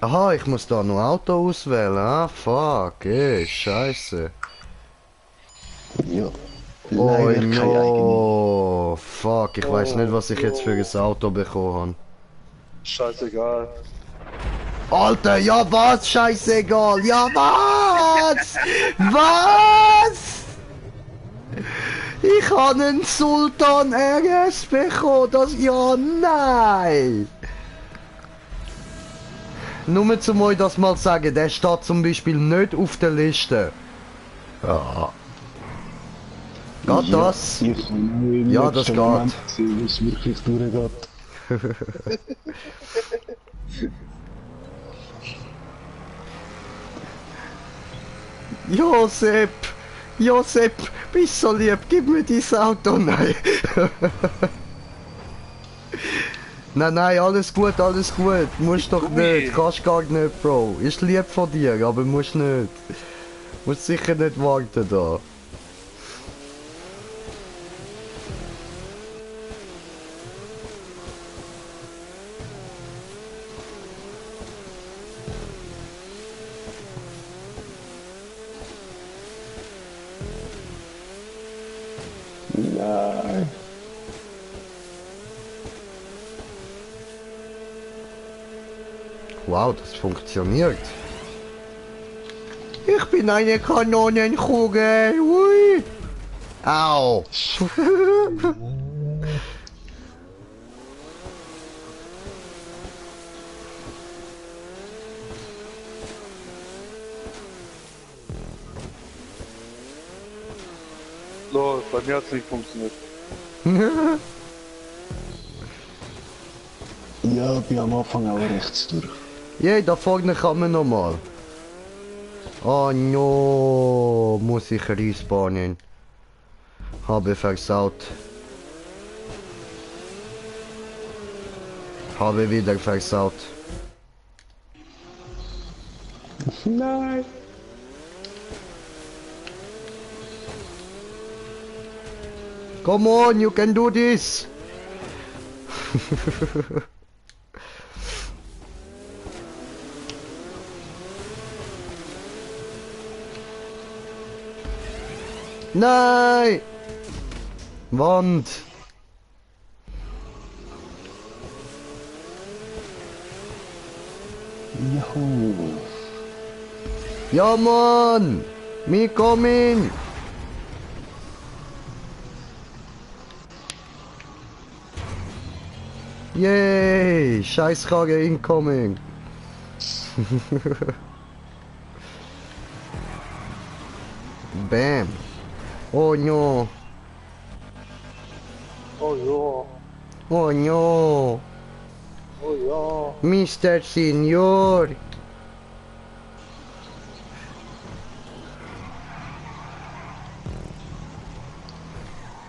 Aha, ich muss da noch Auto auswählen. Ah, fuck. Scheiße. Ja. Oh Leider no. Fuck, ich weiß nicht, was ich jetzt für ein Auto bekommen habe. Scheißegal. Alter, ja was? Scheißegal. Ja was? Was? Ich habe einen Sultan RS bekommen. Das ja nein. Nur zum euch das mal sagen, der steht zum Beispiel nicht auf der Liste. Ja. Geht das? Ja, das geht. Was wirklich durchgeht. Josep! Josep! Bist so lieb, gib mir dieses Auto! Nein! Nein, alles gut, musst doch nicht, kannst gar nicht, Bro. Ist lieb von dir, aber musst nicht. Musst sicher nicht warten da. Nein. Wow, das funktioniert. Ich bin eine Kanonenkugel. Ui. Au. So, bei mir hat es nicht funktioniert. Ja, bin am Anfang auch rechts durch. Ja, da vorne kann man nochmal. Oh no, muss ich respawnen. Habe versaut. Habe wieder versaut. Nein. Come on, you can do this. Nein! Wand! Juhu. Ja, Mann! Me coming! Yay! Scheißkarre incoming! Bam! Oh no! Oh ja. Oh no! Oh ja. Mr. Senior!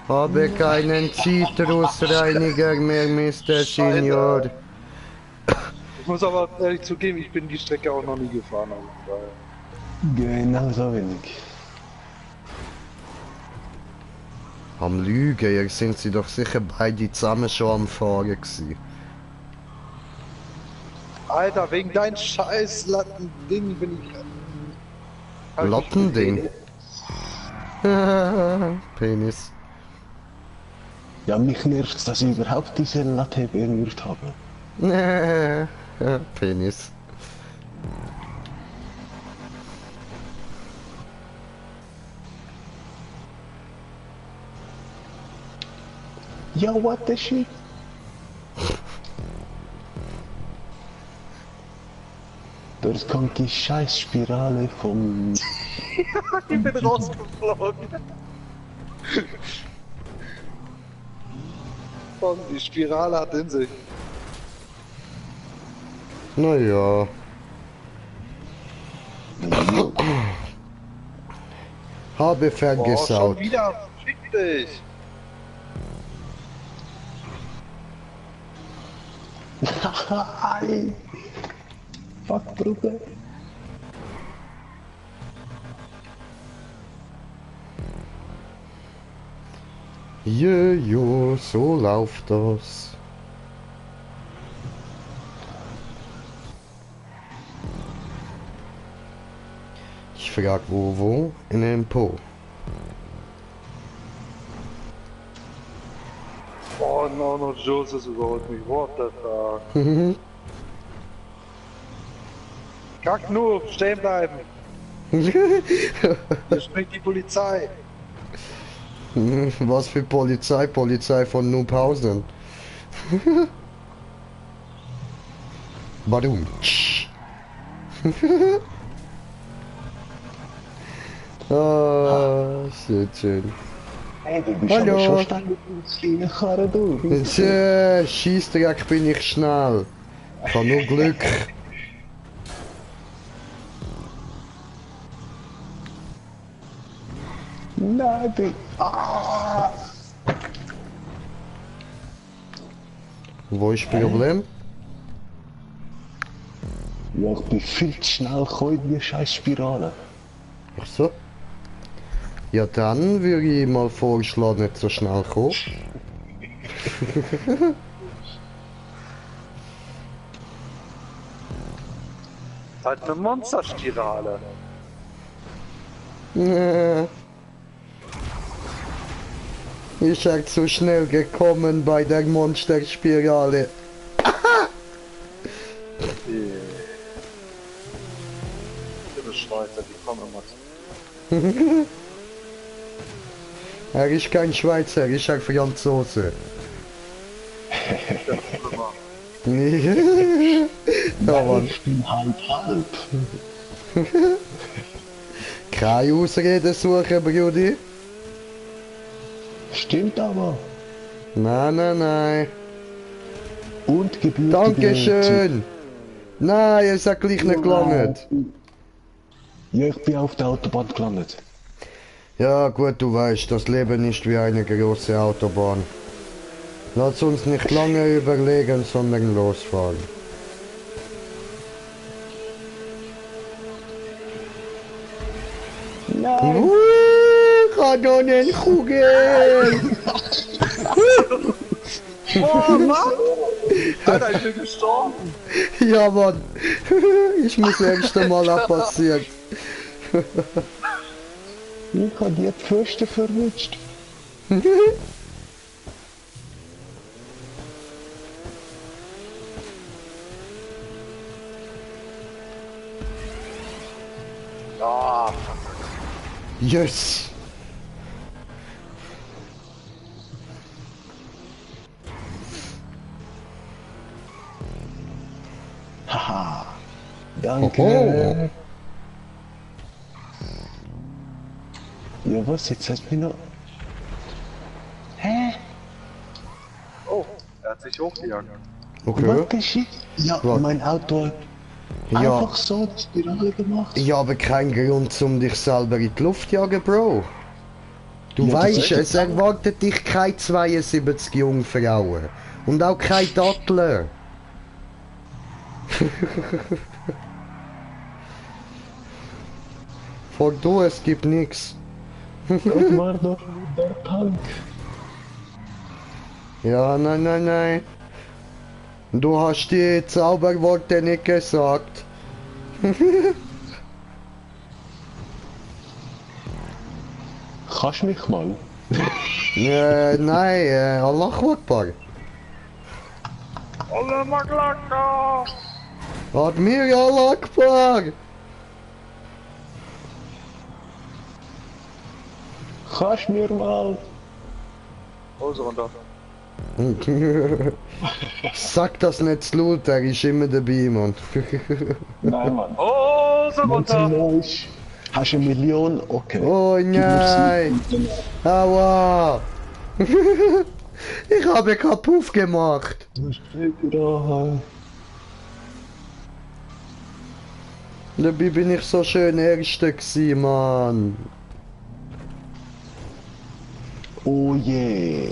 Habe keinen Zitrusreiniger mehr, Mr. Senior. Ich muss aber ehrlich zugeben, ich bin die Strecke auch noch nie gefahren. Also Genau so wenig. Am Lügen, ihr sind sie doch sicher beide zusammen schon am Fahren gewesen. Alter, wegen dein scheiß Lattending bin ich... Lattending? Penis. Ja, mich nervt, dass ich überhaupt diese Latte berührt habe. Penis. Ja, what the shit? Dort kommt die Scheißspirale vom... Ich bin rausgeflogen. Und die Spirale hat in sich. Naja. Habe Boah, vergesaut. schon wieder, fick dich. Ei. Fuck, Bruder. Jojo, so läuft das. Ich frag wo? In dem Po. Oh no, Joseph überholt mich. What the fuck? Kack nur, stehen bleiben. Hier spricht die Polizei. Was für Polizei? Polizei von Noobhausen. Warum? Ah, shit, schön. Hey, du bist Hallo. aber schon ständig in der Karre, du. Scheissdreck bin ich schnell. Ich habe nur Glück. Nein, du... Ah. Wo ist das Problem? Ja, ich bin viel zu schnell gekommen in die scheiß Spirale. Ach so. Ja, dann würde ich mal vorschlagen, nicht so schnell kommen. Halt eine Monsterspirale. Ich seid zu schnell gekommen bei der Monsterspirale. Die Schweizer, die kommen immer zu. Er ist kein Schweizer, er ist ein Franzose. Ja, Mann. Ich bin halb. Keine Ausrede suchen, Brudi. Stimmt aber. Nein. Und gebürtige... Dankeschön. Nein, es hat gleich nicht gelangt. Ja, ich bin auf der Autobahn gelandet. Ja gut, du weißt, das Leben ist wie eine große Autobahn. Lass uns nicht lange überlegen, sondern losfahren. Nein! Kanonenkugel! Oh Mann! Alter, ich bin gestorben! Ja Mann! Ich muss erst einmal abpassieren. Ich hab die Pfosten verrutscht. Ah, Yes! Haha. Danke. Oho. Ja, was? Jetzt hat mich noch... Hä? oh, er hat sich hochgejagt. Okay. What the shit? Ja, Was? mein Auto hat Ja. einfach so die Spirale gemacht. Ich habe keinen Grund, um dich selber in die Luft zu jagen, Bro. Du Ja, das weißt, ist es erwartet dich keine 72 Jungfrauen. Und auch kein Dattler. Frag du, es gibt nix. Das war doch der Tank. Ja, nein. Du hast die Zauberworte nicht gesagt. Kannst du mich mal? Nein, Allah Akbar. Allah Akbar! Admir Allah Akbar. Kannst du mir mal? Hose runter. Sag das nicht zu laut, er ist immer dabei, Mann. Nein, Mann. Hose runter! Hast du 1 Million? Okay. Oh nein! Aua! Ich habe kaputt gemacht! Dabei bin ich so schön Erster gewesen, Mann! Oh je.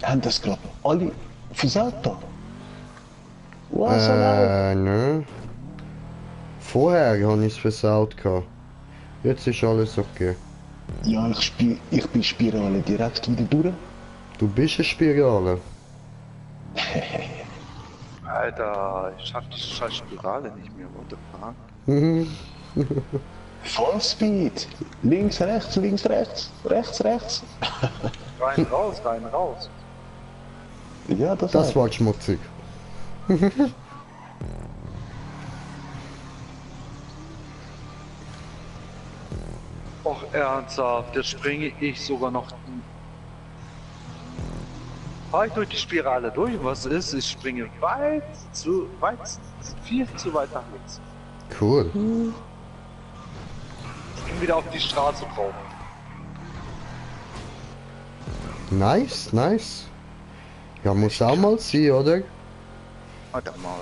Haben das gerade alle fürs Auto? Was Ne? Vorher habe ich es versaut gehabt. Jetzt ist alles okay. Ja, ich bin Spirale direkt wieder durch. Du bist eine Spirale. Alter, ich schaff die scheiß Spirale nicht mehr, what the fuck? Vollspeed. Links, rechts, rechts, rechts. Rein, raus. Ja, Das war schmutzig. Och, ernsthaft, jetzt springe ich sogar noch. Fahr ich durch die Spirale durch? Was ist? Ich springe viel zu weit nach links. Cool. Ich bin wieder auf die Straße drauf. Nice. Ja, muss auch mal sein, oder? Warte mal.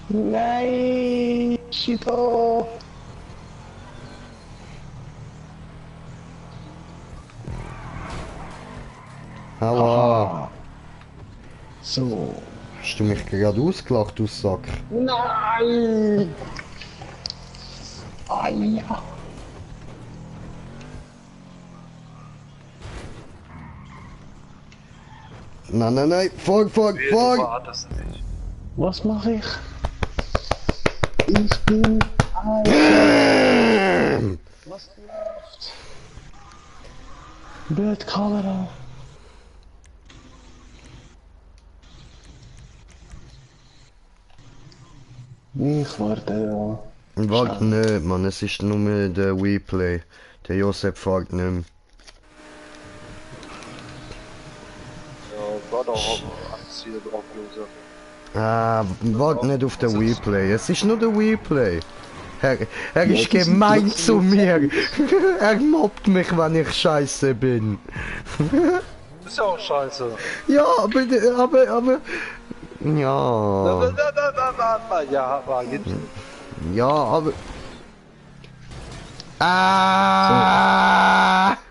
Nein, Shito. Aua. So. Hast du mich gerade ausgelacht, du Sack? Nein! Ah ja. Nein, folg! Was mache ich? Ich bin Was läuft? Bildkamera. Ich warte ja. Warte nicht, Mann, es ist nur der Replay. Der Josef fährt nicht mehr. Ja, war doch anziehen drauf, Josef. Warte nicht auf den Replay, es ist nur der Replay. Er ist gemein zu mir. Er mobbt mich, wenn ich scheiße bin. Ist ja auch scheiße. Ja, aber... Ja. Ja, aber jetzt. Ja, aber...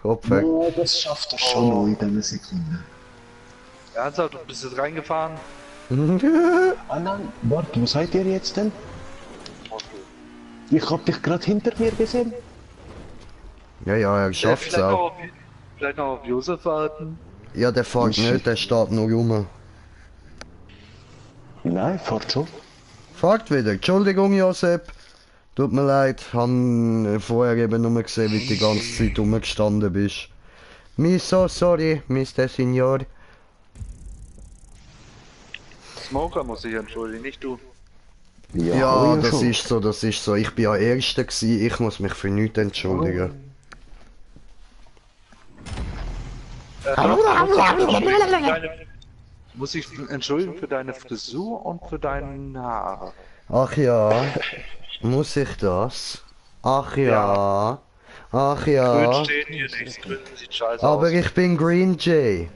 Opfer. Ja, das schafft er schon noch in dieser Sekunde. Ernsthaft, du bist jetzt reingefahren? Ah nein, warte, wo seid ihr jetzt denn? Ich hab dich gerade hinter mir gesehen. Ja, er schafft's auch. Vielleicht noch auf Josef warten? Ja, der fährt nicht, der steht nur rum. Nein, fährt schon. Fährt wieder. Entschuldigung, Josep. Tut mir leid, han vorher eben nur gesehen, wie du die ganze Zeit rumgestanden bist. Sorry, Mr. Signor. Smoker muss sich entschuldigen, nicht du. Ja, das ist so. Ich bin ja Erster gewesen, ich muss mich für nichts entschuldigen. Muss ich entschuldigen für deine Frisur und für deine Haare. Ach ja, muss ich das? Ach ja. Grün steht hier nicht, grün sieht scheiße aber aus. ich bin Green Jay.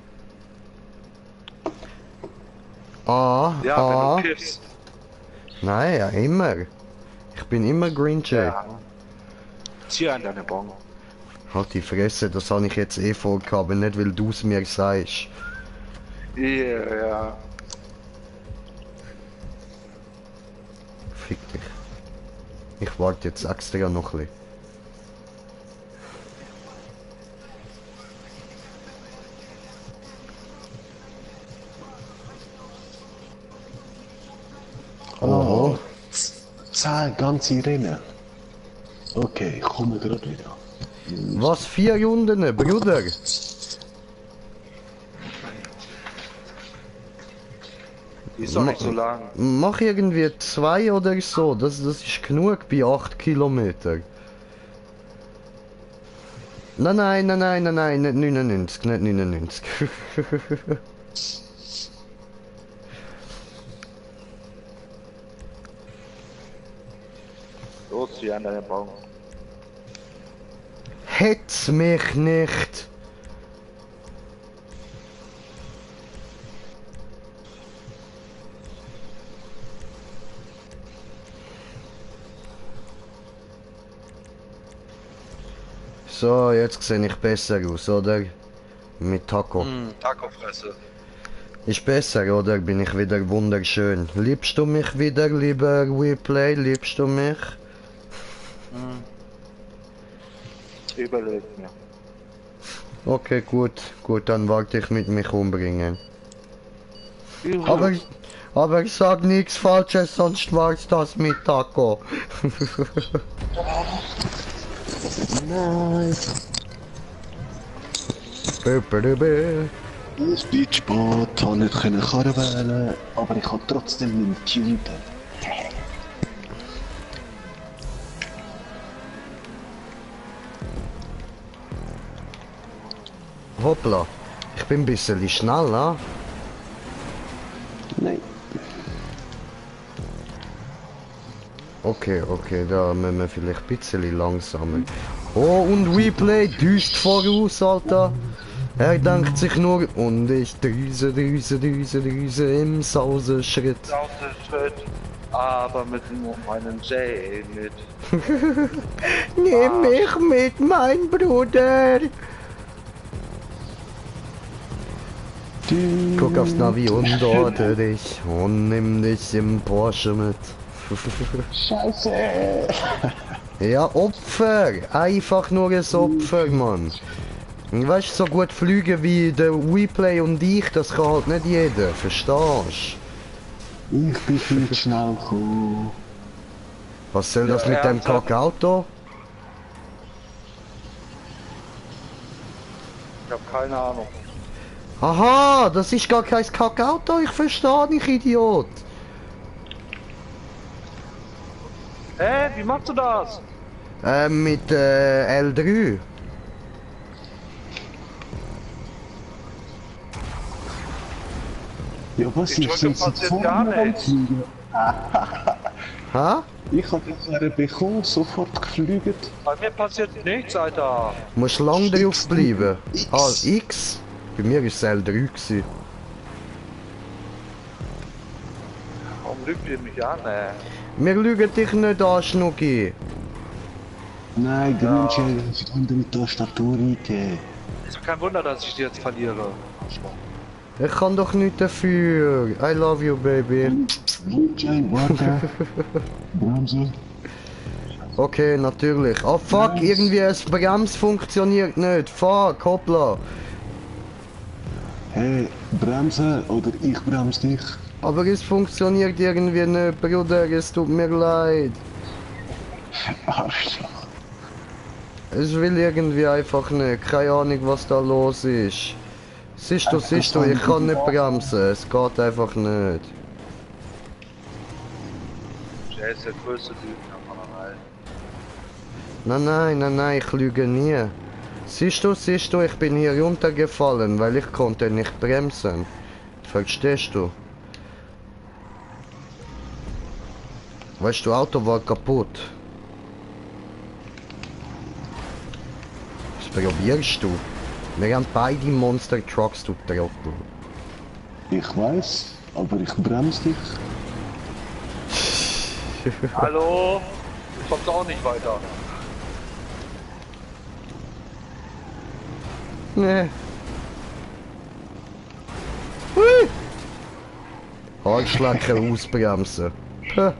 Ja, wenn du kiffst. Nein, ja, immer. Ich bin immer Green Jay. Ja. Zieh an deine Bon. Halt die Fresse, das habe ich jetzt eh vorgehabt, nicht weil du es mir sagst. Ja. Fick dich. Ich warte jetzt extra noch ein bisschen. Oh. 10 ganze Rennen. Okay, ich komme gerade wieder. Was, 4 Runden, Bruder? Die ist doch nicht so lang. Mach irgendwie 2 oder so, das ist genug bei 8 Kilometer. Nein, nicht 99, nicht 99. Los, wie an deinem Baum. Hetz mich nicht! So, jetzt sehe ich besser aus, oder? Mit Taco. Taco-Fresse. Ist besser, oder? Bin ich wieder wunderschön. Liebst du mich wieder, lieber WePlay? Liebst du mich? Überlebt mir. Okay, gut, dann warte ich mit mich umbringen. Aber ich sag nichts Falsches, sonst war's das mit Taco. Nein. Ich bin spät, habe nicht Karre wählen, aber ich habe trotzdem meinen Tunten. Hoppla, ich bin ein bisschen schnell, ne? Nein. Okay, da müssen wir vielleicht ein bisschen langsamer. Oh, und WePlay düst voraus, Alter. Er denkt sich nur, und ich düse im Sauseschritt. Sauseschritt, aber mit nur meinem Jay mit. Nimm mich mit, mein Bruder. Guck aufs Navi und orte dich und nimm dich im Porsche mit. Scheiße! Ja, Opfer! Einfach nur ein Opfer, Mann. Weißt du, so gut fliegen wie der WePlay und ich, das kann halt nicht jeder, verstehst du? Ich bin viel schnell gekommen. Was soll das mit dem Kackauto? Ich hab keine Ahnung. Aha, das ist gar kein Kackauto, ich verstehe nicht, Idiot. Hä, wie machst du das? Mit L3. Ja, was ist denn jetzt vorne am Fliegen? Ha? Ich hab eine bekommen, sofort geflogen. Bei mir passiert nichts, Alter. Musst lang drauf bleiben. Ah, X? Bei mir war es L3 gewesen. Warum lügt ihr mich an, ey? Wir lügen dich nicht an, Schnucki. Nein, der Mensch hat eine andere Tastatur eingegeben. Ist kein Wunder, dass ich die jetzt verliere. Ich kann doch nichts dafür. I love you, baby. Warte. Bremse. Okay, natürlich. Oh fuck, irgendwie das Brems funktioniert nicht. Fuck, hoppla. Hey, bremsen oder ich bremse dich. Aber es funktioniert irgendwie nicht, Bruder, es tut mir leid. Arschloch. Es will irgendwie einfach nicht, keine Ahnung was da los ist. Siehst du, ich kann nicht bremsen, es geht einfach nicht. Er ist der größte Lügner von der Welt. Nein, ich lüge nie. Siehst du, ich bin hier runtergefallen, weil ich konnte nicht bremsen. Verstehst du? Weißt du, Auto war kaputt. Was probierst du? Wir haben beide Monster Trucks, du Trottel. Ich weiß, aber ich bremse dich. Hallo? Du kommst auch nicht weiter. Nee. Hui! Halsschlecker ausbremsen. Puh.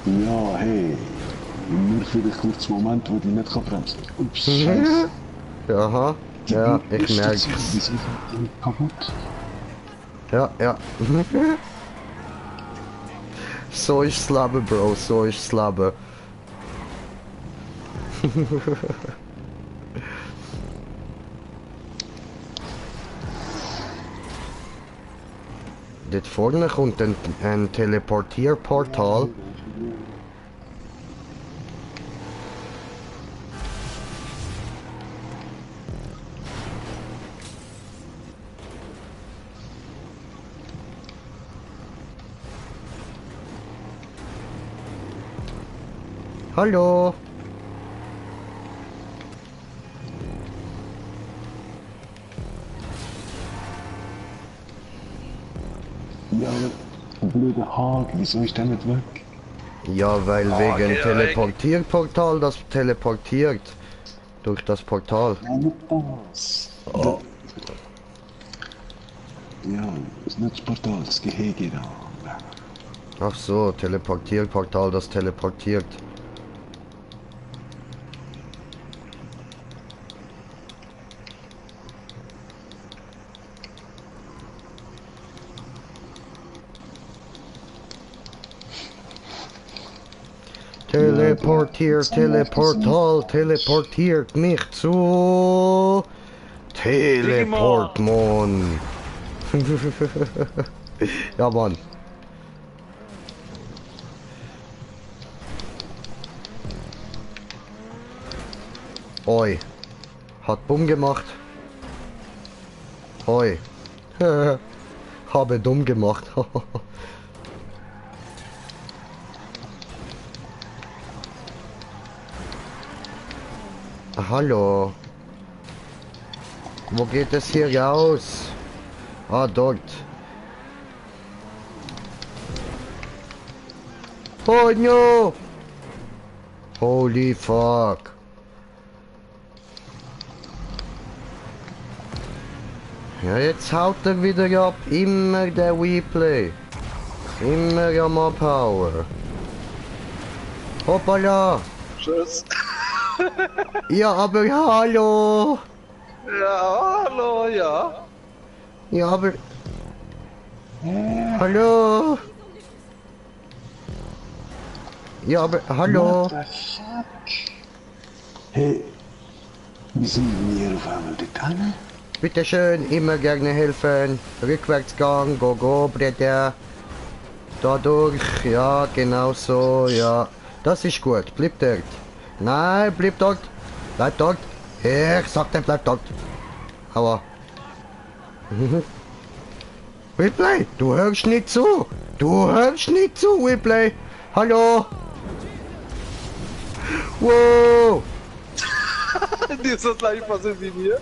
Ja, hey. Nur für den kurzen Moment, wo ich nicht bremsen kann. Ups, scheiße. Aha, ja, ich merk's. Wieso sind die kaputt? Ja, ja. So ist's Leben, Bro, so ist's Leben. Dort vorne kommt ein Teleportierportal. Hallo. Ja, aber blöder Haken, wieso ist der nicht weg? Ja, weil wegen Teleportierportal das teleportiert. Durch das Portal. Ja, nicht das. Oh. Ja, das ist nicht das Portal, das Gehege da. Ach so, Teleportierportal, das teleportiert. Teleportiert mich zu Teleportmon. Ja, Mann. Oi. Hat Bumm gemacht. Oi. Habe dumm gemacht. Hallo. Wo geht es hier raus? Ah, dort. Oh no! Holy fuck. Ja, jetzt haut er wieder ab. Immer der Replay. Immer am Abhauen. Hoppala. Tschüss. Ja, aber hallo. Ja, hallo, ja. Ja, aber... Hallo. Ja, aber hallo. What the fuck? Hey, wie sind wir auf einmal dort hin? Bitte schön, immer gerne helfen. Rückwärtsgang, go go, Bruder. Da durch, ja, genau so, ja. Das ist gut, bleib dort. Nein, bleib dort. Bleib dort. Ich sag dir, bleib dort. Aua. Whipley, du hörst nicht zu. Du hörst nicht zu, Whipley. Hallo. Wow. Dir ist das gleich passiert wie mir.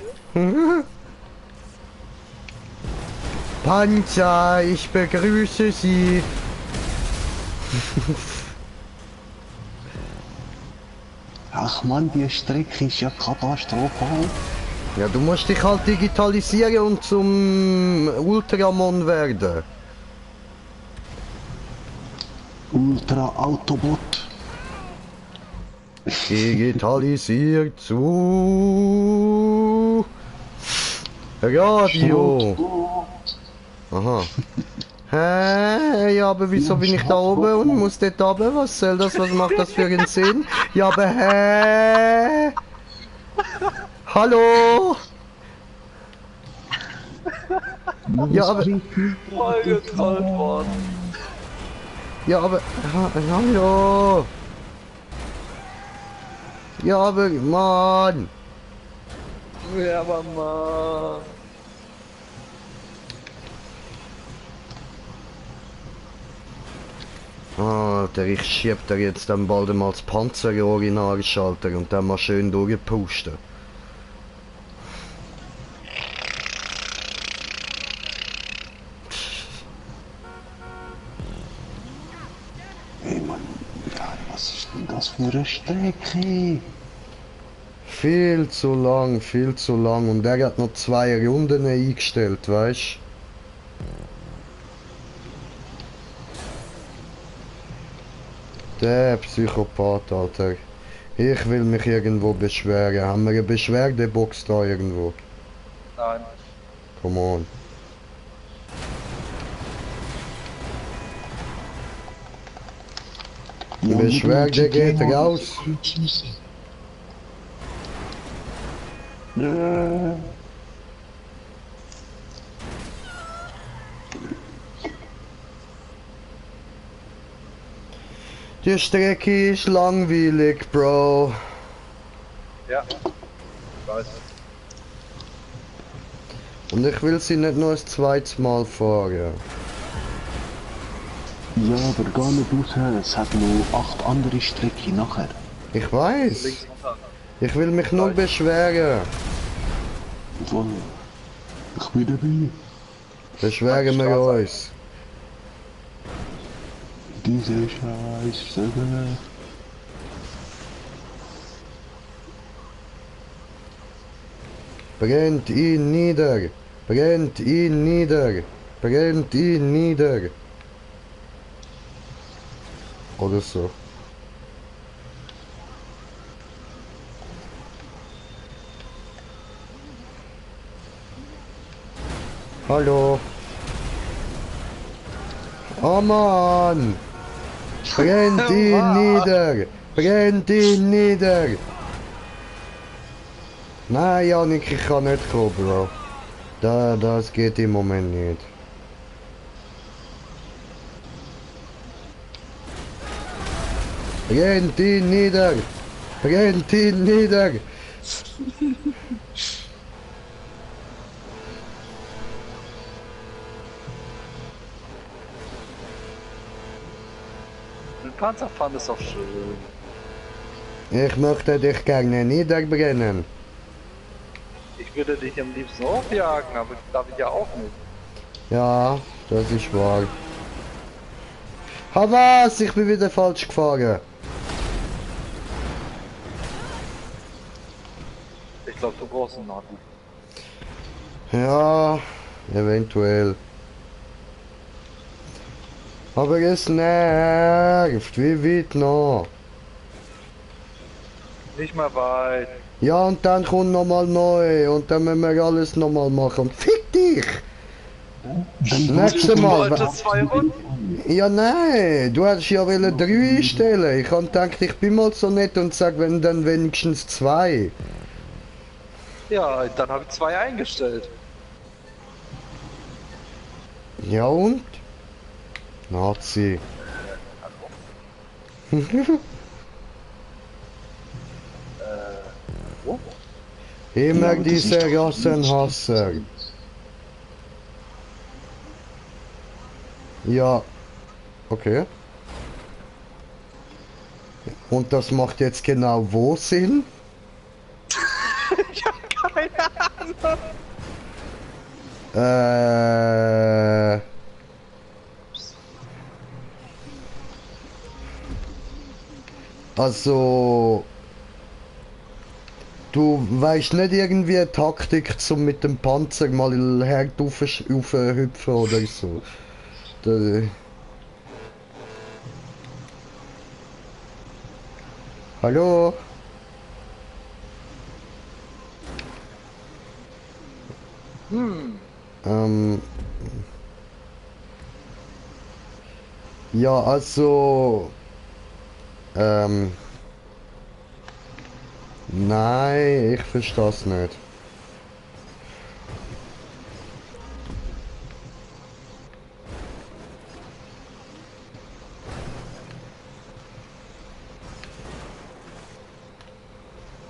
Panzer, ich begrüße Sie. Ach man, die Strecke ist ja katastrophal. Ja, du musst dich halt digitalisieren und zum Ultramon werden. Ultra Autobot. Digitalisiert zu Radio. Aha. Hä? Ja, aber wieso bin ich da oben und muss dort runter? Was soll das? Was macht das für einen Sinn? Ja, aber hä? Hallo? Ja, aber... Vollgetrollt worden. Ja, aber... Hallo? Ja, aber... Mann! Ja, aber Mann. Alter, ich schieb dir jetzt dann bald einmal das Panzerrohr in den Arschalter und dann mal schön durchpusten. Hey Mann, was ist denn das für eine Strecke? Viel zu lang und der hat noch 2 Runden eingestellt, weißt? Der Psychopath, Alter. Ich will mich irgendwo beschweren. Haben wir eine Beschwerdebox da irgendwo? Nein. Come on. Die Beschwerde geht raus. Ja. Die Strecke ist langweilig, Bro. Ja. Ich weiß. Und ich will sie nicht nur ein zweites Mal fahren. Ja, aber gar nicht raus. Es hat noch 8 andere Strecken nachher. Ich weiß. Links runter. Ich will mich nur beschweren. Voll. Ich bin dabei. Beschweren wir uns. Diese Scheiße. Brennt ihn nieder. Brennt ihn nieder. Brennt ihn nieder. Oder so. Hallo. Oh Mann. Brennt ihn nieder. Brennt ihn nieder. Nein, Janik, ich kann nicht kommen, Bro. Das geht im Moment nicht. Brennt ihn nieder! Brennt ihn nieder! Ein Panzerfahren ist auch schön. Ich möchte dich gerne niederbrennen. Ich würde dich am liebsten aufjagen, aber darf ich ja auch nicht. Ja, das ist wahr. Ha was? Ich bin wieder falsch gefahren. Ich glaube, du brauchst einen Navi. Ja, eventuell. Aber es nervt. Wie weit noch? Nicht mal weit. Ja, und dann kommt nochmal neu. Und dann müssen wir alles nochmal machen. Fick dich! Nächstes Mal. Ja, nein, du hättest ja 3 einstellen. Ich hab gedacht, ich bin mal so nett und sag, wenn dann wenigstens 2. Ja, dann habe ich 2 eingestellt. Ja und? Nazi. Immer diese Rassenhasser. Ja. Okay. Und das macht jetzt genau wo Sinn? Ich habe keine Ahnung. Also... Du weißt nicht irgendwie eine Taktik, um mit dem Panzer mal hüpfen oder so. Hallo? Ja, also... Nein, ich verstehe es nicht.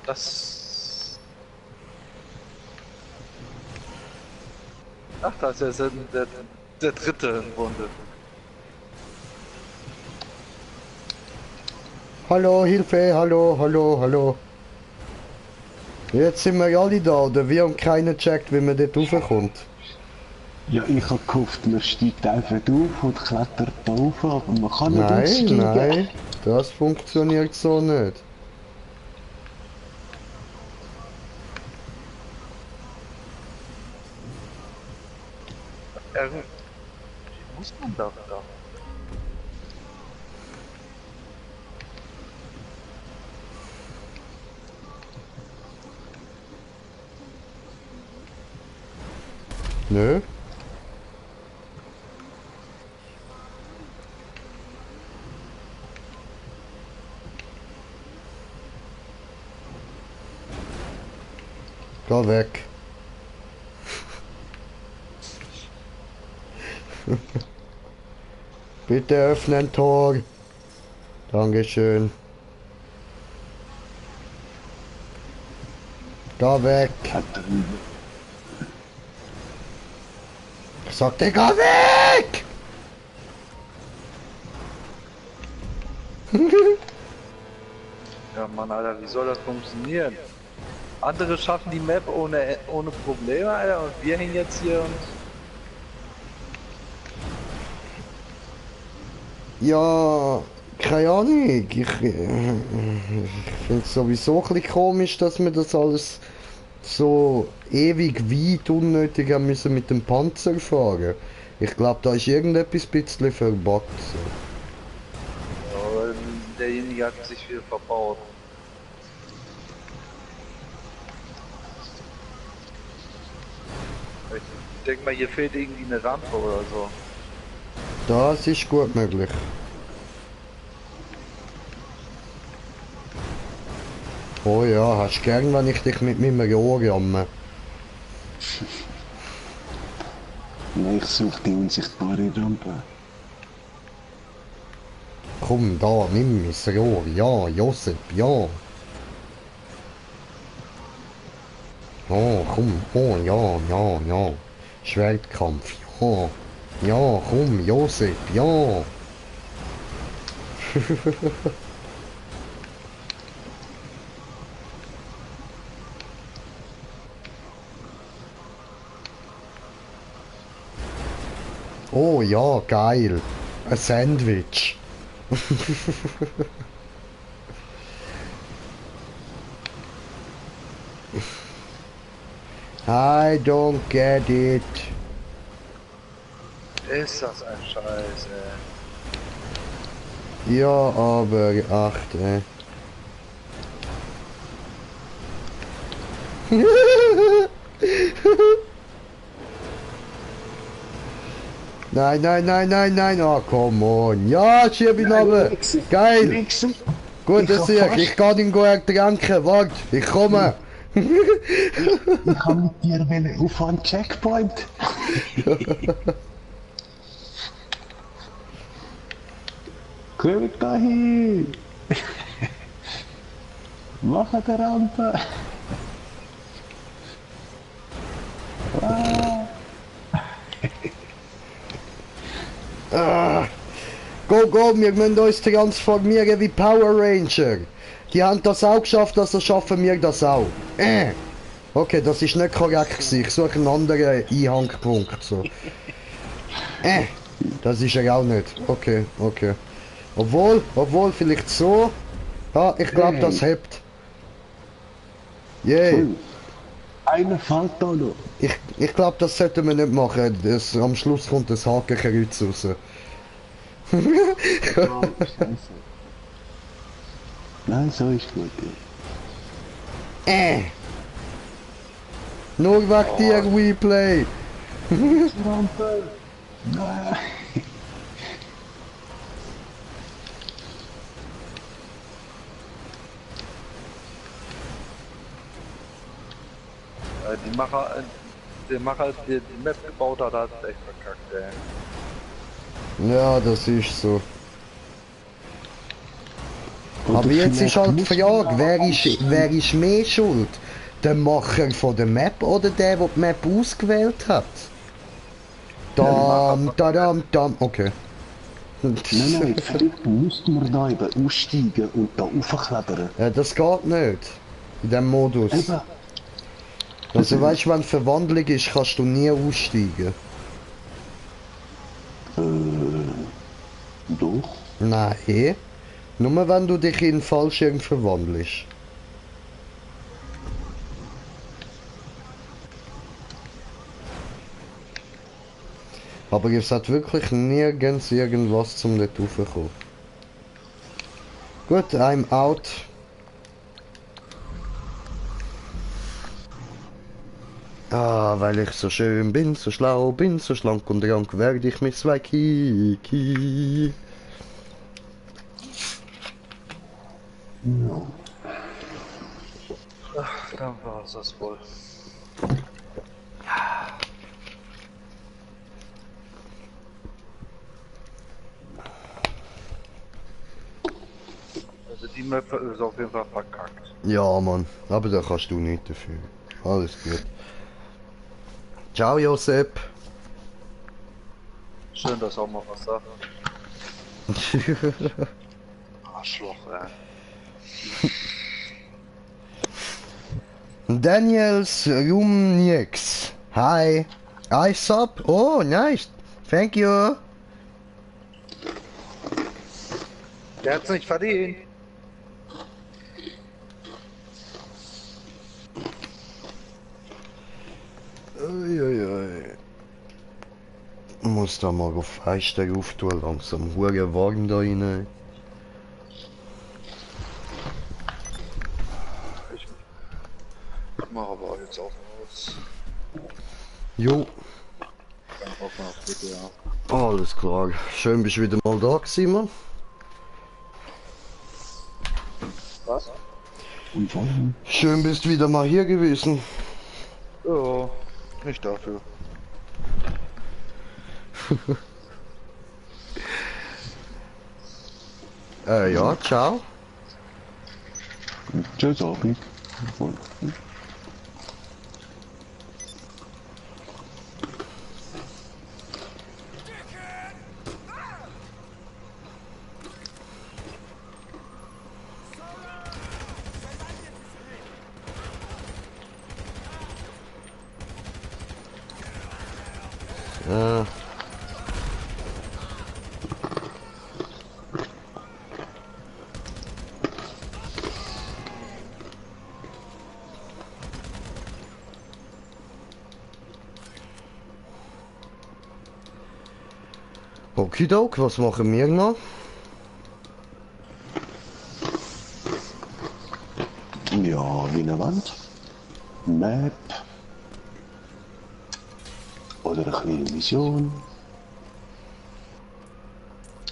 Das... Ach, das ist ja der dritte im Bunde. Hallo, Hilfe, hallo, hallo, hallo. Jetzt sind wir alle da, oder wir haben keinen gecheckt, wie man dort raufkommt. Ja, ich hab gehofft, man steigt einfach auf und klettert da rauf, aber man kann nicht Nein, aussteigen. nein, das funktioniert so nicht. Wie muss man da? Nö. Geh weg. Bitte öffnen Tor. Dankeschön. Geh weg. Ich sagte, geh weg! Ja, Mann, Alter, wie soll das funktionieren? Andere schaffen die Map ohne Probleme, Alter, und wir hängen jetzt hier und... Ja, keine Ahnung. Ich finde es sowieso ein bisschen komisch, dass wir das alles so ewig weit unnötig haben müssen mit dem Panzer fahren. Ich glaube, da ist irgendetwas ein bisschen verbuggt. So. Ja, derjenige hat sich viel verbaut. Ich denke mal, hier fehlt irgendwie eine Rampe oder so. Das ist gut möglich. Oh ja, hast du gern, wenn ich dich mit meinem Rohr jamme? Nein, ich suche die unsichtbare Rampe. Komm, da, nimm mein Rohr. Ja, Josep, ja. Oh, komm, oh, ja, ja, ja. Schwertkampf, ja. Ja, komm, Josep, ja. Oh ja, geil. Ein Sandwich. I don't get it. Ist das ein Scheiß, ey. Ja, aber achte. Nein, nein, nein, nein, nein, oh, come on. Ja, schieb ihn runter. Geil. Gut, das sehe ich. Ich kann ihn ertränken. Warte, ich komme. Ich kann mit dir auf einen Checkpoint. Komm da hin. Mach eine Rampe. Ah. Go, go, wir müssen uns transformieren wie Power Ranger. Die haben das auch geschafft, also schaffen wir das auch. Okay, das ist nicht korrekt gewesen. Ich suche einen anderen Einhangpunkt. So. Das ist er auch nicht. Okay, okay. Obwohl, vielleicht so. Ja, ich glaube, das hebt. Yeah. Einer fällt da noch. Ich glaube, das sollten wir nicht machen. Das, am Schluss kommt das Hakenkreuz raus. Oh, Scheiße. Nein, so ist gut. Nur wegen dir, WePlay. Rampe. Nein. Der Macher, der die Map gebaut hat, hat echt verkackt, ey. Ja, das ist so. Aber jetzt ist halt die Frage, wer ist mehr schuld? Der Macher von der Map oder der die Map ausgewählt hat? Dam, okay. Nein, vielleicht müssten wir da eben aussteigen und da raufklettern. Ja, das geht nicht. In dem Modus. Eben. Also weißt du, wenn Verwandlung ist, kannst du nie aussteigen. Doch. Nein. Nur wenn du dich in den Fallschirm verwandelst. Aber es hat wirklich nirgends irgendwas zum dort raufkommen. Gut, I'm out. Ah, weil ich so schön bin, so schlau bin, so schlank und rank werde ich Miss Waikiki. Ach, dann war's das wohl. Also die Map ist auf jeden Fall verkackt. Ja, Mann, aber da kannst du nicht dafür. Alles gut. Ciao, Josep. Schön, dass auch mal was sagt. Arschloch, Daniels Rumnieks. Hi. I sub. Oh, nice. Thank you. Der hat's nicht verdient. Uiuiui. Muss da mal auf Fenster auftun, langsam. Hure Wagen da rein. Ich mach aber jetzt auch aus. Jo. Dann auch mal bitte, ja. Alles klar. Schön bist du wieder mal da gewesen, Mann. Was? Schön bist du wieder mal hier gewesen. Ja, nicht dafür. Ja, ciao. Tschüss, Abi. Okidok, was machen wir noch? Ja, wie eine Wand. Map. Oder eine kleine Mission.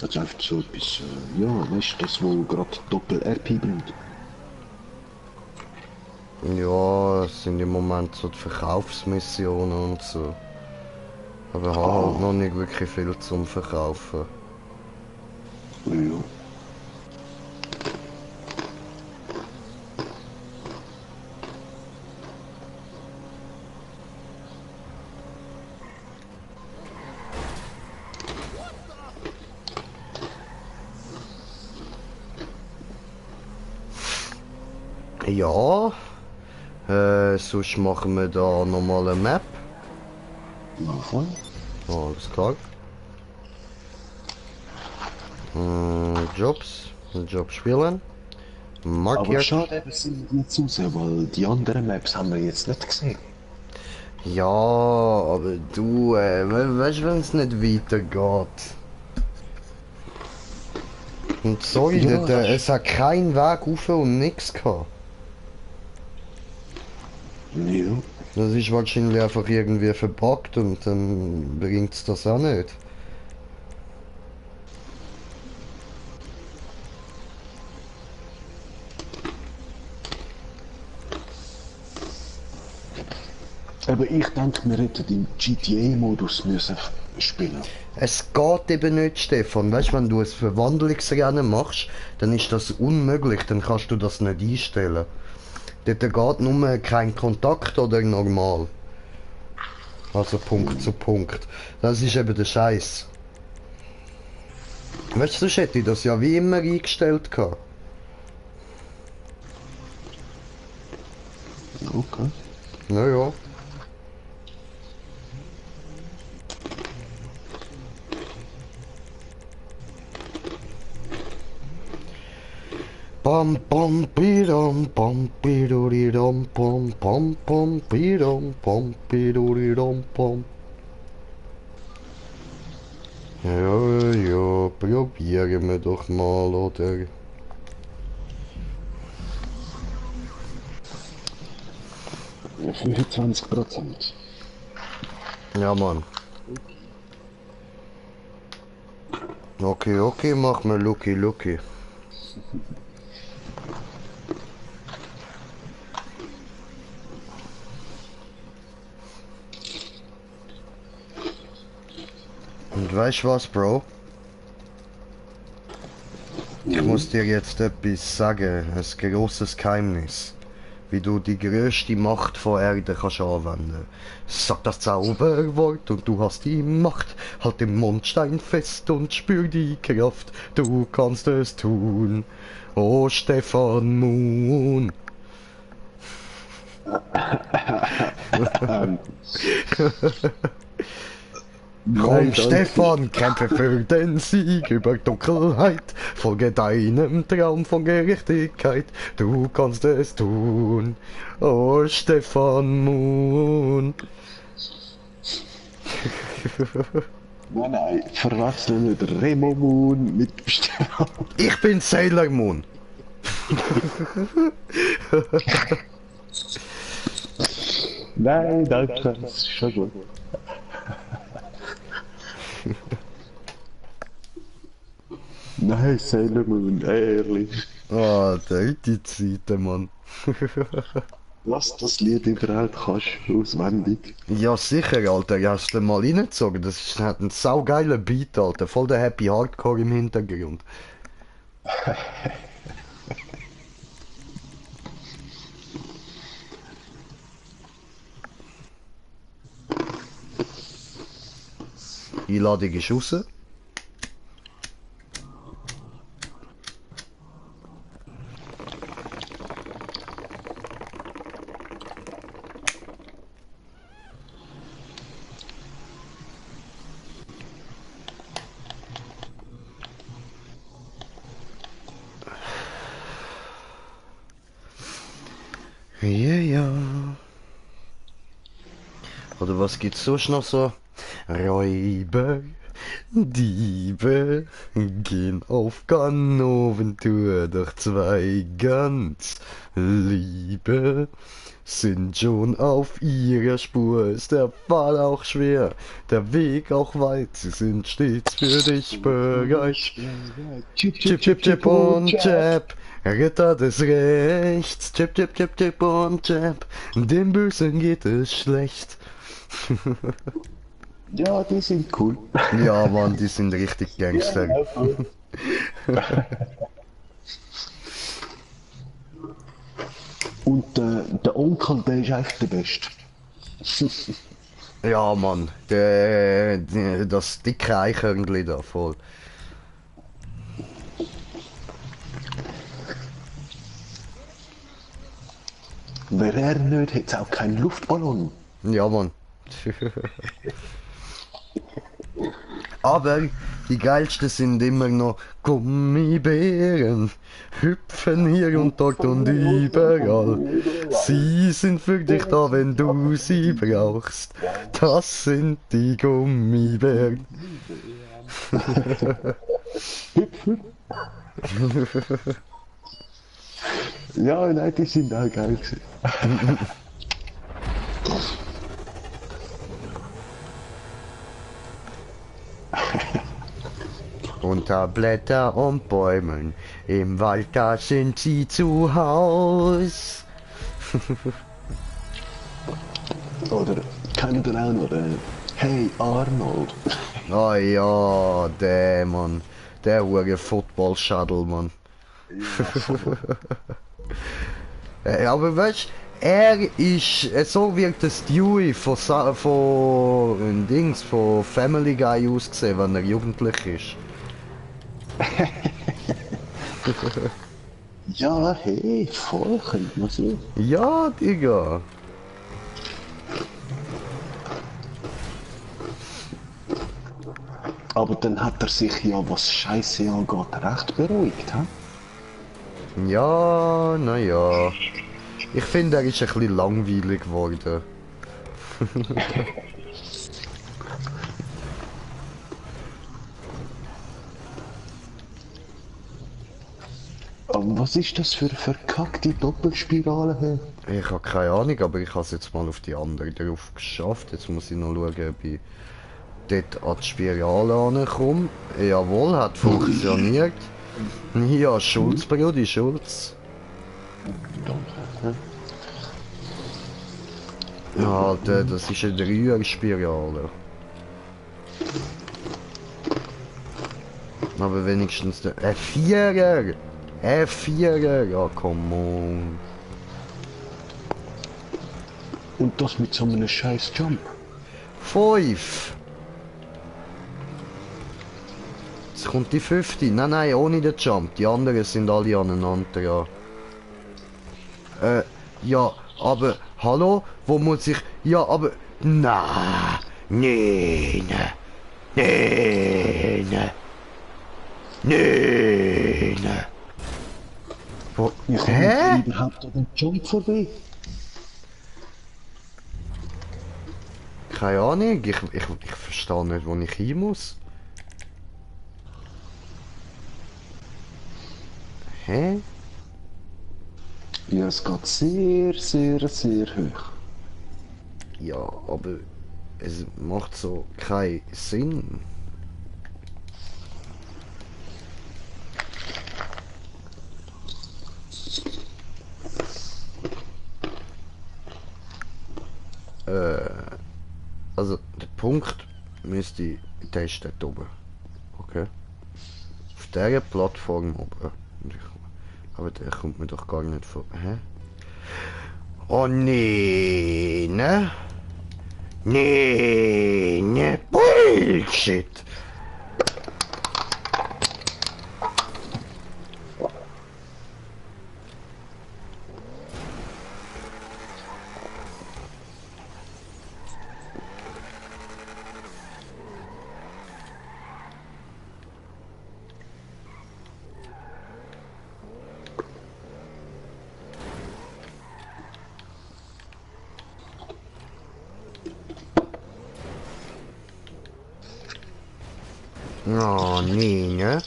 Das ist einfach so etwas, ja, weißt du, das wo gerade Doppel-RP bringt. Ja, es sind im Moment so die Verkaufsmissionen und so. Aber ich habe halt noch nicht wirklich viel zum Verkaufen. Ja. Ja, sonst machen wir da nochmal eine Map. Ja, voll. Alles klar. Jobs spielen. Aber schade, wir sind nicht zu sehr, weil die anderen Maps haben wir jetzt nicht gesehen. Ja, aber du, weißt du, wenn es nicht weitergeht. Und sorry, Ja, es hat keinen Weg rauf und nichts gehabt. Ja. Das ist wahrscheinlich einfach irgendwie verbuggt und dann bringt es das auch nicht. Aber ich denke, wir hätten im GTA-Modus müssen spielen. Es geht eben nicht, Stefan. Weißt du, wenn du ein Verwandlungsrennen machst, dann ist das unmöglich, dann kannst du das nicht einstellen. Dort geht nur kein Kontakt oder normal. Also Punkt zu Punkt. Das ist eben der Scheiß. Weißt du, sonst hätte ich das ja wie immer eingestellt gehabt. Okay. Naja. Bam bam bidam bam bidam bam bam bam bidam bam bidam bam. Ja, probieren wir doch mal, oder? 25%. Ja, Mann. Okay, okay, mach mal Lucky, Lucky. Und weißt du was, Bro? Ich muss dir jetzt etwas sagen, ein großes Geheimnis. Wie du die größte Macht von Erde kannst anwenden. Sag das Zauberwort und du hast die Macht. Halt den Mondstein fest und spür die Kraft. Du kannst es tun. Oh Stefan Moon. Komm Stefan, kämpfe für den Sieg über Dunkelheit, folge deinem Traum von Gerechtigkeit, du kannst es tun, oh Stefan Moon. Nein, verwechsel nicht Remo Moon mit Stefan. Ich bin Sailor Moon. Nein, danke, das ist schon gut. Nein, Sailor Moon, ehrlich. Ah, die Zeiten, Mann. Was das Lied überhaupt kannst, auswendig. Ja, sicher, Alter. Hast du mal reingezogen? Hat einen saugeilen Beat, Alter. Voll der Happy Hardcore im Hintergrund. Einladung ist raus. Ja. Oder was gibt's sonst noch so? Räuber, Diebe gehen auf Ganoventour, doch zwei ganz Liebe sind schon auf ihrer Spur. Ist der Pfad auch schwer, der Weg auch weit, sie sind stets für dich bereit. Chip, chip, chip, chip und Jab, Ritter des Rechts. Chip, chip, chip, chip und Jab, dem Bösen geht es schlecht. Ja, die sind cool. Ja, Mann, die sind richtig Gangster. Ja, cool. Und der Onkel, der ist echt der Beste. Ja, Mann, das dicke Eichhörnchen da voll. Wäre er nicht, hätte es auch keinen Luftballon. Ja, Mann. Aber die geilsten sind immer noch Gummibären, hüpfen hier und dort und überall. Sie sind für dich da, wenn du sie brauchst. Das sind die Gummibären. Ja, nein, die sind auch geil gewesen. Unter Blätter und Bäumen, im Wald, da sind sie zu Haus. Oder, kennt ihr auch noch, Hey Arnold. Oh ja, der Mann, der hure Football-Shuttle, Mann. Aber weißt du, er ist, so wirkt der Stewie von Family Guy ausgesehen, wenn er jugendlich ist. Ja, hey, voll, könnte man so. Ja, Digga. Aber dann hat er sich ja, was Scheiße angeht, recht beruhigt, hä? Ja, naja. Ich finde, er ist ein bisschen langweilig geworden. Aber Was ist das für eine verkackte Doppelspirale? Ich habe keine Ahnung, aber ich habe es jetzt mal auf die andere drauf geschafft. Jetzt muss ich noch schauen, ob ich dort an die Spirale ankomme. Jawohl, hat funktioniert. Ja, Schulz, Brudi, Schulz. Ja, Alter, das ist eine 3er-Spirale. Aber wenigstens ein 4er! Ein 4er! Ja, come on. Und das mit so einem scheiß Jump? 5! Jetzt kommt die 5. Nein, nein, ohne den Jump. Die anderen sind alle aneinander, ja. Ja, aber, hallo? Wo muss ich... Ja, aber... Nein! Nein! Nein! Nein! Wo... Hä? Überhaupt an den Jump vorbei? Keine Ahnung, ich verstehe nicht, wo ich hin muss. Hä? Ja, es geht sehr, sehr, sehr hoch. Ja, aber es macht so keinen Sinn. Also der Punkt müsste ich testen dort oben. Okay. Auf dieser Plattform oben. Aber der kommt mir doch gar nicht vor. Hä? Oh nee, ne? Nee, ne? Bullshit! Oh nee, ne?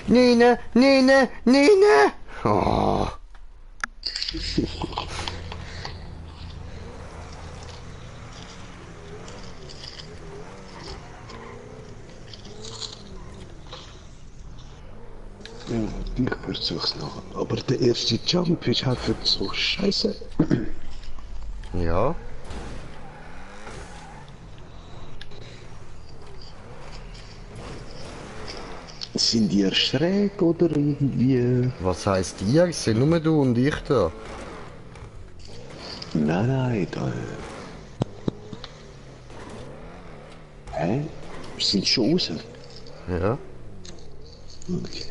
Nina, Nina, Nina! Oh. Ja, ich versuch's noch. Aber der erste Jump ist einfach so scheiße. Ja. Sind die schräg oder irgendwie? Was heisst ihr? Sind nur du und ich da? Nein, nein, da. Hä? Wir sind schon raus. Ja. Okay.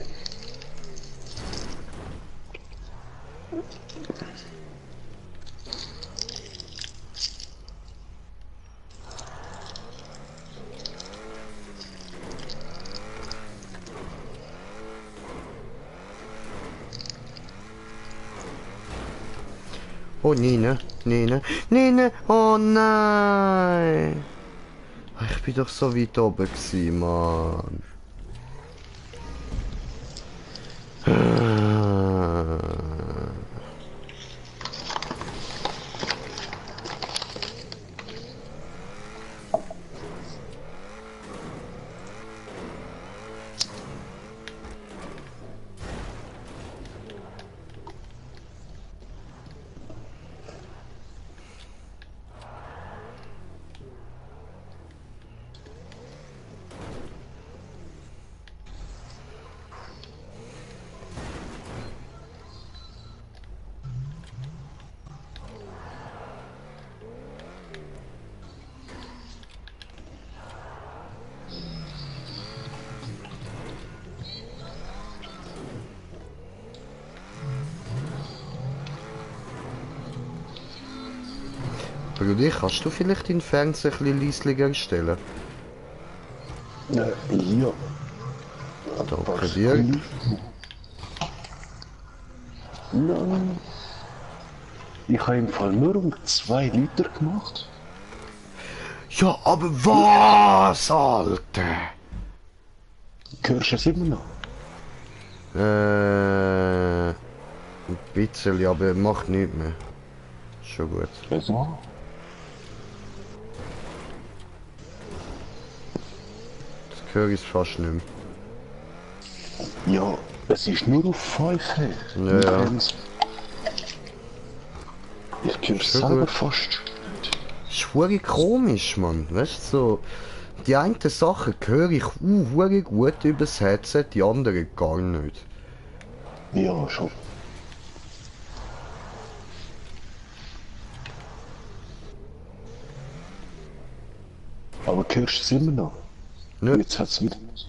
Oh, Nina, Nina, Nina, oh nein! Ich bin doch so weit oben gewesen, Mann. Brudi, kannst du vielleicht den Fernseher ein bisschen leislicher stellen? Ja. Danke dir. Nein. Ich habe im Fall nur um 2 Liter gemacht. Ja, aber was, Alter? Hörst du es immer noch? Ein bisschen, aber macht nichts mehr. Schon gut. Wieso? Das höre ich fast nicht mehr. Ja, es ist nur auf 5 her. Ja. Ich höre es Schon selber gut. fast. Das ist verdammt komisch, Mann. Weißt du, so, die einen Sachen höre ich verdammt gut übers Headset, die anderen gar nicht. Ja, schon. Aber hörst du es immer noch? Nö. Jetzt hat es wieder Musik.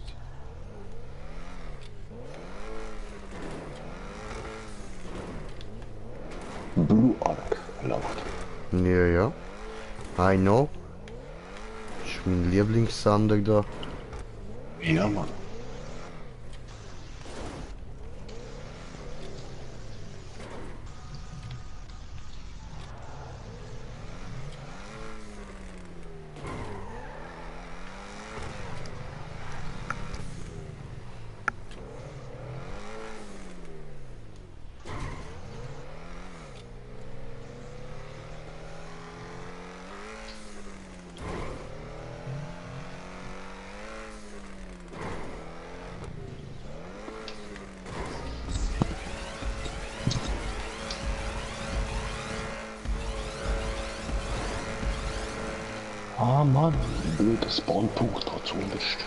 Blue Ark läuft. Ja, ja. I know. Das ist mein Lieblingssender da. Ja, Mann. Ah, Mann. Blöder Spawnpunkt da zuunterst.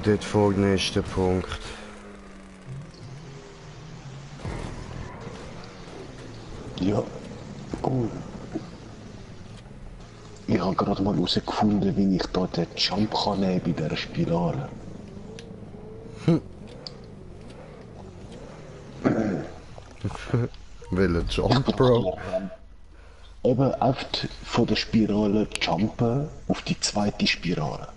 Dort vor dem nächsten Punkt. Ja. Oh. Ich habe gerade mal herausgefunden, wie ich da den Jump kann nehmen bei dieser Spirale. Welcher Jump, Bro? Eben einfach von der Spirale jumpen auf die zweite Spirale.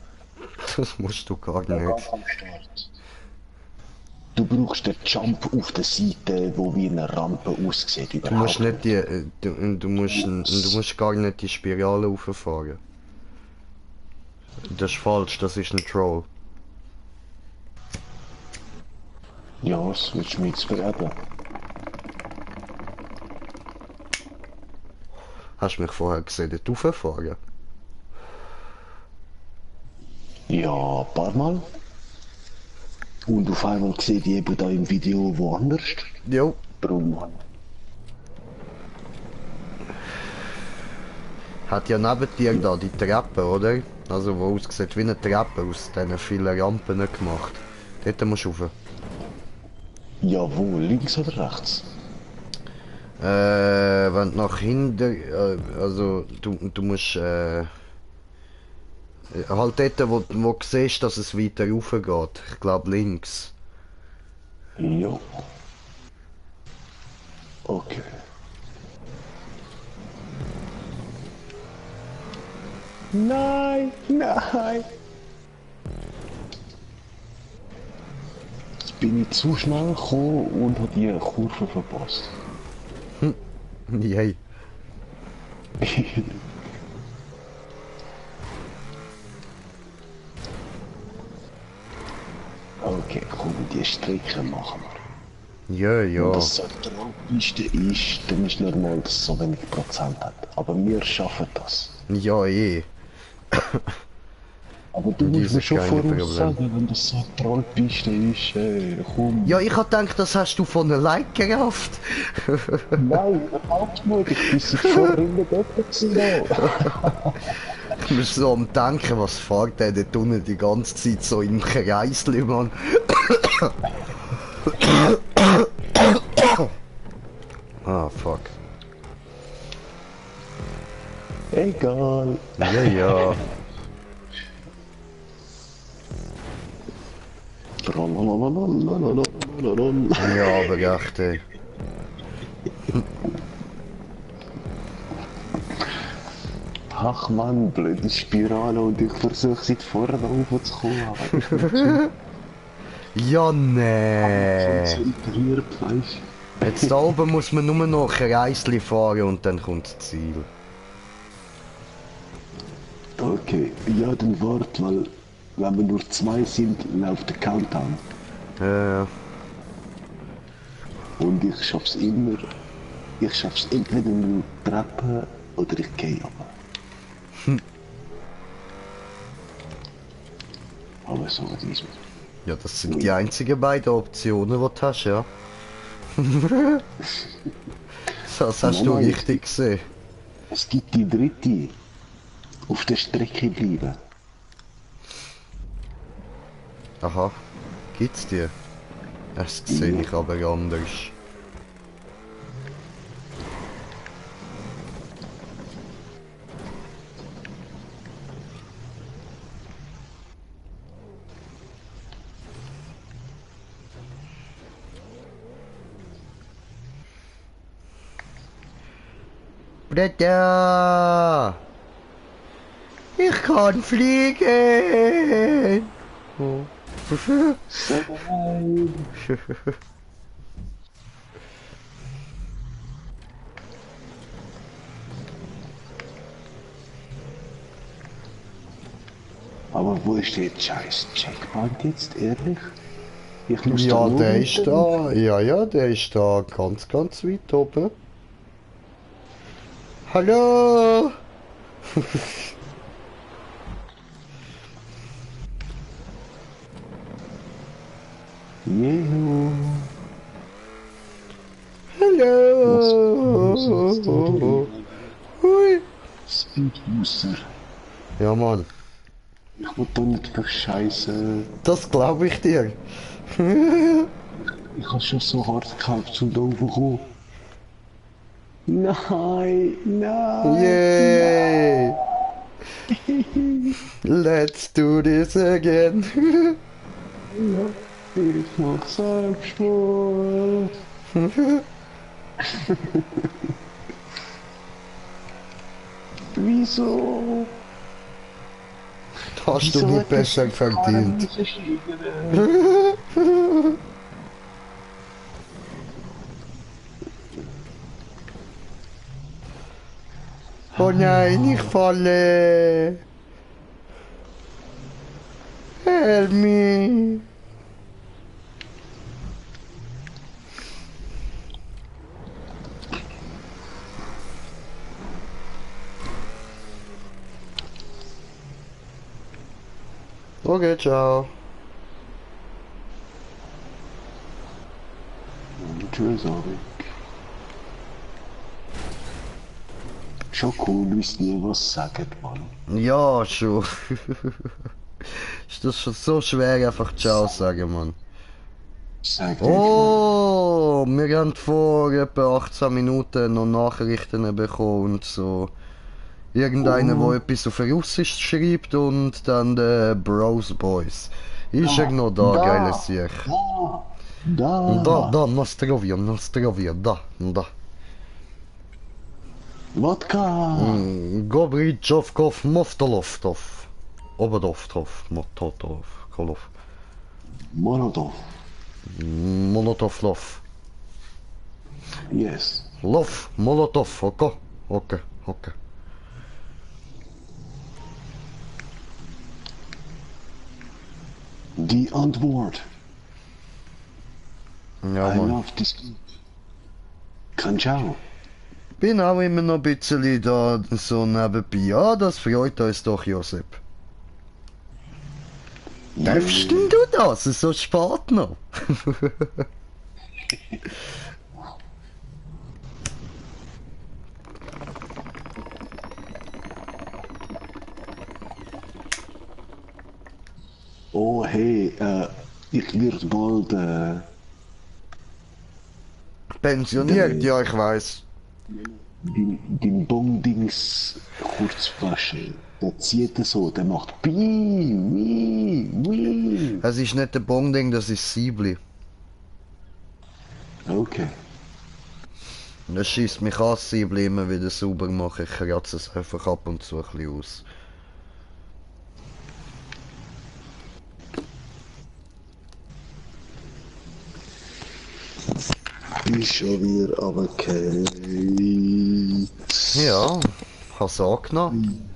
Das musst du gar Ganz nicht. am Start. Du brauchst den Jump auf der Seite, wo wie eine Rampe aussieht. Du musst nicht die, du musst gar nicht die Spirale rauffahren. Das ist falsch, das ist ein Troll. Ja, was willst du mir jetzt verraten? Hast du mich vorher gesehen, dort rauffahren? Ja, ein paar Mal. Und auf einmal sehe ich eben da im Video woanders. Jo. Warum? Hat ja neben dir da die Treppe, oder? Also wo aussieht wie eine Treppe aus diesen vielen Rampen gemacht. Dort musst du rauf. Ja, wo? Links oder rechts? Wenn du nach hinten, also du musst halt dort, wo du siehst, dass es weiter rauf geht. Ich glaube links. Ja. Okay. Nein, nein. Jetzt bin ich zu schnell gekommen und habe die Kurve verpasst. Yay. Okay, komm, die Strecke machen wir. Ja, Wenn ja. das so eine Trollpiste ist, dann ist normal, dass es so wenig Prozent hat. Aber wir schaffen das. Ja, eh. Aber du Und musst mir dieses schon kleine voraus Problem. sagen, wenn das so eine Trollpiste ist, komm. Ja, ich hab gedacht, das hast du von allein gerafft. Nein, überhaupt nicht. Ich bin seit vorhin dort gewesen. Ich muss so am Denken, was fährt der dort unten die ganze Zeit so im Kreisli, Mann. Ah, fuck. Egal. Ja, ja. Ja, aber echt, ey. Ach man, blöde Spirale und ich versuche seit vorne raufzukommen. Ja, nee. Weißt Jetzt da oben muss man nur noch ein Reisli fahren und dann kommt das Ziel. Okay, ja dann wart, weil wenn wir nur 2 sind, läuft der Countdown. Ja. Und ich schaff's immer. Ich schaff's entweder nur Treppen oder ich gehe runter. Aber so was ist es. Ja, das sind die einzigen beiden Optionen, die du hast, ja. Das hast du richtig gesehen. Es gibt die dritte. Auf der Strecke bleiben. Aha. Gibt's die? Das sehe ich aber anders. Breda! Ich kann fliegen! Oh. Aber wo ist der scheiß Checkpoint jetzt, ehrlich? Ich muss Ja, da der oben ist da. Ja, ja, der ist da ganz, ganz weit oben. Hallo! Juhu. Hallo! Hui! Speedbooster. Ja, Mann. Ich will doch nicht verscheißen. Das glaube ich dir. Ich habe schon so hart gekämpft zum da hochkommen. Nein, nein. Yay! Let's do this again. Ich mach Selbstmord. Wieso? Hast du nicht besser verdient. Oh nein, ich falle. Help me. Okay, ciao. Tschüss, Arik. Schon cool, wisst ihr was sagen, Mann. Ja, schon. Ist das schon so schwer, einfach Ciao sagen, Mann. Sag Oh, wir haben vor etwa 18 Minuten noch Nachrichten bekommen und so. Irgendeiner, der etwas auf Russisch schreibt und dann der Bros Boys. Ist er noch da, geiles Sieg. Da, Nostrovia, da. Wodka! Gobrichovkov, Mostolov, Obadovtov, Mototov, Kolov. Molotov. Molotovlov. Yes. Lov, Molotov, okay. Die Antwort. Ja, I Mann. love this. Kannst du auch? Bin auch immer noch ein bisschen da so nebenbei. Ja, das freut uns doch, Josep. Darfst denn du das? So spät noch? Oh, hey, ich werde bald, Pensioniert, ja, ich weiß. den Bong-Dings kurz waschen. Der zieht er so, der macht Bii, Wii, Wii. Es ist nicht der Bonding, das ist Siebli. Okay. Das schießt mich an, das Siebli immer wieder sauber machen. Ich kratze es einfach ab und zu ein bisschen aus. Ist schon wieder runtergefallen. Ja, hast du angenommen.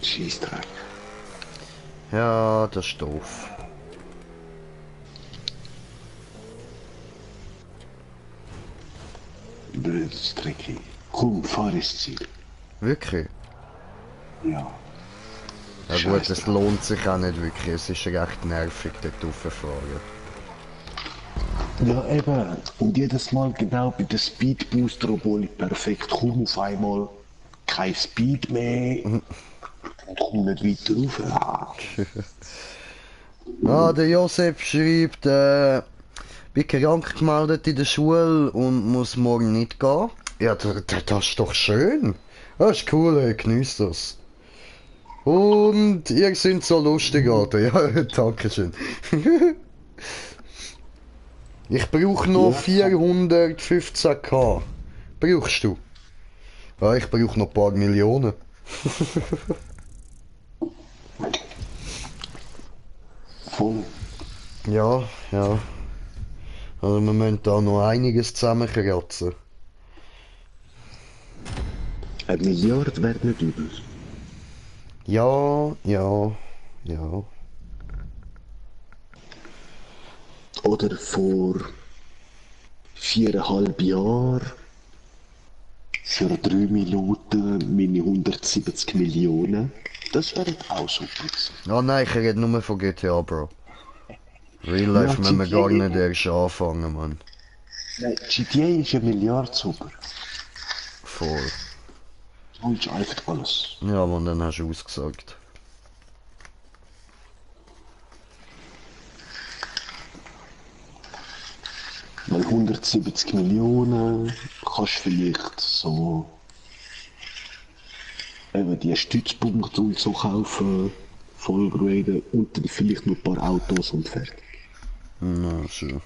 Scheissdreck. Ja, das ist doof. Blödes Strecke. Komm, fahr ins Ziel. Wirklich? Ja. Ja gut, es lohnt sich auch nicht wirklich. Es ist recht nervig, dort raufzufahren. Ja, eben. Und jedes Mal genau bei der Speedbooster, obwohl ich perfekt komme, auf einmal kein Speed mehr. Und komme nicht weiter rauf. Ah, der Josef schreibt, bin krank gemeldet in der Schule und muss morgen nicht gehen. Ja, das ist doch schön. Das ist cool, ey, genießt das. Und ihr seid so lustig, Alter. Ja, danke schön. Ich brauche noch 415k. Brauchst du? Ja, ich brauche noch ein paar Millionen. Voll. Ja, ja. Also wir müssen da noch einiges zusammenkratzen. 1 Milliarde wäre nicht übel. Ja, ja, ja. Oder vor 4,5 Jahren für 3 Minuten meine 170 Millionen. Das wäre auch super gewesen. Oh nein, ich rede nur von GTA, Bro. Real Life müssen wir gar nicht erst anfangen, Mann. Nein, GTA ist 1 Milliarde super. Voll. So ist einfach alles. Ja, Mann, dann hast du ausgesagt. Weil 170 Millionen kannst du vielleicht so eben die Stützpunkte und so kaufen, vollgraden und dann vielleicht noch ein paar Autos und fertig. Na, schon.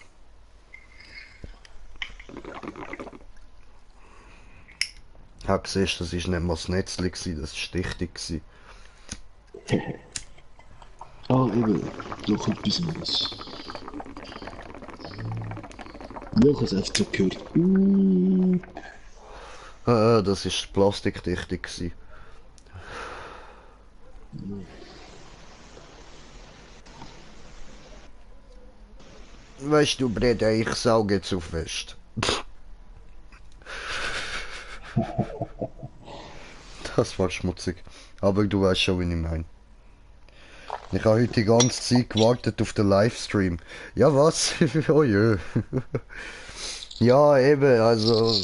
Ich hab gesehen, das ist nicht mal das Netzli gewesen, das war richtig gewesen. Ah, eben, noch etwas Neues. Ja, ich habe es einfach so gehört. Das ist plastikdichte gewesen. Weißt du, Breda, ich sauge jetzt auf West. Das war schmutzig. Aber du weißt schon, wie ich meine. Ich habe heute die ganze Zeit gewartet auf den Livestream. Ja, was? Oh je. Ja, eben, also...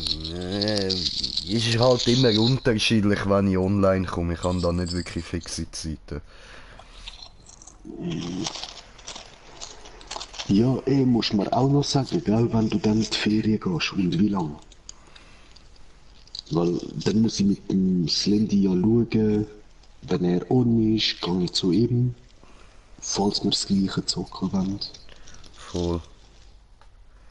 ist halt immer unterschiedlich, wenn ich online komme. Ich habe da nicht wirklich fixe Zeiten. Ja, muss man auch noch sagen, gell, wenn du dann in die Ferien gehst und wie lange. Weil dann muss ich mit dem Slendy ja schauen, wenn er on ist, gehe ich zu ihm, falls wir das gleiche zocken wollen. Voll.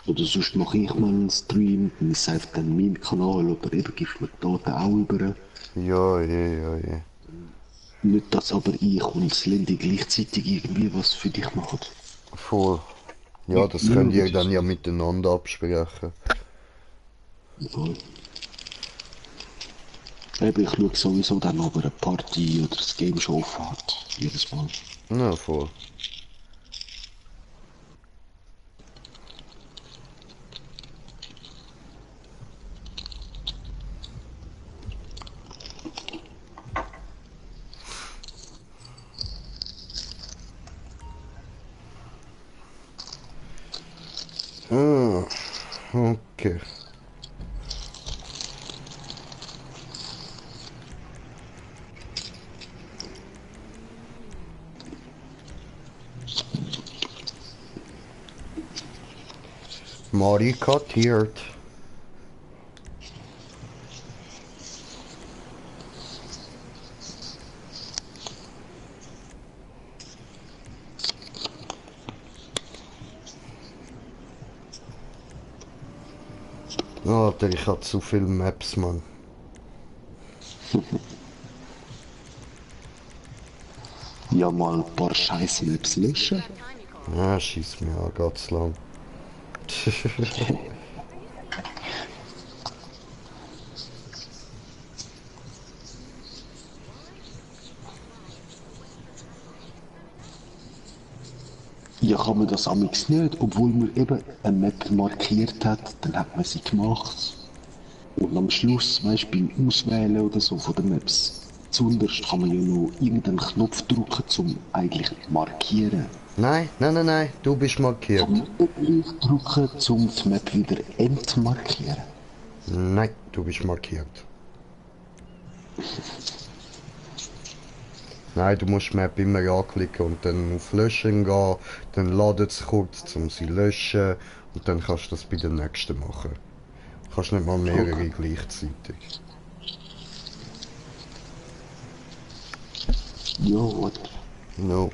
Oder sonst mache ich mal einen Stream, dann ist einfach dann mein Kanal oder eben gibst mir die Daten auch über. Ja, ja. Nicht, dass aber ich und Slendy gleichzeitig irgendwie was für dich machen. Voll. Ja, das könnt ihr dann ja miteinander absprechen. Voll. Eben, ich schaue sowieso dann, ob er eine Party oder das Game Show hat. Jedes Mal. Ja, voll. Mari kartiert. Alter, ich hab zu viele Maps, Mann. Ja, mal ein paar Scheiß-Maps löschen. Ja, schieß mir an, geht's lang. Ja, kann man das amigs nicht, obwohl man eben eine Map markiert hat, dann hat man sie gemacht. Und am Schluss, weißt du, beim Auswählen oder so von den Maps, zuunterst kann man ja noch irgendeinen Knopf drücken, zum eigentlich markieren. Nein, du bist markiert. Kann man nicht drücken, zum die Map wieder entmarkieren? Nein, du bist markiert. Nein, du musst die Map immer anklicken und dann auf Löschen gehen, dann ladet es kurz, um sie zu löschen und dann kannst du das bei der nächsten machen. Du kannst nicht mal mehrere gleichzeitig. Ja, oder? No.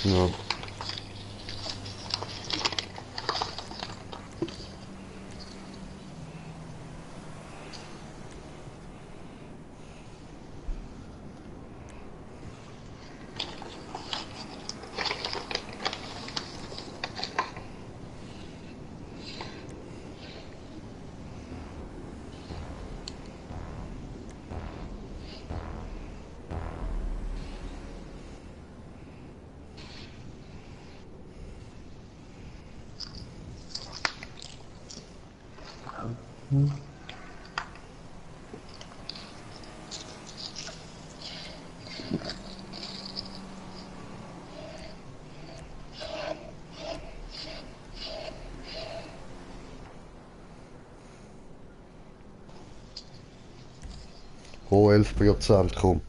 No. Oh, 11%, komm.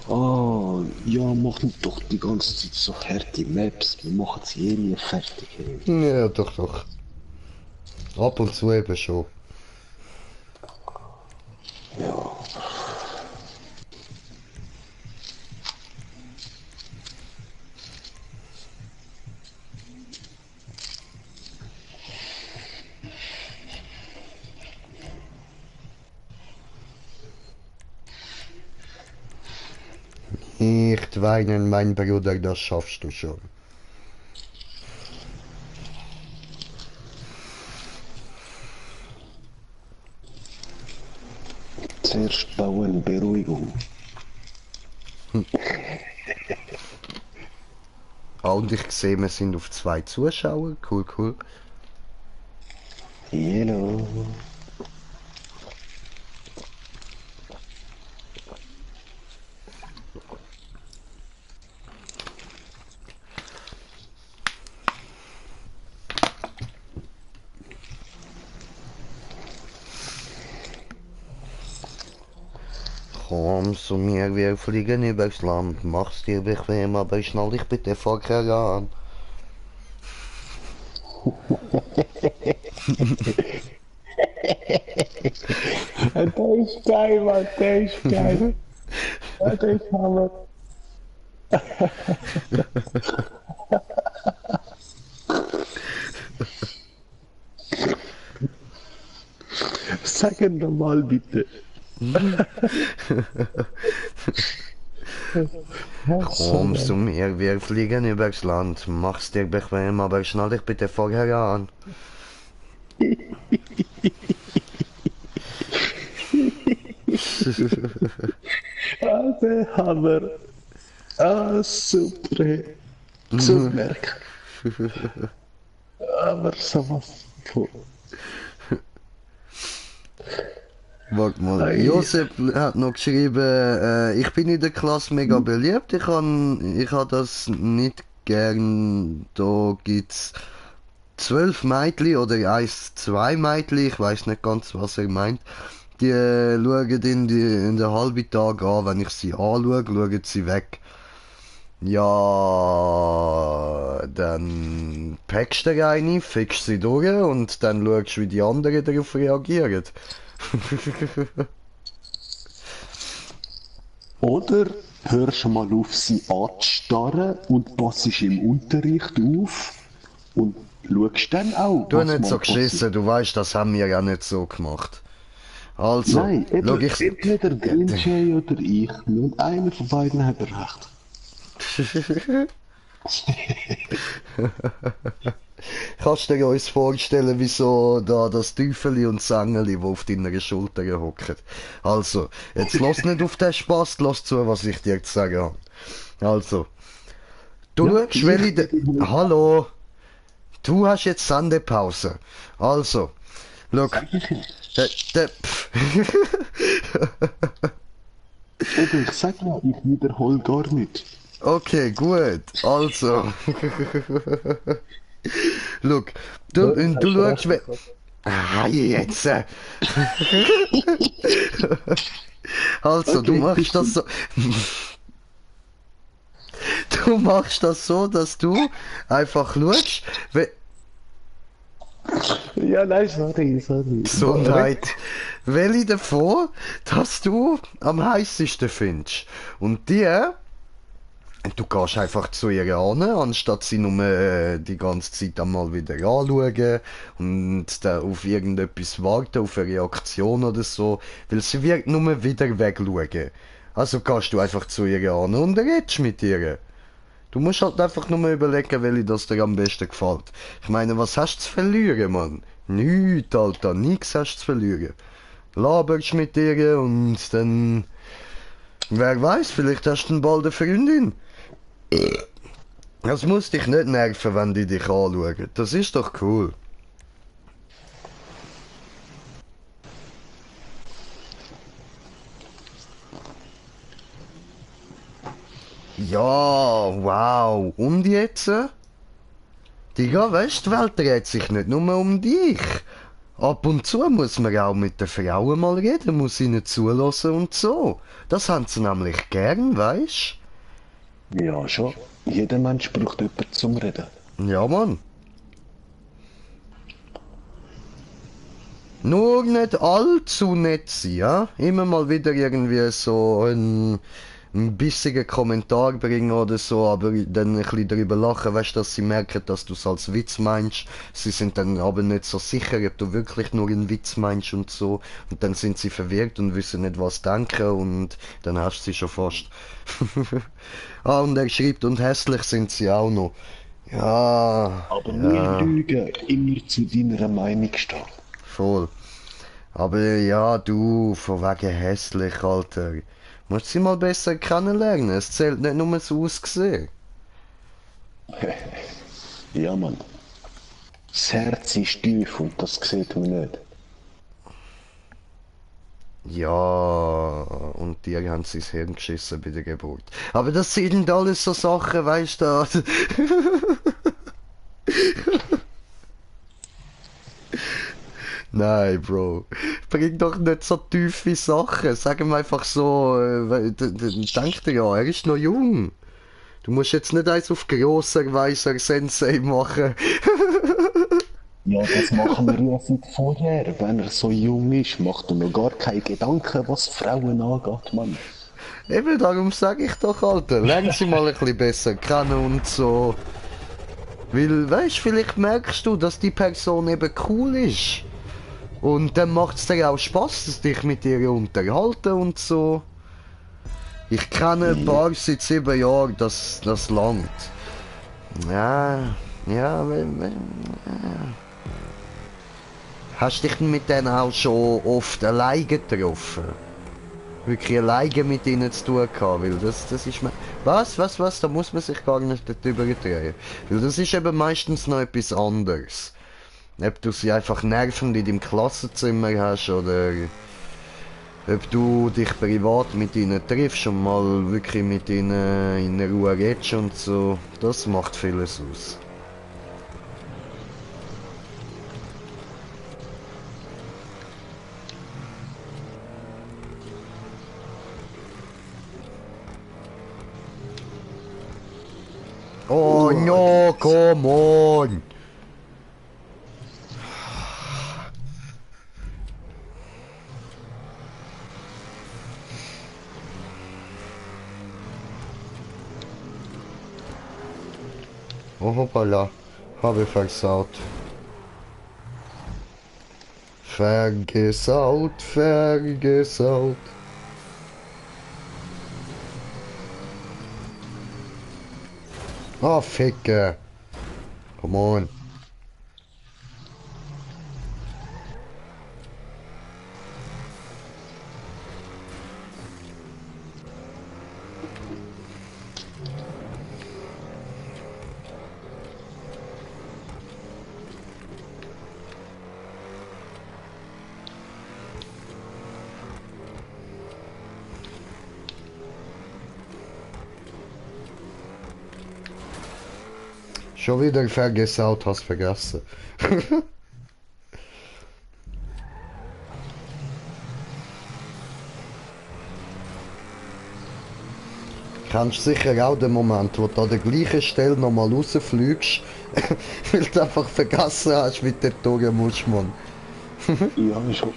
Ah, ja, machen doch die ganze Zeit so harte Maps. Wir machen sie eh nie fertig. Ja, doch. Ab und zu eben schon. Ja. Nicht weinen, mein Bruder, das schaffst du schon. Zuerst bauen Beruhigung. Ah, und ich sehe, wir sind auf 2 Zuschauer. Cool. Hello. Komm zu mir, wir fliegen übers Land. Mach's dir bequem, aber schnall dich bitte vorher an. Der ist geil, Mann, der ist geil. Ja, der ist Hammer. Sag ihn doch mal bitte. Komm zu mir, wir fliegen übers Land. Mach's dir bequem, aber schnall dich bitte vorher an. Der Hammer. Ah, super. Zum Merk. Aber sowas von. Warte mal, Josef hat noch geschrieben, ich bin in der Klasse mega beliebt, ich hab das nicht gern, da gibt's 12 Mädchen oder 2 Mädchen, ich weiß nicht ganz, was er meint, die schauen in den halben Tag an, wenn ich sie anschaue, schauen sie weg. Ja, dann packst du eine, fickst sie durch und dann schaust du, wie die anderen darauf reagieren. Oder hörst du mal auf, sie anzustarren und passest im Unterricht auf und schaust dann auch, Du hast was nicht mal so geschissen, passiert. du weißt, das haben wir ja nicht so gemacht. Also, Nein, schau ich... entweder Green Jay oder ich. Und einer von beiden hat recht. Kannst du dir uns vorstellen, wieso da das Teufeli und das Engeli, die auf deiner Schulter hocken? Also, jetzt lass nicht auf den Spaß, lass zu, was ich dir zu sagen habe. Also, du schaust, welche... Hallo? Du hast jetzt Sendepause. Also, schau... Oder ich sag ja, ich wiederhole gar nicht. Okay, gut. Also. Schau, du schaust... Ah, jetzt. Also, du machst das so... Du machst das so, dass du einfach schaust... Ja, nein, sorry. Gesundheit. Welche davon, dass du am heißesten findest. Und du gehst einfach zu ihr an, anstatt sie nur die ganze Zeit einmal wieder anschauen und da auf irgendetwas warten, auf eine Reaktion oder so, weil sie wird nur wieder wegschauen. Also gehst du einfach zu ihr an und redest mit ihr. Du musst halt einfach nur überlegen, welche das dir am besten gefällt. Ich meine, was hast du zu verlieren, Mann? Nichts, Alter, nichts hast du zu verlieren. Laberst mit ihr und dann... Wer weiß, vielleicht hast du dann bald eine Freundin. Das muss dich nicht nerven, wenn die dich anschauen. Das ist doch cool. Ja, wow. Und jetzt? Digga, weißt du, die Welt dreht sich nicht nur um dich. Ab und zu muss man auch mit den Frauen mal reden, muss ihnen zulassen und so. Das haben sie nämlich gern, weißt du? Ja, schon. Jeder Mensch braucht jemanden zum Reden. Ja, Mann. Nur nicht allzu nett sein, ja? Immer mal wieder irgendwie so ein bissigen Kommentar bringen oder so, aber dann ein bisschen darüber lachen, weißt du, dass sie merken, dass du es als Witz meinst. Sie sind dann aber nicht so sicher, ob du wirklich nur einen Witz meinst und so. Und dann sind sie verwirrt und wissen nicht, was denken und dann hast du sie schon fast. Ah, und er schreibt, und hässlich sind sie auch noch. Ja. Aber nie lügen, immer zu deiner Meinung stehen. Voll. Aber ja, du, von wegen hässlich, Alter. Musst sie mal besser kennenlernen, es zählt nicht nur das Aussehen. Ja, Mann. Das Herz ist tief und das sieht man nicht. Ja, und dir haben sie das Hirn geschissen bei der Geburt. Aber das sind alles so Sachen, weißt du. Nein, Bro. Bring doch nicht so tiefe Sachen. Sag ihm einfach so, denk dir ja, er ist noch jung. Du musst jetzt nicht eins auf grosser, weiser Sensei machen. Ja, das machen wir ja seit vorher. Wenn er so jung ist, macht er noch gar keine Gedanken, was Frauen angeht, Mann. Eben, darum sag ich doch, Alter. Lern sie mal ein bisschen besser kennen und so. Weil, weißt, vielleicht merkst du, dass die Person eben cool ist. Und dann macht es dir auch Spaß, dich mit ihr unterhalten und so. Ich kenne ein paar seit 7 Jahren, das langt. Ja. Hast dich mit denen auch schon oft alleine getroffen? Wirklich alleine mit ihnen zu tun gehabt, weil das ist mir... Was? Da muss man sich gar nicht darüber drehen. Weil das ist eben meistens noch etwas anderes. Ob du sie einfach nervend in deinem Klassenzimmer hast oder ob du dich privat mit ihnen triffst und mal wirklich mit ihnen in Ruhe redest und so, das macht vieles aus. Oh no, come on! Oh hoppala, habe versaut. Vergesaut, vergesaut. Oh, Ficke. Come on. Schon wieder vergesaut, hast vergessen. Kennst sicher auch den Moment, wo du an der gleichen Stelle nochmal rausfliegst, weil du einfach vergessen hast, wie du dort durch musst, Mann. Ja, ich hoffe.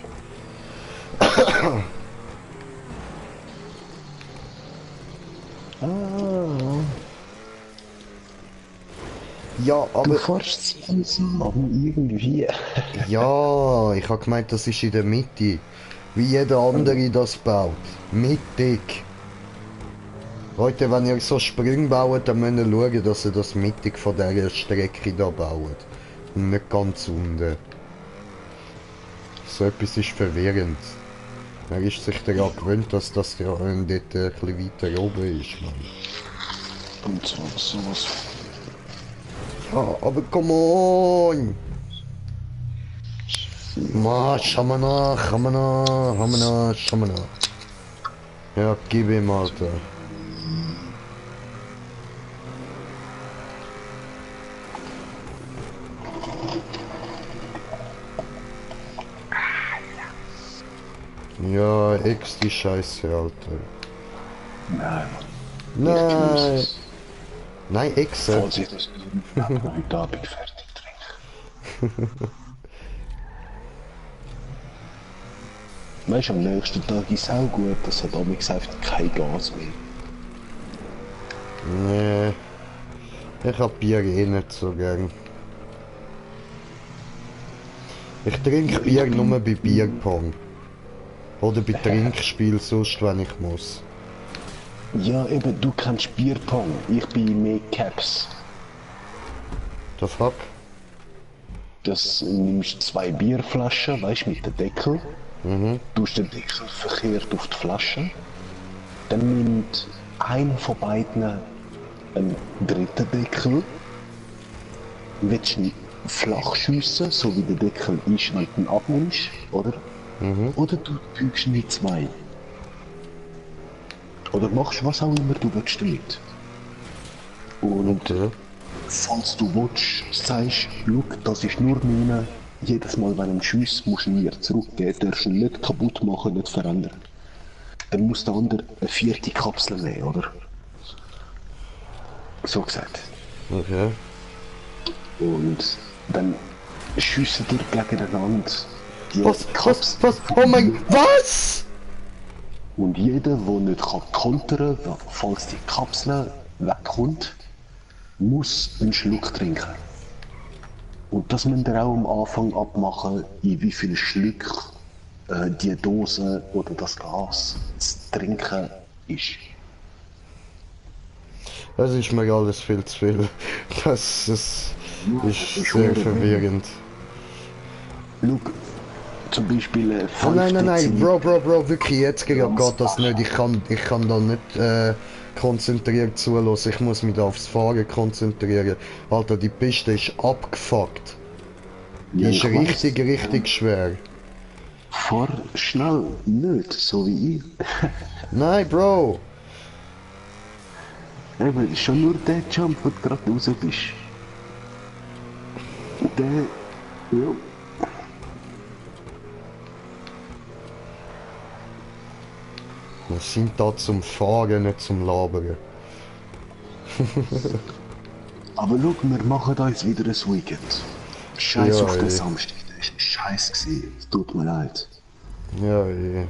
Ja, aber... Du fährst langsam, aber irgendwie... Ja, ich habe gemeint, das ist in der Mitte. Wie jeder andere das baut. Mittig. Leute, wenn ihr so Sprünge baut, dann müsst ihr schauen, dass ihr das mittig von dieser Strecke da baut. Und nicht ganz unten. So etwas ist verwirrend. Er ist sich daran gewöhnt, dass das ja dort ein bisschen weiter oben ist, Mann. Und sowas. Ja, aber come on! Ma, schau mal nach, schau mal nach, schau mal nach, schau mal nach. Ja, gib ihm, Alter. Ja, ex die Scheiße, Alter. Nein. Nein! Nein, exe. Vorsicht, heute Abend fertig trinken. Weißt du, am nächsten Tag ist es auch gut, dass hat damals einfach kein Gas mehr. Nee. Ich hab Bier eh nicht so gern. Ich trinke Bier nur bei Bierpong. Oder bei Trinkspiel, sonst wenn ich muss. Ja, eben, du kennst Bierpong, ich bin mehr Caps. The fuck? Das nimmst 2 Bierflaschen, weißt du, mit dem Deckel. Tust den Deckel verkehrt auf die Flasche. Dann nimmt einer von beiden einen dritten Deckel. Willst du ihn flach schiessen, so wie der Deckel ist, wenn du ihn abnimmst, oder? Oder du fügst ihn in 2. Oder machst was auch immer du willst damit. Und falls du willst, sagst, schau, das ist nur meine. Jedes Mal, wenn ein Schuss musst du ihn mir zurückgeben, darfst du ihn nicht kaputt machen, nicht verändern. Dann muss der andere eine 4. Kapsel nehmen, oder? So gesagt. Okay. Und dann schiessen die gegeneinander. Was? Oh mein... Was? Und jeder, der nicht kontern kann, falls die Kapsel wegkommt, muss einen Schluck trinken. Und das müsst ihr auch am Anfang abmachen, in wie viel Schluck die Dose oder das Gas zu trinken ist. Das ist mir alles viel zu viel. Das ist sehr verwirrend. Schau, zum Beispiel Oh nein, Bro, wirklich, jetzt geht das nicht. Ich kann da nicht konzentriert zulassen. Ich muss mich da aufs Fahren konzentrieren. Alter, die Piste ist abgefuckt. Die ist richtig schwer. Fahr schnell, nicht so wie ich. Nein, Bro. Eben, schon nur der Jump, wo du gerade raus bist. Der, ja. Wir sind da zum Fahren, nicht zum Labern. Aber schau, wir machen uns wieder ein Weekend. Scheiß Ja, auf den ey. Samstag, der ist scheiß gewesen. Es tut mir leid. Ja, eh.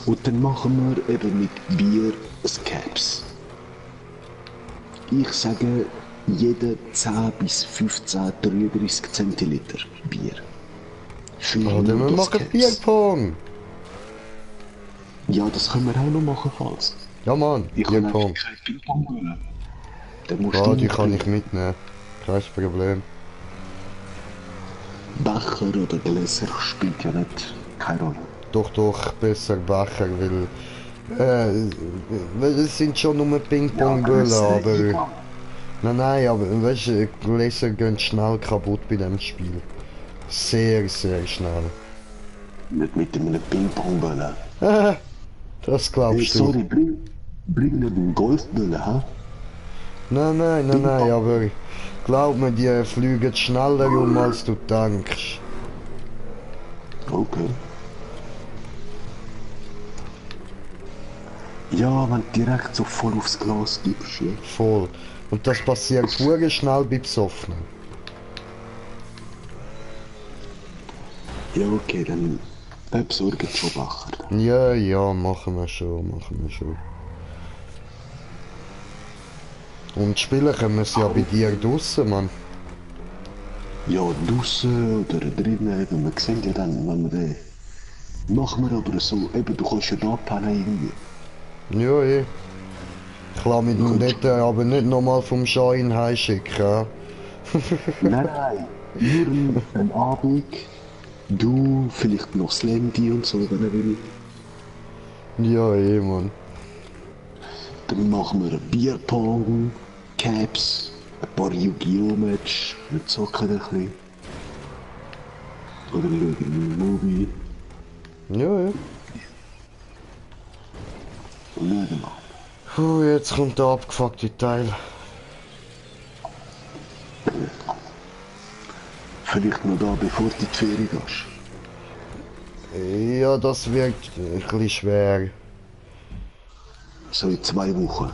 Und dann machen wir eben mit Bier Caps. Ich sage, jeder 10 bis 15, 33 Zentiliter Bier. Oder wir machen Bierpong. Ja, das können wir auch noch machen, falls. Ja, Mann, Ich kann Bierpong. einfach kein Ping-Pong wollen. Dann musst Ja, du die kann mitbringen. ich mitnehmen. Kein Problem. Becher oder Gläser spielt ja nicht keine Rolle. Doch, besser Becher, weil es sind schon nur Ping-Pong-Böllen, aber... Nein, aber weißt du, Gläser gehen schnell kaputt bei dem Spiel. Sehr, sehr schnell. Nicht mit einem Ping-Pong-Böllen. Das glaubst Hey, du. sorry, bring nicht einen Golfböllen, hä? Nein, aber glaub mir, die fliegen schneller als du denkst. Okay. Ja, wenn du direkt so voll aufs Glas gibst, ja. Voll. Und das passiert sehr schnell bei Besoffenen. Ja, okay, dann besorgen schon Becher. Ja, machen wir schon. Und spielen können wir es ja bei dir draussen, Mann. Ja, draussen oder drinnen, eben, wir sehen ja dann, wenn wir den... Machen wir aber so, eben, du kannst ja da pennen irgendwie. Ja, eh. Ich lasse mich nun dort aber nicht nochmal vom Schein heimschicken. Ja? Nein, nur ein Abend. Du, vielleicht noch Slendy und so, wenn er will. Ja, eh, Mann. Dann machen wir Bierpong, Caps, ein paar Yu-Gi-Oh! Match, wir zocken ein bisschen. Oder schauen einen Movie. Ja. Und schauen mal. Jetzt kommt der abgefuckte Teil. Vielleicht noch da, bevor du in die Ferien gehst. Ja, das wird ein bisschen schwer. So in 2 Wochen.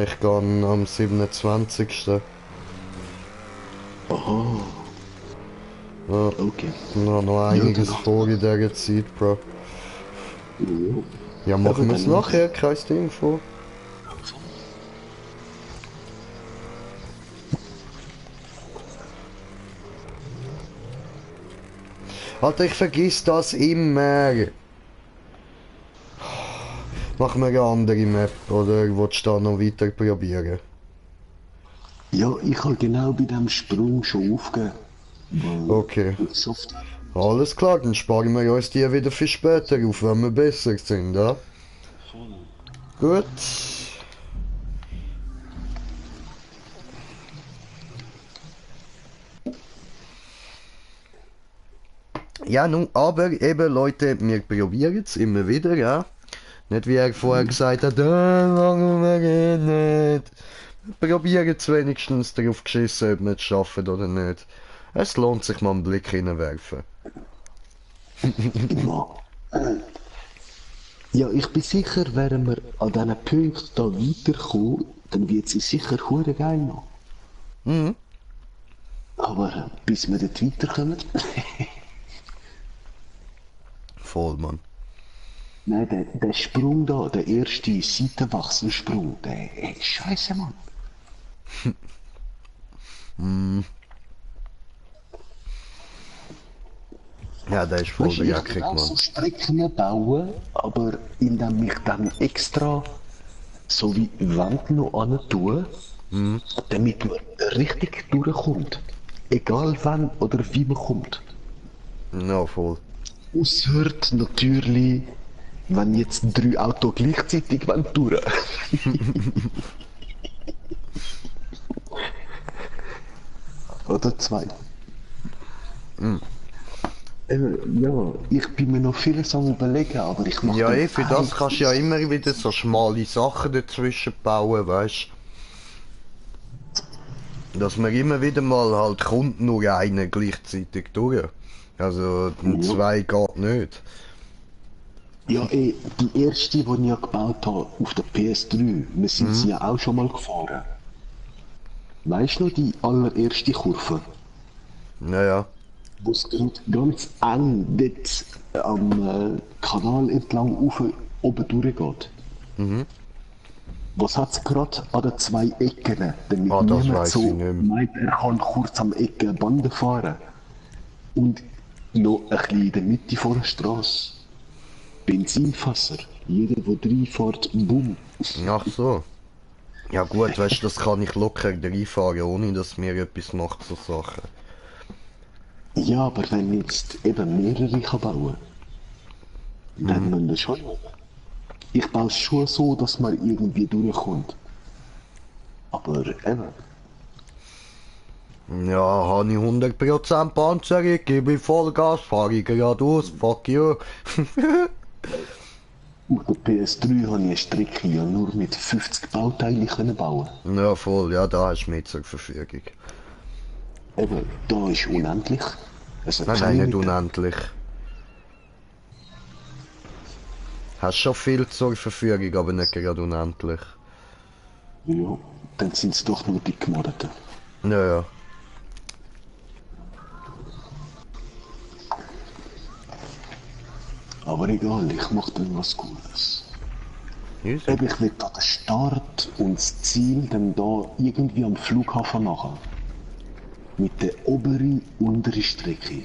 Ich gehe am 27. Aha. Ja, Okay. noch einiges dann- vor in dieser Zeit, Bro. Ja, machen wir es dann- nachher, kein Ding vor. Alter, ich vergiss das immer. Machen wir eine andere Map, oder willst du da noch weiter probieren? Ja, ich habe genau bei dem Sprung schon aufgegeben. Okay. Soft. Alles klar, dann sparen wir uns die wieder für später auf, wenn wir besser sind, ja? Gut. Ja, nun, aber eben, Leute, wir probieren es immer wieder, ja? Nicht wie er vorher gesagt hat, machen wir nicht. Wir probieren es wenigstens darauf geschissen, ob wir es schaffen oder nicht. Es lohnt sich mal einen Blick hineinwerfen. Ja, ich bin sicher, wären wir an diesen Punkten da weiterkommen, dann wird sie sicher hure geil noch. Mhm. Aber bis wir dort weiterkommen. Voll, Mann. Nein, der Sprung da, der erste Seitenwachsensprung, der ist scheiße, Mann. Ja, der ist voll Weißt du, ich jackig, will auch Mann. so Strecken bauen, aber indem ich dann extra so wie Wand noch an tue, damit man richtig durchkommt. Egal wann oder wie man kommt. Ja, voll. Ausser natürlich, wenn jetzt 3 Autos gleichzeitig durch. Oder 2. Ja, ich bin mir noch vieles am überlegen, aber ich mache... Ja, für das kannst du ja immer wieder so schmale Sachen dazwischen bauen, weißt du? Dass man immer wieder mal halt kommt nur einer gleichzeitig durch. Also, 2 geht nicht. Ja, die erste, die ich ja gebaut habe, auf der PS3, wir sind sie ja auch schon mal gefahren. Weißt du noch, die allererste Kurve? Naja. Wo es ganz eng dort am Kanal entlang oben durchgeht. Was hat es gerade an den 2 Ecken, damit das niemand weiss so ich nicht mehr. meint, er kann kurz am Ecke Bande fahren. Und noch ein bisschen in der Mitte vor der Straße. Benzinfasser. Jeder, der reinfährt, bumm. Ach so. Ja gut, weißt du, das kann ich locker reinfahren, ohne dass mir etwas macht, so Sachen. Ja, aber wenn ich jetzt eben mehrere kann bauen dann müssen wir schon. Ich baue es schon so, dass man irgendwie durchkommt. Aber eben. Ja, habe ich 100% Panzerung, gebe ich Vollgas, fahre ich geradeaus, fuck you. Auf der PS3 habe ich eine Strecke ja nur mit 50 Bauteilen können bauen. Ja voll, ja, da hast du mich zur Verfügung. Eben, da ist unendlich. Also Nein, nicht unendlich. Hast schon viel zur Verfügung, aber nicht gerade unendlich. Ja, dann sind es doch nur die Gemoddeten. Ja. Aber egal, ich mache dann was Cooles. Easy. Eben, ich will da den Start und das Ziel dann da irgendwie am Flughafen machen. Mit der oberen, unteren Strecke.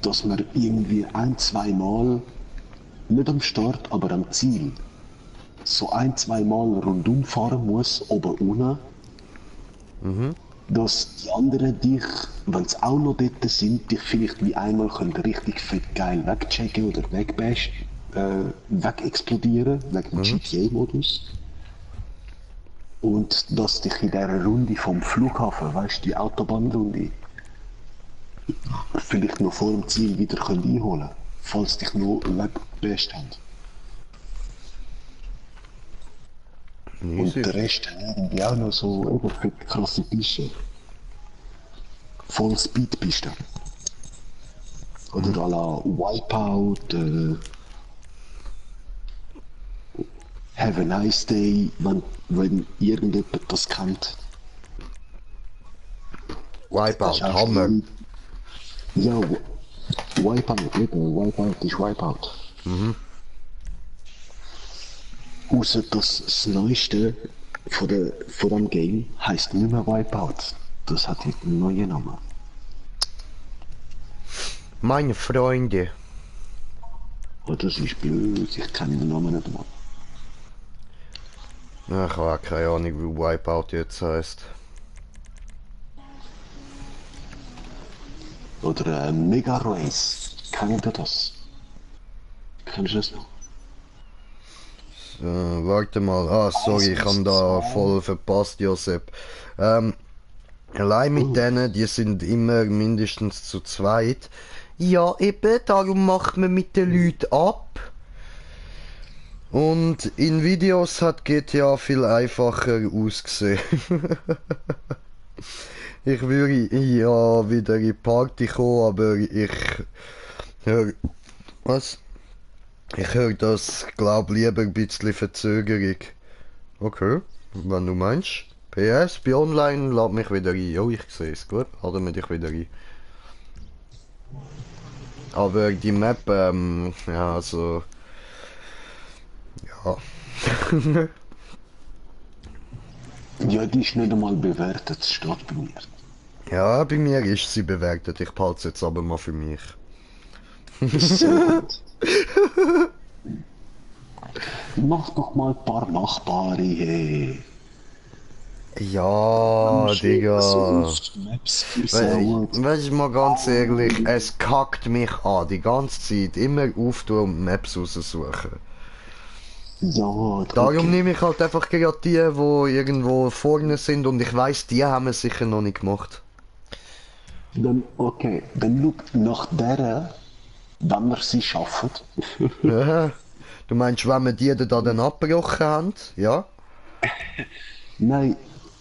Dass man irgendwie 1-2 Mal, nicht am Start, aber am Ziel, so 1-2 Mal rundum fahren muss, oben unten. Dass die anderen dich, wenn sie auch noch dort sind, dich vielleicht wie einmal können richtig fett geil wegchecken oder wegexplodieren, wegen dem GTA-Modus. Und dass dich in dieser Runde vom Flughafen, weißt du, die Autobahnrunde, vielleicht noch vor dem Ziel wieder können einholen können, falls dich noch weggebasht haben. Und der Rest dann irgendwie auch noch so überfett krasse Pisten. Voll Speedpisten. Oder à la Wipeout, Have a Nice Day, wenn irgendjemand das kennt. Wipeout, Hammer. Ja, Wipeout, eben, Wipeout ist Wipeout. Außer dass das Neueste von dem Game heisst nicht mehr Wipeout. Das hat jetzt einen neuen Namen. Meine Freunde. Oh, das ist blöd, ich kenne den Namen nicht mehr. Ja, ich habe auch keine Ahnung, wie Wipeout jetzt heisst. Oder Mega Race. Kennt ihr das? Kennst du das noch? Warte mal. Ah, sorry, ich habe da voll verpasst, Josep. Allein mit denen, die sind immer mindestens zu zweit. Ja, eben, darum macht man mit den Leuten ab. Und in Videos hat GTA viel einfacher ausgesehen. Ich würde ja wieder in die Party kommen, aber ich höre... Was? Ich höre das, glaub, lieber ein bisschen verzögerig. Okay, wenn du meinst. PS, bei Online, lad mich wieder ein. Jo, ich sehe es, gut, laden wir dich wieder ein. Aber die Map, ja, also... Ja. Ja, die ist nicht einmal bewertet, das steht bei mir. Ja, bei mir ist sie bewertet, ich behalte es jetzt aber mal für mich. Sehr gut. Mach doch mal ein paar Nachbarn, hey. Ja, Digga. Maps weißt du mal ganz ehrlich, es kackt mich an, die ganze Zeit. Immer auftun und Maps raussuchen. Ja, darum nehme ich halt einfach gerade die irgendwo vorne sind und ich weiß, die haben es sicher noch nicht gemacht. Dann, okay, dann schau nach der, wenn wir sie schaffen. Ja. Du meinst, wenn wir die da dann abgebrochen haben, ja? Nein,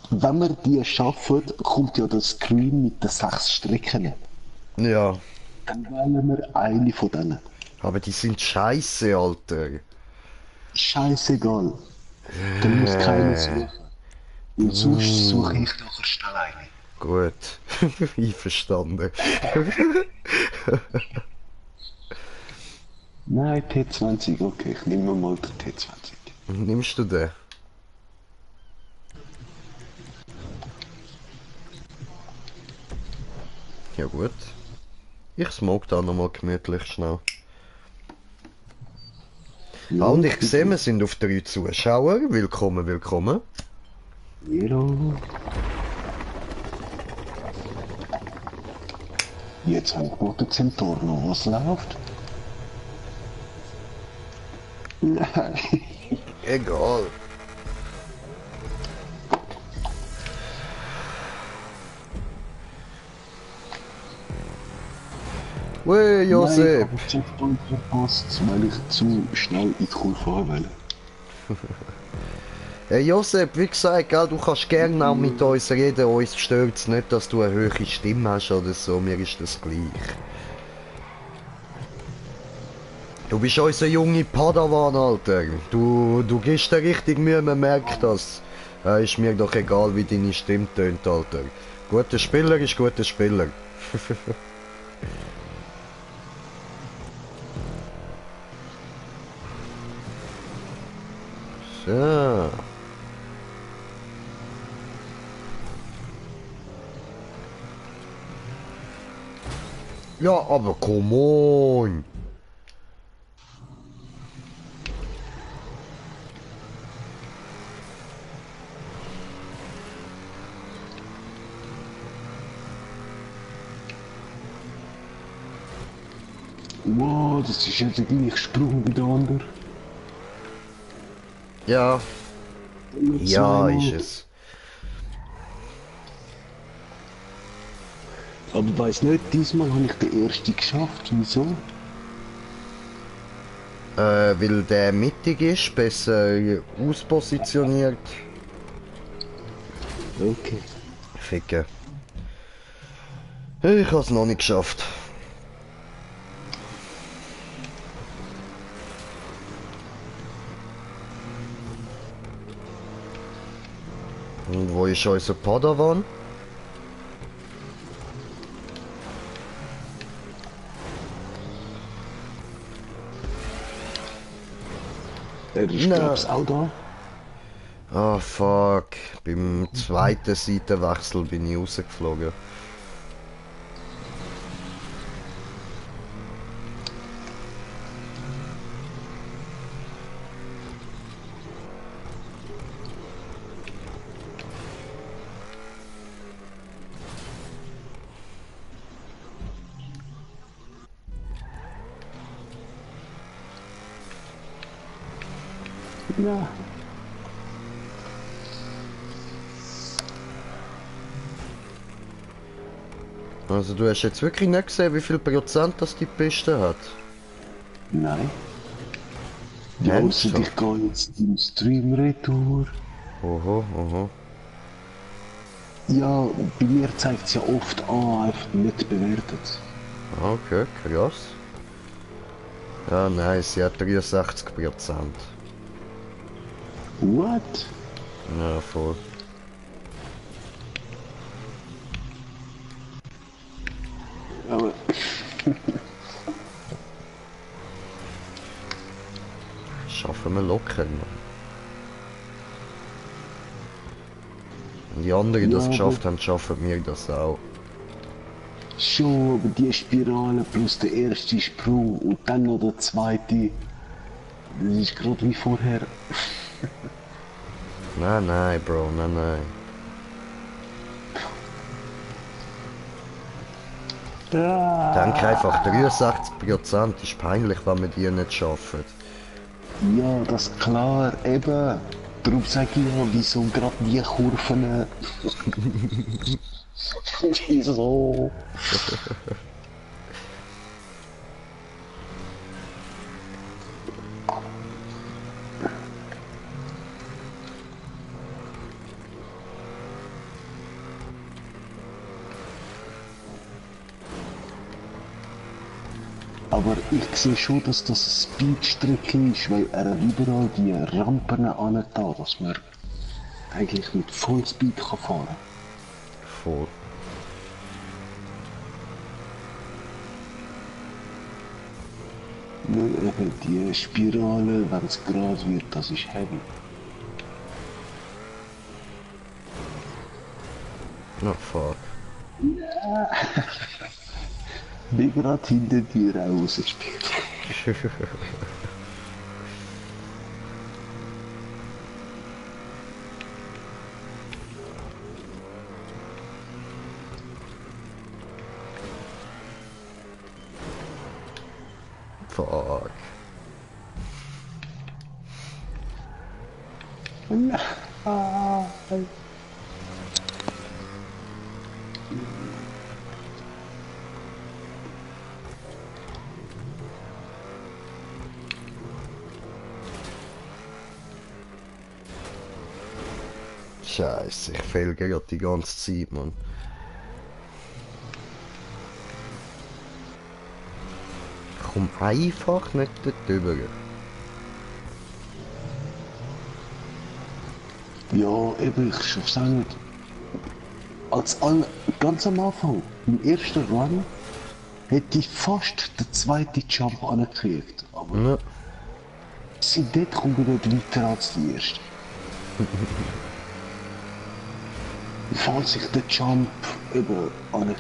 wenn wir die schaffen, kommt ja das Screen mit den 6 Strecken. Ja. Dann wählen wir eine von denen. Aber die sind scheiße, Alter. Scheißegal. Du musst keine suchen. Und sonst suche ich nachher schnell eine. Gut. Einverstanden. Nein, T20, okay, ich nehme mal den T20. Nimmst du den? Ja gut. Ich smoke da nochmal gemütlich schnell. Ja, Und ich sehe, wir sind auf 3 Zuschauer. Willkommen, willkommen. Hallo. Jetzt haben wir den Zentorno. Was läuft? Nein. Egal. Wey, Josep! Nein, ich habe den verpasst, weil ich zu schnell in die Kurve fahren will. Hey Josep, wie gesagt, gell, du kannst gerne auch mit uns reden. Uns stört es nicht, dass du eine hohe Stimme hast oder so. Mir ist das gleich. Du bist unser junger Padawan, Alter. Du gibst dir richtig Mühe, man merkt das. Ist mir doch egal, wie deine Stimme tönt, Alter. Guter Spieler ist guter Spieler. So. Ja, aber come on. Wow, das ist jetzt der gleiche Sprung wie der andere. Ja. Ja, ist es. Aber ich weiss nicht, diesmal habe ich den ersten geschafft. Wieso? Weil der mittig ist, besser auspositioniert. Okay. Ficken. Ich habe es noch nicht geschafft. Und wo ist unser Padawan? Der ist glaub's auch da. Ah fuck. Beim zweiten Seitenwechsel bin ich rausgeflogen. Ja. Also du hast jetzt wirklich nicht gesehen, wie viel Prozent das die Piste hat? Nein. Ja, also ich gehe jetzt im Stream retour. Oho, oho. Ja, bei mir zeigt es ja oft an, einfach nicht bewertet. Okay, krass. Ja, nein, sie hat 63%. What? Ja, voll. Aber... Schaffen wir locker, Mann. Wenn die anderen das geschafft haben, schaffen wir das auch. Schon, aber die Spirale plus der erste Sprung und dann noch der zweite, das ist gerade wie vorher. Nein, nein, Bro, nein, nein. Denk einfach, 63% ist peinlich, wenn wir die nicht schaffen. Ja, das ist klar, eben. Darum sage ich ja, wieso gerade die Kurven. Wieso? Aber ich sehe schon, dass das eine Speedstrecke ist, weil er überall die Rampen angetan, dass man eigentlich mit Vollspeed fahren kann. Voll. Nur eben die Spirale, wenn es gerade wird, das ist heavy. Na fuck. Wie gerade hinter dir rausgespielt. Fuck. Scheiße, ich fehl gerade die ganze Zeit, Mann. Ich komm einfach nicht dort drüber. Ja, eben, ich schaff's auch nicht. Ganz am Anfang, im ersten Run, hätte ich fast den zweiten Jump angekriegt. Aber Ja. seitdem komme ich nicht weiter als die erste. Falls ich den Jump eben ankriege.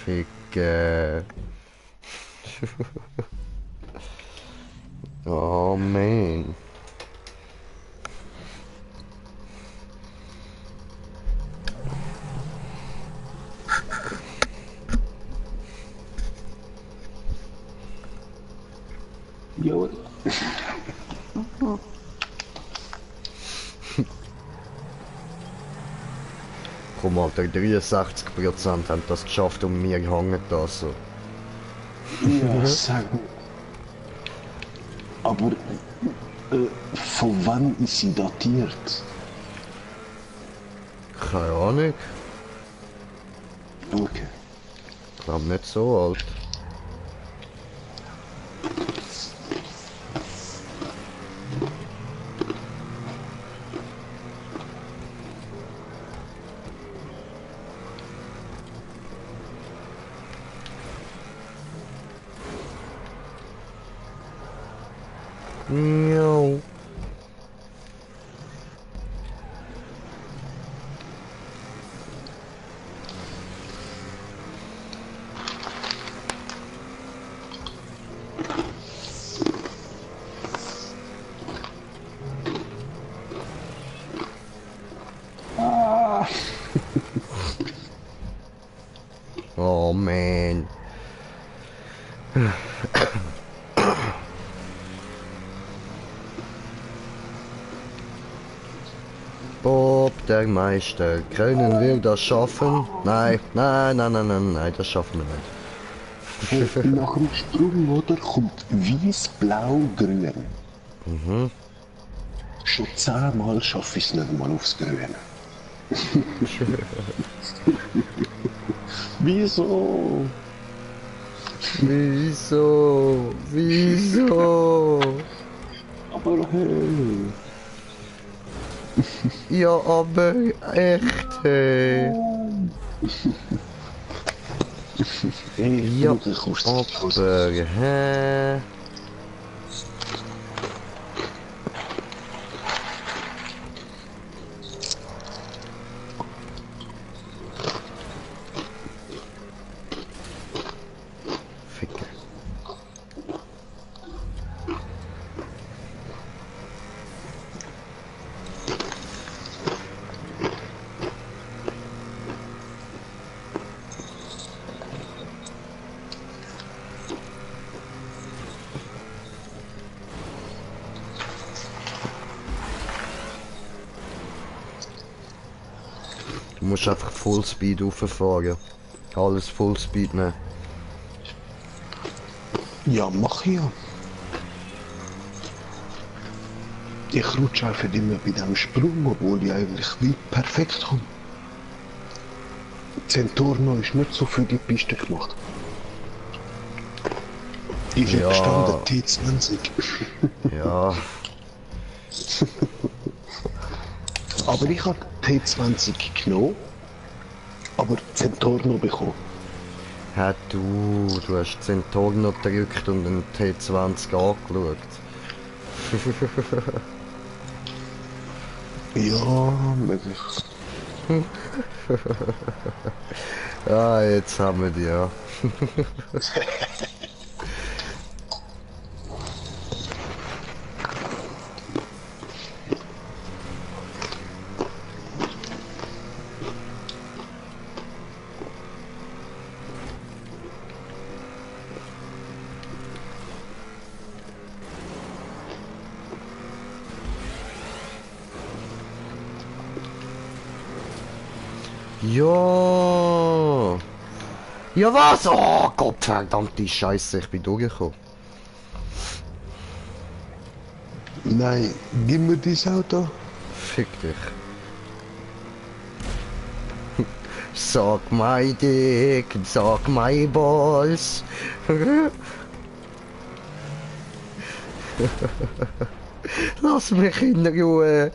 Ficke. Oh man. Jo. Komm Alter, 63% haben das geschafft und wir hängen da so. Ja, sag mir. Aber von wann ist sie datiert? Keine Ahnung. Okay. Ich glaube nicht so alt. Miau. Oh man. Bob, der Meister, können wir das schaffen? Nein, nein, das schaffen wir nicht. Nach dem Sprung, oder, kommt weiß, blau, grün. Mhm. Schon 10-mal schaffe ich es nicht mal aufs Grün. Wieso? Wieso? Wieso? Aber hey. Ja, aber echt, hey. Ja, aber, hä? Ficke. Du musst einfach Fullspeed rauffahren. Alles Fullspeed nehmen. Ja, mach ja. Ich rutsche einfach immer bei diesem Sprung, obwohl ich eigentlich wie perfekt komme. Centorno ist nicht so für die Piste gemacht. Ich hätte Standard T20. Ja. Aber ich habe T20 genommen, aber Centorno bekommen. Ja, du hast Centorno gedrückt und den T20 angeschaut. Ja, möglich. Ah, jetzt haben wir die, ja. Ja. Ja was? Oh Gott, verdammte Scheiße, ich bin durchgekommen. Nein, gib mir dieses Auto. Fick dich. Sag my dick, sag my balls. Lass mich in Ruhe.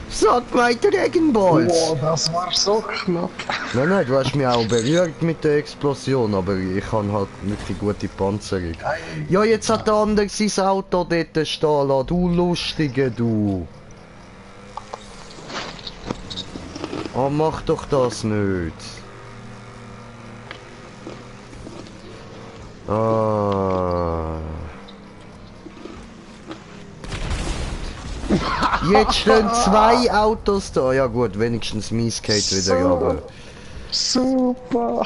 Sag my Dragon Balls. Oh, das war so knapp. Nein, du hast mich auch berührt mit der Explosion, aber ich habe halt wirklich gute Panzerung. Ja, jetzt hat der andere sein Auto dort stehen lassen, du Lustige, du. Oh, mach doch das nicht. Ah. Jetzt stehen 2 Autos da. Ja gut, wenigstens mies geht wieder runter. Super.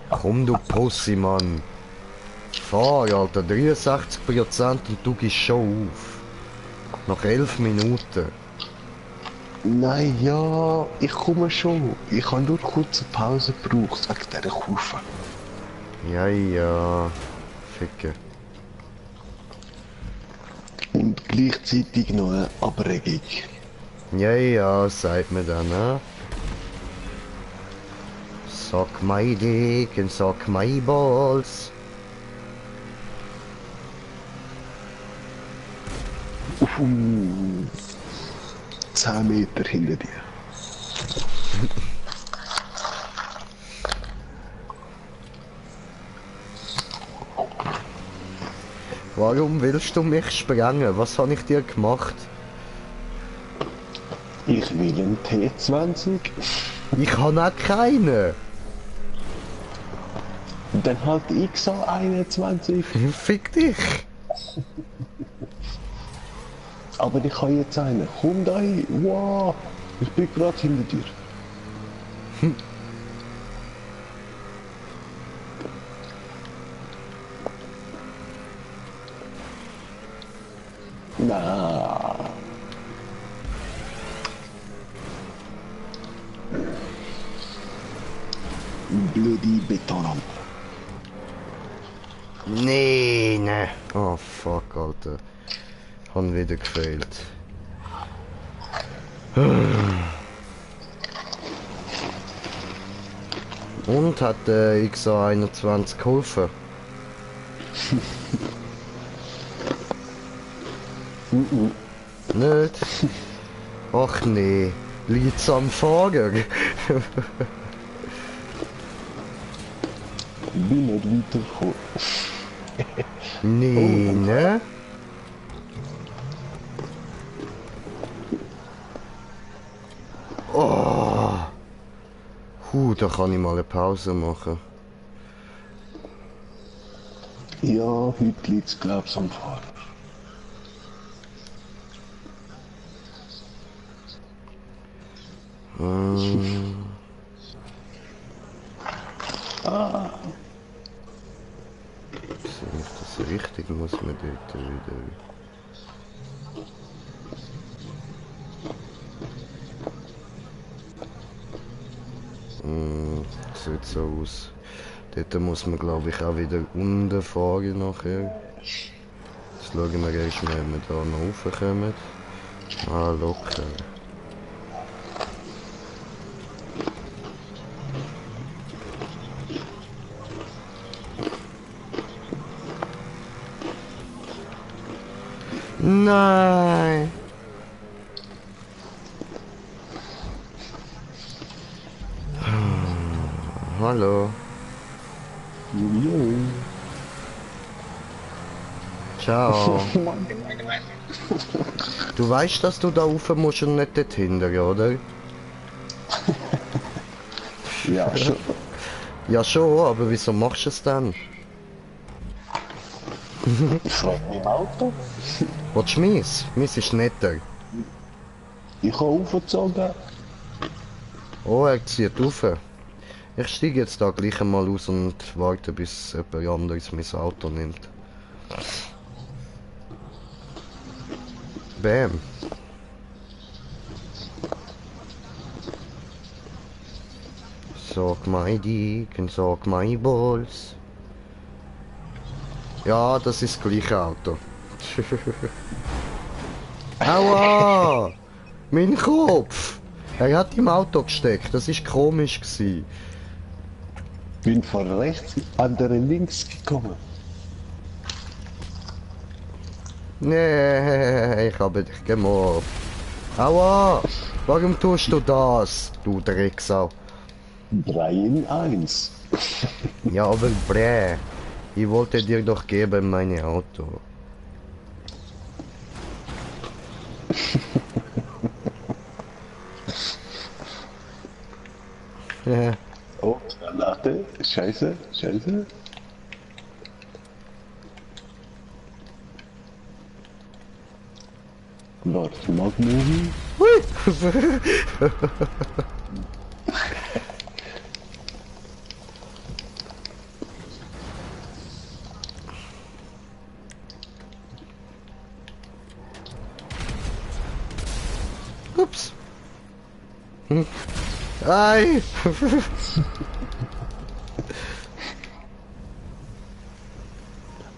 Komm du Pussy, Mann. Fahr, Alter, 63% und du gehst schon auf. Nach 11 Minuten. Nein, ja, ich komme schon. Ich habe nur kurze Pause gebraucht wegen dieser Kurve. Ja, Ficke. Und gleichzeitig noch eine Abregung. Ja, sagt mir dann, ne? Suck my dick and suck my balls. 10 Meter hinter dir. Warum willst du mich sprengen? Was habe ich dir gemacht? Ich will einen T20. Ich habe auch keinen. Dann halt ich so 21. Fick dich. Aber ich habe jetzt einen. Komm da hin. Wow. Ich bin gerade hinter dir. Na. Bloody Beton. Nee, ne. Oh fuck, Alter. Han wieder gefehlt. Und hat der XA21 geholfen? Nicht? Ach nee, liegt's am Fahrer? Bin nicht weitergekommen. Nee, ne? Oh. Da kann ich mal eine Pause machen. Ja, heute liegt's glaub's am Fahrer. Sehe ich das richtig? Muss man dort wieder... Sieht so aus. Dort muss man glaube ich auch wieder unten fahren nachher. Jetzt schauen wir erst mal, ob wir da noch raufkommen. Ah, locker. Nein! Hallo. Ciao. Du weißt, dass du da rauf musst und nicht dort hinter, oder? Ja, schon. Ja schon, aber wieso machst du es dann? Frag mich im Auto. Willst du meins? Meins ist netter. Ich habe aufgezogen. Oh, er zieht rauf. Ich steige jetzt da gleich einmal aus und warte, bis jemand anderes mein Auto nimmt. Bam. Sag my dick und sag my balls. Ja, das ist das gleiche Auto. Aua! Mein Kopf! Er hat im Auto gesteckt, das ist komisch gewesen. Bin von rechts, andere links gekommen. Nee, ich habe dich gemobbt. Aua! Warum tust du das, du Drecksau? 3 in 1. Ja, aber bräh. Ich wollte dir doch geben mein Auto. Ja. Oh, Granate. Scheiße, scheiße. Lord Magmovie. Ups. Ei.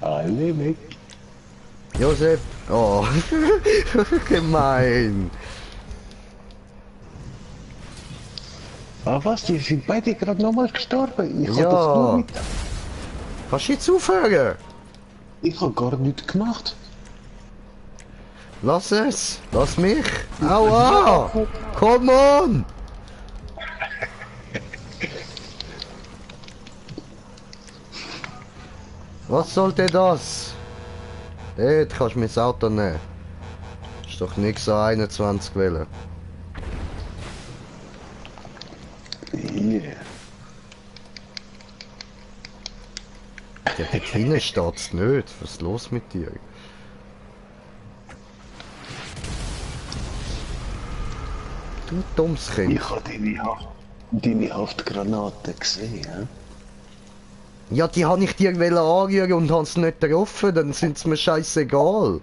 Alle weg. Josef. Oh. Gemein. Ah was, die sind beide gerade nochmal gestorben. Ich hab das Ja. nur mit. Kannst du jetzt aufhören? Ich hab gar nichts gemacht. Lass es. Lass mich. Aua. Come on. Was sollte das? Dort kannst du mein Auto nehmen. Ist doch nix so 21 wählen. Yeah. Ja, dort hinten steht's nicht. Was ist los mit dir? Du dummes Kind. Ich hab deine Haftgranate gesehen. Ja, die habe ich dir anrühren und hab's nicht getroffen, dann sind's mir scheißegal.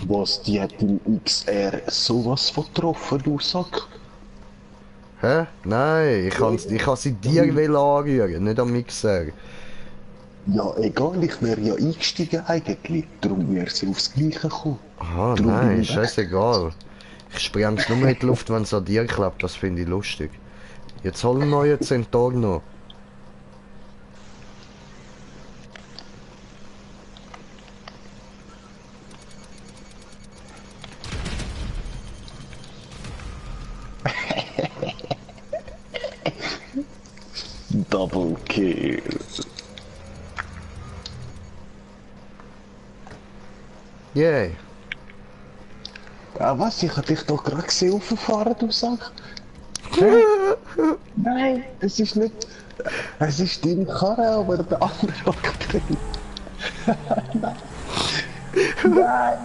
Was, die hat im XR sowas von getroffen, du Sack? Hä? Nein, ich ha sie dir anrühren, nicht am Mixer. Ja, egal, ich wäre ja eingestiegen eigentlich, darum wäre sie aufs Gleiche gekommen. Aha, Drum bin nein, ich weg. scheißegal. Ich spreng's nur in die Luft, wenn's an dir klappt, das finde ich lustig. Jetzt hol einen neuen Centaur. Double Kill. Yay. Ah was, ich hab dich doch gerade gesehen auffahren, du Sack. Nein, es ist nicht... Es ist deine Karre, aber der andere hockt drin. Nein.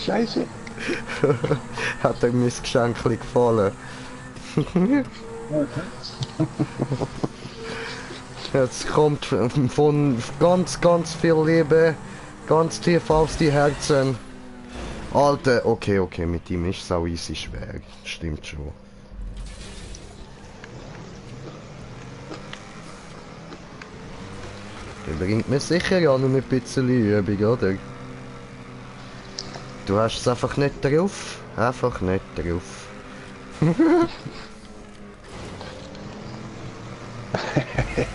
Scheiße. Hat er mein Geschenk gefallen? Jetzt kommt von ganz viel Liebe, ganz tief aus die Herzen. Alter, okay, mit ihm ist es auch easy schwer. Stimmt schon. Bringt mir sicher ja noch ein bisschen Übung, oder? Du hast es einfach nicht drauf. Einfach nicht drauf.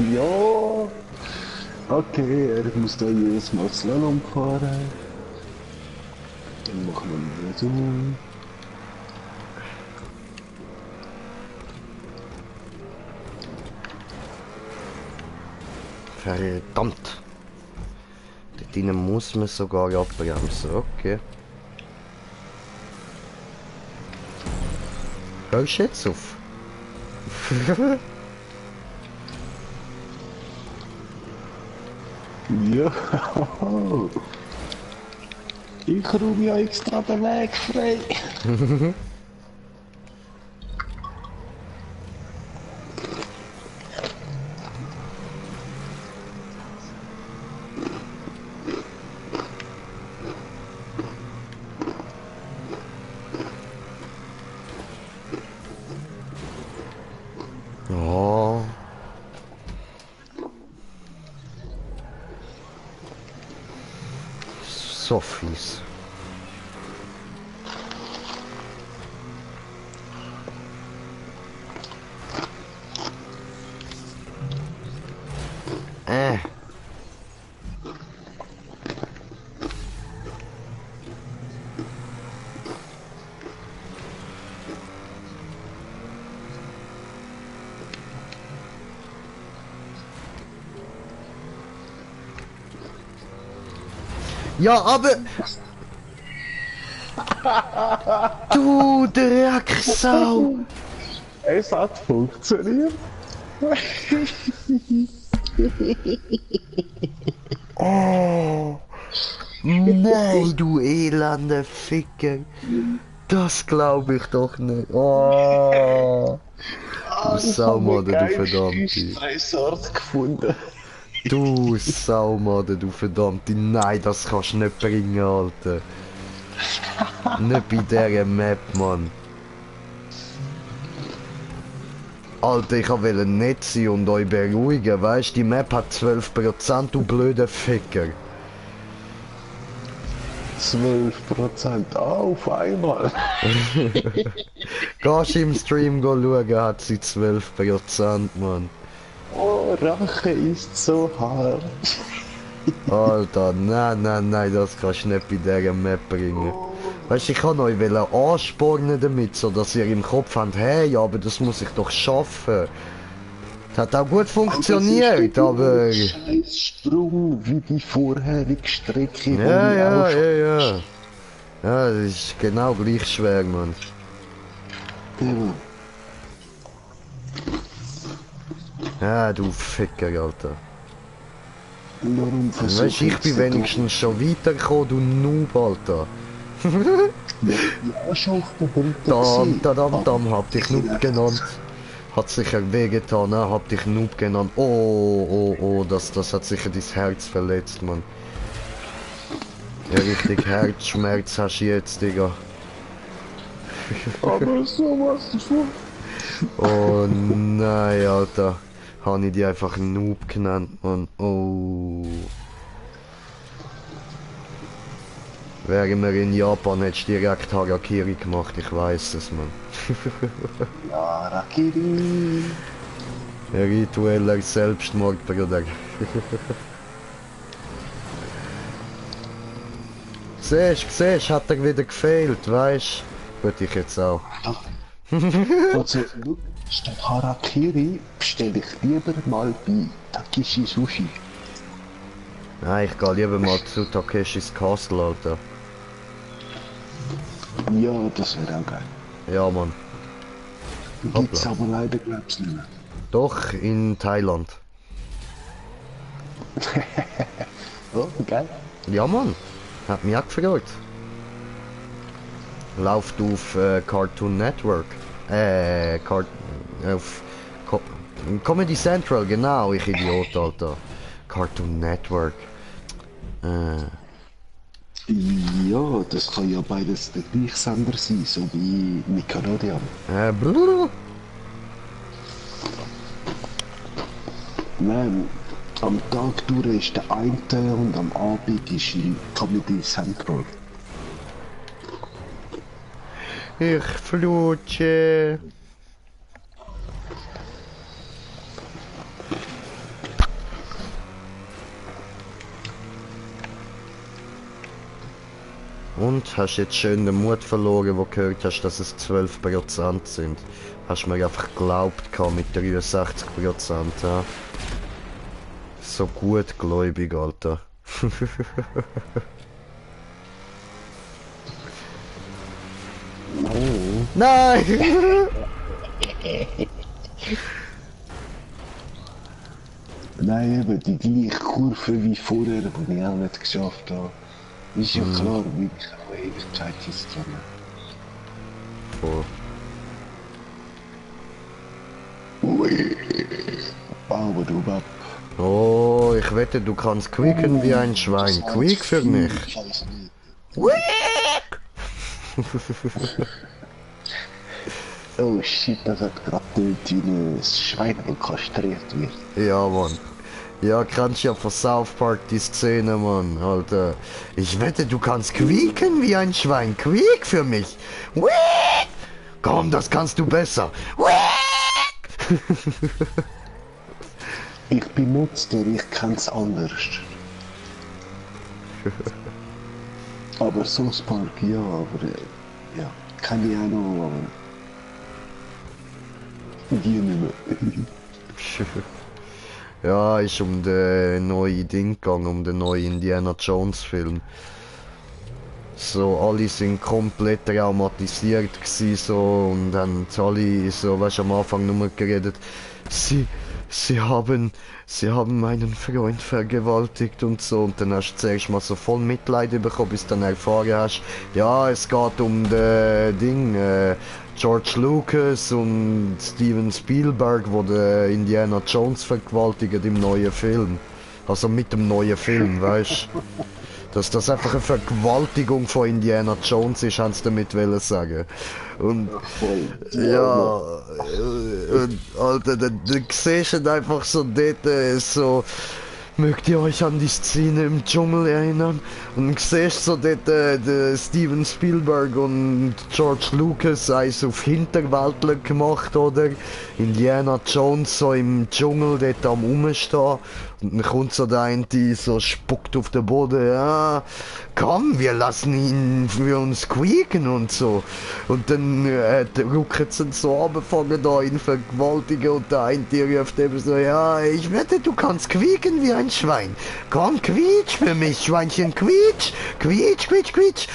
Ja. Okay, er muss da jedes Mal Slalom fahren. Dann machen wir mal so. Verdammt. Dort drinnen muss man sogar abbremsen, okay. Hörst du jetzt auf? Ja. Ich räume ja extra den Weg frei. Oh. So fies. Ja, aber... Du Drecksau! Es hat funktioniert. Oh! Nein, du elender Ficker! Das glaube ich doch nicht. Oh! Du Saumade, du Verdammte! Resort gefunden. Du Saumade, du Verdammte! Nein, das kannst du nicht bringen, Alter! Nicht bei dieser Map, Mann! Alter, ich wollte nett sein und euch beruhigen, weißt du, die Map hat 12%, du blöder Ficker! 12% auf einmal. Gehst du im Stream schauen, hat sie 12%, Mann. Oh, Rache ist so hart. Alter, nein, das kannst du nicht bei dieser Map bringen. Weißt du, ich kann euch anspornen damit, so dass ihr im Kopf habt, hey, aber das muss ich doch schaffen. Das hat auch gut funktioniert, aber... Scheiß Sprung wie die vorherige Strecke. Ja. Ja, das ist genau gleich schwer, Mann. Ja, du Ficker, Alter. Weißt du, ich bin wenigstens schon weitergekommen, du Noob, Alter. Ja, schon auf der Dam, hab dich Noob genannt. Hat sicher wehgetan, ne? Hab dich Noob genannt. Oh, das hat sicher dein Herz verletzt, Mann. Ja, richtig Herzschmerz hast du jetzt, Digga. Aber sowas von. Oh nein, Alter. Hab ich die einfach Noob genannt, Mann. Oh. Wären wir in Japan, hättest du direkt Harakiri gemacht, ich weiß es, Mann. Harakiri. Ritueller Selbstmord, Bruder. Siehst, hat er wieder gefehlt, weißt du? Gut, ich jetzt auch. Also, statt Harakiri bestelle ich lieber mal bei Takeshi Sushi. Nein, ich gehe lieber mal zu Takeshis Castle, Alter. Ja, das wäre auch geil. Ja, Mann. Gibt's aber leider, glaub's nicht mehr. Doch, in Thailand. Oh, geil. Ja, Mann. Hat mich auch gefreut. Läuft auf Cartoon Network. Auf Comedy Central, genau, ich Idiot, Alter. Cartoon Network. Ja, das kann ja beides der gleiche Sender sein, so wie Nickelodeon. Blub. Nein, Am Tag durch ist der eine und am Abend ist in Comedy Central. Ich flutsche. Und hast jetzt schön den Mut verloren, wo du gehört hast, dass es 12% sind. Hast mir einfach geglaubt mit 63%, ja. So gutgläubig, Alter. Oh. Nein! Nein, eben die gleiche Kurve wie vorher, die ich auch nicht geschafft habe. Ist ja klar, wie ich auch Ewigkeit ist dran. Voll. Ui. Aber du Bab. Oh, ich wette, du kannst quieken wie ein Schwein. Quiek für mich. Oh shit, das hat gerade wie ein Schwein, das kastriert wird. Ja, Mann. Ja, kannst ja von South Park die Szene, Mann, Alter. Ich wette, du kannst quieken wie ein Schwein. Quiek für mich. Quiek! Komm, das kannst du besser. Quiek! Ich bin Monster, ich kann's anders. Aber South Park, ja, aber ja, kann ich auch noch, aber die nicht mehr. Ja, ist um den neuen Ding gegangen, um den neuen Indiana Jones Film. So, alle sind komplett traumatisiert gewesen, so, und dann alle so, weißt du, am Anfang nur geredet, sie haben meinen Freund vergewaltigt und so, und dann hast du zuerst mal so voll Mitleid bekommen, bis dann erfahren hast, ja, es geht um den Ding, George Lucas und Steven Spielberg, wo der Indiana Jones vergewaltigt im neuen Film. Also mit dem neuen Film, weißt du? Dass das einfach eine Vergewaltigung von Indiana Jones ist, haben sie damit wollen sagen. Und ja, Alter, dann siehst du einfach so dort so, mögt ihr euch an die Szene im Dschungel erinnern? Und du siehst so dort Steven Spielberg und George Lucas eins auf Hinterwäldler gemacht, oder? Indiana Jones so im Dschungel dort am Rumstehen. Und dann kommt so der eine, so spuckt auf den Boden, ja, komm, wir lassen ihn für uns quieken und so. Und dann rucken sie so runterfangen da ihn vergewaltigen und der eine ruft eben so, ja, ich wette, du kannst quieken wie ein Schwein. Komm, quietsch für mich, Schweinchen, quietsch, quietsch, quietsch, quietsch.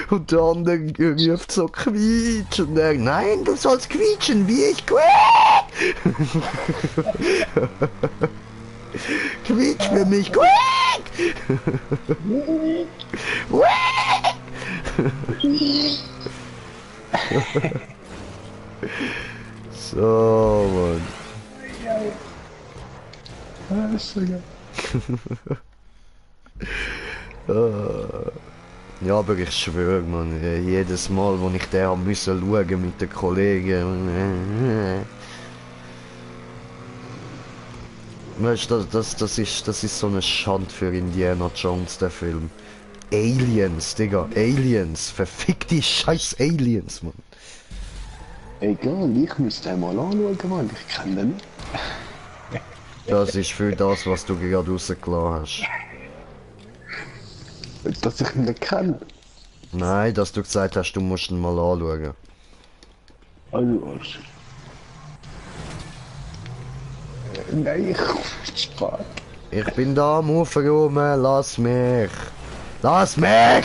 Und der andere ruft so, quietsch. Und er, nein, du sollst quietschen, wie ich quietsch. Quietsch für mich, quiek! So, Mann. Ja, aber ich schwöre, man, jedes Mal, wo ich den haben müssen schauen mit den Kollegen. Weißt du, das ist so eine Schande für Indiana Jones, der Film. Aliens, Digga, Aliens, verfickte scheiß Aliens, Mann. Egal, ich müsste den mal anschauen, Mann, ich kenne den nicht. Das ist für das, was du gerade rausgelassen hast. Dass ich ihn nicht kenne? Nein, dass du gesagt hast, du musst ihn mal anschauen. Also, Arsch. Nein, ich komme nicht spät. Ich bin da am Ufer rum, lass mich! Lass mich!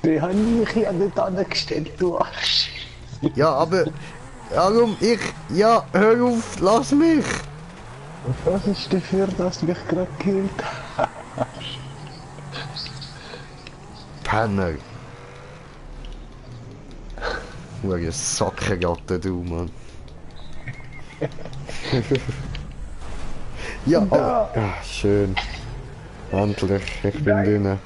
Die haben mich ja nicht angestellt, du Arsch. Ja, aber... Warum ja, hör auf, lass mich! Was ist dafür, dass du mich gerade gekillt hast? Penner! Hure Sackengatte, du, Mann. Ja, oh, ja, schön. Endlich, ich bin drin.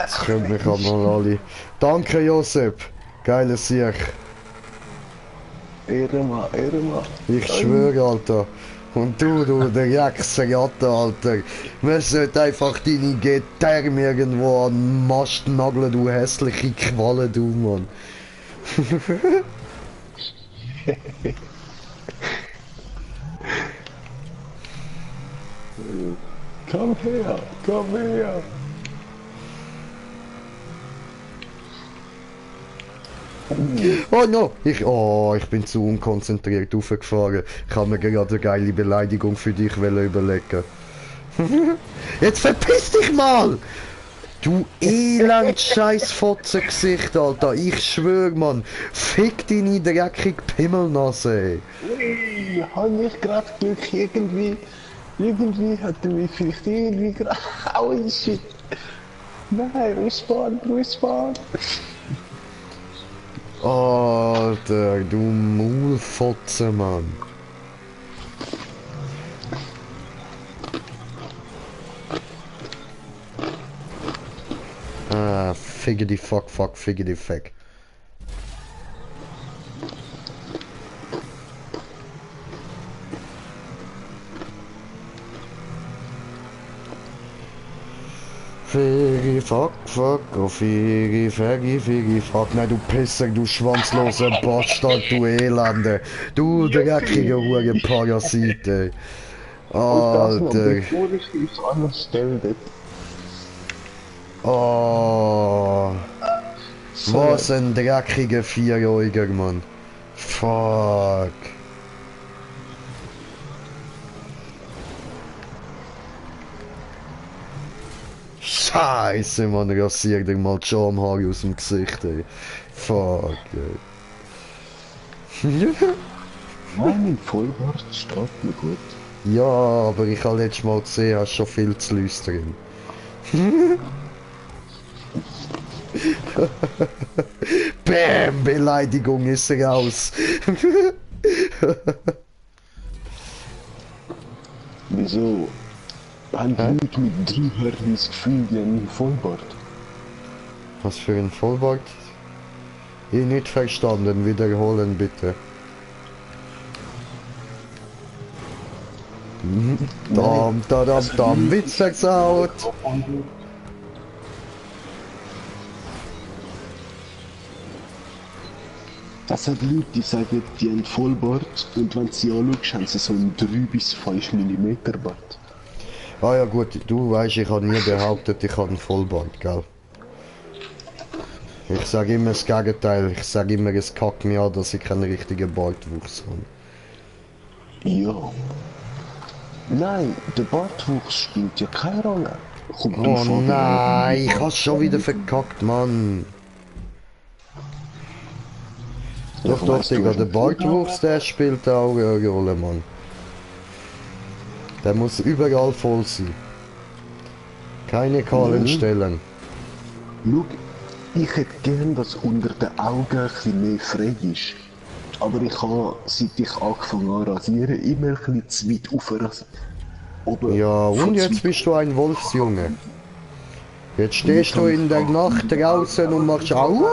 Jetzt können mich aber mal alle. Danke, Josep. Geiles Sieg. Ehrenmann, Ehrenmann. Ich schwöre, Alter. Und du, der Jackseratte, Alter. Man sollte einfach deine Gitarre irgendwo an den Mast nageln, du hässliche Qualle, du, Mann. Komm her, komm her. Oh no! Ich bin zu unkonzentriert aufgefahren. Ich habe mir gerade eine geile Beleidigung für dich überlegen. Jetzt verpiss dich mal! Du elend scheiß Fotzengesicht, Alter. Ich schwör, Mann. Fick deine dreckige Pimmelnase. Ui, hab ich grad Glück irgendwie hat er mich vielleicht irgendwie gerade... Oh shit. Nein, Respawn. Alter, du Maulfotze, Mann. Ah, figgity fuck, figgity fuck. Figgy fuck, oh figgy fuck. Nein, du Pisser, du schwanzloser Bastard, du Elende. Du dreckige Hure Parasit, ey. Alter. Oh. Was ein dreckiger Vierjähriger, Mann. Fuck. Scheiße, Mann, rasier dir mal die Schamhaare aus dem Gesicht, ey. Fuck, ey. Mein Vollbart steht mir gut. Ja, aber ich habe letztes Mal gesehen, hast schon viel zu Lüs drin. Bäm, Beleidigung ist raus. Wieso? Haben die Leute mit 3 Hörnern das Gefühl, die haben einen Vollbart? Was für ein Vollbart? Ich nicht verstanden, wiederholen bitte. Dam, Witz versaut! Das sind Leute, die sagen, die haben Vollbart und wenn du sie anschaust, haben sie so einen 3 bis 5 mm Bart. Ah ja gut, du weißt, ich habe nie behauptet, ich habe einen Vollbart, gell? Ich sage immer das Gegenteil, ich sage immer, es kackt mir an, dass ich keinen richtigen Bartwuchs habe. Ja. Nein, der Bartwuchs spielt ja keine Rolle. Oh nein, ich hab's schon wieder verkackt, Mann. Doch, Digga, der Bartwuchs, der spielt auch eine Rolle, Mann. Der muss überall voll sein. Keine kahlen Stellen. Schau, ich hätte gern, dass unter den Augen ein bisschen mehr frei ist. Aber ich habe, seit ich angefangen habe zu rasieren, immer ein bisschen zu weit aufrasiert. Ja, und jetzt bist du ein Wolfsjunge. Jetzt stehst du in der Nacht draußen und machst Au!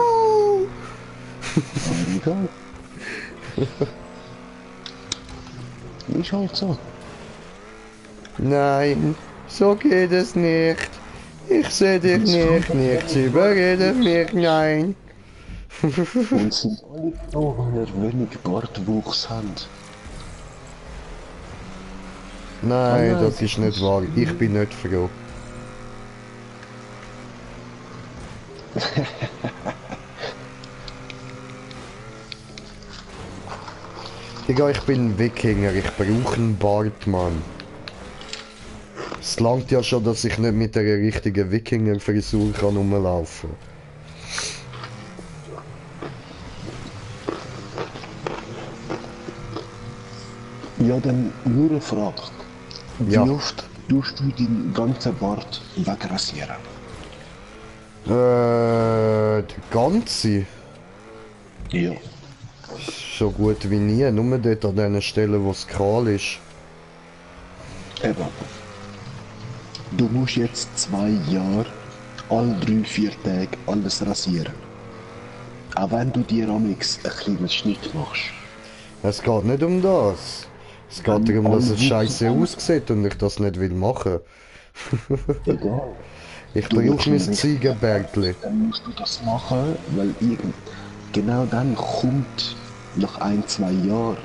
Ist halt so. Nein, so geht es nicht. Ich sehe dich nicht, nichts überredet mich, nein. Und sind alle froh, wenn ihr wenig Bartwuchs habt. Nein, das ist nicht wahr. Ich bin nicht froh. Digga, ich bin ein Wikinger. Ich brauche einen Bart, Mann. Es langt ja schon, dass ich nicht mit der richtigen Wikinger-Frisur kann rumlaufen. Ja, dann nur eine Frage. Wie oft tust du deinen ganzen Bart wegrasieren? Der ganze? Ja. So gut wie nie, nur dort an den Stellen, wo es kahl ist. Eben. Du musst jetzt 2 Jahre, alle 3-4 Tage alles rasieren. Auch wenn du dir amix einen kleinen Schnitt machst. Es geht nicht um das. Es geht darum, dass es scheiße aussieht und ich das nicht will machen. Egal. Ich Du willst brauche mein nicht- Ziegenbärtli. Dann musst du das machen, weil genau dann kommt nach 1-2 Jahren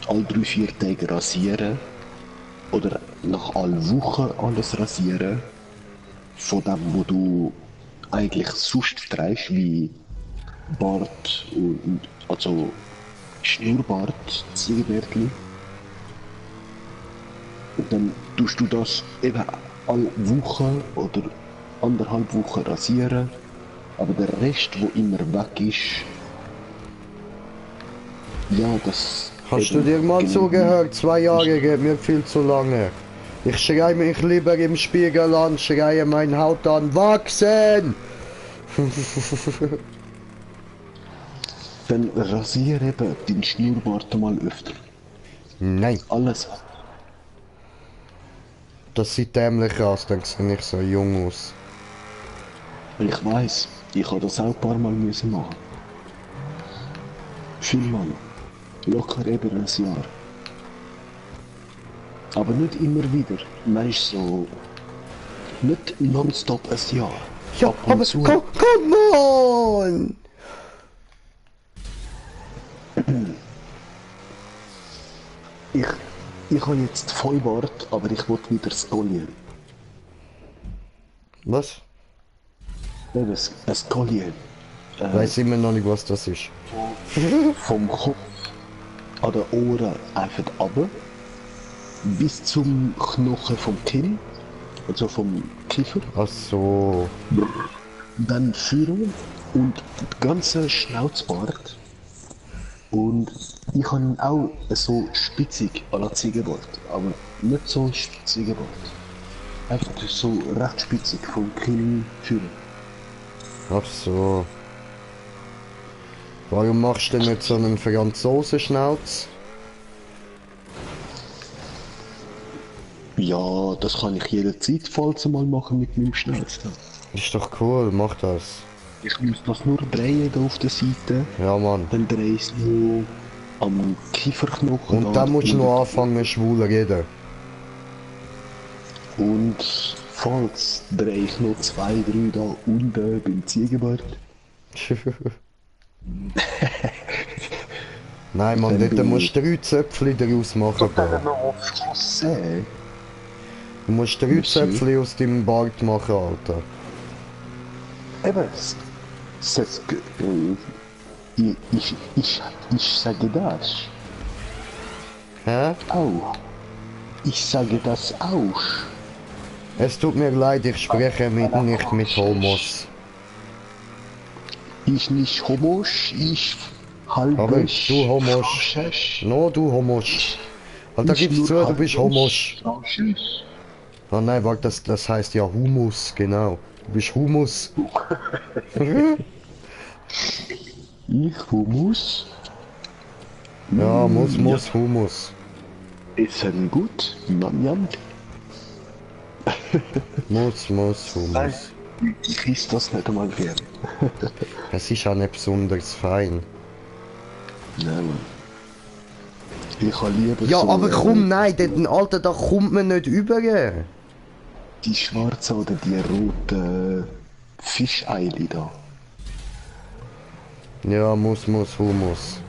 alle 3-4 Tage rasieren oder nach alle Wochen alles rasieren von dem, wo du eigentlich sonst trägst, wie Bart und also Schnurrbart, Ziegenbärtli. Und dann tust du das eben alle Wochen oder 1,5 Wochen rasieren, aber der Rest, wo immer weg ist, ja, das... Hast du dir mal zugehört? 2 Jahre geht mir viel zu lange. Ich schreie mich lieber im Spiegel an, schreie meine Haut an, wachsen! Dann rasiere eben den Schnurrbart mal öfter. Nein. Alles. Das sieht dämlich aus, dann sehe ich so jung aus. Ich weiß, ich habe das auch ein paar Mal müssen machen. Vielmal. Locker über ein Jahr. Aber nicht immer wieder. Weißt so. Nicht nonstop ein Jahr. Ja, Ab und aber zu. come on! Ich habe jetzt Vollbart, aber ich will wieder Stolien. Was? Eben, ein Stolien. Weiß immer noch nicht, was das ist. Vom Kopf an den Ohren einfach runter, bis zum Knochen vom Kinn, also vom Kiefer. Ach so. Dann Führung und das ganze Schnauzbart. Und ich habe ihn auch so spitzig an der Ziegenbart, aber nicht so Ziegenbart. Einfach so recht spitzig vom Kinn Führung. Ach so. Warum machst du denn nicht so einen Franzosenschnauz? Ja, das kann ich jederzeit, falls mal machen mit meinem Schnauz. Ist doch cool, mach das. Ich muss das nur drehen da auf der Seite. Ja, Mann. Dann drehe ich es nur am Kieferknochen. Und dann musst du noch anfangen schwul reden. Und falls drehe ich noch 2, 3 da unten beim Ziegenbart. Nein, Mann, Dann dort musst du 3 Zöpfchen daraus machen. Bro. Du musst 3 Zöpfchen aus deinem Bart machen, Alter. Eben, ich sage das. Hä? Auch. Ich sage das auch. Es tut mir leid, ich spreche nicht mit Homos. Ich nicht Homos, ich halb. Aber du Homos. No, du Homos. Alter, gib's zu, du bist Homos. Oh nein, warte, das heißt ja Humus, genau. Du bist Humus. Ich Humus? Ja, muss, Humus. Ist ein gut, Mann. Muss, Humus. Ich esse das nicht einmal gern. Es ist auch nicht besonders fein. Nein, Mann. Ich habe lieber Ja, so, aber komm, nein, Alter, da kommt man nicht über. die schwarzen oder die roten Fischeile da. Ja, muss, Humus.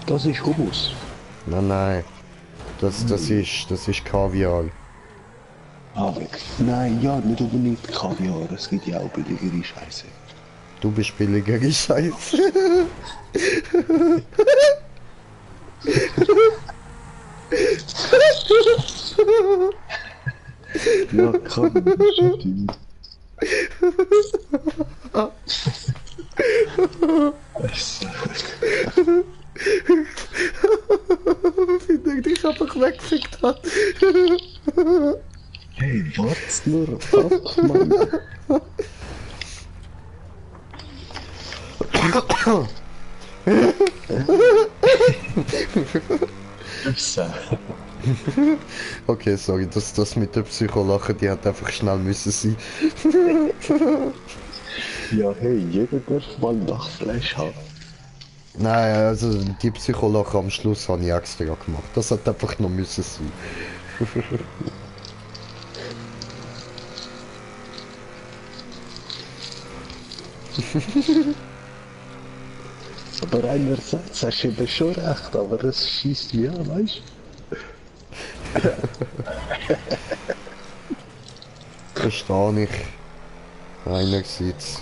Das ist Hummus. Nein. Das ist Kaviar. Ah, nein, ja, nicht unbedingt Kaviar, es gibt ja auch billigere Scheiße. Du bist billigere Scheiße. Ja, kann stimmt. Wie der dich einfach weggefickt hat. Hey, warte nur ab, Mann. Okay, sorry, das mit der Psycholache, die hat einfach schnell müssen sein. Ja, hey, jeder darf mal Lachfleisch haben. Nein, also die Psychologe am Schluss habe ich extra gemacht. Das hat einfach noch müssen sein. Aber einerseits hast du eben schon recht, aber es schießt mich an, weißt du? Verstehe ich. Einerseits.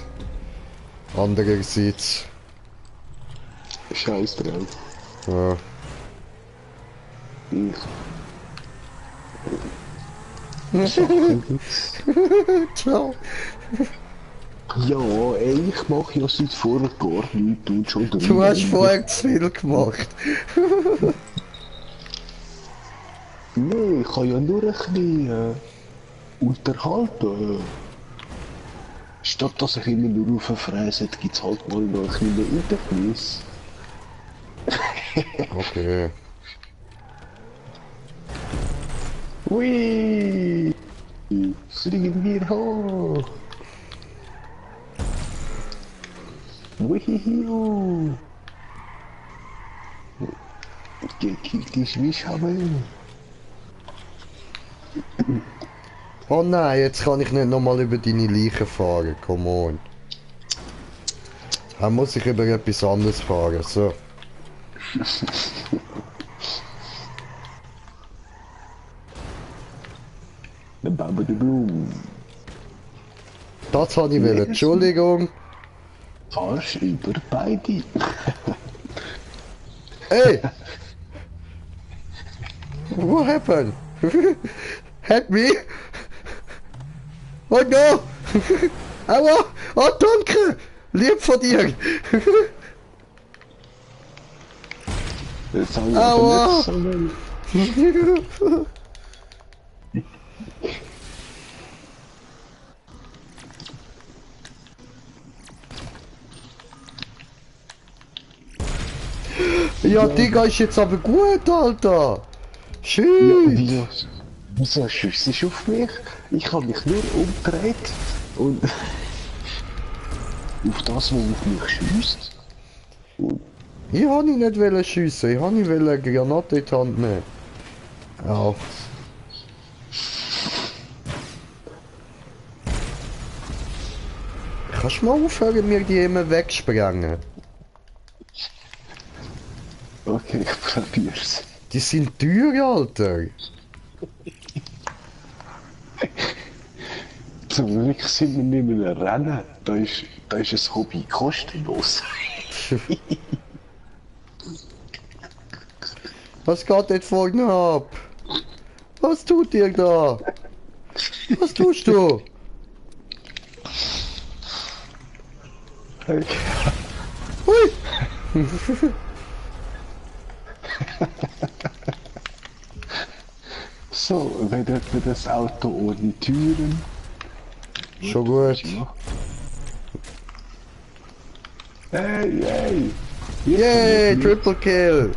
Andererseits. Scheiß drauf. Ja. Ciao. Ja, ey, ich mach ja seit vorher gar nichts und schon drin. Du hast vorher zu viel gemacht. Nee, ich kann ja nur ein bisschen unterhalten. Statt dass ich immer nur auf Fräse gibt es halt mal noch ein bisschen Interviews. Okay. Ui! Fliegen wir hoch! Wihiu! Gekickt ist wie Schabel. Oh nein, jetzt kann ich nicht nochmal über deine Leiche fahren, come on. Dann muss ich über etwas anderes fahren, so. Das habe ich wollen, Entschuldigung. Falsch über beide. Hey! What happened? Help me! Oh no! Aua! Oh danke! Lieb von dir! Aua! Ja, Digga, ist jetzt aber gut, Alter! Schön! Ja, wieso schießt du auf mich? Ich habe mich nur umgedreht und auf das, was auf mich schießt. Ich habe ihn nicht wollen schiessen, ich habe ihn wollen eine Granate in die Hand nehmen. Au. Kannst du mal aufhören, mir die immer wegsprengen? Okay, ich probier's. Die sind teuer, Alter. Zum Glück sind wir nicht mehr rennen. Da ist ein Hobby kostenlos. Was geht dort vorne ab? Was tut ihr da? Was tust du? Hui! So, wenn wir das Auto ohne Türen. Schon gut. Hey, hey! Yay, Triple Kill!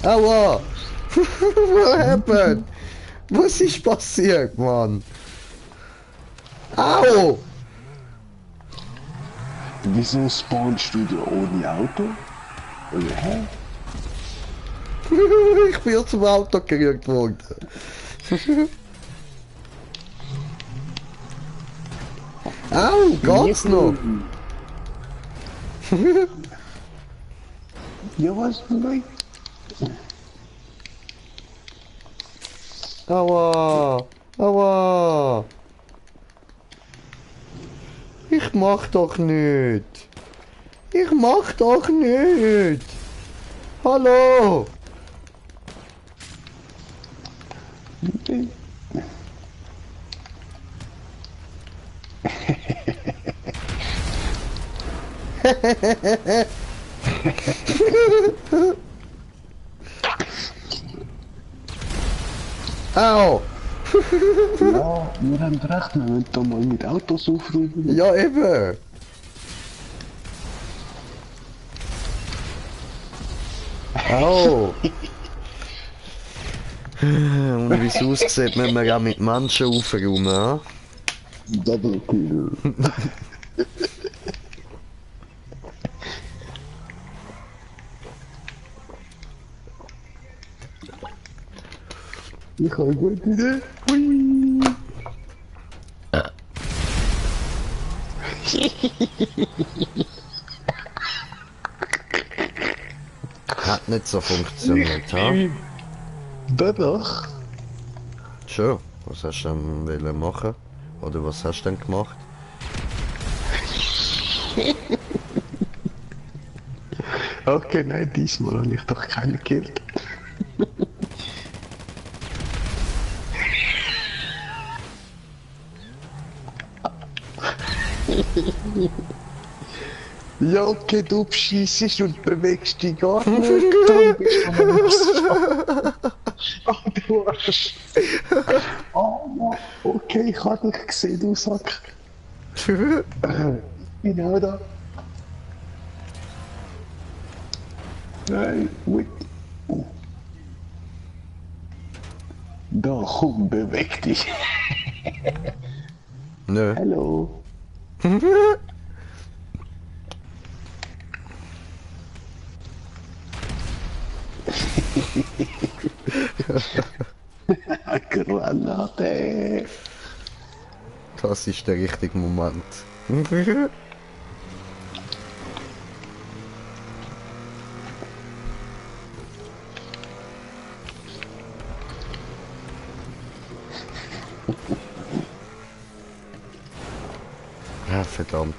Aua! What happened? Was ist passiert, Mann? Au! Wieso spawnst du da ohne Auto? Oder hä? Ich bin zum Auto gerückt worden. Au, geht's noch? Ja, was? Nein. Aua! Aua! Ich mach doch nicht! Ich mach doch nicht! Hallo! Au! Ja, wir haben recht, wir müssen da mal mit Autos aufräumen. Ja, eben! Au! Und wie es aussieht, müssen wir auch mit Menschen aufräumen, ja? Double Kill. Ich habe eine gute Idee. Hui. Hat nicht so funktioniert, ha? Doch. Schon. Was hast du denn wollen machen? Oder was hast du denn gemacht? Okay, nein, diesmal habe ich doch keinen gekillt. Ja, okay, du beschissest und bewegst dich gar nicht. Dann bist du los. Oh, du Arsch. Oh, okay, ich hab dich gesehen, du Sack. Genau da. Nein, wait. Da, komm, beweg dich. Nö. Hallo. Granate. Das ist der richtige Moment. Ja, verdammt.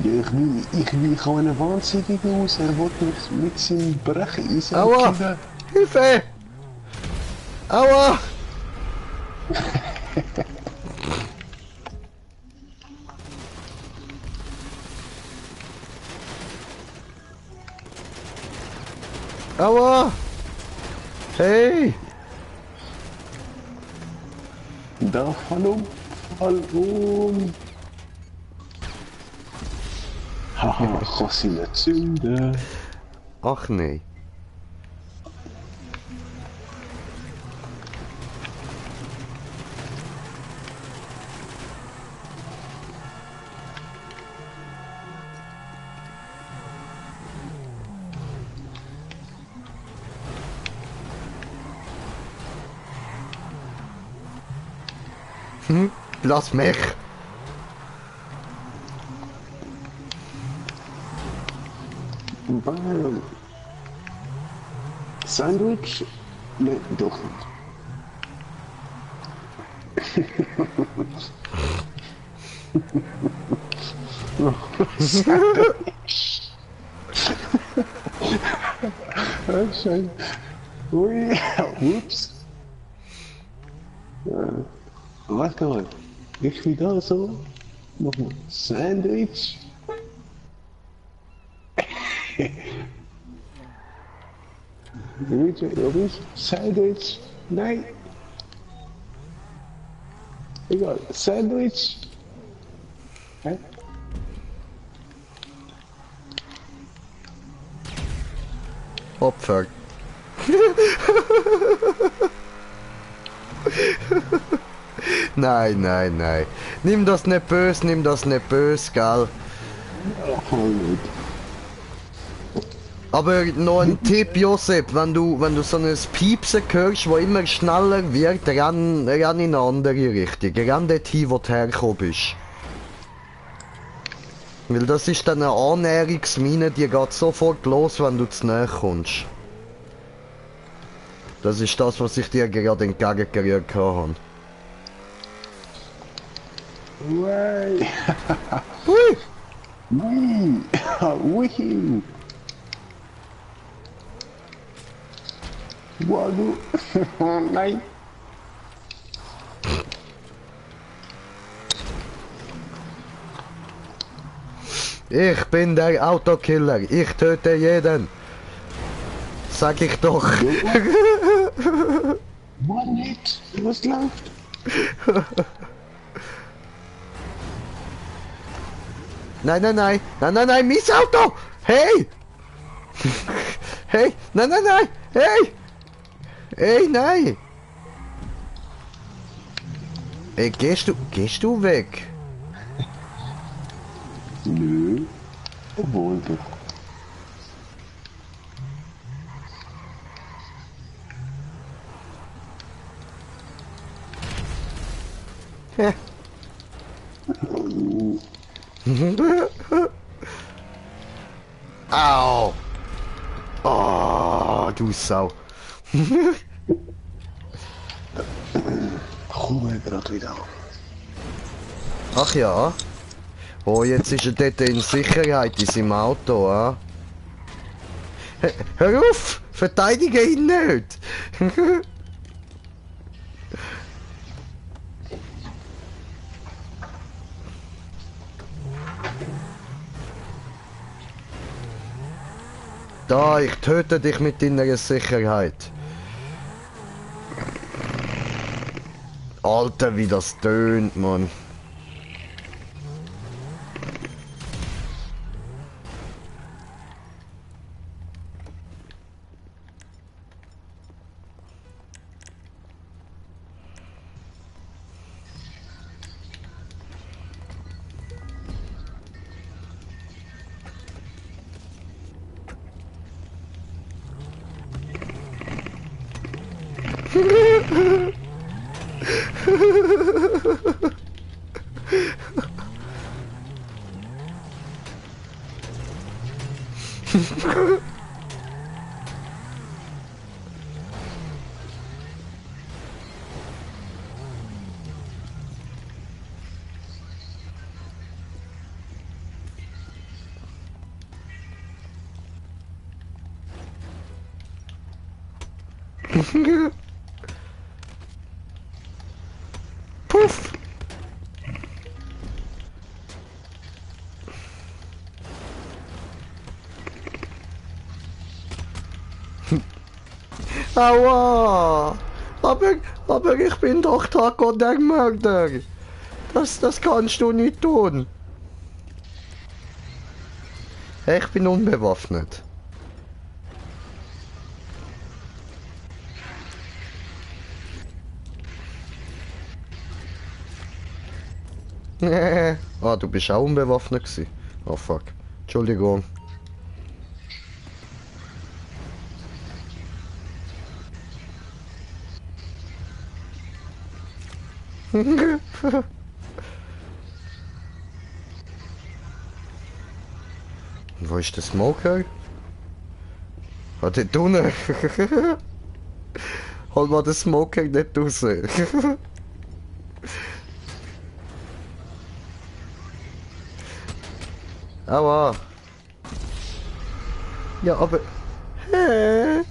Ja, ich kann einen Wahnsinnigen aus, er wollte mich mit seinem Brecheisen Aua! killen. Hilfe! Aua! Aua! Hey! Da, fall um. Haha, ich kann sie nicht zünden. Ach nee. Lass mich! Bam. Sandwich? Ne, doch nicht. Sandwich. Scheiße. Ui, ups. Warte mal. Ich will da so. Nochmal. Sandwich. Weet je, sandwich? Nee. Egal, sandwich. Hä? Opfer. Nein, nein, nein. Nimm das nicht böse, gell? Aber noch ein Tipp, Josep, wenn du so ein Piepsen hörst, wo immer schneller wird, renn in eine andere Richtung. Renn dorthin, wo du hergekommen bist. Weil das ist dann eine Annäherungsmine, die geht sofort los, wenn du zu nahe kommst. Das ist das, was ich dir gerade entgegengerührt habe. Ui. Ui. Ui. Manu. Nein. Ich bin der Autokiller. Ich töte jeden. Sag ich doch. Mann, nicht. Was läuft? Nein, nein, nein. Nein, nein, nein. Mein Auto. Hey. Hey. Nein, nein, nein. Hey. Hey, nein. Ey, gehst du weg? Nö. Obwohl doch. Ja. Au. Oh, du Sau. Komm gerade wieder. Ach ja. Oh, jetzt ist er dort in Sicherheit in seinem Auto, ah. Hör auf! Verteidige ihn nicht! Da, ich töte dich mit deiner Sicherheit. Alter, wie das tönt, Mann. Puff! Aua! Aber ich bin doch Taco der Mörder! Das kannst du nicht tun! Ich bin unbewaffnet. Ah, du bist auch unbewaffnet gewesen. Oh fuck. Entschuldigung. Wo ist der Smoker? Ah, dort unten. Hol mal den Smoker nicht raus. Aua. Ja, aber... Hä?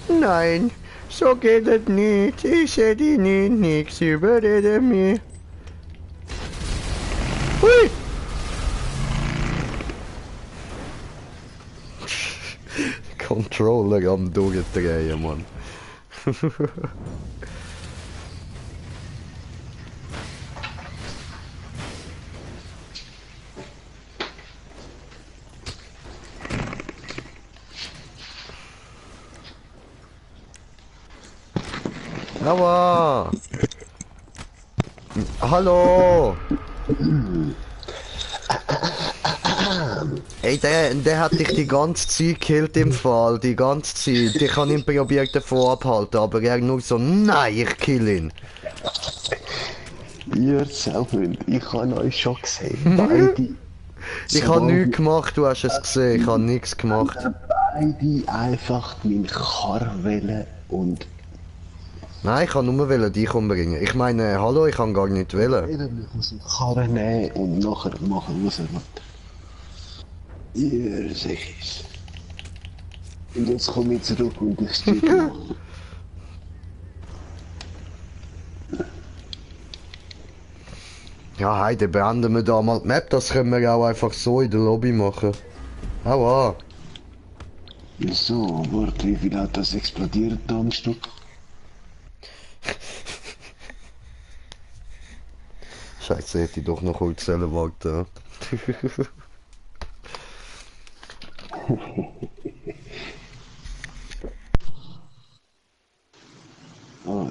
Nein, so geht es nicht. Ich sehe die nichts überrede mich. Hui! Controller am durchdrehen, Mann. Aua! Hallo! Ey, der hat dich die ganze Zeit gekillt im Fall, die ganze Zeit. Ich kann ihn probiert davon abhalten, aber er nur so, nein, ich kill ihn. Ihr selber, ich habe euch schon gesehen, beide. Ich habe nichts gemacht, du hast es gesehen, ich habe nichts gemacht. Beide einfach meinen Karren wählen und... Nein, ich kann nur dich umbringen. Ich meine, hallo, ich kann gar nicht wählen. Ich muss den Karren nehmen und nachher machen, was er will. Ihr seht es. Und jetzt komme ich zurück und ich stehe. Ja, Heide, beenden wir da mal die Map, das können wir auch einfach so in der Lobby machen. Aua. So, warte, wie viel hat das explodiert da am Stück? Scheiße, hätte ich doch noch kurz warten. Oh,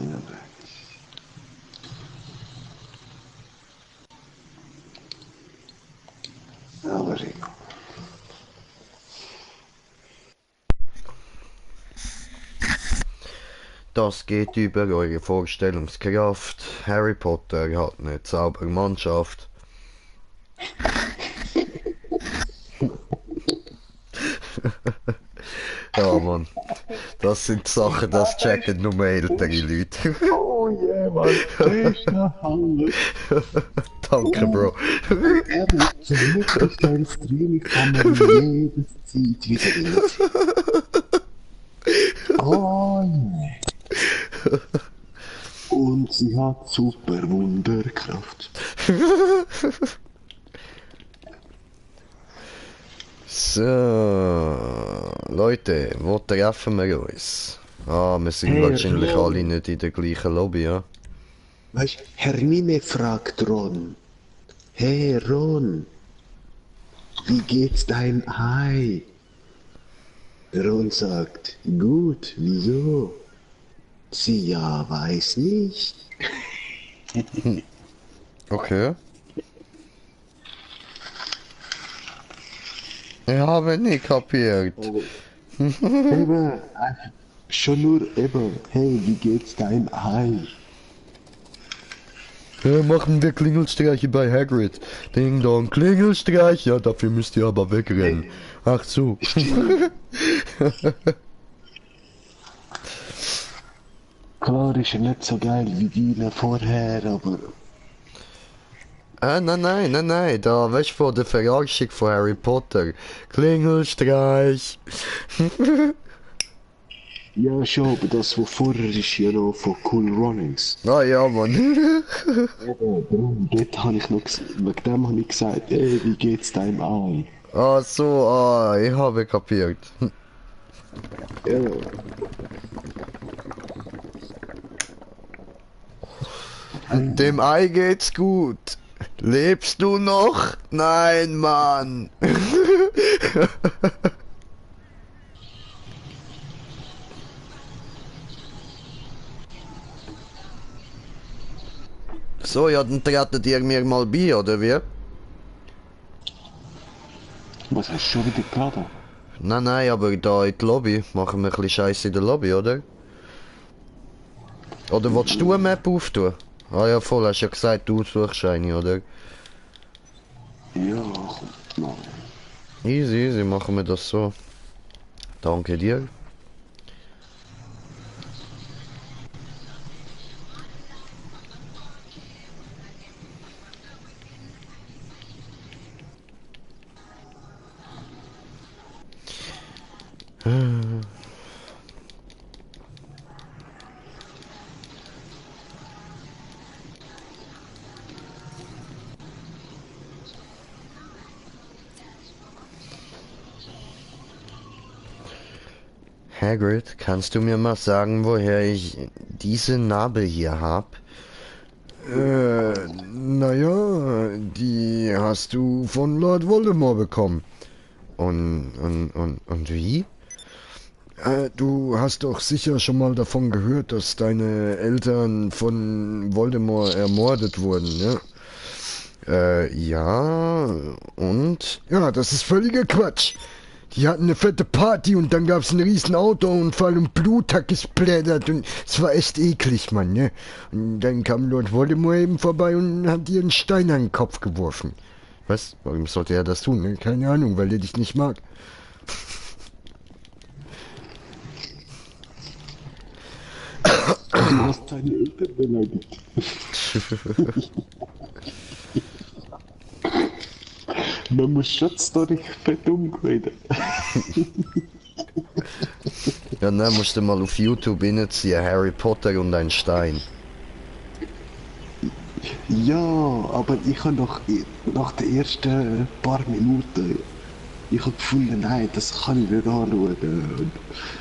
ja. Aber egal. Das geht über eure Vorstellungskraft. Harry Potter hat eine Zaubermannschaft. Ja, Mann. Das sind Sachen, das checken nur ältere Leute. Oh yeah, Mann. Das ist noch alles. Danke, Bro. Zurück auf dein Stream kann man jederzeit wieder rein. Oh yeah. Und sie hat super Wunderkraft. So, Leute, wo treffen wir uns? Ah, wir sind wahrscheinlich alle nicht in der gleichen Lobby, ja? Weißt du, Hermine fragt Ron. Hey Ron, wie geht's dein Ei? Ron sagt, gut, wieso? Sie ja, weiß nicht. Okay. Ich habe nicht kapiert. Eben, schon nur eben, hey, wie geht's dein Ei? Ja, machen wir Klingelstreiche bei Hagrid. Ding dong, Klingelstreich. Ja, dafür müsst ihr aber wegrennen. Ach so. Klar ist ja nicht so geil wie die vorher, aber... Nein, da, weißt du, vor der Verarschung von Harry Potter. Klingelstreich. Ja, schon, aber das, was vorher ist, ja noch von Cool Runnings. Ah ja, Mann. Darum, dort habe ich noch, wegen dem habe ich gesagt, ey, wie geht's deinem Ei? Ah so, ich habe kapiert. Ja. Dem Ei geht's gut. Lebst du noch? Nein, Mann. So, ja, dann tretet ihr mir mal bei, oder wie? Was hast du schon wieder geladen? Nein, aber da in die Lobby. Machen wir ein bisschen Scheiße in der Lobby, oder? Oder willst du eine Map auftun? Ah ja, voll, hast ja gesagt, du suchst eine, oder? Ja, nein. Easy, machen wir das so. Danke dir. Hagrid, kannst du mir mal sagen, woher ich diese Narbe hier hab? Naja, die hast du von Lord Voldemort bekommen. Und wie? Du hast doch sicher schon mal davon gehört, dass deine Eltern von Voldemort ermordet wurden, ne? Ja, und? Ja, das ist völliger Quatsch. Die hatten eine fette Party und dann gab's einen riesen Autounfall und Blut hat gesplattert und es war echt eklig, Mann, ne? Und dann kam Lord Voldemort eben vorbei und hat dir einen Stein an den Kopf geworfen. Was? Warum sollte er das tun? Ne? Keine Ahnung, weil er dich nicht mag. Du hast deine Eltern beleidigt. Man muss Schutzstory fett umreden. Ja, dann musst du mal auf YouTube reinziehen, Harry Potter und ein Stein. Ja, aber ich habe nach den ersten paar Minuten, ich habe gefunden, nein, das kann ich nicht anschauen.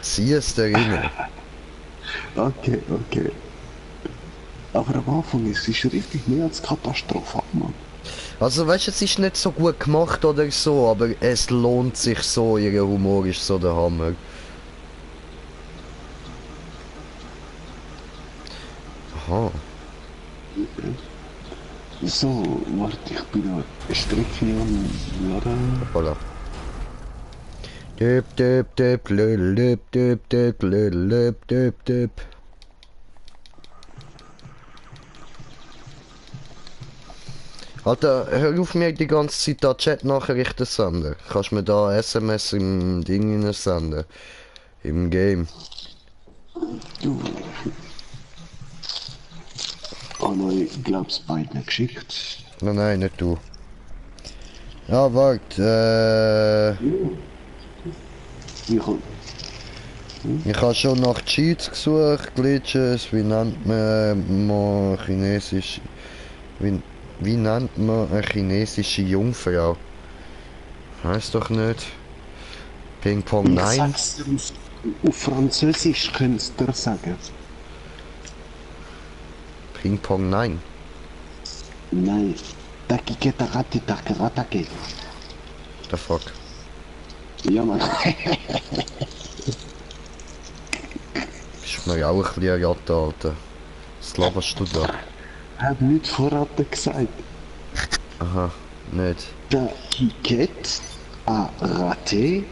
Zieh es da rein. Okay, okay. Aber am Anfang ist es richtig mehr als katastrophal, Mann. Also weißt du, es ist nicht so gut gemacht oder so, aber es lohnt sich so, ihr Humor ist so der Hammer. Aha. So, warte, ich bin da eine Strecke am Laden. Voilà. Dip, dip, dip, dip, dip, dip, dip, dip, dip. Alter, hör auf mir die ganze Zeit da Chat-Nachrichten senden. Kannst mir da SMS im Ding senden. Im Game. Oh ich glaub's beiden geschickt. Nein, nein, nicht du. Ja, warte, ich habe schon nach Cheats gesucht, Glitches, wie nennt man chinesisch... Wie nennt man eine chinesische Jungfrau? Heißt doch nicht. Ping Pong, nein. Auf Französisch könntest du sagen. Ping Pong, nein. Nein. Takiketarati takaratake. The fuck? Ja, Mann. Bist mir auch ein bisschen Ratte, Alter. Was laberst du da? Ich hab nicht Vorraten gesagt. Aha, nicht. Takiket a rate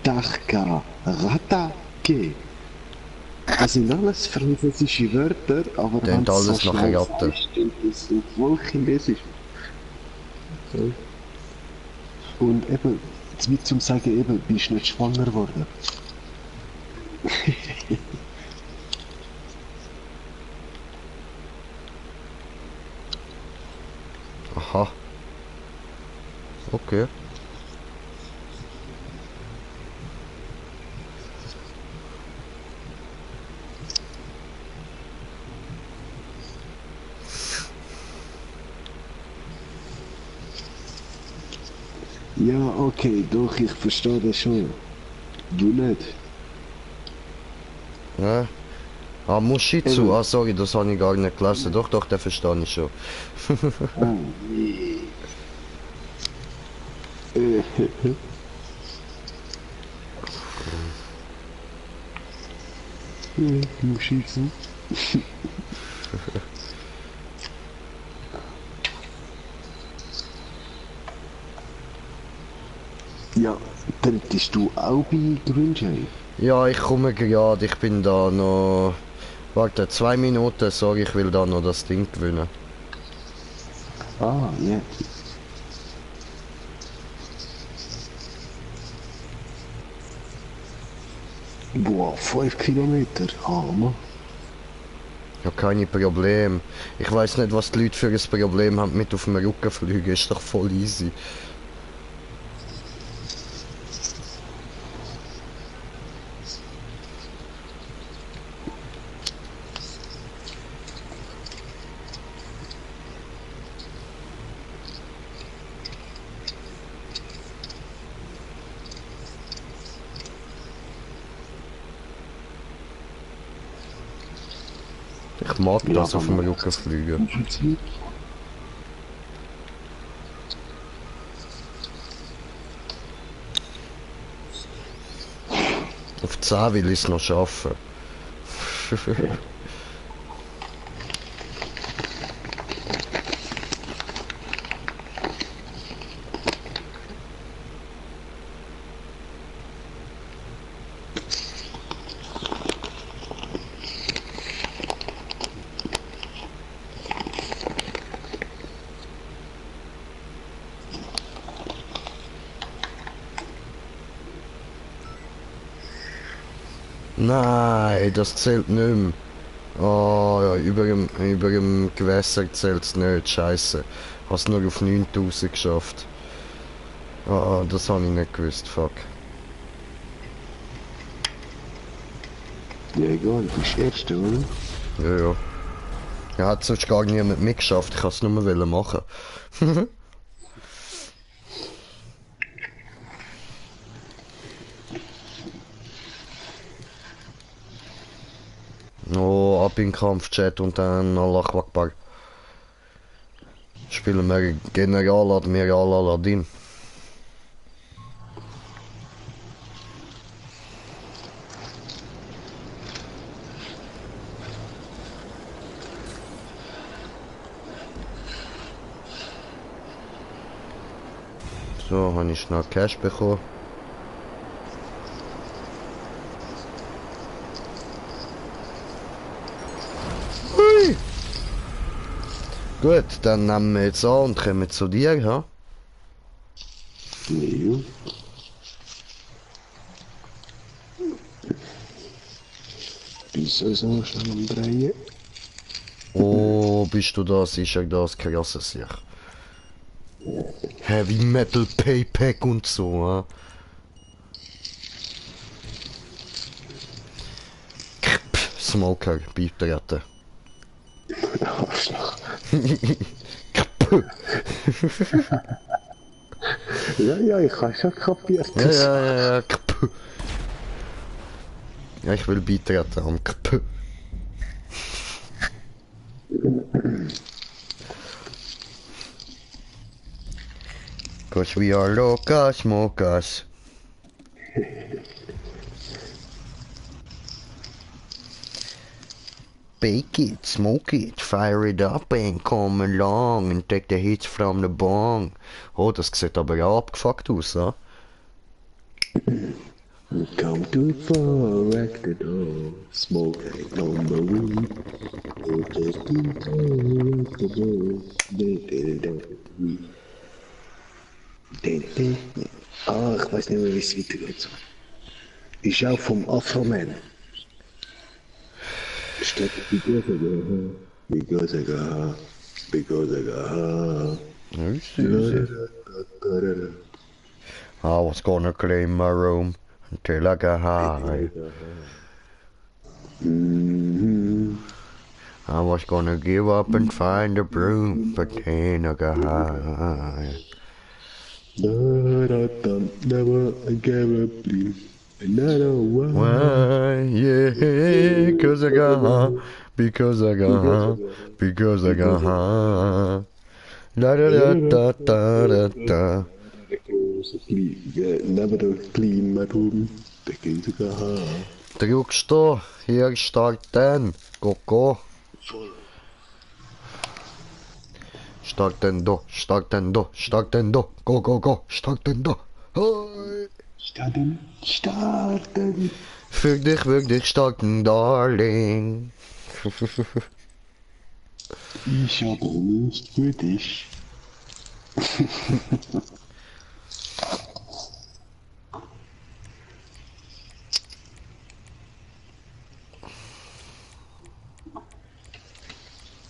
takaratake. Das sind alles französische Wörter, aber wenn alles so nach Ratte. Das ist wohl chinesisch. So. Und eben, wie zum Sagen, eben, bist nicht schwanger geworden. Aha. Okay. Ja, okay, doch, ich verstehe das schon. Du nicht. Ja. Ah, Mushizu, ah sorry, das habe ich gar nicht gelesen. Doch, doch, den verstehe ich schon. Oh, nee. Mushizu. Ja, trittst du auch bei Grünjay? Ja, ich komme gerade, ich bin da noch... Warte, 2 Minuten, sorry, ich will da noch das Ding gewinnen. Ah, ja. Boah, 5 Kilometer, Hammer. Ja, keine Problem. Ich weiß nicht, was die Leute für ein Problem haben mit auf dem Rücken fliegen, ist doch voll easy. Ich mag das auf dem Rücken fliegen. Auf 10 will ich es noch schaffen. Nein, das zählt nicht mehr. Oh ja, über dem Gewässer zählt es nicht, scheiße. Hast nur auf 9000 geschafft. Oh, das habe ich nicht gewusst, fuck. Ja, egal, du bist Erster, oder? Ja, ja. Er hat sonst gar niemand mitgeschafft, ich kann es nur mehr machen. Oh, ab in den Kampfchat und dann Allah Akbar. Spielen wir General Admiral Aladdin. So, habe ich schnell Cash bekommen. Hui! Gut, dann nehmen wir jetzt an und kommen zu dir, ja? Ja. Bis also schnell am Drehen. Oh, bist du da sicher das krasses Jahr? Heavy Metal Paypack und so, ja? Smoker, beitreten. Arschloch. Ja, ich habe schon kapiert. Ja. Ja, ich will beitreten am KP. Cause we are local smokers. Bake it, smoke it, fire it up and come along and take the hits from the bong. Oh, das sieht aber ja abgefuckt aus, ne? Come too far, act the door, smoke like number one. Just too far, act the door, Ah, ich weiß nicht mehr, wie es weitergeht. Ist auch vom Afro-Man. Steht because I got I was gonna claim my room until I got high. I was gonna give up and find a broom, but then I got high. Never again, please. Another one. Why? Yeah, cause I got high. Because I got high. Because I got high. Da da da da da da da. Never clean my room. Because I got high. Drückst du? Hier, starten. Go. Starten do. Go. Starten do. Hoi. Starten. Für dich starten, Darling. Ich habe nicht für dich.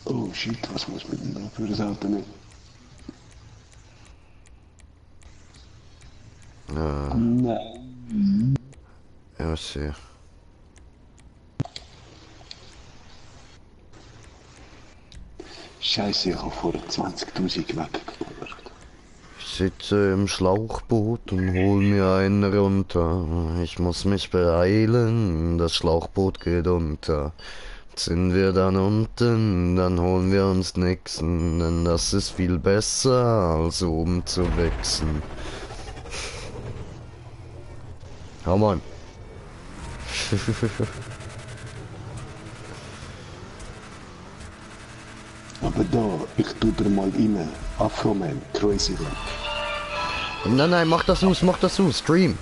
Oh shit, was muss man denn da für das Auto nehmen? Nein. Ja, sehr. Scheiße, ich habe vor 20.000 weggebracht. Ich sitze im Schlauchboot und hol mir einen runter. Ich muss mich beeilen, das Schlauchboot geht unter. Sind wir dann unten, dann holen wir uns nix, denn das ist viel besser, als oben zu wechseln. Ja, Mann. Aber da, ich tu dir mal rein. Afro-Man, Crazy Rock. Nein, mach das aus, Stream.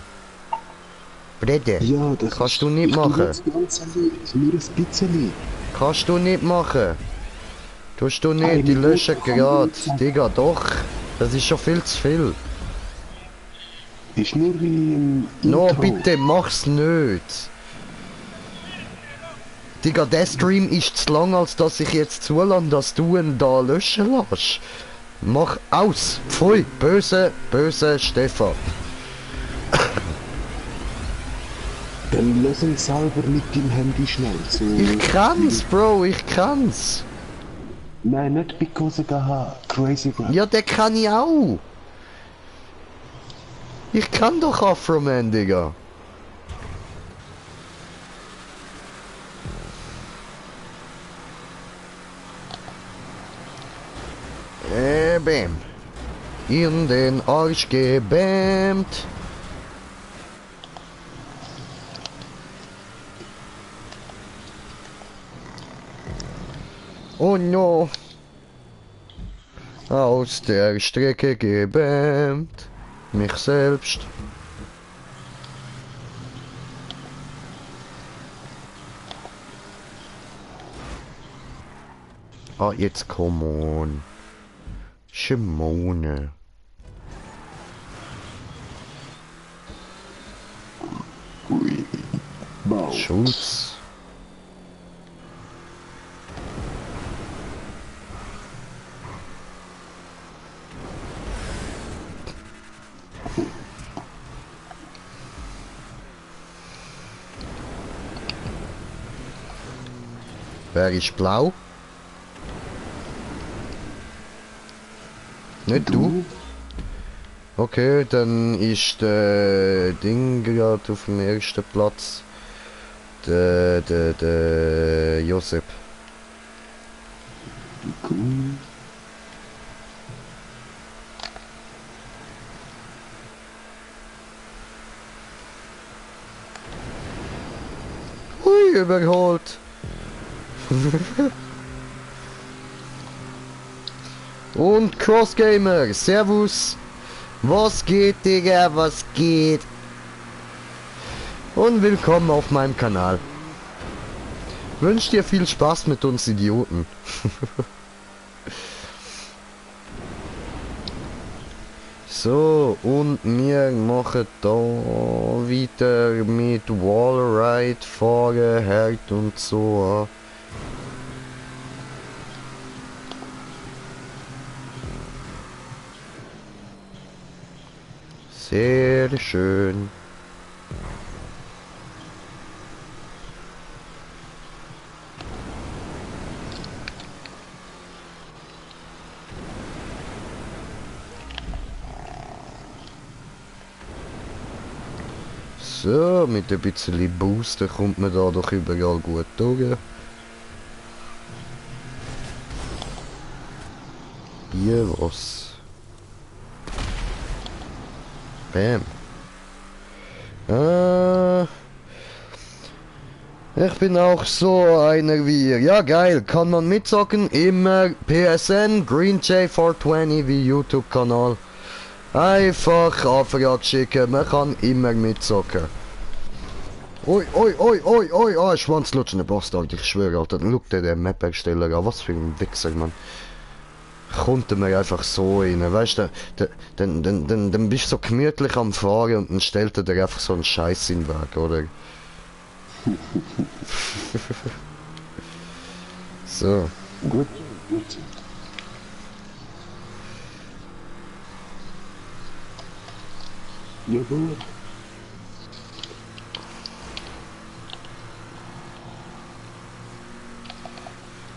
Brede. Ja, das kannst du nicht machen. Das ganze Lied, nur ein bisschen. Kannst du nicht machen. Tust du nicht, die löschen gerade. Digga, doch. Das ist schon viel zu viel. Ist nur wie im No, Intro. bitte, mach's nicht. Digga, der Stream ist zu lang, als dass ich jetzt zulasse, dass du ihn da löschen lässt. Mach aus. Pfui, böse Stefan. Dann Lass ihn selber mit dem Handy schnell. So Ich kann's, Bro, ich kann's. Nein, nicht because I got crazy guy. Ja, der kann ich auch. Ich kann doch Afro-Man, Digga. Bam. In den Arsch gebämt. Oh no. Aus der Strecke gebämt. Mich selbst. Ah, jetzt come on. Schimone. Schulz. Wer ist blau? Nicht du? Okay, dann ist der Ding gerade auf dem ersten Platz. Der Josep. Cool. Hui, überholt. Und Crossgamer, Servus. Was geht, Digga, was geht? Und willkommen auf meinem Kanal. Wünsch dir viel Spaß mit uns Idioten. So, und wir machen da wieder mit Wallride, Fahrerherd und so. Sehr schön. So, mit ein bisschen Booster kommt man da doch überall gut durch. Hier was. Bam. Ich bin auch so einer wie ihr. Ja, geil. Kann man mitzocken? Immer PSN, GreenJ420 wie YouTube-Kanal. Einfach Anfrage schicken. Man kann immer mitzocken. Oi, oi, oi, oi, oi. Ah, schwanzlutschende Bastard. Ich schwöre, Alter. Schau dir den Map-Ersteller an. Was für ein Wichser, Mann. Kommt er mir einfach so rein, weißt du, dann bist du so gemütlich am Fahren und dann stellt er dir einfach so einen Scheiß in den Weg, oder? So. Gut, gut. Jawohl.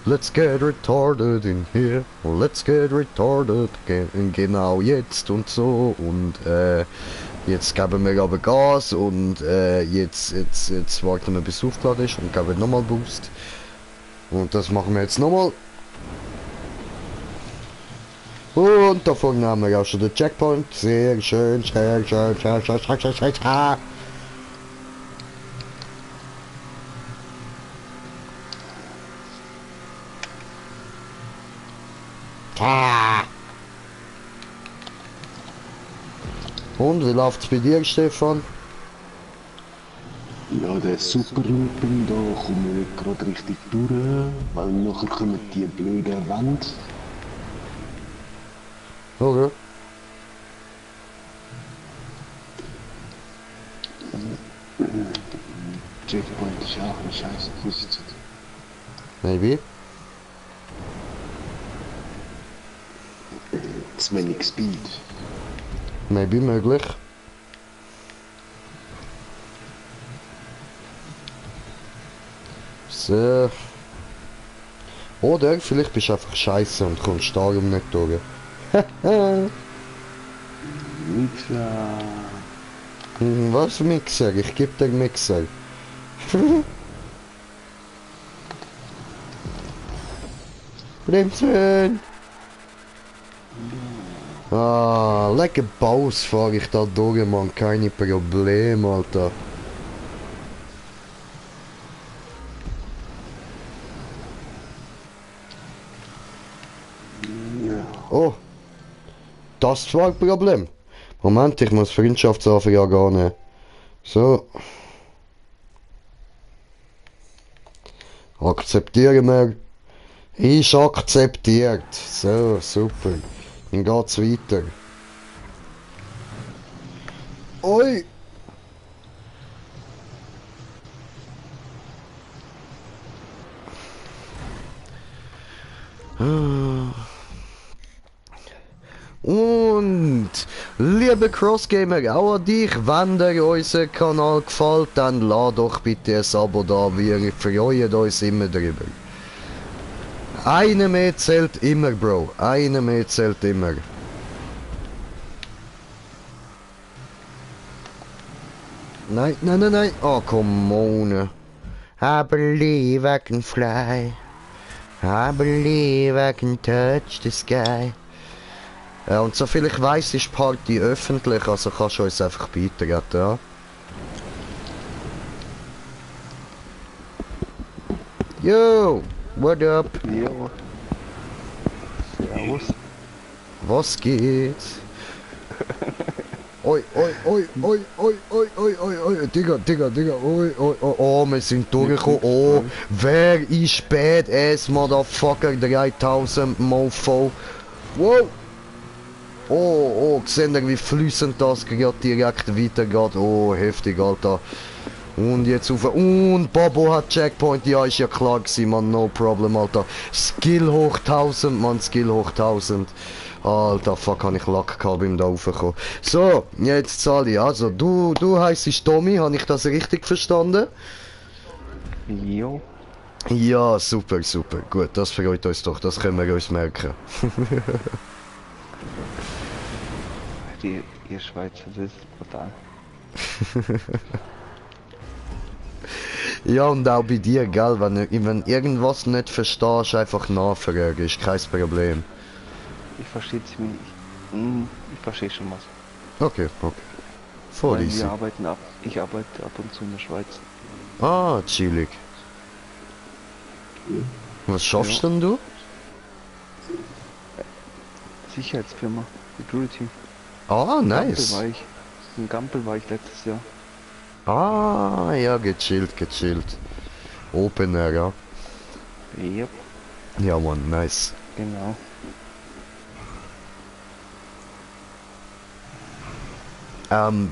Let's get retarded in here, let's get retarded, genau jetzt und so und jetzt geben wir aber Gas und jetzt warten wir bis aufgeladen ist und geben nochmal Boost und das machen wir jetzt nochmal und da vorne haben wir auch schon den Checkpoint, sehr schön, schön. Und wie läuft's bei dir, Stefan? Ja, der Superlooping, da kommen wir nicht gerade richtig durch, weil nachher kommen die blöden Wände. Okay. Checkpoint ist auch eine scheiße Position. Maybe. Zu wenig Speed. Maybe möglich. So. Oder vielleicht bist du einfach scheiße und kommst darum nicht durch. Mixer. Was Mixer? Ich geb dir Mixer. Bremsen! Ah, lecker Baus fahre ich da durch, Mann. Keine Probleme, Alter. Oh, das war ein Problem. Moment, ich muss Freundschaftsanfrage annehmen. So. Akzeptieren wir. Ist akzeptiert. So, super. Dann geht's weiter. Oi! Und liebe Crossgamer, auch an dich, wenn dir unser Kanal gefällt, dann lass doch bitte ein Abo da, wir freuen uns immer drüber. Eine mehr zählt immer, Bro, eine mehr zählt immer. Nein, nein, nein, nein, oh come on. I believe I can fly, I believe I can touch the sky. Ja, und soviel ich weiss, ist die Party öffentlich, also kannst du uns einfach beitreten, ja. Yo, what up? Jo. Servus. Was geht? Oi, oi, oi, oi, oi, oi, oi, oi, oi, Digga, oi, oi, oi, oh, wir sind durchgekommen, oh, wer ist Badass, Motherfucker, 3000 Mofo, wow. Oh, seht ihr, wie flüssend das gerade direkt weitergeht. Oh, heftig, Alter. Und jetzt auf. Und Bobo hat Checkpoint. Ja, ist ja klar gewesen, man. No problem, Alter. Skill hoch 1000, man. Skill hoch 1000. Alter, fuck, habe ich Lack gehabt beim da raufkommen. So, jetzt Sali. Also, du heisst Tommy. Habe ich das richtig verstanden? Jo. Ja, super, super. Gut, das freut uns doch. Das können wir uns merken. Ihr Schweizer, das ist brutal. Ja, und auch bei dir, gell, wenn irgendwas nicht verstehst, einfach nachfragen, ist kein Problem. Ich verstehe ziemlich. Ich verstehe schon was. Okay, okay. Voll Weil easy. ich arbeite ab und zu in der Schweiz. Ah, chillig. Was schaffst denn du? Sicherheitsfirma, Security. Ah, nice. In Gampel war ich letztes Jahr. Ah, ja, gechillt, gechillt. Open Air, ja. Yep. Ja, man, nice. Genau.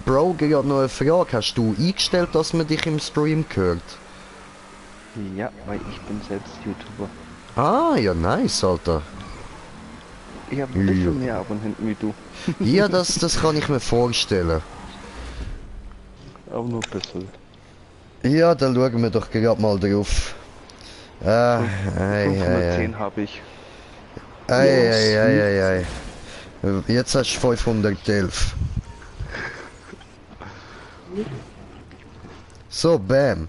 Bro, gerade noch eine Frage. Hast du eingestellt, dass man dich im Stream hört? Ja, weil ich bin selbst YouTuber. Ah, ja, nice, Alter. Ich habe ein bisschen mehr Abonnenten wie du. Ja, das kann ich mir vorstellen. Aber nur ein bisschen. Ja, dann schauen wir doch gerade mal drauf. 510 habe ich. Ei. Jetzt hast du 511. So, bam.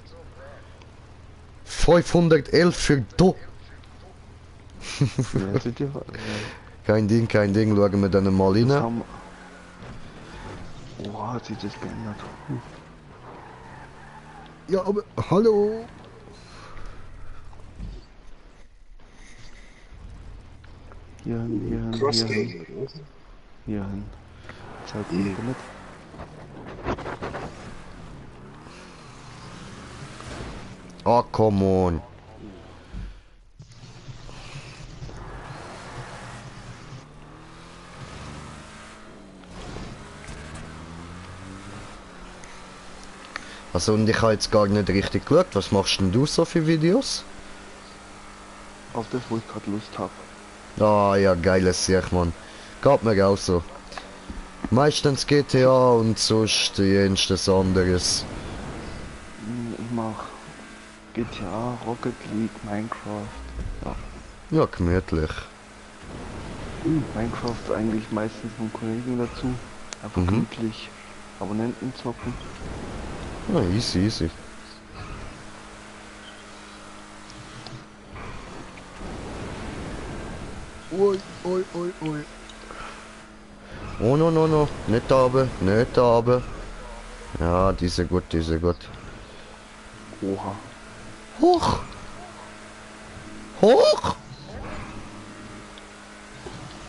511 für du. Kein Ding, schauen wir dann mal rein. Oh, hat sich das geändert. Ja, aber hallo. Hier hin. Zeit nicht. Oh, come on. Also, und ich habe jetzt gar nicht richtig geschaut. Was machst denn du so für Videos? Auf das, wo ich gerade Lust habe. Ah ja, geiles Sieg, Mann. Geht mir auch so. Meistens GTA und sonst jenstes anderes. Ich mach GTA, Rocket League, Minecraft. Ja. Ja, gemütlich. Minecraft eigentlich meistens von Kollegen dazu. Einfach gemütlich Abonnenten zocken. Ja, easy, easy. Ui, ui, ui, ui. Oh, no, no, no. Nicht da oben, nicht da oben. Ja, die sind gut, die sind gut. Oha. Hoch! Hoch!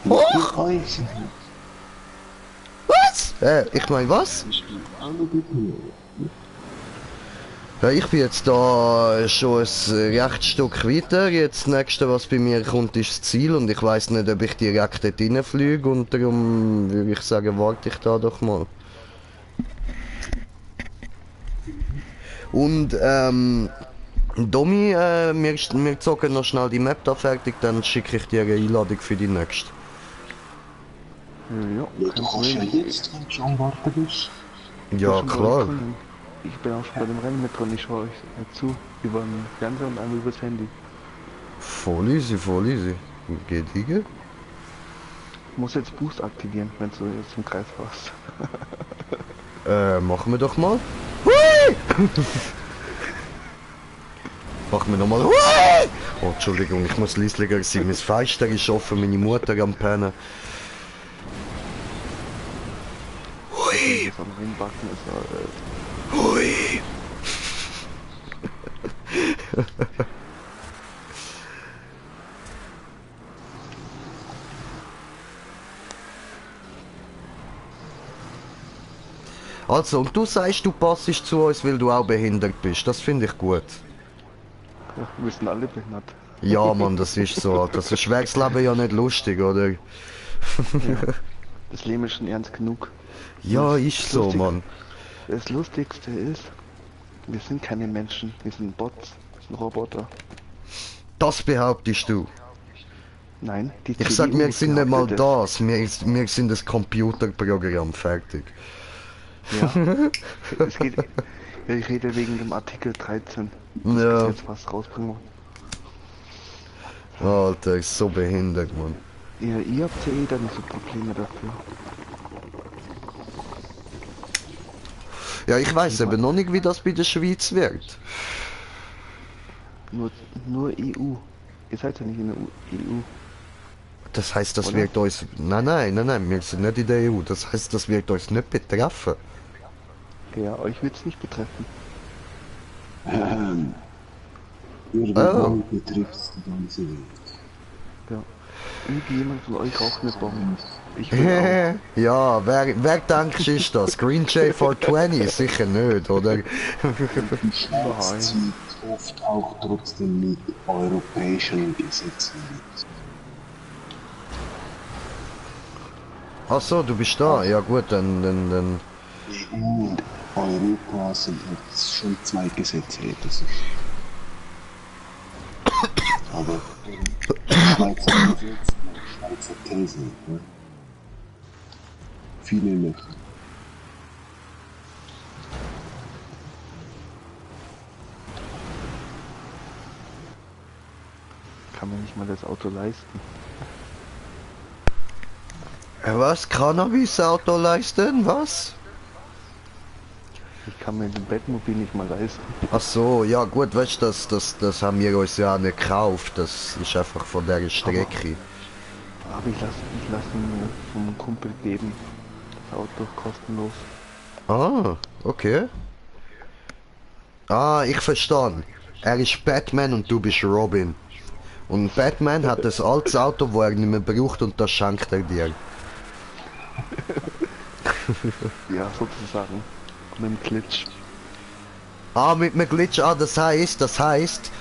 Hoch! Was? Ich mein was? Ja, ich bin jetzt da schon ein recht Stück weiter. Jetzt das nächste, was bei mir kommt, ist das Ziel und ich weiß nicht, ob ich direkt dort reinfliege und darum würde ich sagen, warte ich da doch mal. Und Domi, wir zocken noch schnell die Map da fertig, dann schicke ich dir eine Einladung für die nächste. Ja, du kannst ja jetzt, wenn du schon am Warten bist. Ja, klar. Ich bin auch schon bei dem Rennen mit drin, ich schaue euch zu, über den Fernseher und einmal übers Handy. Voll easy, voll easy. Geht liegen? Ich muss jetzt Boost aktivieren, wenn du jetzt im Kreis fährst. Machen wir doch mal. Hui! Machen wir nochmal. Hui! Oh, Entschuldigung, ich muss leislicher sein. Mein Fenster ist offen, meine Mutter am Pennen. Hui! Hui! Also, und du sagst, du passst zu uns, weil du auch behindert bist. Das finde ich gut. Ja, wir sind alle behindert. Ja, Mann, das ist so. Das ist schweres Leben ja nicht lustig, oder? Ja. Das Leben ist schon ernst genug. Ja, ist so, Mann. Das Lustigste ist, wir sind keine Menschen, wir sind Bots, wir sind Roboter. Das behauptest du? Nein, die Ich sag, wir sind nicht mal das, wir sind das Computerprogramm, fertig. Ja, es geht, ich rede wegen dem Artikel 13. Ja. Jetzt was rausbringen. Alter, ist so behindert, Mann. Ja, ihr habt ja eh da nicht so Probleme dafür. Ja, ich weiß aber noch nicht, wie das bei der Schweiz wird. Nur EU. Ihr seid ja nicht in der EU. Das heißt, das wird uns... Nein, wir sind nicht in der EU. Das heißt, das wird uns nicht betreffen. Ja, euch wird es nicht betreffen. Irgendwann betrifft es die ganze Welt. Ja. Irgendjemand von euch raucht eine Bombe. Ich will auch. Ja, wer denkst ist das? Green J420? Sicher nicht, oder? Die Schweiz zieht oft auch trotzdem mit europäischen Gesetzen mit. Ach so, du bist da. Ja gut, dann... EU und Europa sind jetzt schon zwei Gesetze, das ist... Aber Schweizer Gesetz, Schweizer These, ne? Viele Löcher. Kann man nicht mal das Auto leisten. Was? Cannabis-Auto leisten? Was? Ich kann mir den Bettmobil nicht mal leisten. Ach so, ja gut, weißt du, das haben wir uns ja auch nicht gekauft. Das ist einfach von der Strecke. Aber ich lass ihn vom Kumpel geben. Das Auto kostenlos. Ah, okay. Ah, ich verstehe. Er ist Batman und du bist Robin. Und Batman hat das altes Auto, wo er nicht mehr braucht, und das schenkt er dir. Ja, sozusagen. Mit dem Glitch. Ah, mit dem Glitch, das heißt,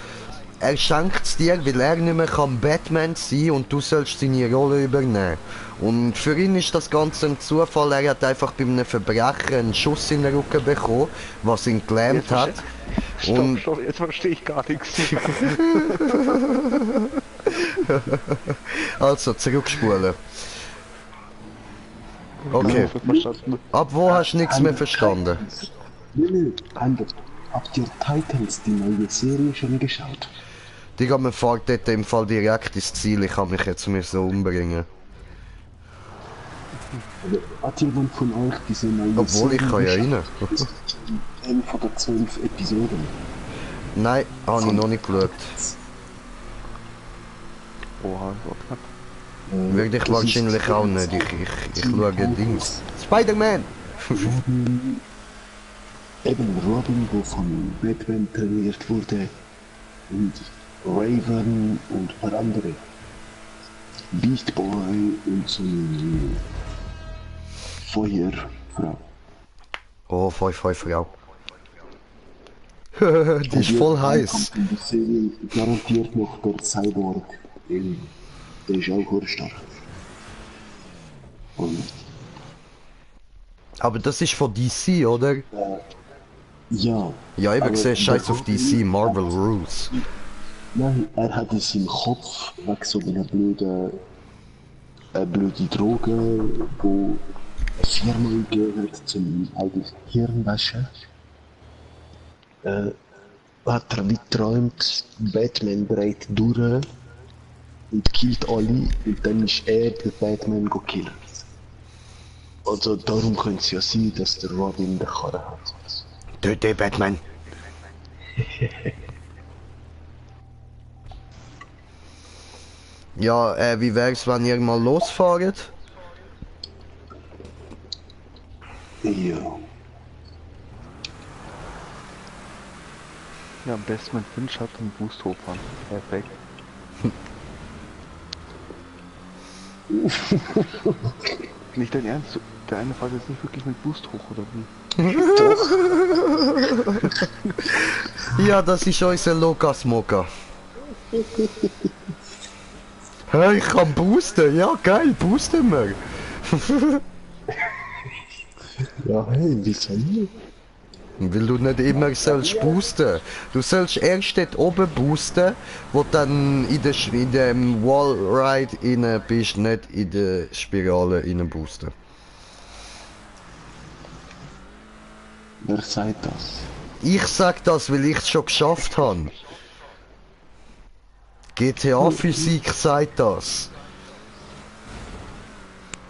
er schenkt es dir, weil er nicht mehr kann Batman sein und du sollst seine Rolle übernehmen. Und für ihn ist das Ganze ein Zufall, er hat einfach bei einem Verbrecher einen Schuss in den Rücken bekommen, was ihn gelähmt hat. Stopp, jetzt verstehe ich gar nichts. Also, zurückspulen. Okay. Ab wo hast du nichts mehr verstanden? Nee, Habt ihr Titans, die neue Serie, schon geschaut? Digga, man fährt dort im Fall direkt ins Ziel, ich kann mich jetzt so umbringen. Hat jemand von euch diese neue Obwohl, Serie ich kann ja rein. geschaut? 11 oder 12 Episoden. Nein, habe ich noch nicht geschaut. Oha, was? Würde ich wahrscheinlich auch nicht, ich schaue Dings. Spider-Man! Eben Robin, wo von Batman trainiert wurde, und Raven und ein paar andere. Beast Boy und so eine Feuerfrau. Oh, Feuerfrau. Die ist voll heiß. In der Serie garantiert noch der Cyborg. Der ist auch stark. Und aber das ist von DC, oder? ja. Ja, eben gesehen, scheiß auf DC, Marvel Rules. Nein, er hat es im Kopf, wegen so einer blöde Droge, wo eine Firma gegeben hat zum eigentlich Hirnwäsche. Hat er nicht geträumt, Batman breit durch und killt alle und dann ist er der Batman gekillt. Also darum könnte es ja sein, dass der Robin den Karren hat. Töte Batman! Ja, wie wär's, wenn ihr mal losfahrt? Ja. Ja, am besten mit Windschatten und Boost hochfahren. Perfekt. Nicht dein Ernst? Der eine fährt jetzt nicht wirklich mit Boost hoch, oder wie? Ja, das ist unser Lukas Moka. Hey, ich kann boosten, ja geil, boosten wir. Ja, hey, wieso nicht? Weil du nicht immer sollst boosten. Du sollst erst dort oben boosten, wo du dann in dem Wallride rein bist, nicht in der Spirale rein boosten. Wer sagt das? Ich sag das, weil ich es schon geschafft habe. GTA Physik sagt das.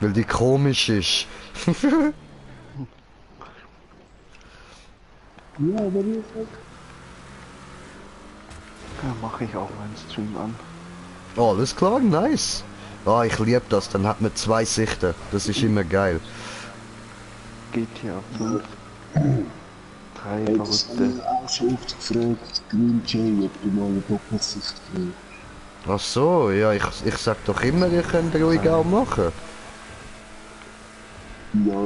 Weil die komisch ist. Ja, aber ihr sagt. Ja, mache ich auch meinen Stream an. Oh, alles klar, nice. Ah, ich liebe das, dann hat man zwei Sichten. Das ist immer geil. GTA 5. 3 Hey, das Verrückte. haben wir auch schon oft gefragt, Green Jay, ob du mal eine Doppelsicht willst. Ach so, ja, ich sag doch immer, ihr könnt ruhig auch machen. Ja,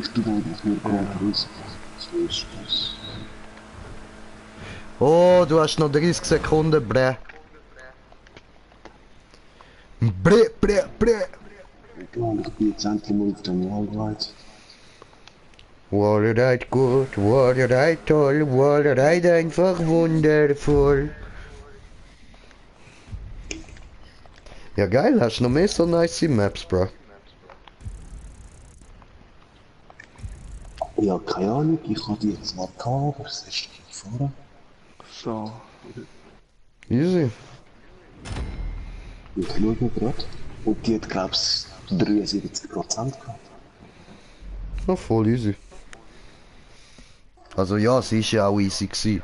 ich bin eigentlich nur Konkurrenz. So ist das. Oh, du hast noch 30 Sekunden, bre. Bre. Egal, ich bin jetzt endlich mal auf dem Wallride. Wallride gut, Wallride toll, Wallride einfach wundervoll. Ja geil, hast du noch mehr so nice Maps, bro? Ja, keine Ahnung, ich hatte jetzt mal gehabt, aber es ist nicht gefahren. So. Easy. Ich schaue gerade. Und die hat, glaube ich, 73% gehabt. Ja, voll easy. Also ja, sie ist ja auch easy gewesen.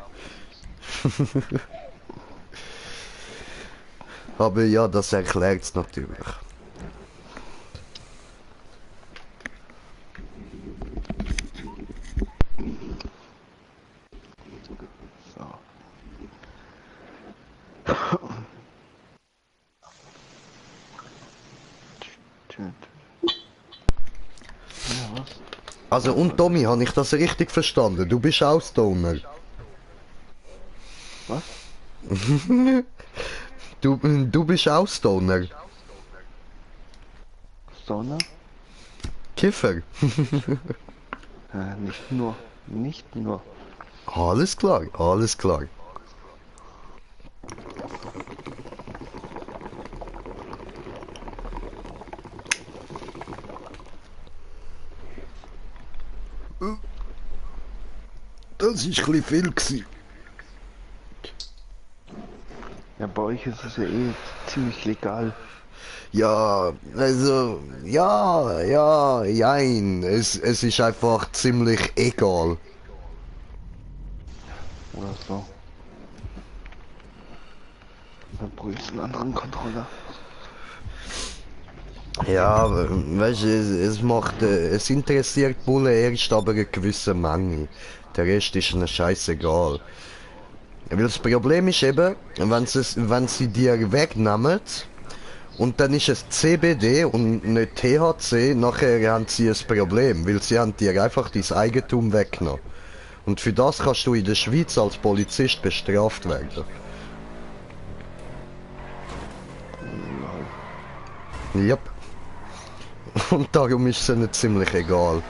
Aber ja, das erklärt es natürlich. Also und Tommy, habe ich das richtig verstanden? Du bist auch Stoner. Was? Du bist auch Stoner. Stoner? Kiffer. Nicht nur. Nicht nur. Alles klar, alles klar. Das ist ein bisschen viel gewesen. Ja, bei euch ist es ja eh ziemlich legal. Ja, also, jein. Es ist einfach ziemlich egal. Oder so. Dann brauchst du einen anderen Controller. Ja, weißt du, es interessiert die Bullen erst aber eine gewisse Menge. Der Rest ist ihnen scheißegal. Weil das Problem ist eben, wenn sie dir wegnehmen, und dann ist es CBD und nicht THC, nachher haben sie ein Problem, weil sie haben dir einfach dein Eigentum weggenommen. Und für das kannst du in der Schweiz als Polizist bestraft werden. Yep. Und darum ist es ihnen ziemlich egal.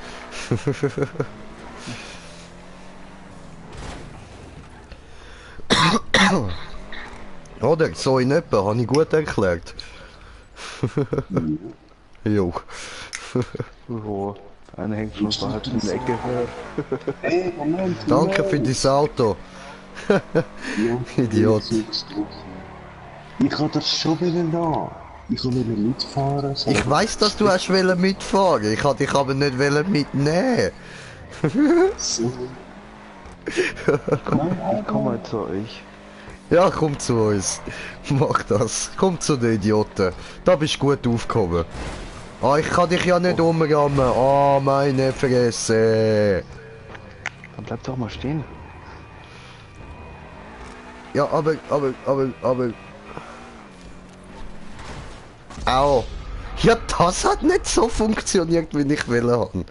Oder? So in etwa, habe ich gut erklärt. Jo. So, einer hängt schon so halb in der Ecke. Hey, Moment. Danke für dein Auto. Idiot. Ich kann das schon wieder da. Ich will mitfahren. Ich weiss, dass du hast mitfahren. Ich wollte dich aber nicht mitnehmen. So. Ich komm mal zu euch. Ja, komm zu uns. Mach das. Komm zu den Idioten. Da bist du gut aufgekommen. Ah, ich kann dich ja nicht umrammen. Ah, meine Fresse. Dann bleib doch mal stehen. Ja, aber... Au. Ja, das hat nicht so funktioniert, wie ich will haben.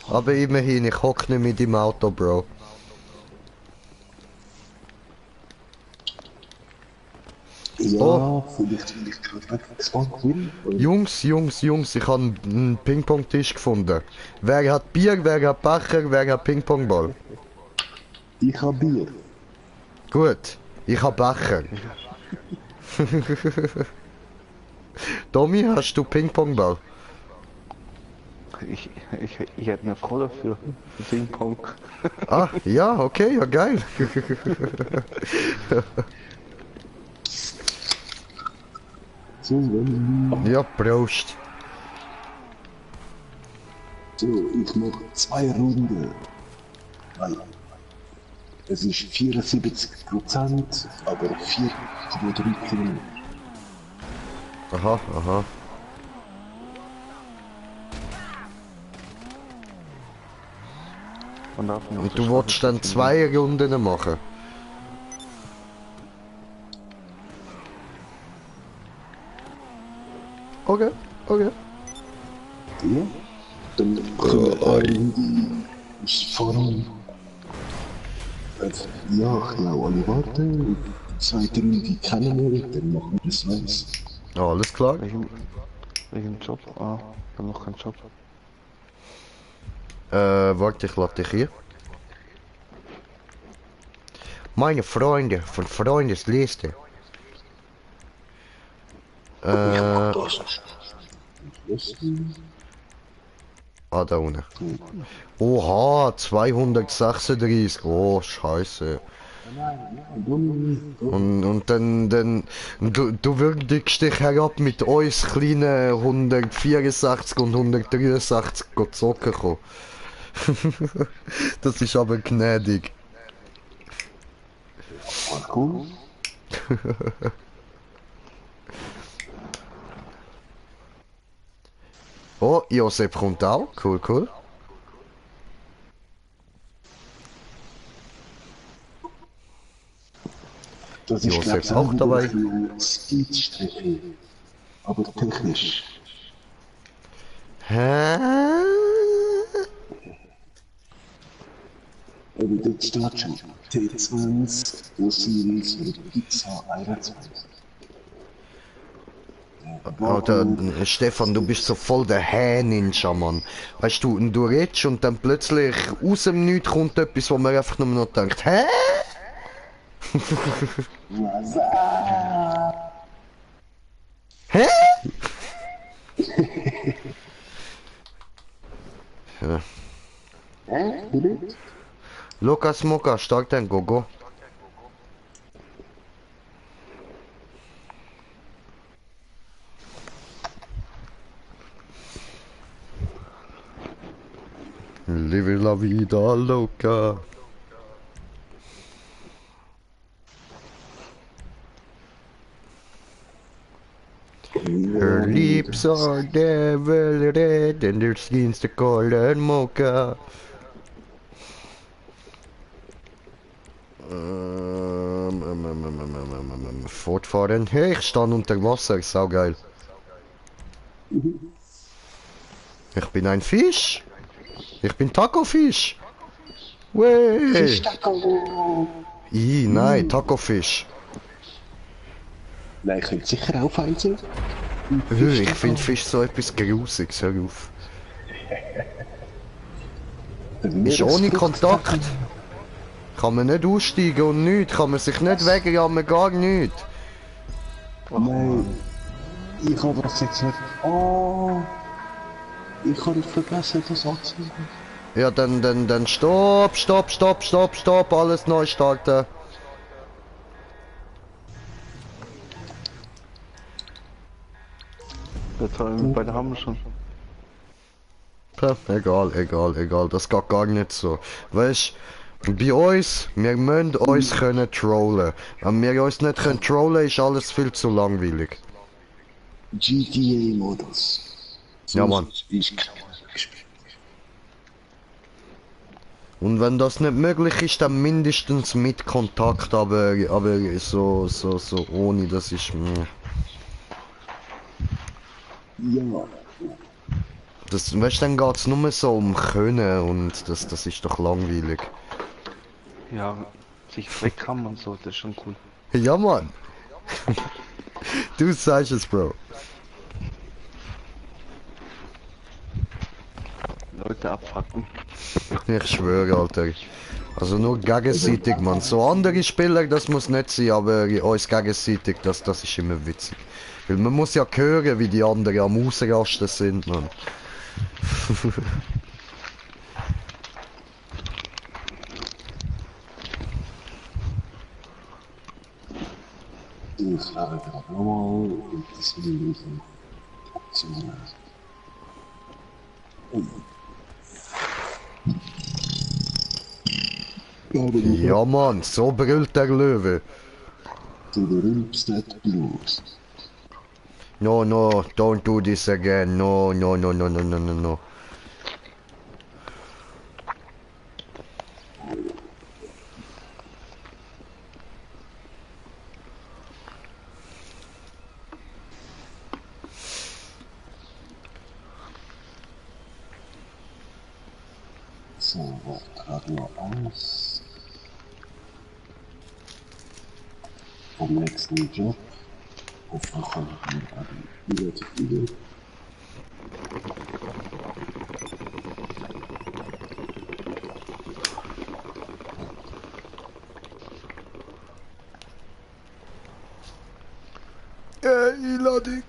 Aber immerhin, ich hock nicht mit dem Auto, Bro. Ja, Oh. vielleicht will ich gerade weggespannt bin. Jungs, ich habe einen Ping-Pong-Tisch gefunden. Wer hat Bier, wer hat Becher, wer hat Ping-Pong-Ball? Ich hab Bier. Gut, ich hab Becher. Tommy, hast du Ping-Pong-Ball? Ich hätte eine Frau dafür. Ping-Pong. Ah, ja, okay, ja geil. So, wenn Ja, Prost. so, ich mach 2 Runden. Weil es ist 74%, aber 4,3 Kilometer. Aha, aha. Und du wolltest dann 2 Runden machen? Okay, okay. Ja, dann können wir eine Runde fahren. Ja, ich glaube alle warten. Die zweite Runde kennen wir, dann machen wir das weiß. Alles klar. Welchen Job? Ah, ich habe noch keinen Job. Warte, ich lade dich hier. Meine Freunde von Freundesliste. Ah, da unten. Oha, 236. Oh, scheiße. Und dann du würdigst dich herab mit uns kleinen 164 und 163 zocken kommen. Das ist aber gnädig. Cool. Oh, Josep kommt auch. Cool, cool. Das ist Josep auch dabei. Speedstrecke, aber technisch. Hä? Aber dort steht schon T20, Osiris oder Pizza 21. Alter, Stefan, du bist so voll der Hä-Ninja, Mann. Weißt du, und du redest und dann plötzlich aus dem Nichts kommt etwas, wo man einfach nur noch denkt, hä? Hä? Ja. Bitte? Lukas Mucker, start dein Gogo. Live la vida loca. Her lips are devil red and her skin's the color mocha. Fortfahren. Hey, ich stand unter Wasser, saugeil. Ich bin ein Fisch. Ich bin Tacofisch. Wey. Fisch-Taco! Nein, Tacofisch. Nein, könnte sicher auch fein sein. Ich finde Fisch so etwas Grusiges, hör auf. Ist ohne Kontakt. Kann man nicht aussteigen und nichts, kann man sich nicht wegrammen, gar nichts. Nein, ich habe das jetzt nicht. Oh, ich habe nicht vergessen, das anzunehmen. Ja, dann stopp, alles neu starten. Jetzt haben wir beide haben wir schon. Ja, egal, das geht gar nicht so. Weißt du, bei uns, wir müssen uns können trollen. Wenn wir uns nicht können trollen, ist alles viel zu langweilig. GTA-Modus. Ja, Mann. Und wenn das nicht möglich ist, dann mindestens mit Kontakt, aber so ohne, das ist... Ja. Das, weißt du, dann geht's nur so um Können und das ist doch langweilig. Ja, sich wegkammen und so, das ist schon cool. Ja, Mann. Du sagst es, Bro. Leute abfacken. Ich schwöre, Alter. Also nur gegenseitig, Mann. So andere Spieler, das muss nicht sein, aber uns gegenseitig, das ist immer witzig. Weil man muss ja hören, wie die anderen am Ausrasten sind, Mann. Ich habe gerade nochmal und das will ich nicht. Ja, Mann, so brüllt der Löwe. Du rülpst nicht bloß. No, don't do this again. No. So, gerade nur aus. Vom nächsten Job. Hoffentlich habe ich mir wieder zufrieden. Iladik.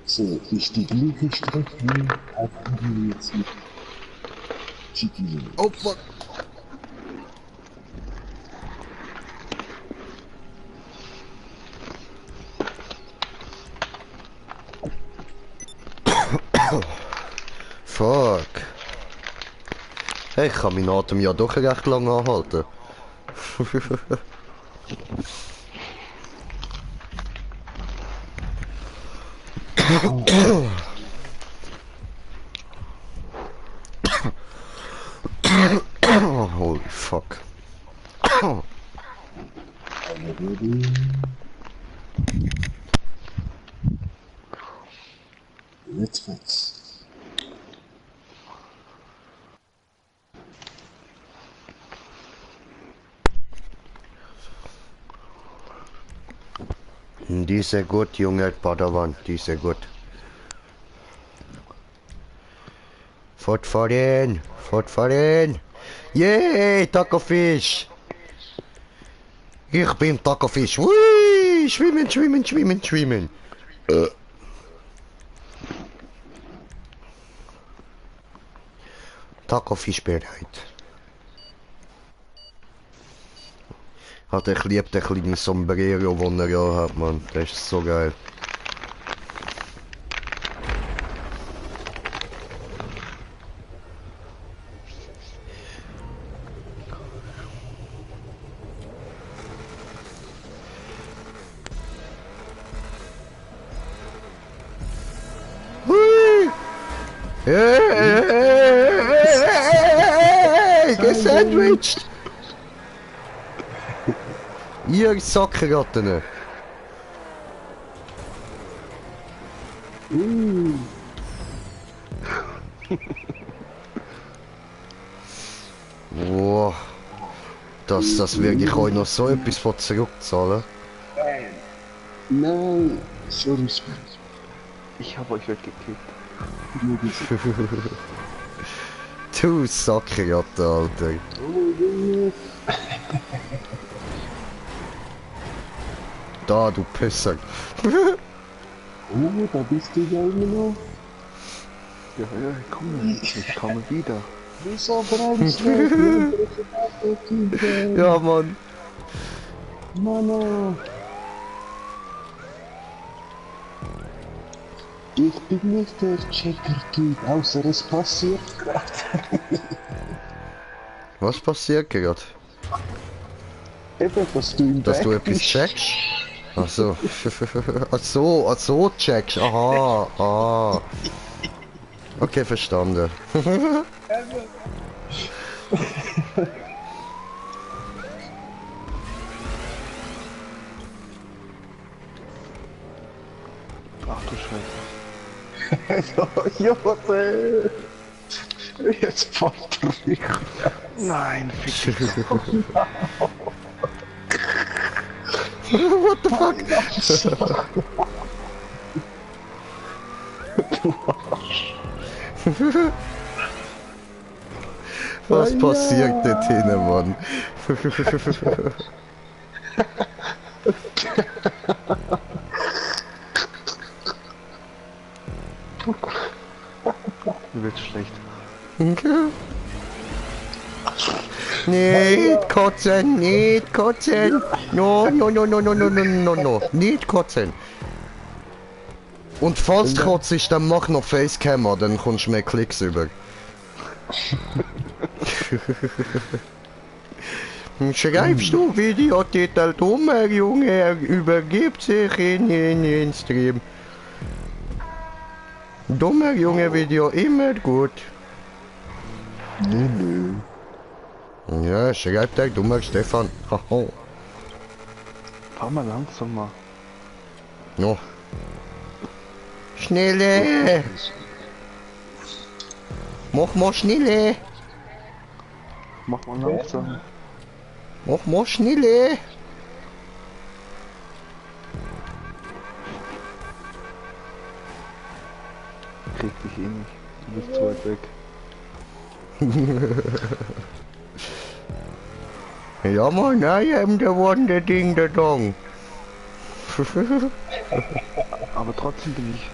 So, ist die gleiche Strecke, einfach nur jetzt mit GTA. Oh fuck. Fuck. Hey, ich kann meinen Atem ja doch recht lang anhalten. Holy fuck. Let's fix. Die ist sehr gut, Junge Padawan, die ist sehr gut. Fortfahren, fortfahren. Yay, Tacofisch. Ich bin Tacofisch. Hui, schwimmen, schwimmen, schwimmen, schwimmen. Tacofisch bereit. Hat ich lieb den kleinen Sombrero, den er ja hat, man. Das ist so geil. Hey, gesandwiched! Ihr Sackratten! Boah, dass das wirklich euch noch so etwas von zurückzahlen? Nein, sorry. Ich habe euch weggekickt. Du Sackratte, Alter. Da, du Pisser. Da bist du ja immer noch. Ja, komm, ich komme wieder. Wieso bremst du? Ja, Mann. Mano. Ich bin nicht der Checker-Typ, außer es passiert gerade. Was passiert gerade? Eben, dass du im Dass du Back etwas bist. checkst? Ach so. Ach so checkst. Aha, ah. Okay, verstanden. Ach du Scheiße. Junge! Jetzt fährt er Nein, fick dich. What the fuck? Was passiert dort hinten, Mann? Mir wird's schlecht. Nicht kotzen, nicht kotzen. No, no, no, no, no, no, no, no, no. Nicht kotzen. Und falls du kotzt, dann mach noch Facecammer, dann kommst du mehr Klicks über. Schreibst du Videotitel dummer Junge, er übergibt sich in den Stream. Dummer Junge Video immer gut. Nö. Ja, schreibt der dummer Stefan. Haha. Fahr mal langsamer. No. Schnelle! Mach mal schnelle! Mach mal langsam. Mach mal schnelle! Krieg dich eh nicht. Du bist zu weit weg. Ja Mann, I am the one, the ding, the dong. Aber trotzdem bin ich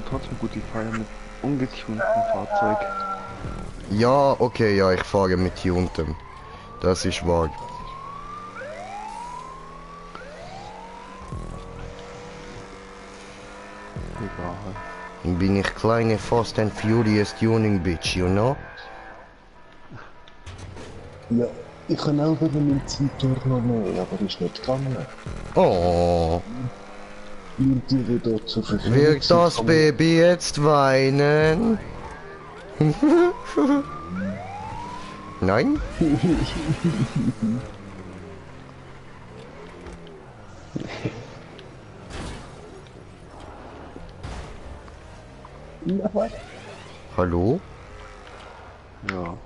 trotzdem gut. Ich fahre ja mit ungetuntem Fahrzeug. Ja, okay, ja, ich fahre mit Tuntem. Das ist wahr. Egal. Bin ich kleine Fast and Furious Tuning Bitch, you know? Ja, ich kann auch wieder meinen Zeittor noch nehmen, aber ist nicht gegangen. Oh. Leute, die dort zur Verfügung Wird das sind, Baby jetzt weinen? Nein? Ja, was? Hallo? Ja.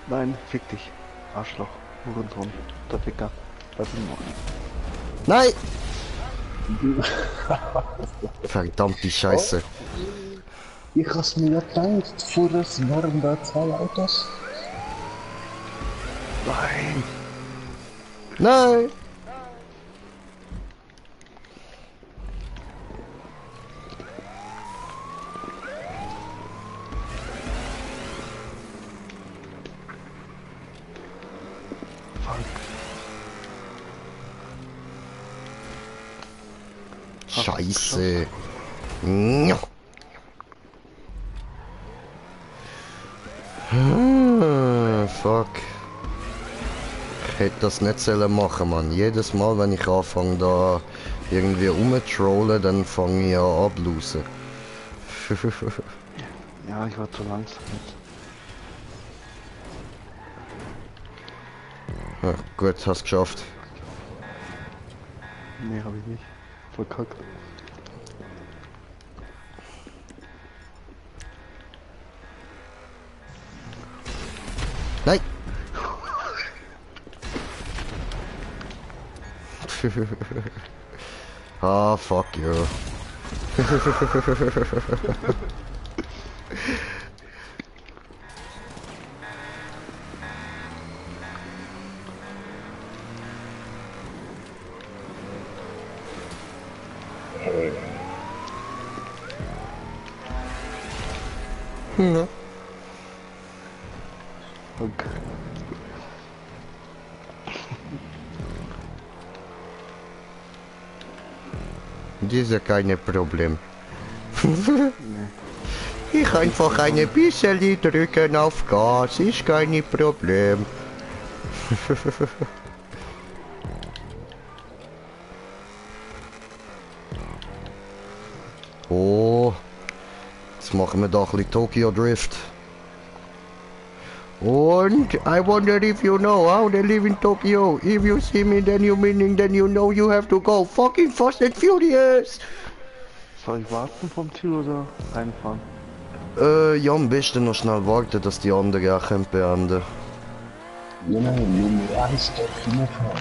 Nein, fick dich, Arschloch. Hurensohn. Der Ficker. Was ist noch? Nein! Verdammte Scheiße. Ich hab's mir ja gedacht, vorher waren da 2 Autos. Nein! Nein! Scheiße. Ja. Fuck. Ich hätte das nicht sollen machen, Mann. Jedes Mal, wenn ich anfange da irgendwie rumzutrollen, dann fange ich an ablosen. Ja, ich war zu langsam jetzt. Ja, gut, hast geschafft. Nee, hab ich nicht. Verkackt. Nein! Ah, fuck you. Ja. Okay. Das ist ja kein Problem. Ich einfach ein bisschen drücken auf Gas, ist kein Problem. Oh, jetzt machen wir doch ein bisschen Tokyo Drift. Und I wonder if you know how they live in Tokyo. If you see me, then you meaning, then you know you have to go fucking fast and furious. Soll ich warten vom Ziel oder reinfahren? Ja, am besten noch schnell warten, dass die anderen auch beenden. Ja, Nummer 1 dort hinfahren.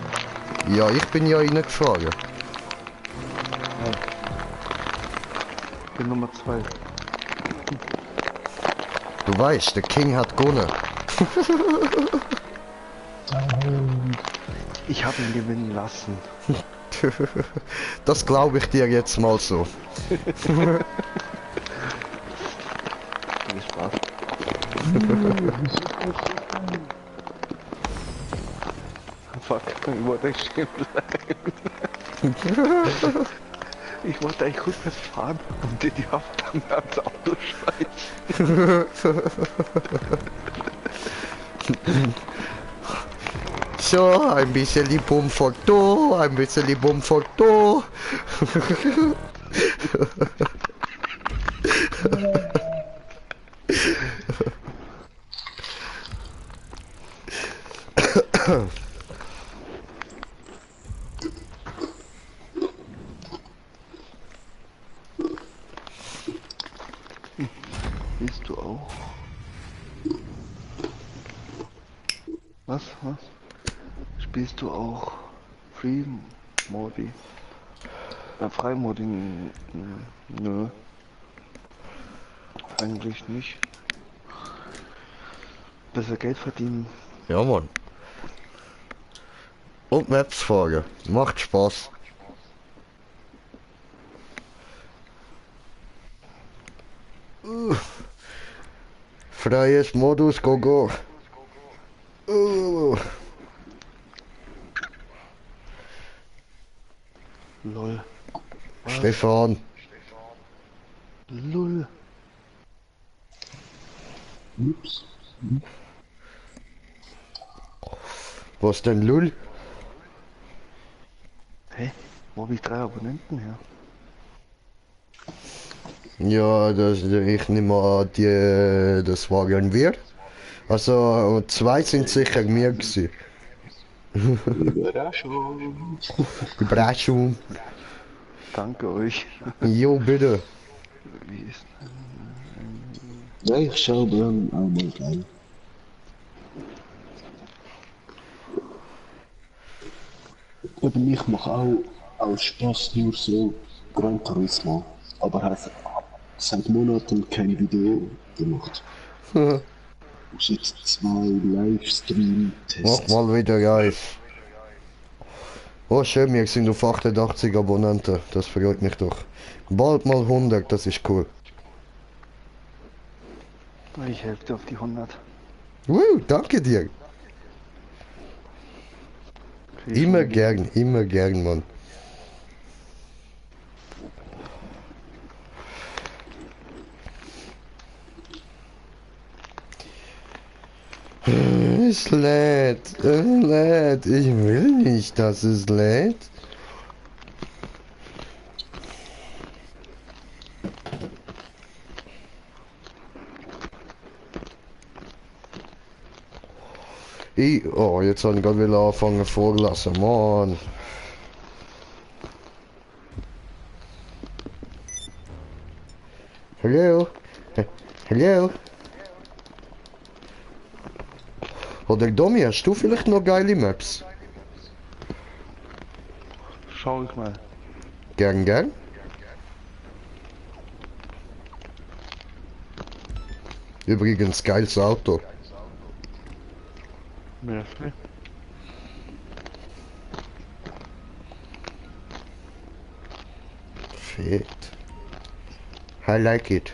Ja, ich bin ja reingefahren. Ja. Ich bin Nummer 2. Du weißt, der King hat gewonnen. Ich habe ihn gewinnen lassen. Das glaube ich dir jetzt mal so. Viel Spaß. Fuck, ich wollte echt stehen bleiben. Ich wollte eigentlich rückwärts fahren und dir die Haftbank ans Auto schmeißen. So, ein bisschen Bumfort da, ein bisschen Bumfort da. Bist du auch? Was? Spielst du auch Free Modi? Freimodi? Nö. Eigentlich nicht. Besser Geld verdienen. Ja, Mann. Und Maps-Frage. Macht Spaß. Freies Modus, go. Lol. Was? Stefan. Lull. Ups. Was denn, Lull? Hä? Wo habe ich 3 Abonnenten her? Ja, ich nehme an, das waren wir. Also 2 sind sicher mir gewesen. Überraschung. Überraschung. Danke euch. Jo, bitte. Wie ist Ja, ich schau dann einmal rein. Eben, ich mache auch aus Spaß nur so Gran Turismo, aber habe seit Monaten kein Video gemacht. Muss jetzt 2 Mach Livestream-Tests. mal wieder live. Oh schön, wir sind auf 88 Abonnenten, das freut mich doch. Bald mal 100, das ist cool. Ich helfe dir auf die 100. Danke dir. Immer gern, Mann. Es lädt, ich will nicht, dass es lädt. Oh, jetzt habe ich gerade wieder anfangen vorlassen, Mann. Hallo? Hallo? Oder Domi, hast du vielleicht noch geile Maps? Schau ich mal. Gern. Übrigens, geiles Auto. Merci. Fett. I like it.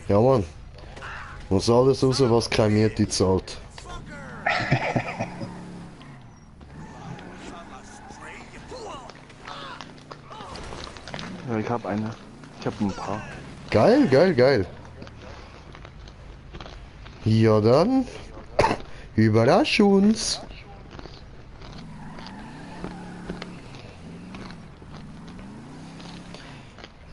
Ja, Mann. Muss alles raus, was keine Miete zahlt. Ja, ich habe eine. Ich habe ein paar. Geil. Ja dann. Überrasch uns.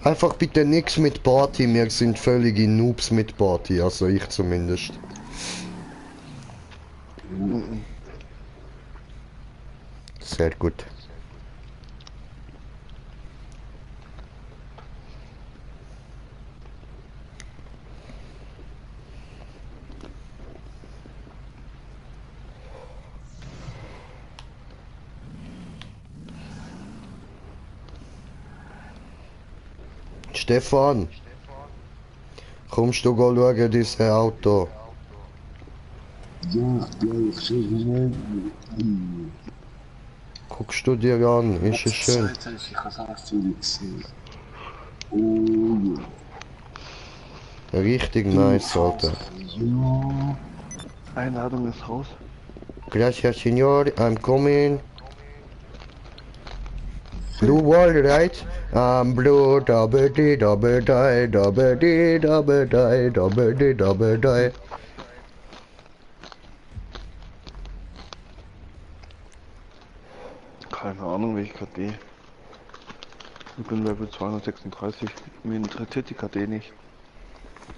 Einfach bitte nichts mit Party, wir sind völlige Noobs mit Party, also ich zumindest. Sehr gut. Stefan, kommst du schauen, dieses Auto? Ja, gleich. Guckst du dir an, ist es schön? Ich habe es auch viel gesehen. Oh ja. Richtig nice, Alter. Ja. Einladung ist raus. Gracias, Senor, I'm coming. Blue wall, right? Blue, double die, double die, double die, double die, double die, double die. Keine Ahnung, wie ich gerade gehe. Ich bin Level 236. Mir interessiert die KD nicht.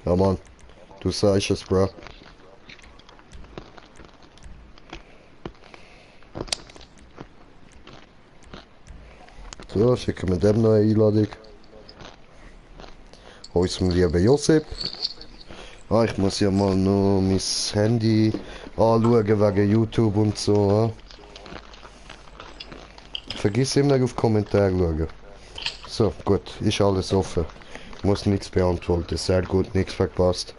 Ja, Mann. Du sagst es, Bro. So, schicken wir dem noch eine Einladung. Unserem lieben Josip. Ah, ich muss ja mal noch mein Handy anschauen wegen YouTube und so. Vergiss immer auf Kommentare schauen. So, gut, ist alles offen. Muss nichts beantworten. Sehr gut, nichts verpasst.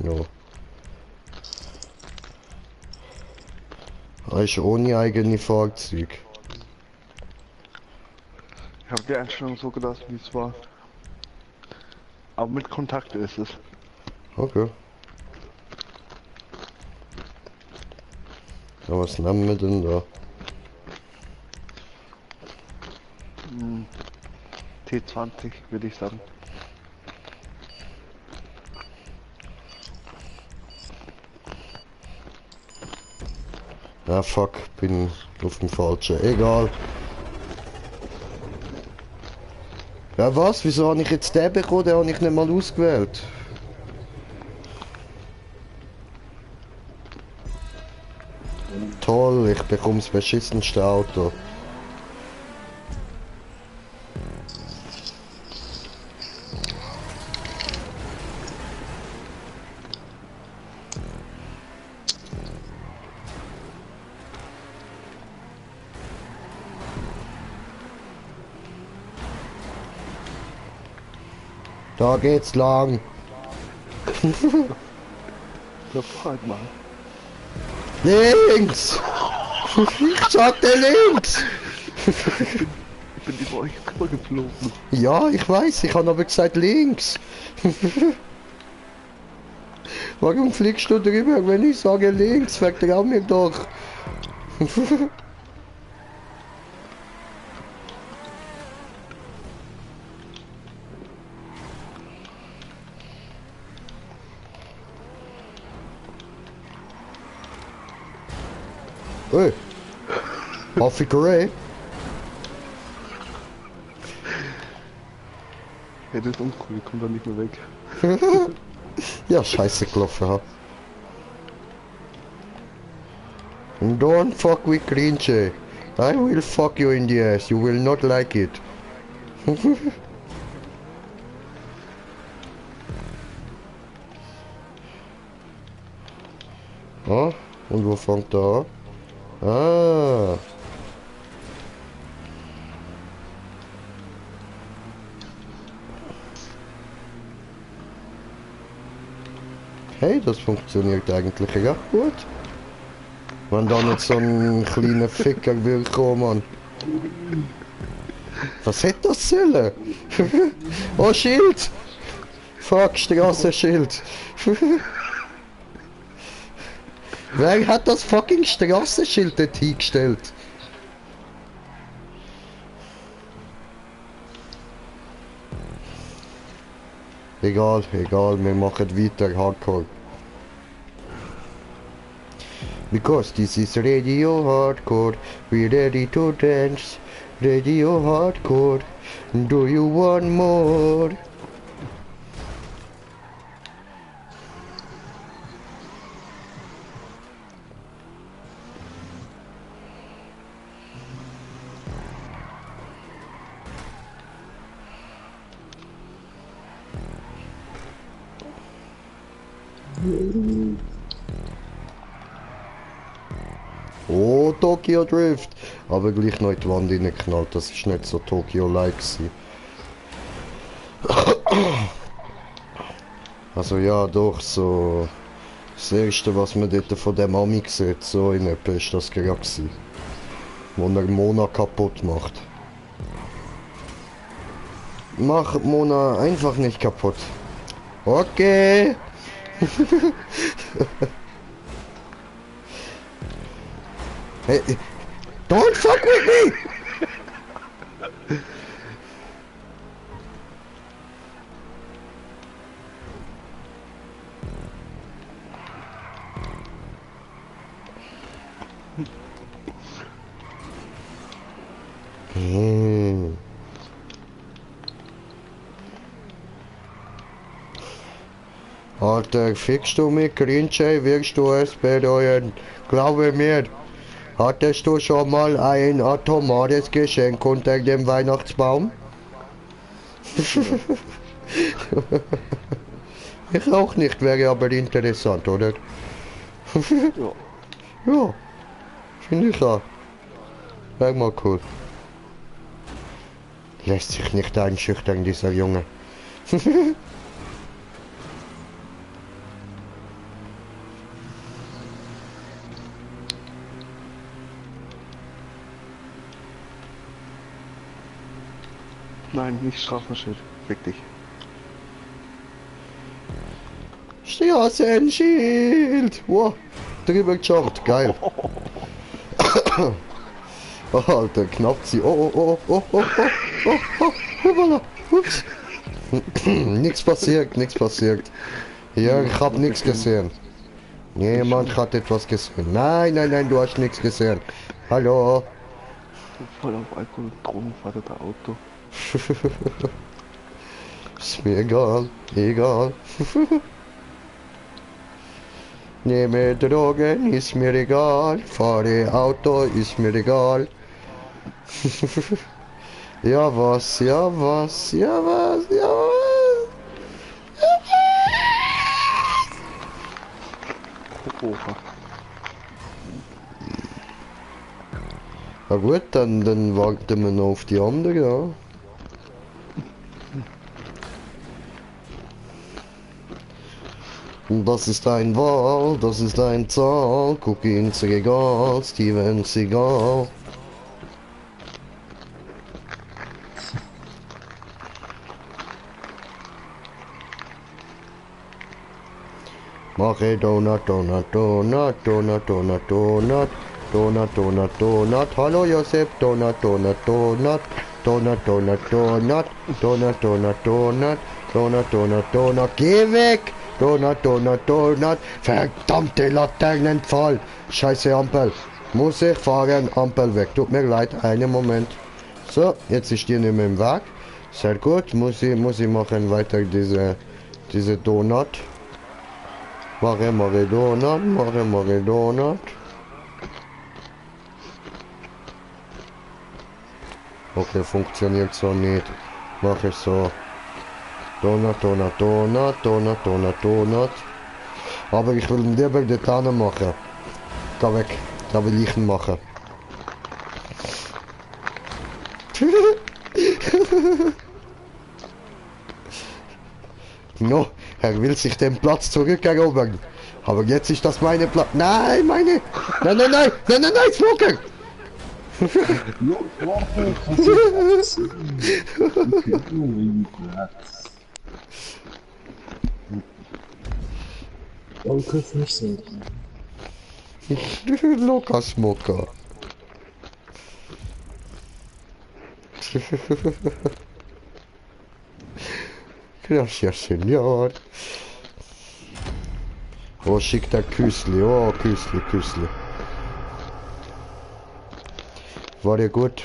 No. Ist ohne eigene Fahrzeug. Ich habe die Einstellung so gelassen, wie es war. Aber mit Kontakt ist es. Okay. Ja, was nehmen wir denn da? T20 würde ich sagen. Ah fuck, bin auf dem falschen. Egal. Ja was? Wieso habe ich jetzt den bekommen? Den habe ich nicht mal ausgewählt. Toll, ich bekomme das beschissenste Auto. Da geht's lang. Ja, fahr mal. Links! Ich sagte links! Ich bin über euch drüber geflogen. Ja, ich weiß, ich habe aber gesagt links. Warum fliegst du drüber, wenn ich sage links? Vertrau mir doch. Hey, Affikerei. Ja, das ist uncool, ich komm da nicht mehr weg. Ja, scheiße gelaufen, ha. Don't fuck with Grinche. I will fuck you in the ass. You will not like it. Ah, und wo fängt er an? Ah. Hey, das funktioniert eigentlich recht gut. Wenn da nicht so ein kleiner Ficker will kommen, Mann. Was hätte das sollen? Oh, Schild! Fuck, Straßenschild! Wer hat das fucking Straßenschild dort hingestellt? Egal, egal, wir machen weiter Hardcore. Because this is Radio Hardcore, we're ready to dance. Radio Hardcore, do you want more? Oh, Tokyo Drift! Aber gleich noch in die Wand reingeknallt, das ist nicht so Tokyo-like gewesen. Also ja, doch, so... Das erste, was man dort von dem Ami sieht, so in etwa ist das gerade gewesen. Wo er Mona kaputt macht. Mach Mona einfach nicht kaputt. Okay! Hey, don't fuck with me! Alter, fickst du mich, Grinche, wirst du es bereuen. Glaube mir. Hattest du schon mal ein atomales Geschenk unter dem Weihnachtsbaum? Ich auch nicht, wäre aber interessant, oder? Ja. Ja, finde ich auch. Wäre mal cool. Lässt sich nicht einschüchtern, dieser Junge. Nein, nicht Straßenschild. Fick dich. Straßenschild! Wow, drüber gejumpt, geil. Oh, Alter, knapp sie. Oh, voilà. Ups. Nichts passiert, nichts passiert. Ja, ich hab nichts gesehen. Jemand hat etwas gesehen. Nein, du hast nichts gesehen. Hallo. Voll auf Alkohol und Drogen fährt das Auto. Ist mir egal, egal. Nehme Drogen, ist mir egal. Fahre Auto, ist mir egal. Ja was, ja was, ja was, ja was. Oha. Na gut, dann warten wir noch auf die andere, ja. Das ist ein Wahl, das ist ein Zahl, guck ins Regal, Steven Seagal. Mache Donut, Donut, Donut, Donut, Donut, Donut, Donut, Donut, Donut, hallo Josef, Donut, Donut, Donut, Donut, Donut, Donut, Donut, Donut, Donut, Donut, Donut, Donut, geh weg! Donut, Donut, Donut, verdammte Laternenpfahl, scheiße Ampel, muss ich fahren, Ampel weg, tut mir leid, einen Moment. So, jetzt ist die nicht mehr im Weg, sehr gut, muss ich machen weiter diese Donut. Mache Donut. Okay, funktioniert so nicht. Mache ich so. Donut. Aber ich will lieber die Tanne machen. Geh weg. Da will ich ihn machen. No, er will sich den Platz zurückerobern. Aber jetzt ist das meine Platz. Nein, meine. Nein, Smoker! Locker Smoker. Gracias, Senor. Oh, schickt der Küsli. Oh, Küsli. War der gut?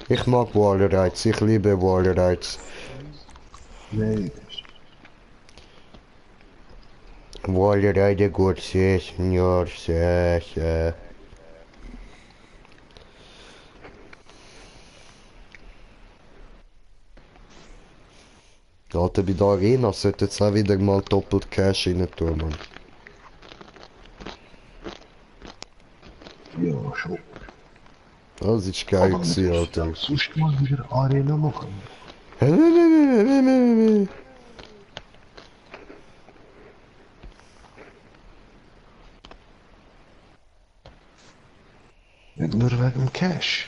Ich mag Walreiz. Ich liebe Walreiz. Nee. Walreiz gut, Senor. Sehr. Alter, bei der Arena sollte jetzt auch wieder mal doppelt Cash rein tun, Mann. Ja, schon. Das ist geil gewesen, Alter. Sonst mal wieder Arena machen. Nicht nur wegen dem Cash.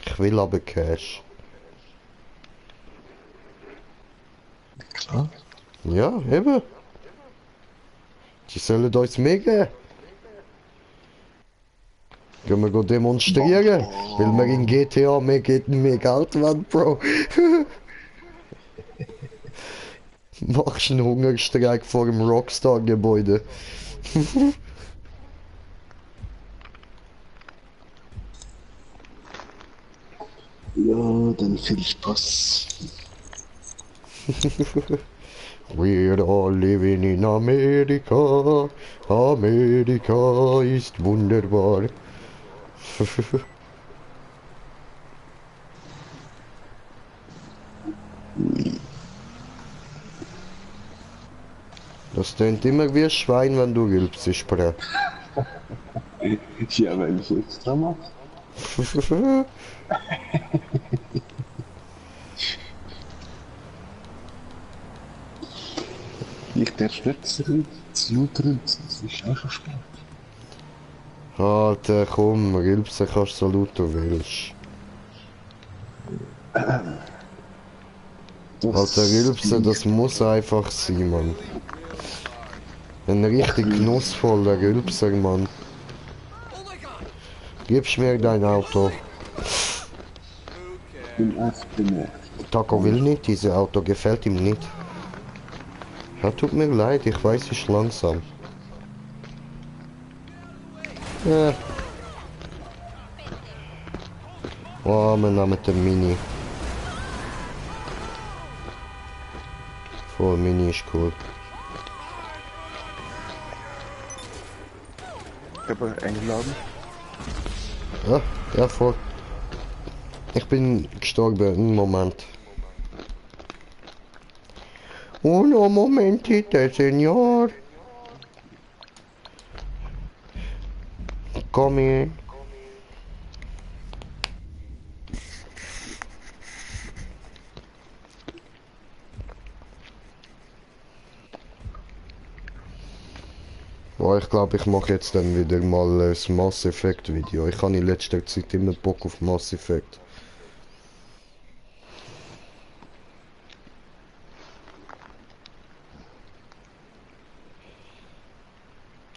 Ich will aber Cash. Klar. Ja, eben. Die sollen uns mehr geben. Gehen wir demonstrieren, weil wir in GTA mehr Geld wollen, Bro. Machst einen Hungerstreik vor dem Rockstar-Gebäude. Ja, dann viel Spaß. We're all living in America. Amerika ist wunderbar. Das tönt immer wie ein Schwein, wenn du Rülpse sprichst. Ja, wenn ich extra mache. Ich darf nicht zu laut rülpsen, das ist auch schon Sport. Alter, komm, Rülpsen kannst du so laut du willst. Also Rülpsen, das muss einfach sein, Mann. Ein richtig genussvoller Rülpser, Mann. Gibst mir dein Auto. Ich bin echt genervt. Taco will nicht, dieses Auto gefällt ihm nicht. Ja, tut mir leid, ich weiß, es ist langsam. Ja. Oh, wir nehmen den Mini. Voll Mini ist cool. Ich habe eingeladen. Ja, ja, voll. Ich bin gestorben, im Moment. Uno momentito, señor. Komm in. Boah, ich glaube, ich mache jetzt dann wieder mal das Mass Effect Video. Ich habe in letzter Zeit immer Bock auf Mass Effect.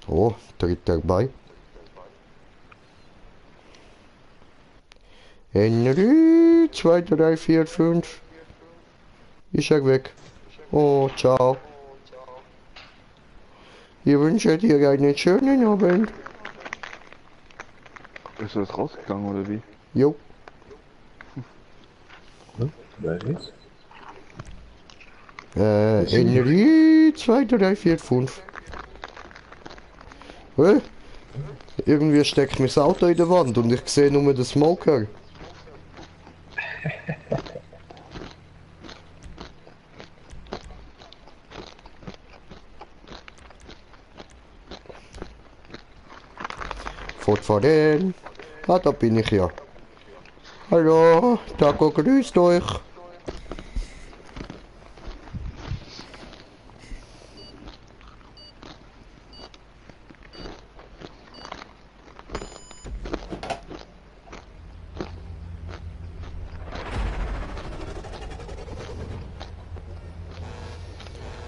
Oh, dritter bei. Henry, 2, 3, 4, 5. Ist er weg. Oh, ciao. Ich wünsche dir einen schönen Abend. Ist das rausgegangen oder wie? Jo. Wer ist? Henry, 2, 3, 4, 5. Irgendwie steckt mir das Auto in der Wand und ich sehe nur den Smoker. Fortfahren. Ah, da bin ich ja. Hallo, Taco, grüßt euch.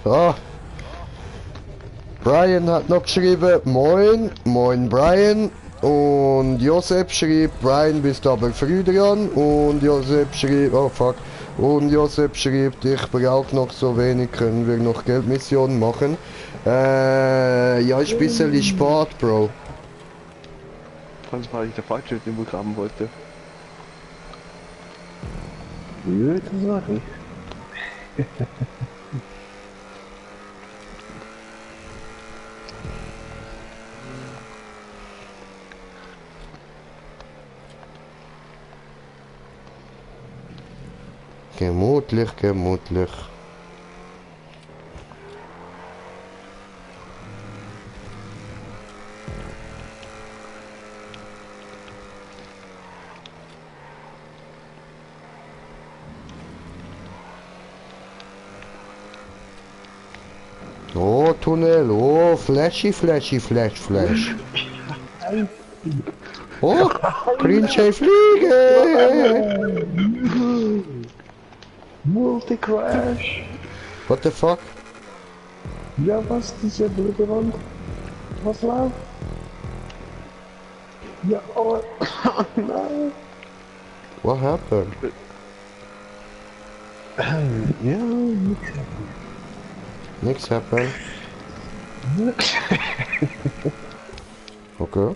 Ah. Brian hat noch geschrieben, moin, moin Brian. Und Josep schrieb, Brian bist aber früh dran. Und Josep schrieb, oh fuck. Und Josep schrieb, ich brauche noch so wenig, können wir noch Geldmissionen machen. Ja, ist ein bisschen spät, Bro. Das war ich der Falsche, den ich haben wollte. Gute Sache. Gemütlich, gemütlich. Oh, Tunnel, oh, flashy, flashy, flash, flash. Oh, Prince Fliege! Multicrash! What the fuck? Ja, was? Diese blöde Wand? Was läuft? Ja, oh, nein! What happened? Ja, nix happened. Nix happened? Okay.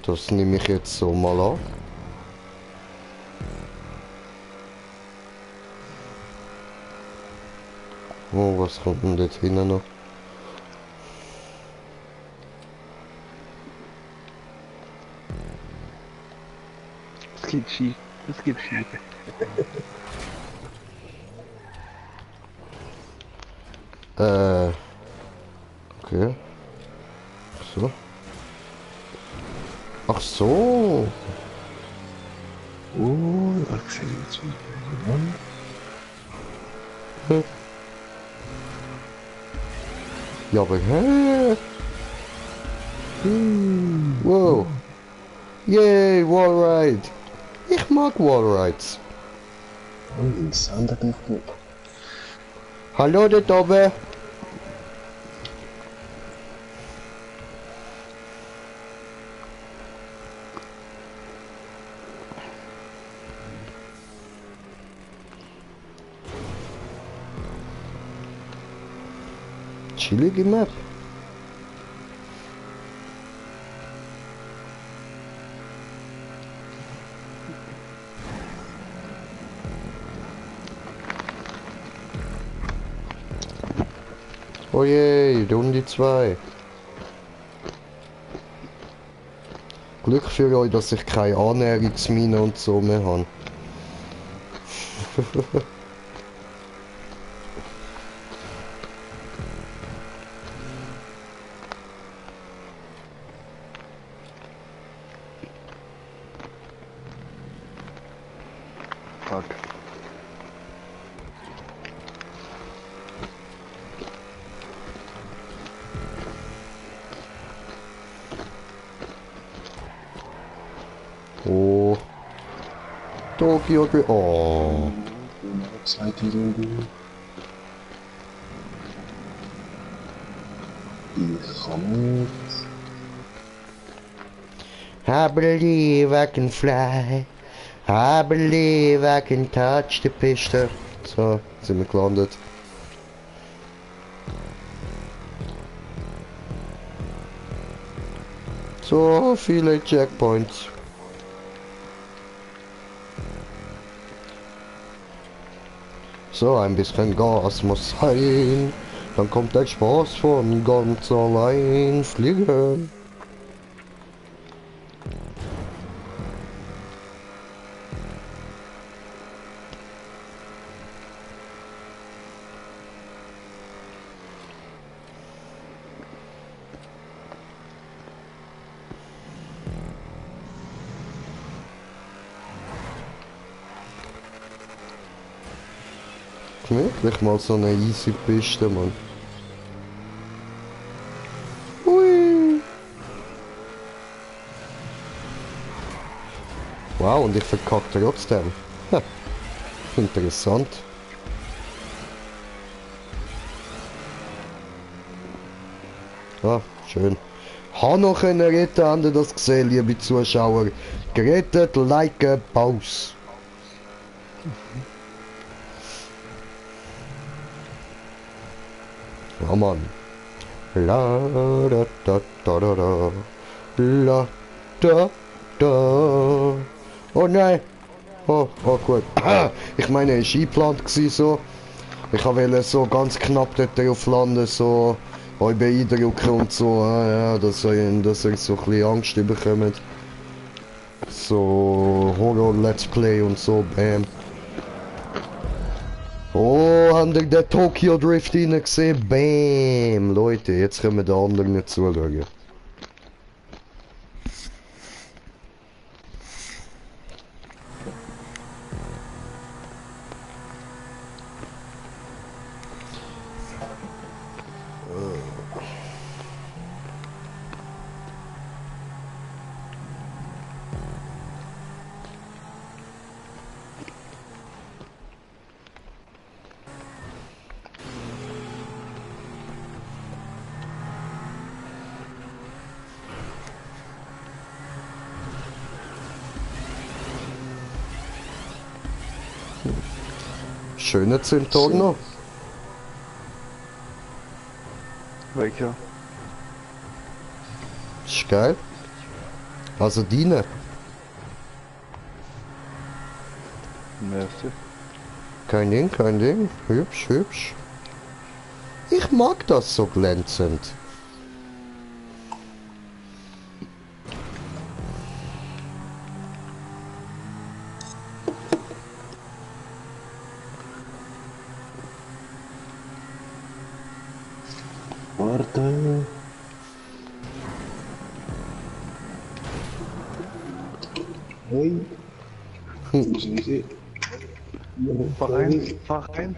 Das nehme ich jetzt so mal an. Oh, was kommt denn dort hinten noch? Das geht schief. Das geht schief. Okay. So. Ach so. Oh, da sehe ich jetzt wieder. Ja, aber hä? Wow. Yay, Wallride. Ich mag Wallrides. Sander nicht gut. Hallo, der Dobbe. Chillige Map. Oh je, Runde 2. Glück für euch, dass ich keine Annäherungsmine und so mehr habe. Fuck. Oh. Tokio. Oh. Zweite Runde. Ich kann nicht. I believe I can fly. I believe I can touch the Piste. So, sind wir gelandet. So viele Checkpoints. So, ein bisschen Gas muss sein. Dann kommt der Spaß von ganz allein fliegen. Wirklich mal so eine easy Piste, Mann. Hui. Wow, und ich verkacke trotzdem. Ha. Interessant. Ah, schön. Habe noch retten, habt ihr das gesehen, liebe Zuschauer? Gerettet, like, Pause. Ja, Mann. La da da da da da. La da da. Oh nein. Oh gut. Ich meine, es war eingeplant so. Ich wollte so ganz knapp dort drauf landen, so euch beeindrucken und so, ja, dass ihr so ein bisschen Angst bekommt. So Horror Let's Play und so, bam. Oh, habt ihr den Tokyo Drift rein gesehen? Bam! Leute, jetzt können wir den anderen nicht zuschauen. Schöner Zündtag noch. Welcher? Ist geil. Also deine. Merci. Kein Ding, kein Ding. Hübsch, hübsch. Ich mag das so glänzend. Warte. Hey. Fahr rein, fahr rein.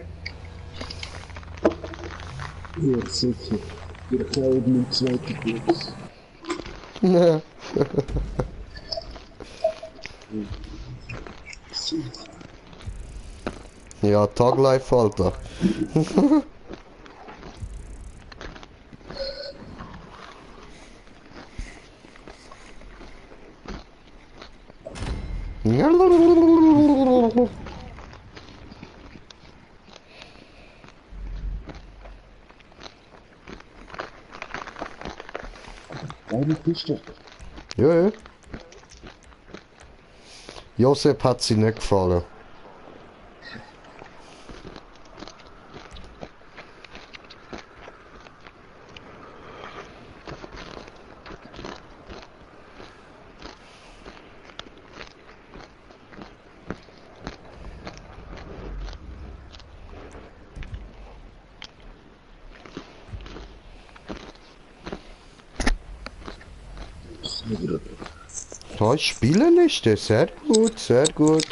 Ja, sicher. Wir klauen mit zweiten Kurs. Ja. Ja, Taglife, Alter. Deine Kiste. Ja, ja. Josep hat sie nicht gefallen. Ja, ich spiele nicht, sehr gut, sehr gut.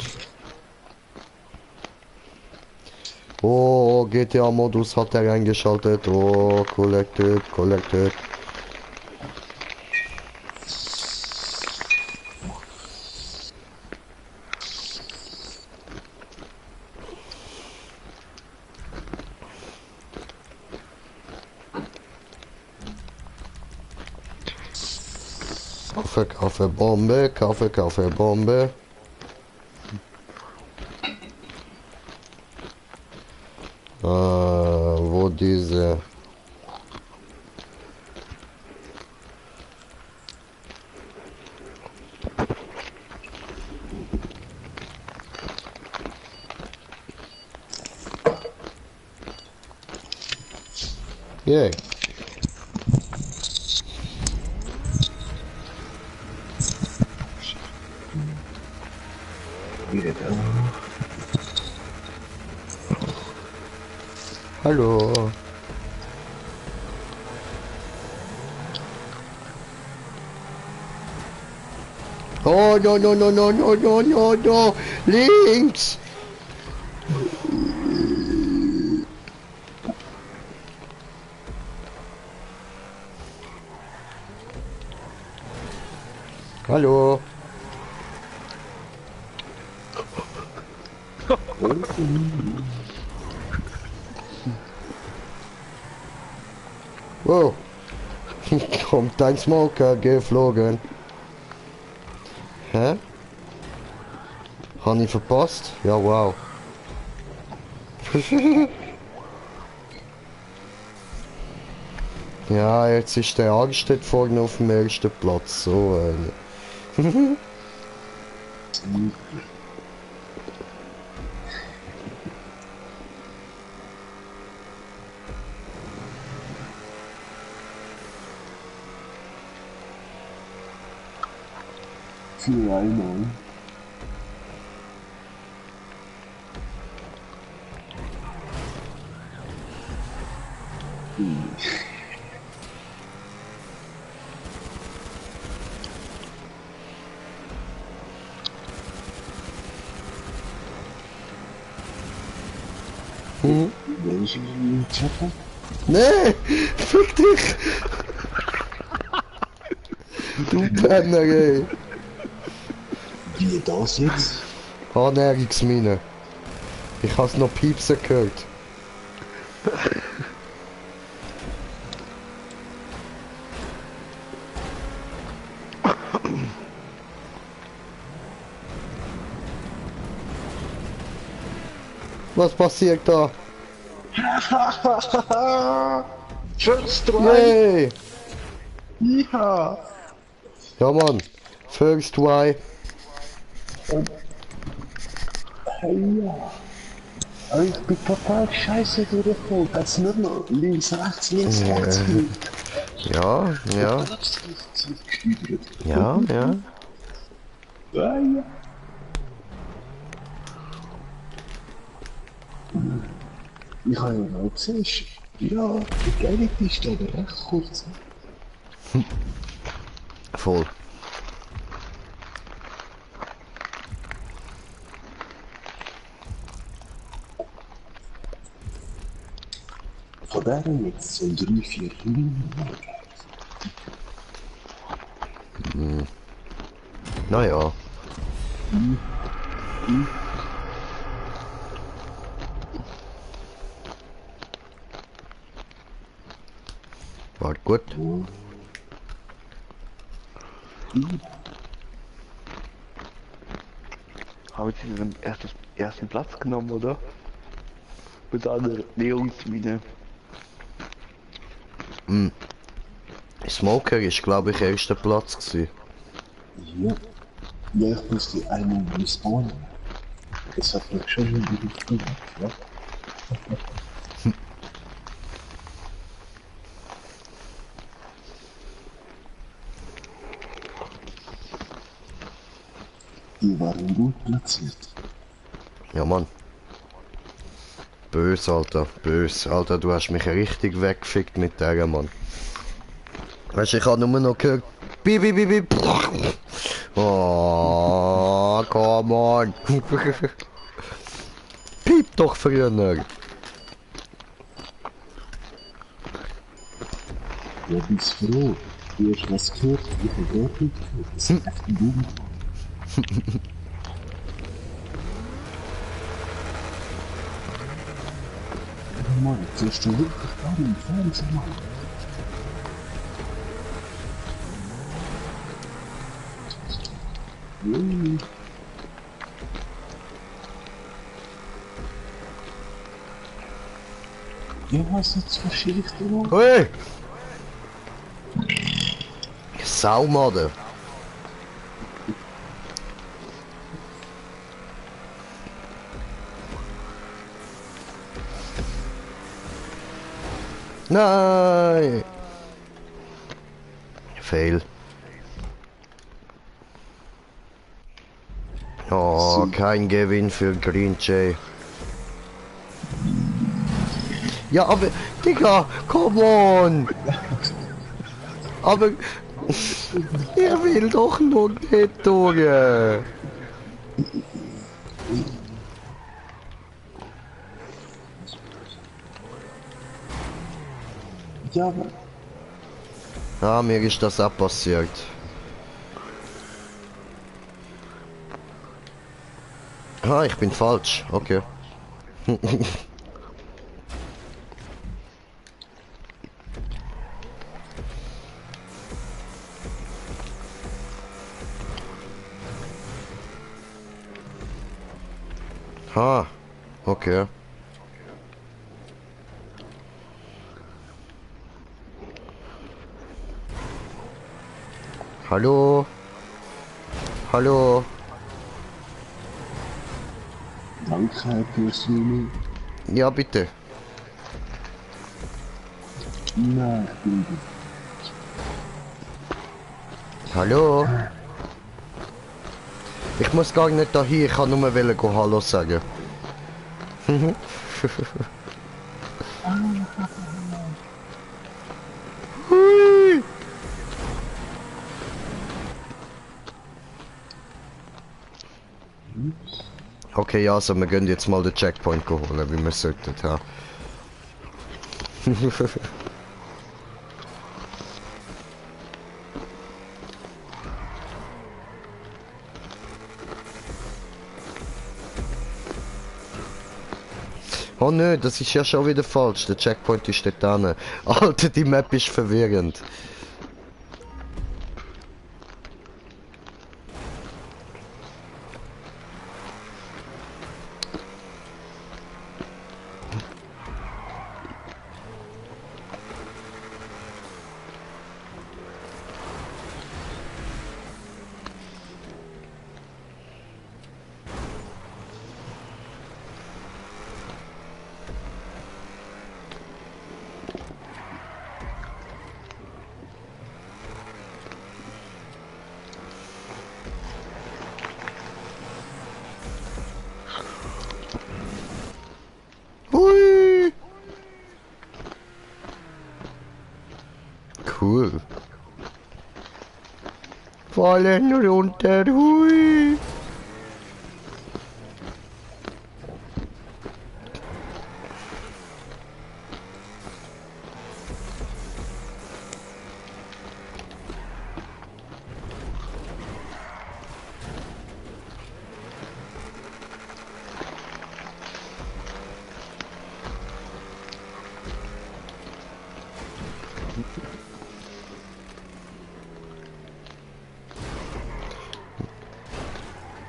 Oh, GTA-Modus hat er eingeschaltet. Oh, collected, collected. Kaffee, Kaffee, Bombe, Kaffee, Kaffee, Bombe. Wo diese... Yay. Hallo. Oh, no, no, no, no, no, no, no, no. Links. Hallo. Wow. Kommt ein Smoker geflogen. Hä? Haben ich verpasst? Ja, wow. Ja, jetzt ist der Argstedt vorne auf dem ersten Platz. So, Für einmal. Welche Chapter? Nee! Fick dich! Du Penner, ey! Wie das jetzt? Annäherungsmine. Ich hab's noch piepsen gehört. Was passiert da? First try! Yay! Ja! Ja, Mann. First try. Ja. Aber ich bin total scheiße durchgeholt. Als nur noch links, rechts geht. Ja, ja. Ja, ja. Ja, ja. Ich habe ja auch gesehen, ja, die geile Piste, aber recht kurz. Voll. Von der jetzt so 3-4 Minuten. Naja. Gut. Habe ich den ersten Platz genommen, oder? Mit der anderen Näherungsmine. Smoker ist, glaube ich, erster Platz gewesen. Ja. Ja, ich musste einmal respawnen. Das hat mich schon wieder gefunden, ja. Die waren gut platziert. Ja, Mann. Bös, Alter. Bös. Alter, du hast mich richtig weggefickt mit der, Mann. Weißt du, ich habe nur noch gehört. Bip, bip, bip, bip. Oh, come on. Piep doch früher. Ja, bist froh. Du hast was gehört, ich habe gar nicht gehört. Das ist echt dumm. Mann, sollst du wirklich gar nicht Fernsehen machen? Ja, was jetzt verschickt du? Hey! Saumade. Nein! Fail. Oh, kein Gewinn für Green Jay. Ja, aber, Digga, come on! Aber, ich will doch noch nicht durch. Ja, aber... Ah, mir ist das auch passiert. Ah, ich bin falsch. Okay. Ah, okay. Hallo? Hallo? Danke, Herr Personi. Ja, bitte. Nein, bitte. Hallo? Ich muss gar nicht dahin, ich kann nur wollen go Hallo sagen. Hui. Okay, also wir gehen jetzt mal den Checkpoint holen, wie wir sollten, ja. Oh nö, das ist ja schon wieder falsch. Der Checkpoint ist dort dran. Alter, die Map ist verwirrend. Hui. Cool. Fallen runter, hui.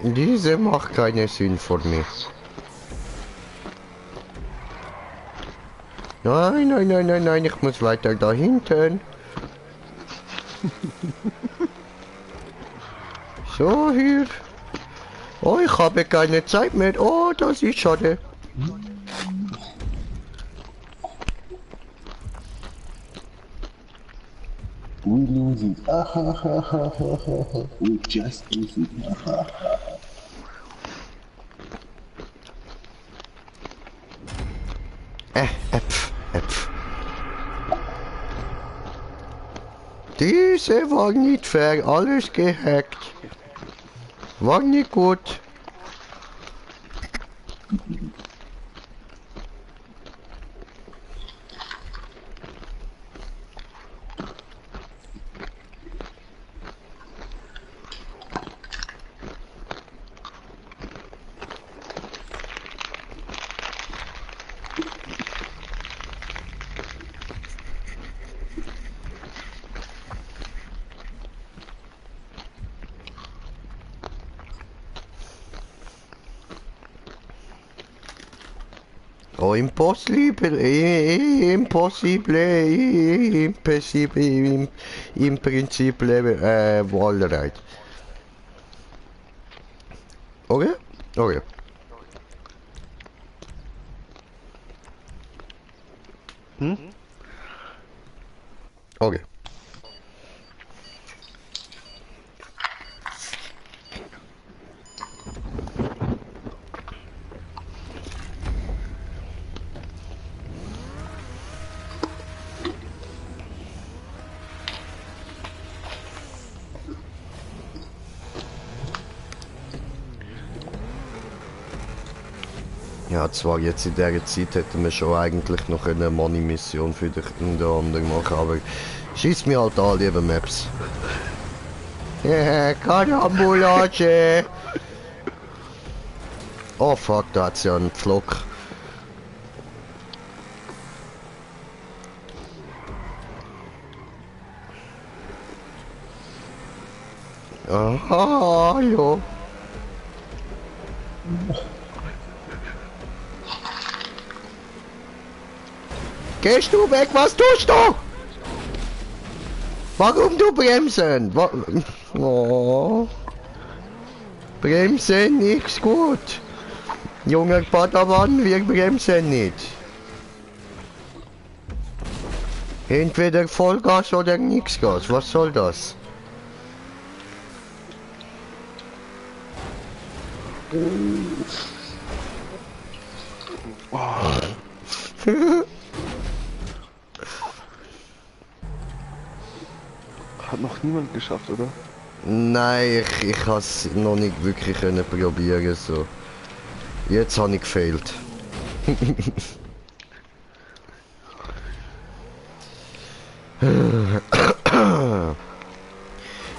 Diese macht keinen Sinn für mich. Nein, nein, nein, nein, nein, ich muss weiter da hinten. So, hier. Oh, ich habe keine Zeit mehr. Oh, das ist schade. We lose it. We just lose it. Äpf. Diese war nicht fair, alles gehackt. War nicht gut. Oh, impossible, impossible, Wallride. Okay? Okay. Okay. Ja, zwar jetzt in dieser Zeit hätten wir schon eigentlich noch eine Money-Mission für den anderen machen, aber schieß mir halt an, liebe Maps. Keine Ambulance! Oh fuck, da hat's ja einen Pflock. Aha, hallo. Gehst du weg? Was tust du? Warum du bremsen? Oh. Bremsen nichts gut. Junger Padawan, wir bremsen nicht. Entweder Vollgas oder nix Gas. Was soll das? Hat noch niemand geschafft, oder? Nein, ich habe es noch nicht wirklich können probieren so. Jetzt habe ich gefailt.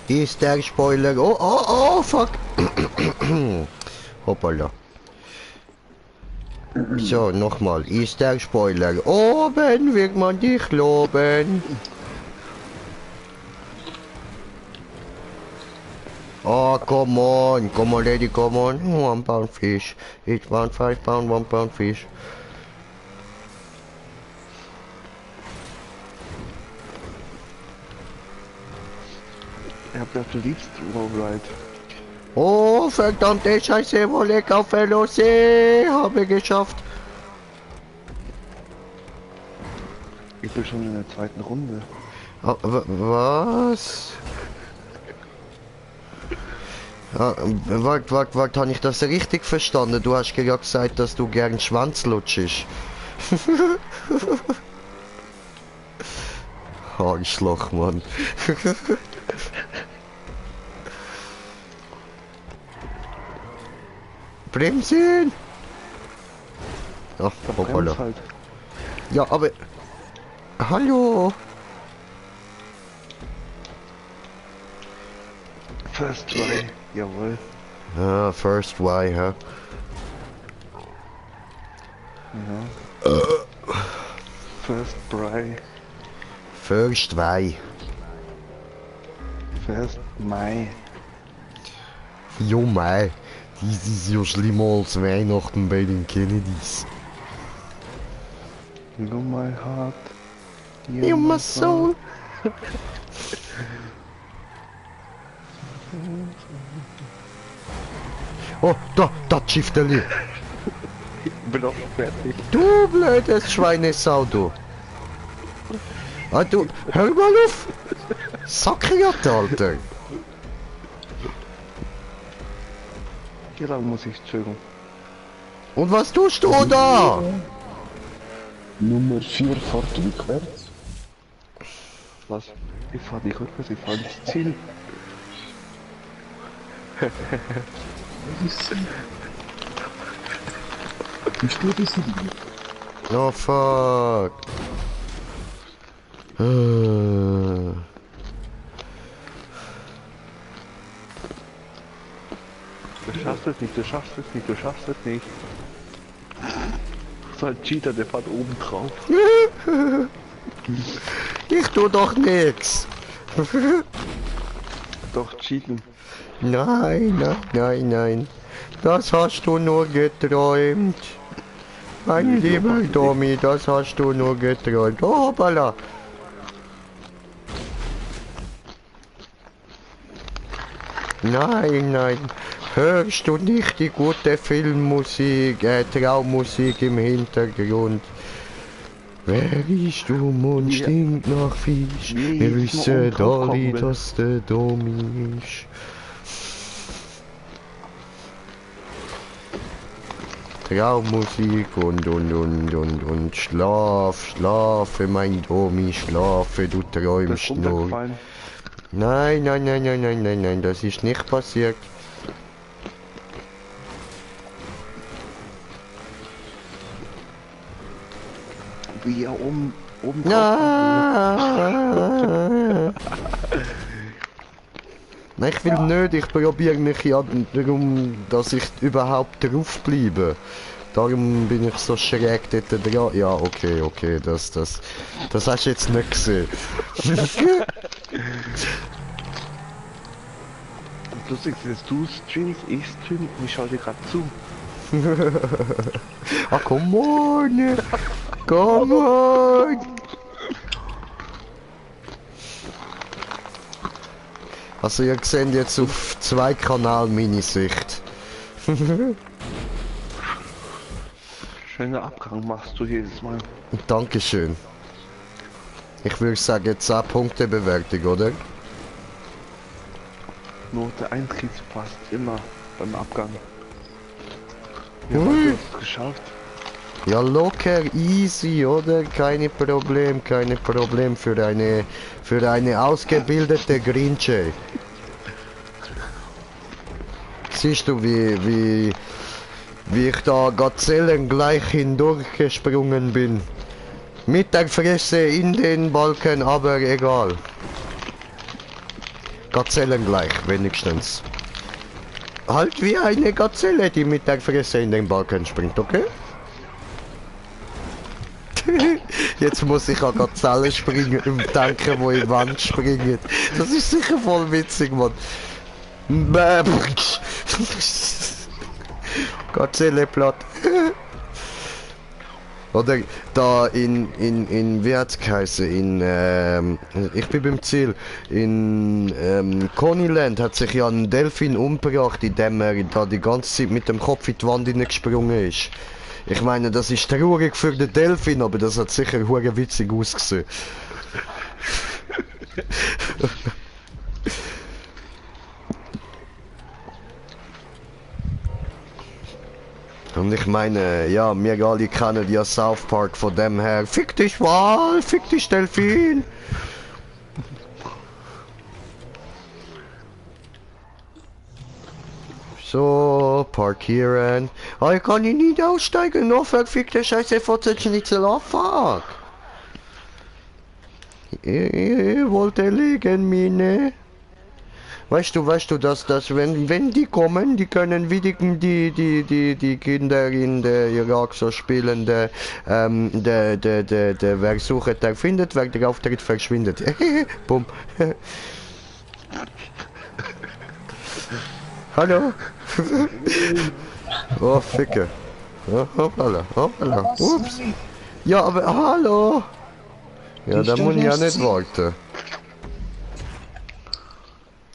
Ist der Spoiler? Oh, fuck! Hoppala. So, nochmal. Ist der Spoiler? Oben wird man dich loben. Oh, come on, lady, come on. 1 pound fish. Each pound, 5 pound, 1 pound fish. Ich hab das liebst Lowride. Oh, verdammte Scheiße, Wolleck auf LOC. Habe geschafft. Ich bin schon in der zweiten Runde. Oh, was? Ja, warte, habe ich das richtig verstanden? Du hast gerade gesagt, dass du gern Schwanz lutschst. Arschloch, Mann. Bremsen! Ach, hoppala. Halt. Ja, aber... Hallo! First try, jawohl. Ah, first Y, hä? Ja. First try. First Y. First Mai. Jo, Mai. Dies ist ja schlimmer als Weihnachten bei den Kennedys. You're my heart. You're my soul. Oh, da Schiffterli. Ich bin auch fertig. Du blödes Schweinesau, Ah, du, hör mal auf! Sackriert, Alter! Wie lange muss ich zögern? Und was tust du da? Nummer 4 fährt rückwärts. Was? Ich fahr nicht rückwärts, ich fahr ins Ziel. Wie spät ist denn die? Oh fuck! Du schaffst es nicht, du schaffst es nicht, du schaffst es nicht. So ein Cheater, der fährt oben drauf. Ich tu doch nix! Doch, cheaten. Nein. Das hast du nur geträumt. Mein lieber Tommy, das hast du nur geträumt. Oh, hoppala! Nein. Hörst du nicht die gute Filmmusik, Traummusik im Hintergrund? Wer ist dumm und stinkt nach Fisch? Wir wissen alle, dass der Tommy ist. Traummusik und schlafe, mein Tommy, schlafe, du träumst nur. Nein, das ist nicht passiert. Wie er oben Nein, ich will nicht, ich probiere mich ja darum, dass ich überhaupt drauf bleibe. Darum bin ich so schräg dort dran. Ja, okay, das hast du jetzt nicht gesehen. Lustig ist, du streamst, ich stream, ich schau dir gerade zu. Ah, come on! Also ihr seht jetzt auf 2 Kanal meine Sicht. Schöner Abgang machst du jedes Mal. Dankeschön. Ich würde sagen 10 Punkte Bewertung, oder? Nur der Eintritt passt immer beim Abgang. Ja, du hast es geschafft. Ja, locker, easy, oder? Keine Problem für eine ausgebildete Grinche. Siehst du, wie ich da Gazellen gleich hindurchgesprungen bin. Mit der Fresse in den Balken, aber egal. Gazellen gleich, wenigstens. Halt wie eine Gazelle, die mit der Fresse in den Balken springt, okay? Jetzt muss ich an Gazellen springen und denken, wo in die Wand springen. Das ist sicher voll witzig, Mann. Gazelle platt. Oder da in wie hat's geheißen, ich bin beim Ziel, in Coneyland hat sich ja ein Delfin umgebracht, indem er da die ganze Zeit mit dem Kopf in die Wand hineingesprungen ist. Ich meine, das ist traurig für den Delfin, aber das hat sicher hure witzig ausgesehen. Und ich meine, ja, wir alle kennen ja South Park, von dem her. Fick dich Wal, fick dich Delfin. So, parkieren. Oh, ich kann hier nicht aussteigen, noch verfickte Scheiße, Fotzenschnitzel, oh fuck. Ich wollte liegen, Mine. Weißt du, dass wenn die kommen, die können wie die Kinder in der Irak so spielen, der wer sucht, der findet, wer der Auftritt verschwindet. Bumm. Hallo? Oh, Ficke. Ja, hoppala, hoppala. Ups. Ja, aber hallo. Ja, da muss ich ja nicht warten.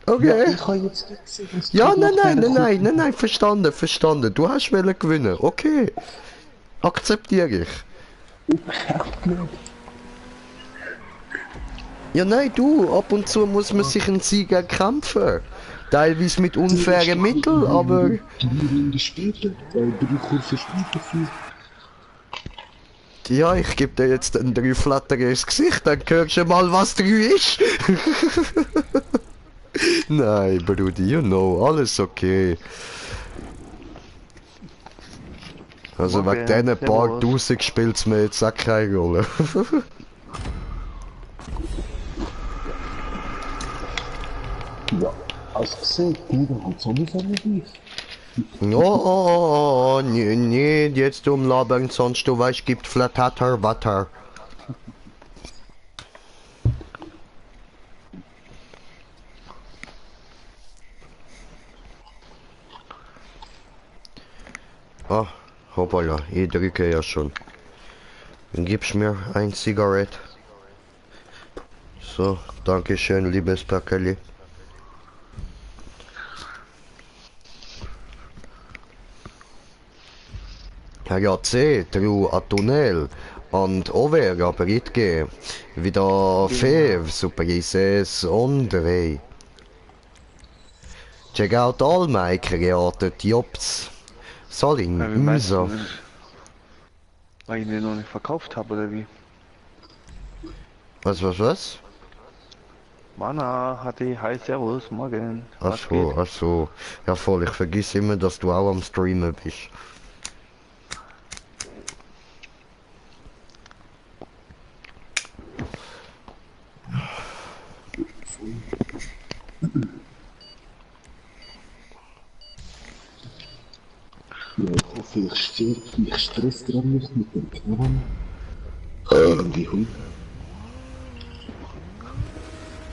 Okay. Ja, nein, verstanden. Du hast wollen gewinnen. Okay. Akzeptiere ich. Ja, nein, du. Ab und zu muss man sich einen Sieg erkämpfen. Teilweise mit unfairen Mitteln, aber... Ja, ich gebe dir jetzt einen 3 Flatter ins Gesicht, dann hörst du mal, was 3 ist. Nein, Brudi, you know, alles okay. Also Okay, wegen diesen paar servus. Tausend spielt es mir jetzt auch keine Rolle. Ja, als gesagt, jeder hat sowieso nicht ich. Oh, nee, jetzt umlabern, sonst du weißt, gibt Flatter Watter. Ah, hoppala, ich drücke ja schon. Dann gibst mir ein Zigarett. So, danke schön, liebes Packerli. Ragazzi, tru a tunnel, and over a peritke, vida fev surprises on the way. Check out all my created jobs. Solling, Ja, wie meinst du User. das? Weil ich den noch nicht verkauft habe, oder wie? Was? Mana, hatte hi, servus, morgen. Was geht? Ach so. Ja voll, ich vergiss immer, dass du auch am Streamen bist. Ja, ich hoffe, ich stress gerade nicht mit dem Knarren. Irgendwie hui.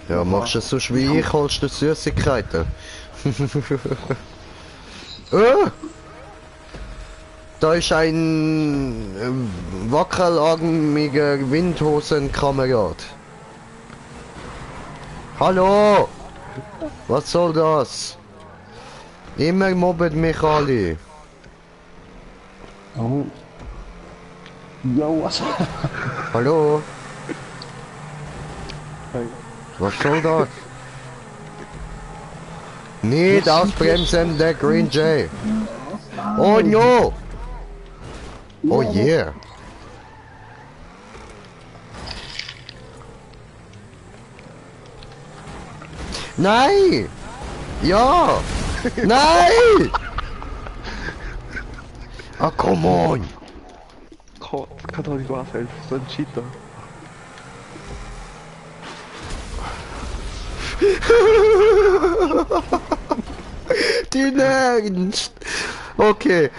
Ja, machst du es so wie ich, holst du Süßigkeiten. Da ist ein wackelarmiger Windhosenkamerad. Hallo! Was soll das? Immer mobbet mich alle. Oh. Ja, was? Hallo? Was soll das? Nicht ausbremsen, der Green Jay. Oh no! Oh yeah! Nein! Ja! Nein! Ah, come on! Gott, kann doch nicht wahr sein, so ein Cheater. Die Ernst! Okay,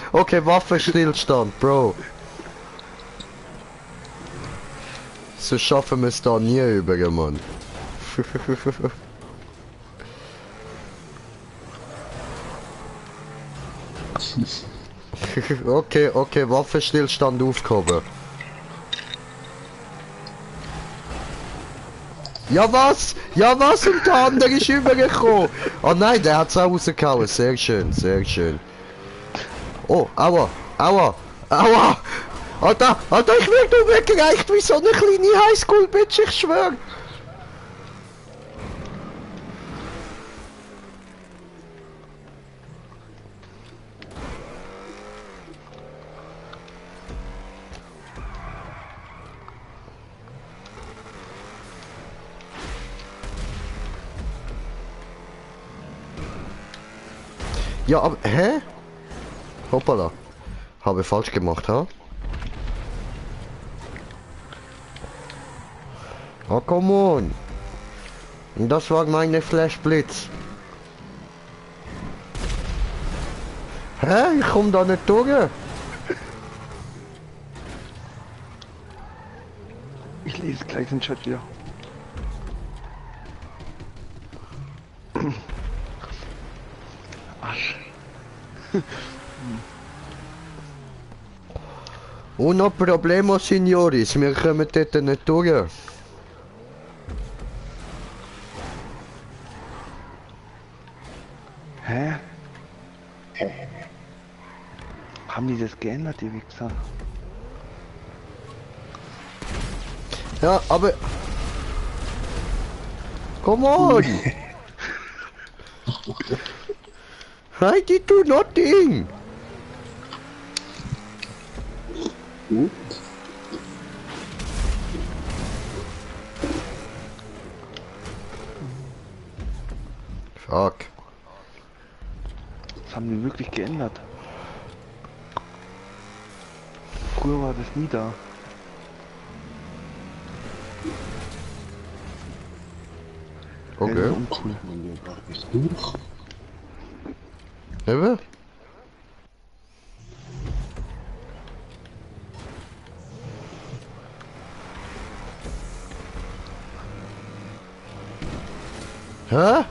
Waffenstillstand, Bro. So schaffen wir es da nie über, Mann. Okay, Waffenstillstand aufgehoben. Ja was? Und der andere ist übergekommen. Oh nein, der hat's auch rausgehauen. Sehr schön. Oh, aua. Alter, ich werde nur weggereicht wie so eine kleine Highschool-Bitch, ich schwör. Ja, aber, hä? Hoppala. Habe falsch gemacht, ha? Oh, come on. Das war meine Flashblitz. Hä? Ich komm da nicht durch. Ich lese gleich den Chat wieder. Arsch. Uno problemo, Signoris, wir kommen dort nicht durch. Hä? Haben die das geändert, die Wichser? Ja, aber... Come on! I did do nothing! Fuck. Das haben die wirklich geändert. Früher war das nie da. Okay. Das ist uncool. Eben? Hä?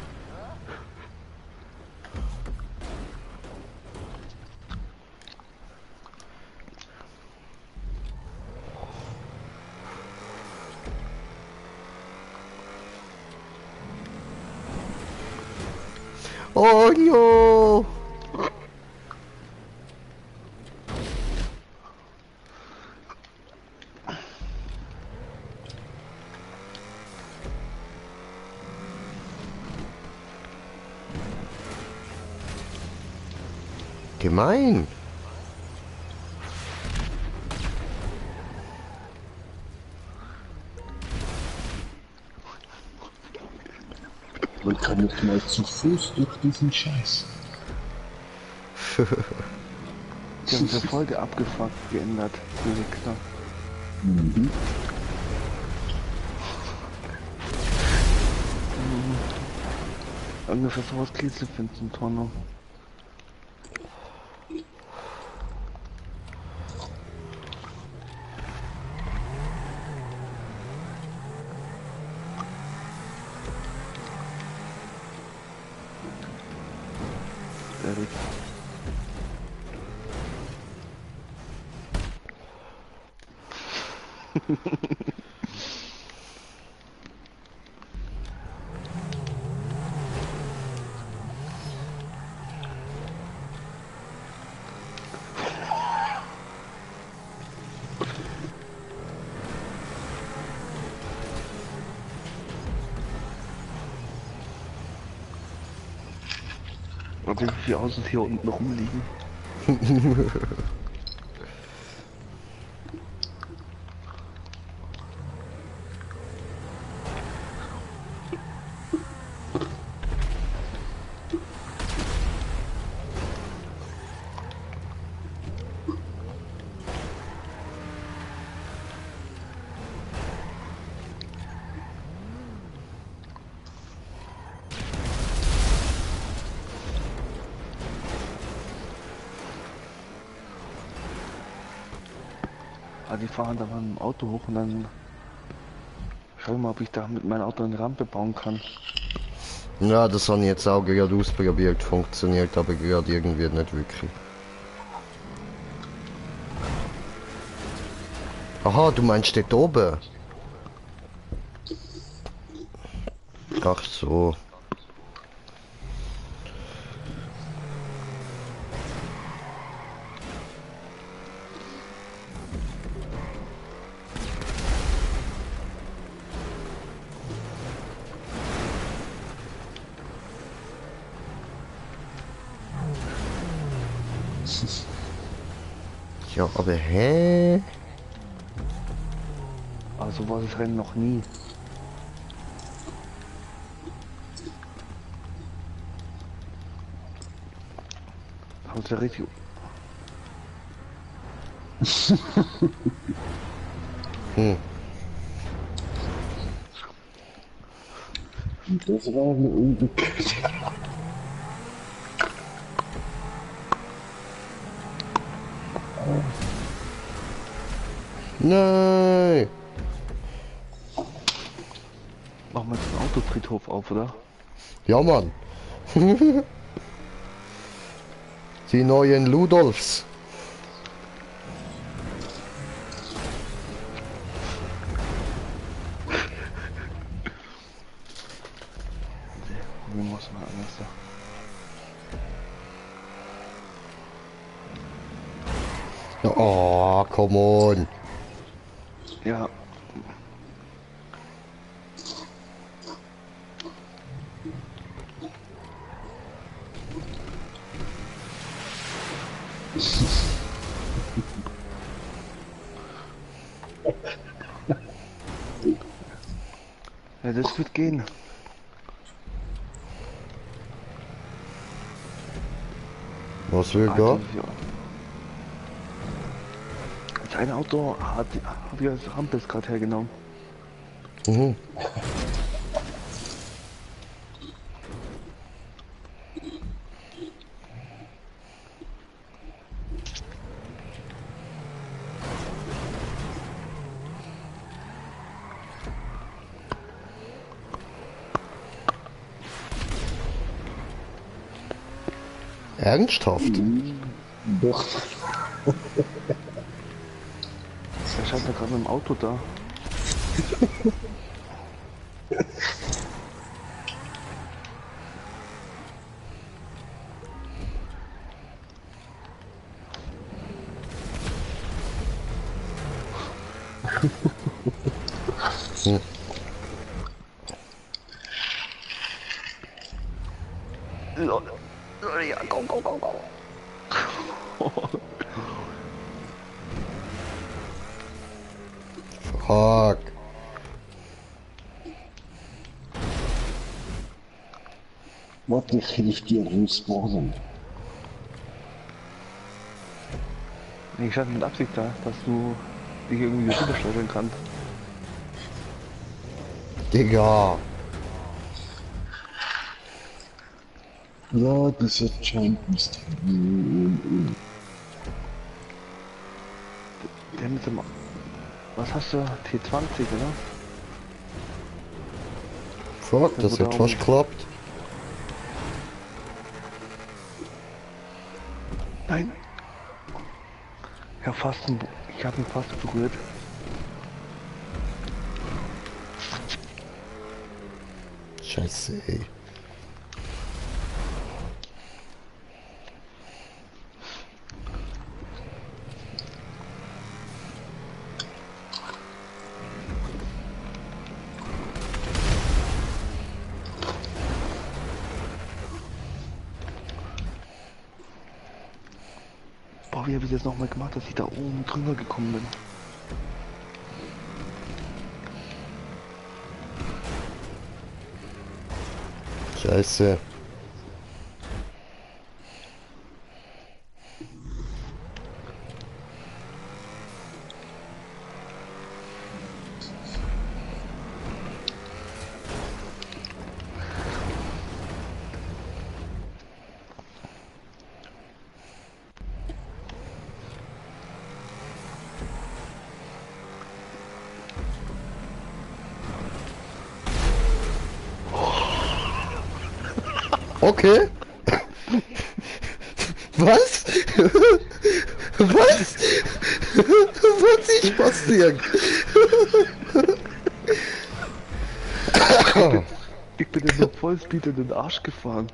Oh no! Gemein! Man kann nicht mal zu Fuß durch diesen Scheiß. Die haben die Folge abgefuckt, geändert, die Wichser. Mhm. Ungefähr sowas kriegst du finden, Torno. Erik. Und wie viele Autos hier unten rumliegen. Die fahren da mal mit dem Auto hoch und dann schau mal, ob ich da mit meinem Auto eine Rampe bauen kann. Ja, das habe ich jetzt auch gerade ausprobiert, funktioniert aber gerade irgendwie nicht wirklich. Aha, du meinst dort oben? Ach so. Ja, aber hä? Also war das Rennen noch nie. Haben sie richtig... Das war eine Unglück. Nein! Machen wir jetzt einen Autofriedhof auf, oder? Ja, Mann. Die neuen Ludolfs. Wie muss man anders sagen? Oh, come on. Ja. Ja, das wird gehen. Was will gar? Das eine Auto hat die Rampe jetzt gerade hergenommen. Mhm. Ernsthaft? Doch. Er scheint ja gerade mit dem Auto da. Ja, go, go, go, go. Fuck. Warte, hilft dir respawnen. Ich stand mit Absicht da, dass du dich irgendwie rüberschleudern kannst. Digga. Ja, das ist anscheinend nicht. Der mit dem... Was hast du? T20, oder? Fuck, das hat fast geklappt. Nein! Ja, ich habe ihn fast berührt. Scheiße, ey. Boah, wie habe ich das nochmal gemacht, dass ich da oben drüber gekommen bin? Scheiße. Okay. Was? Was? Was ist passiert? Ich bin in der Vollspeed in den Arsch gefahren.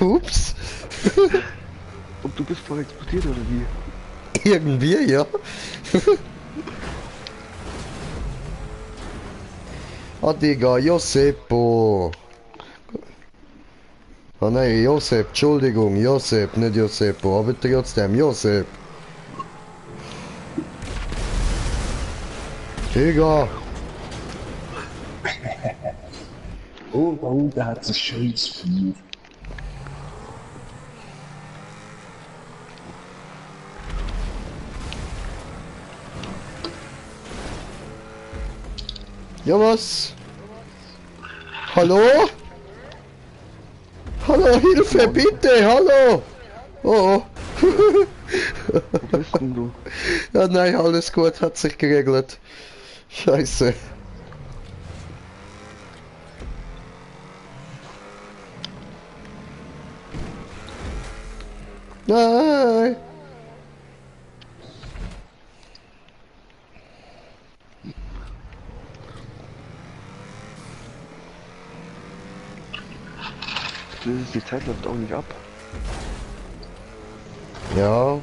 Ups. Und du bist voll explodiert, oder wie? Irgendwie, ja. Ah, Digga, Joseppo. Ah nein, Josep, Entschuldigung, Josep, nicht Joseppo, aber trotzdem, Josep. Digga. Oh, da hat sich schönes Vieh. Ja, was? Hallo? Hallo, Hilfe, bitte, hallo! Oh, Wo bist denn du? Ja, nein, alles gut, hat sich geregelt. Scheiße. Nein! Die Zeit läuft auch nicht ab. Ja.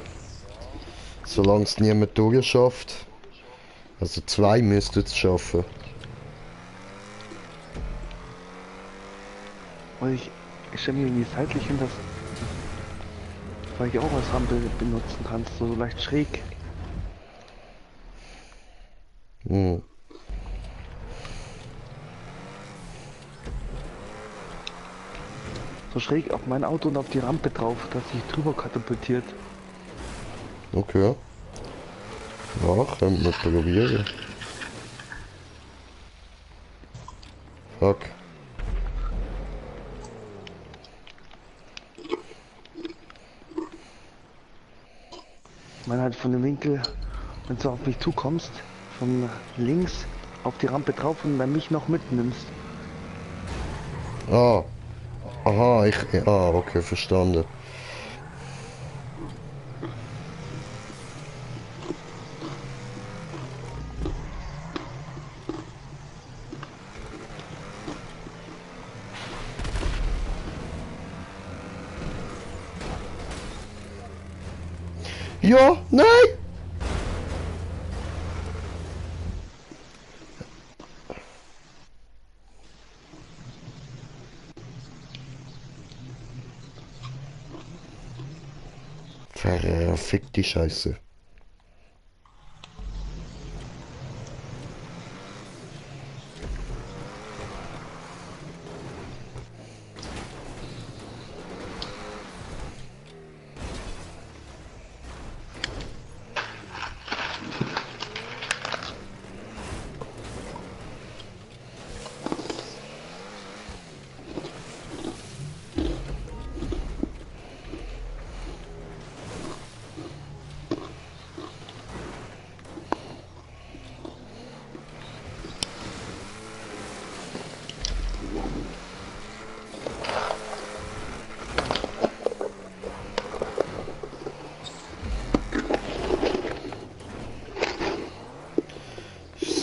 Solange es niemand durchschafft. Also 2 müssten es schaffen. Weil ich stelle mir irgendwie seitlich hin, weil ich auch als Rampe benutzen kannst, so leicht schräg. Hm. So schräg auf mein Auto und auf die Rampe drauf, dass sich drüber katapultiert. Okay. Ja, können wir probieren. Fuck. Ich meine halt von dem Winkel, wenn du auf mich zukommst, von links auf die Rampe drauf und dann mich noch mitnimmst. Ah. Aha, okay, verstanden. Ja, nein! Verfick die Scheiße.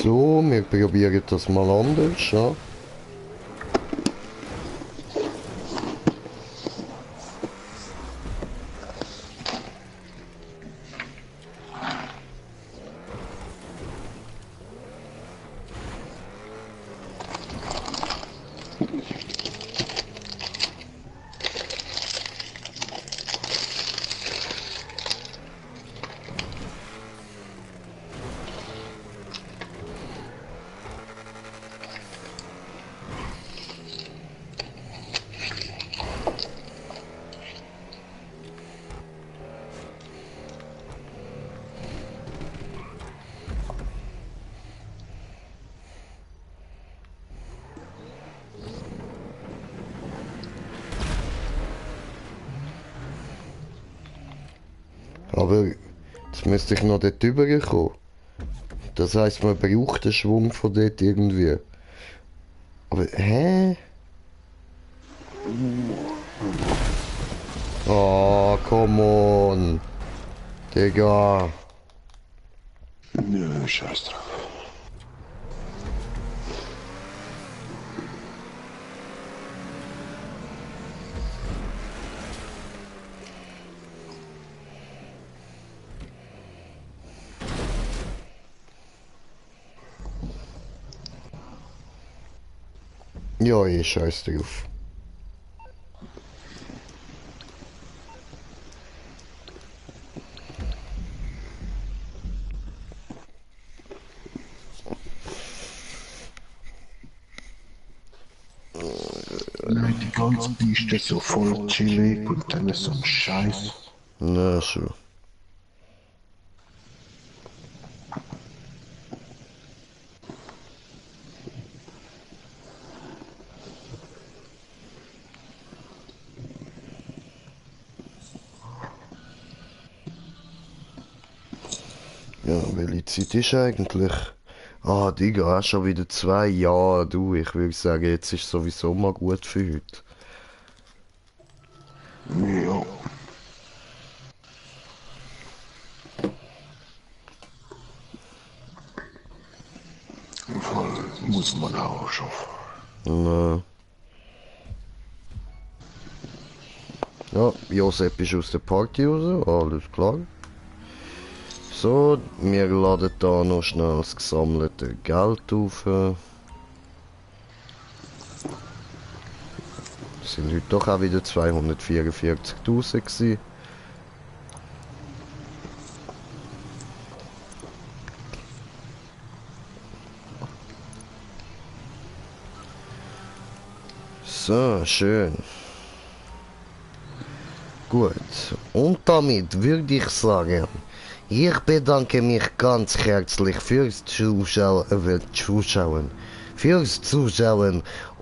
So, wir probieren das mal anders, ja. Aber jetzt müsste ich noch dort rüberkommen. Das heisst, man braucht den Schwung von dort irgendwie. Aber, hä? Oh, come on. Digga. Nö, scheiß drauf. Ja, scheiß drauf. Nein, die ganze Piste ist so voll chillig und dann ist so ein Scheiß. Na schon. Ja, welche Zeit ist eigentlich? Ah, Digga, auch schon wieder 2. Ja, du, ich würde sagen, jetzt ist sowieso mal gut für heute. Ja. muss man auch schaffen. Na. Ja, Josep ist aus der Party raus, alles klar. So, wir laden da noch schnell das gesammelte Geld auf. Das sind heute doch auch wieder 244.000 gewesen. So, schön. Gut, und damit würde ich sagen, ich bedanke mich ganz herzlich fürs Zuschauen,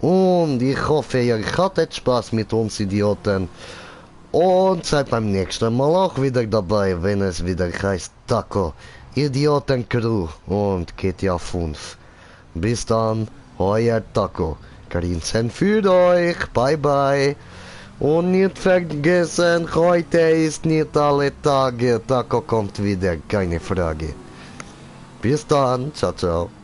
und ich hoffe, ihr hattet Spaß mit uns Idioten und seid beim nächsten Mal auch wieder dabei, wenn es wieder heißt Taco, Idioten Crew und GTA 5. Bis dann, euer Taco. Grinsen für euch, bye bye. Und nicht vergessen, heute ist nicht alle Tage, Taco kommt wieder, keine Frage. Bis dann, ciao ciao.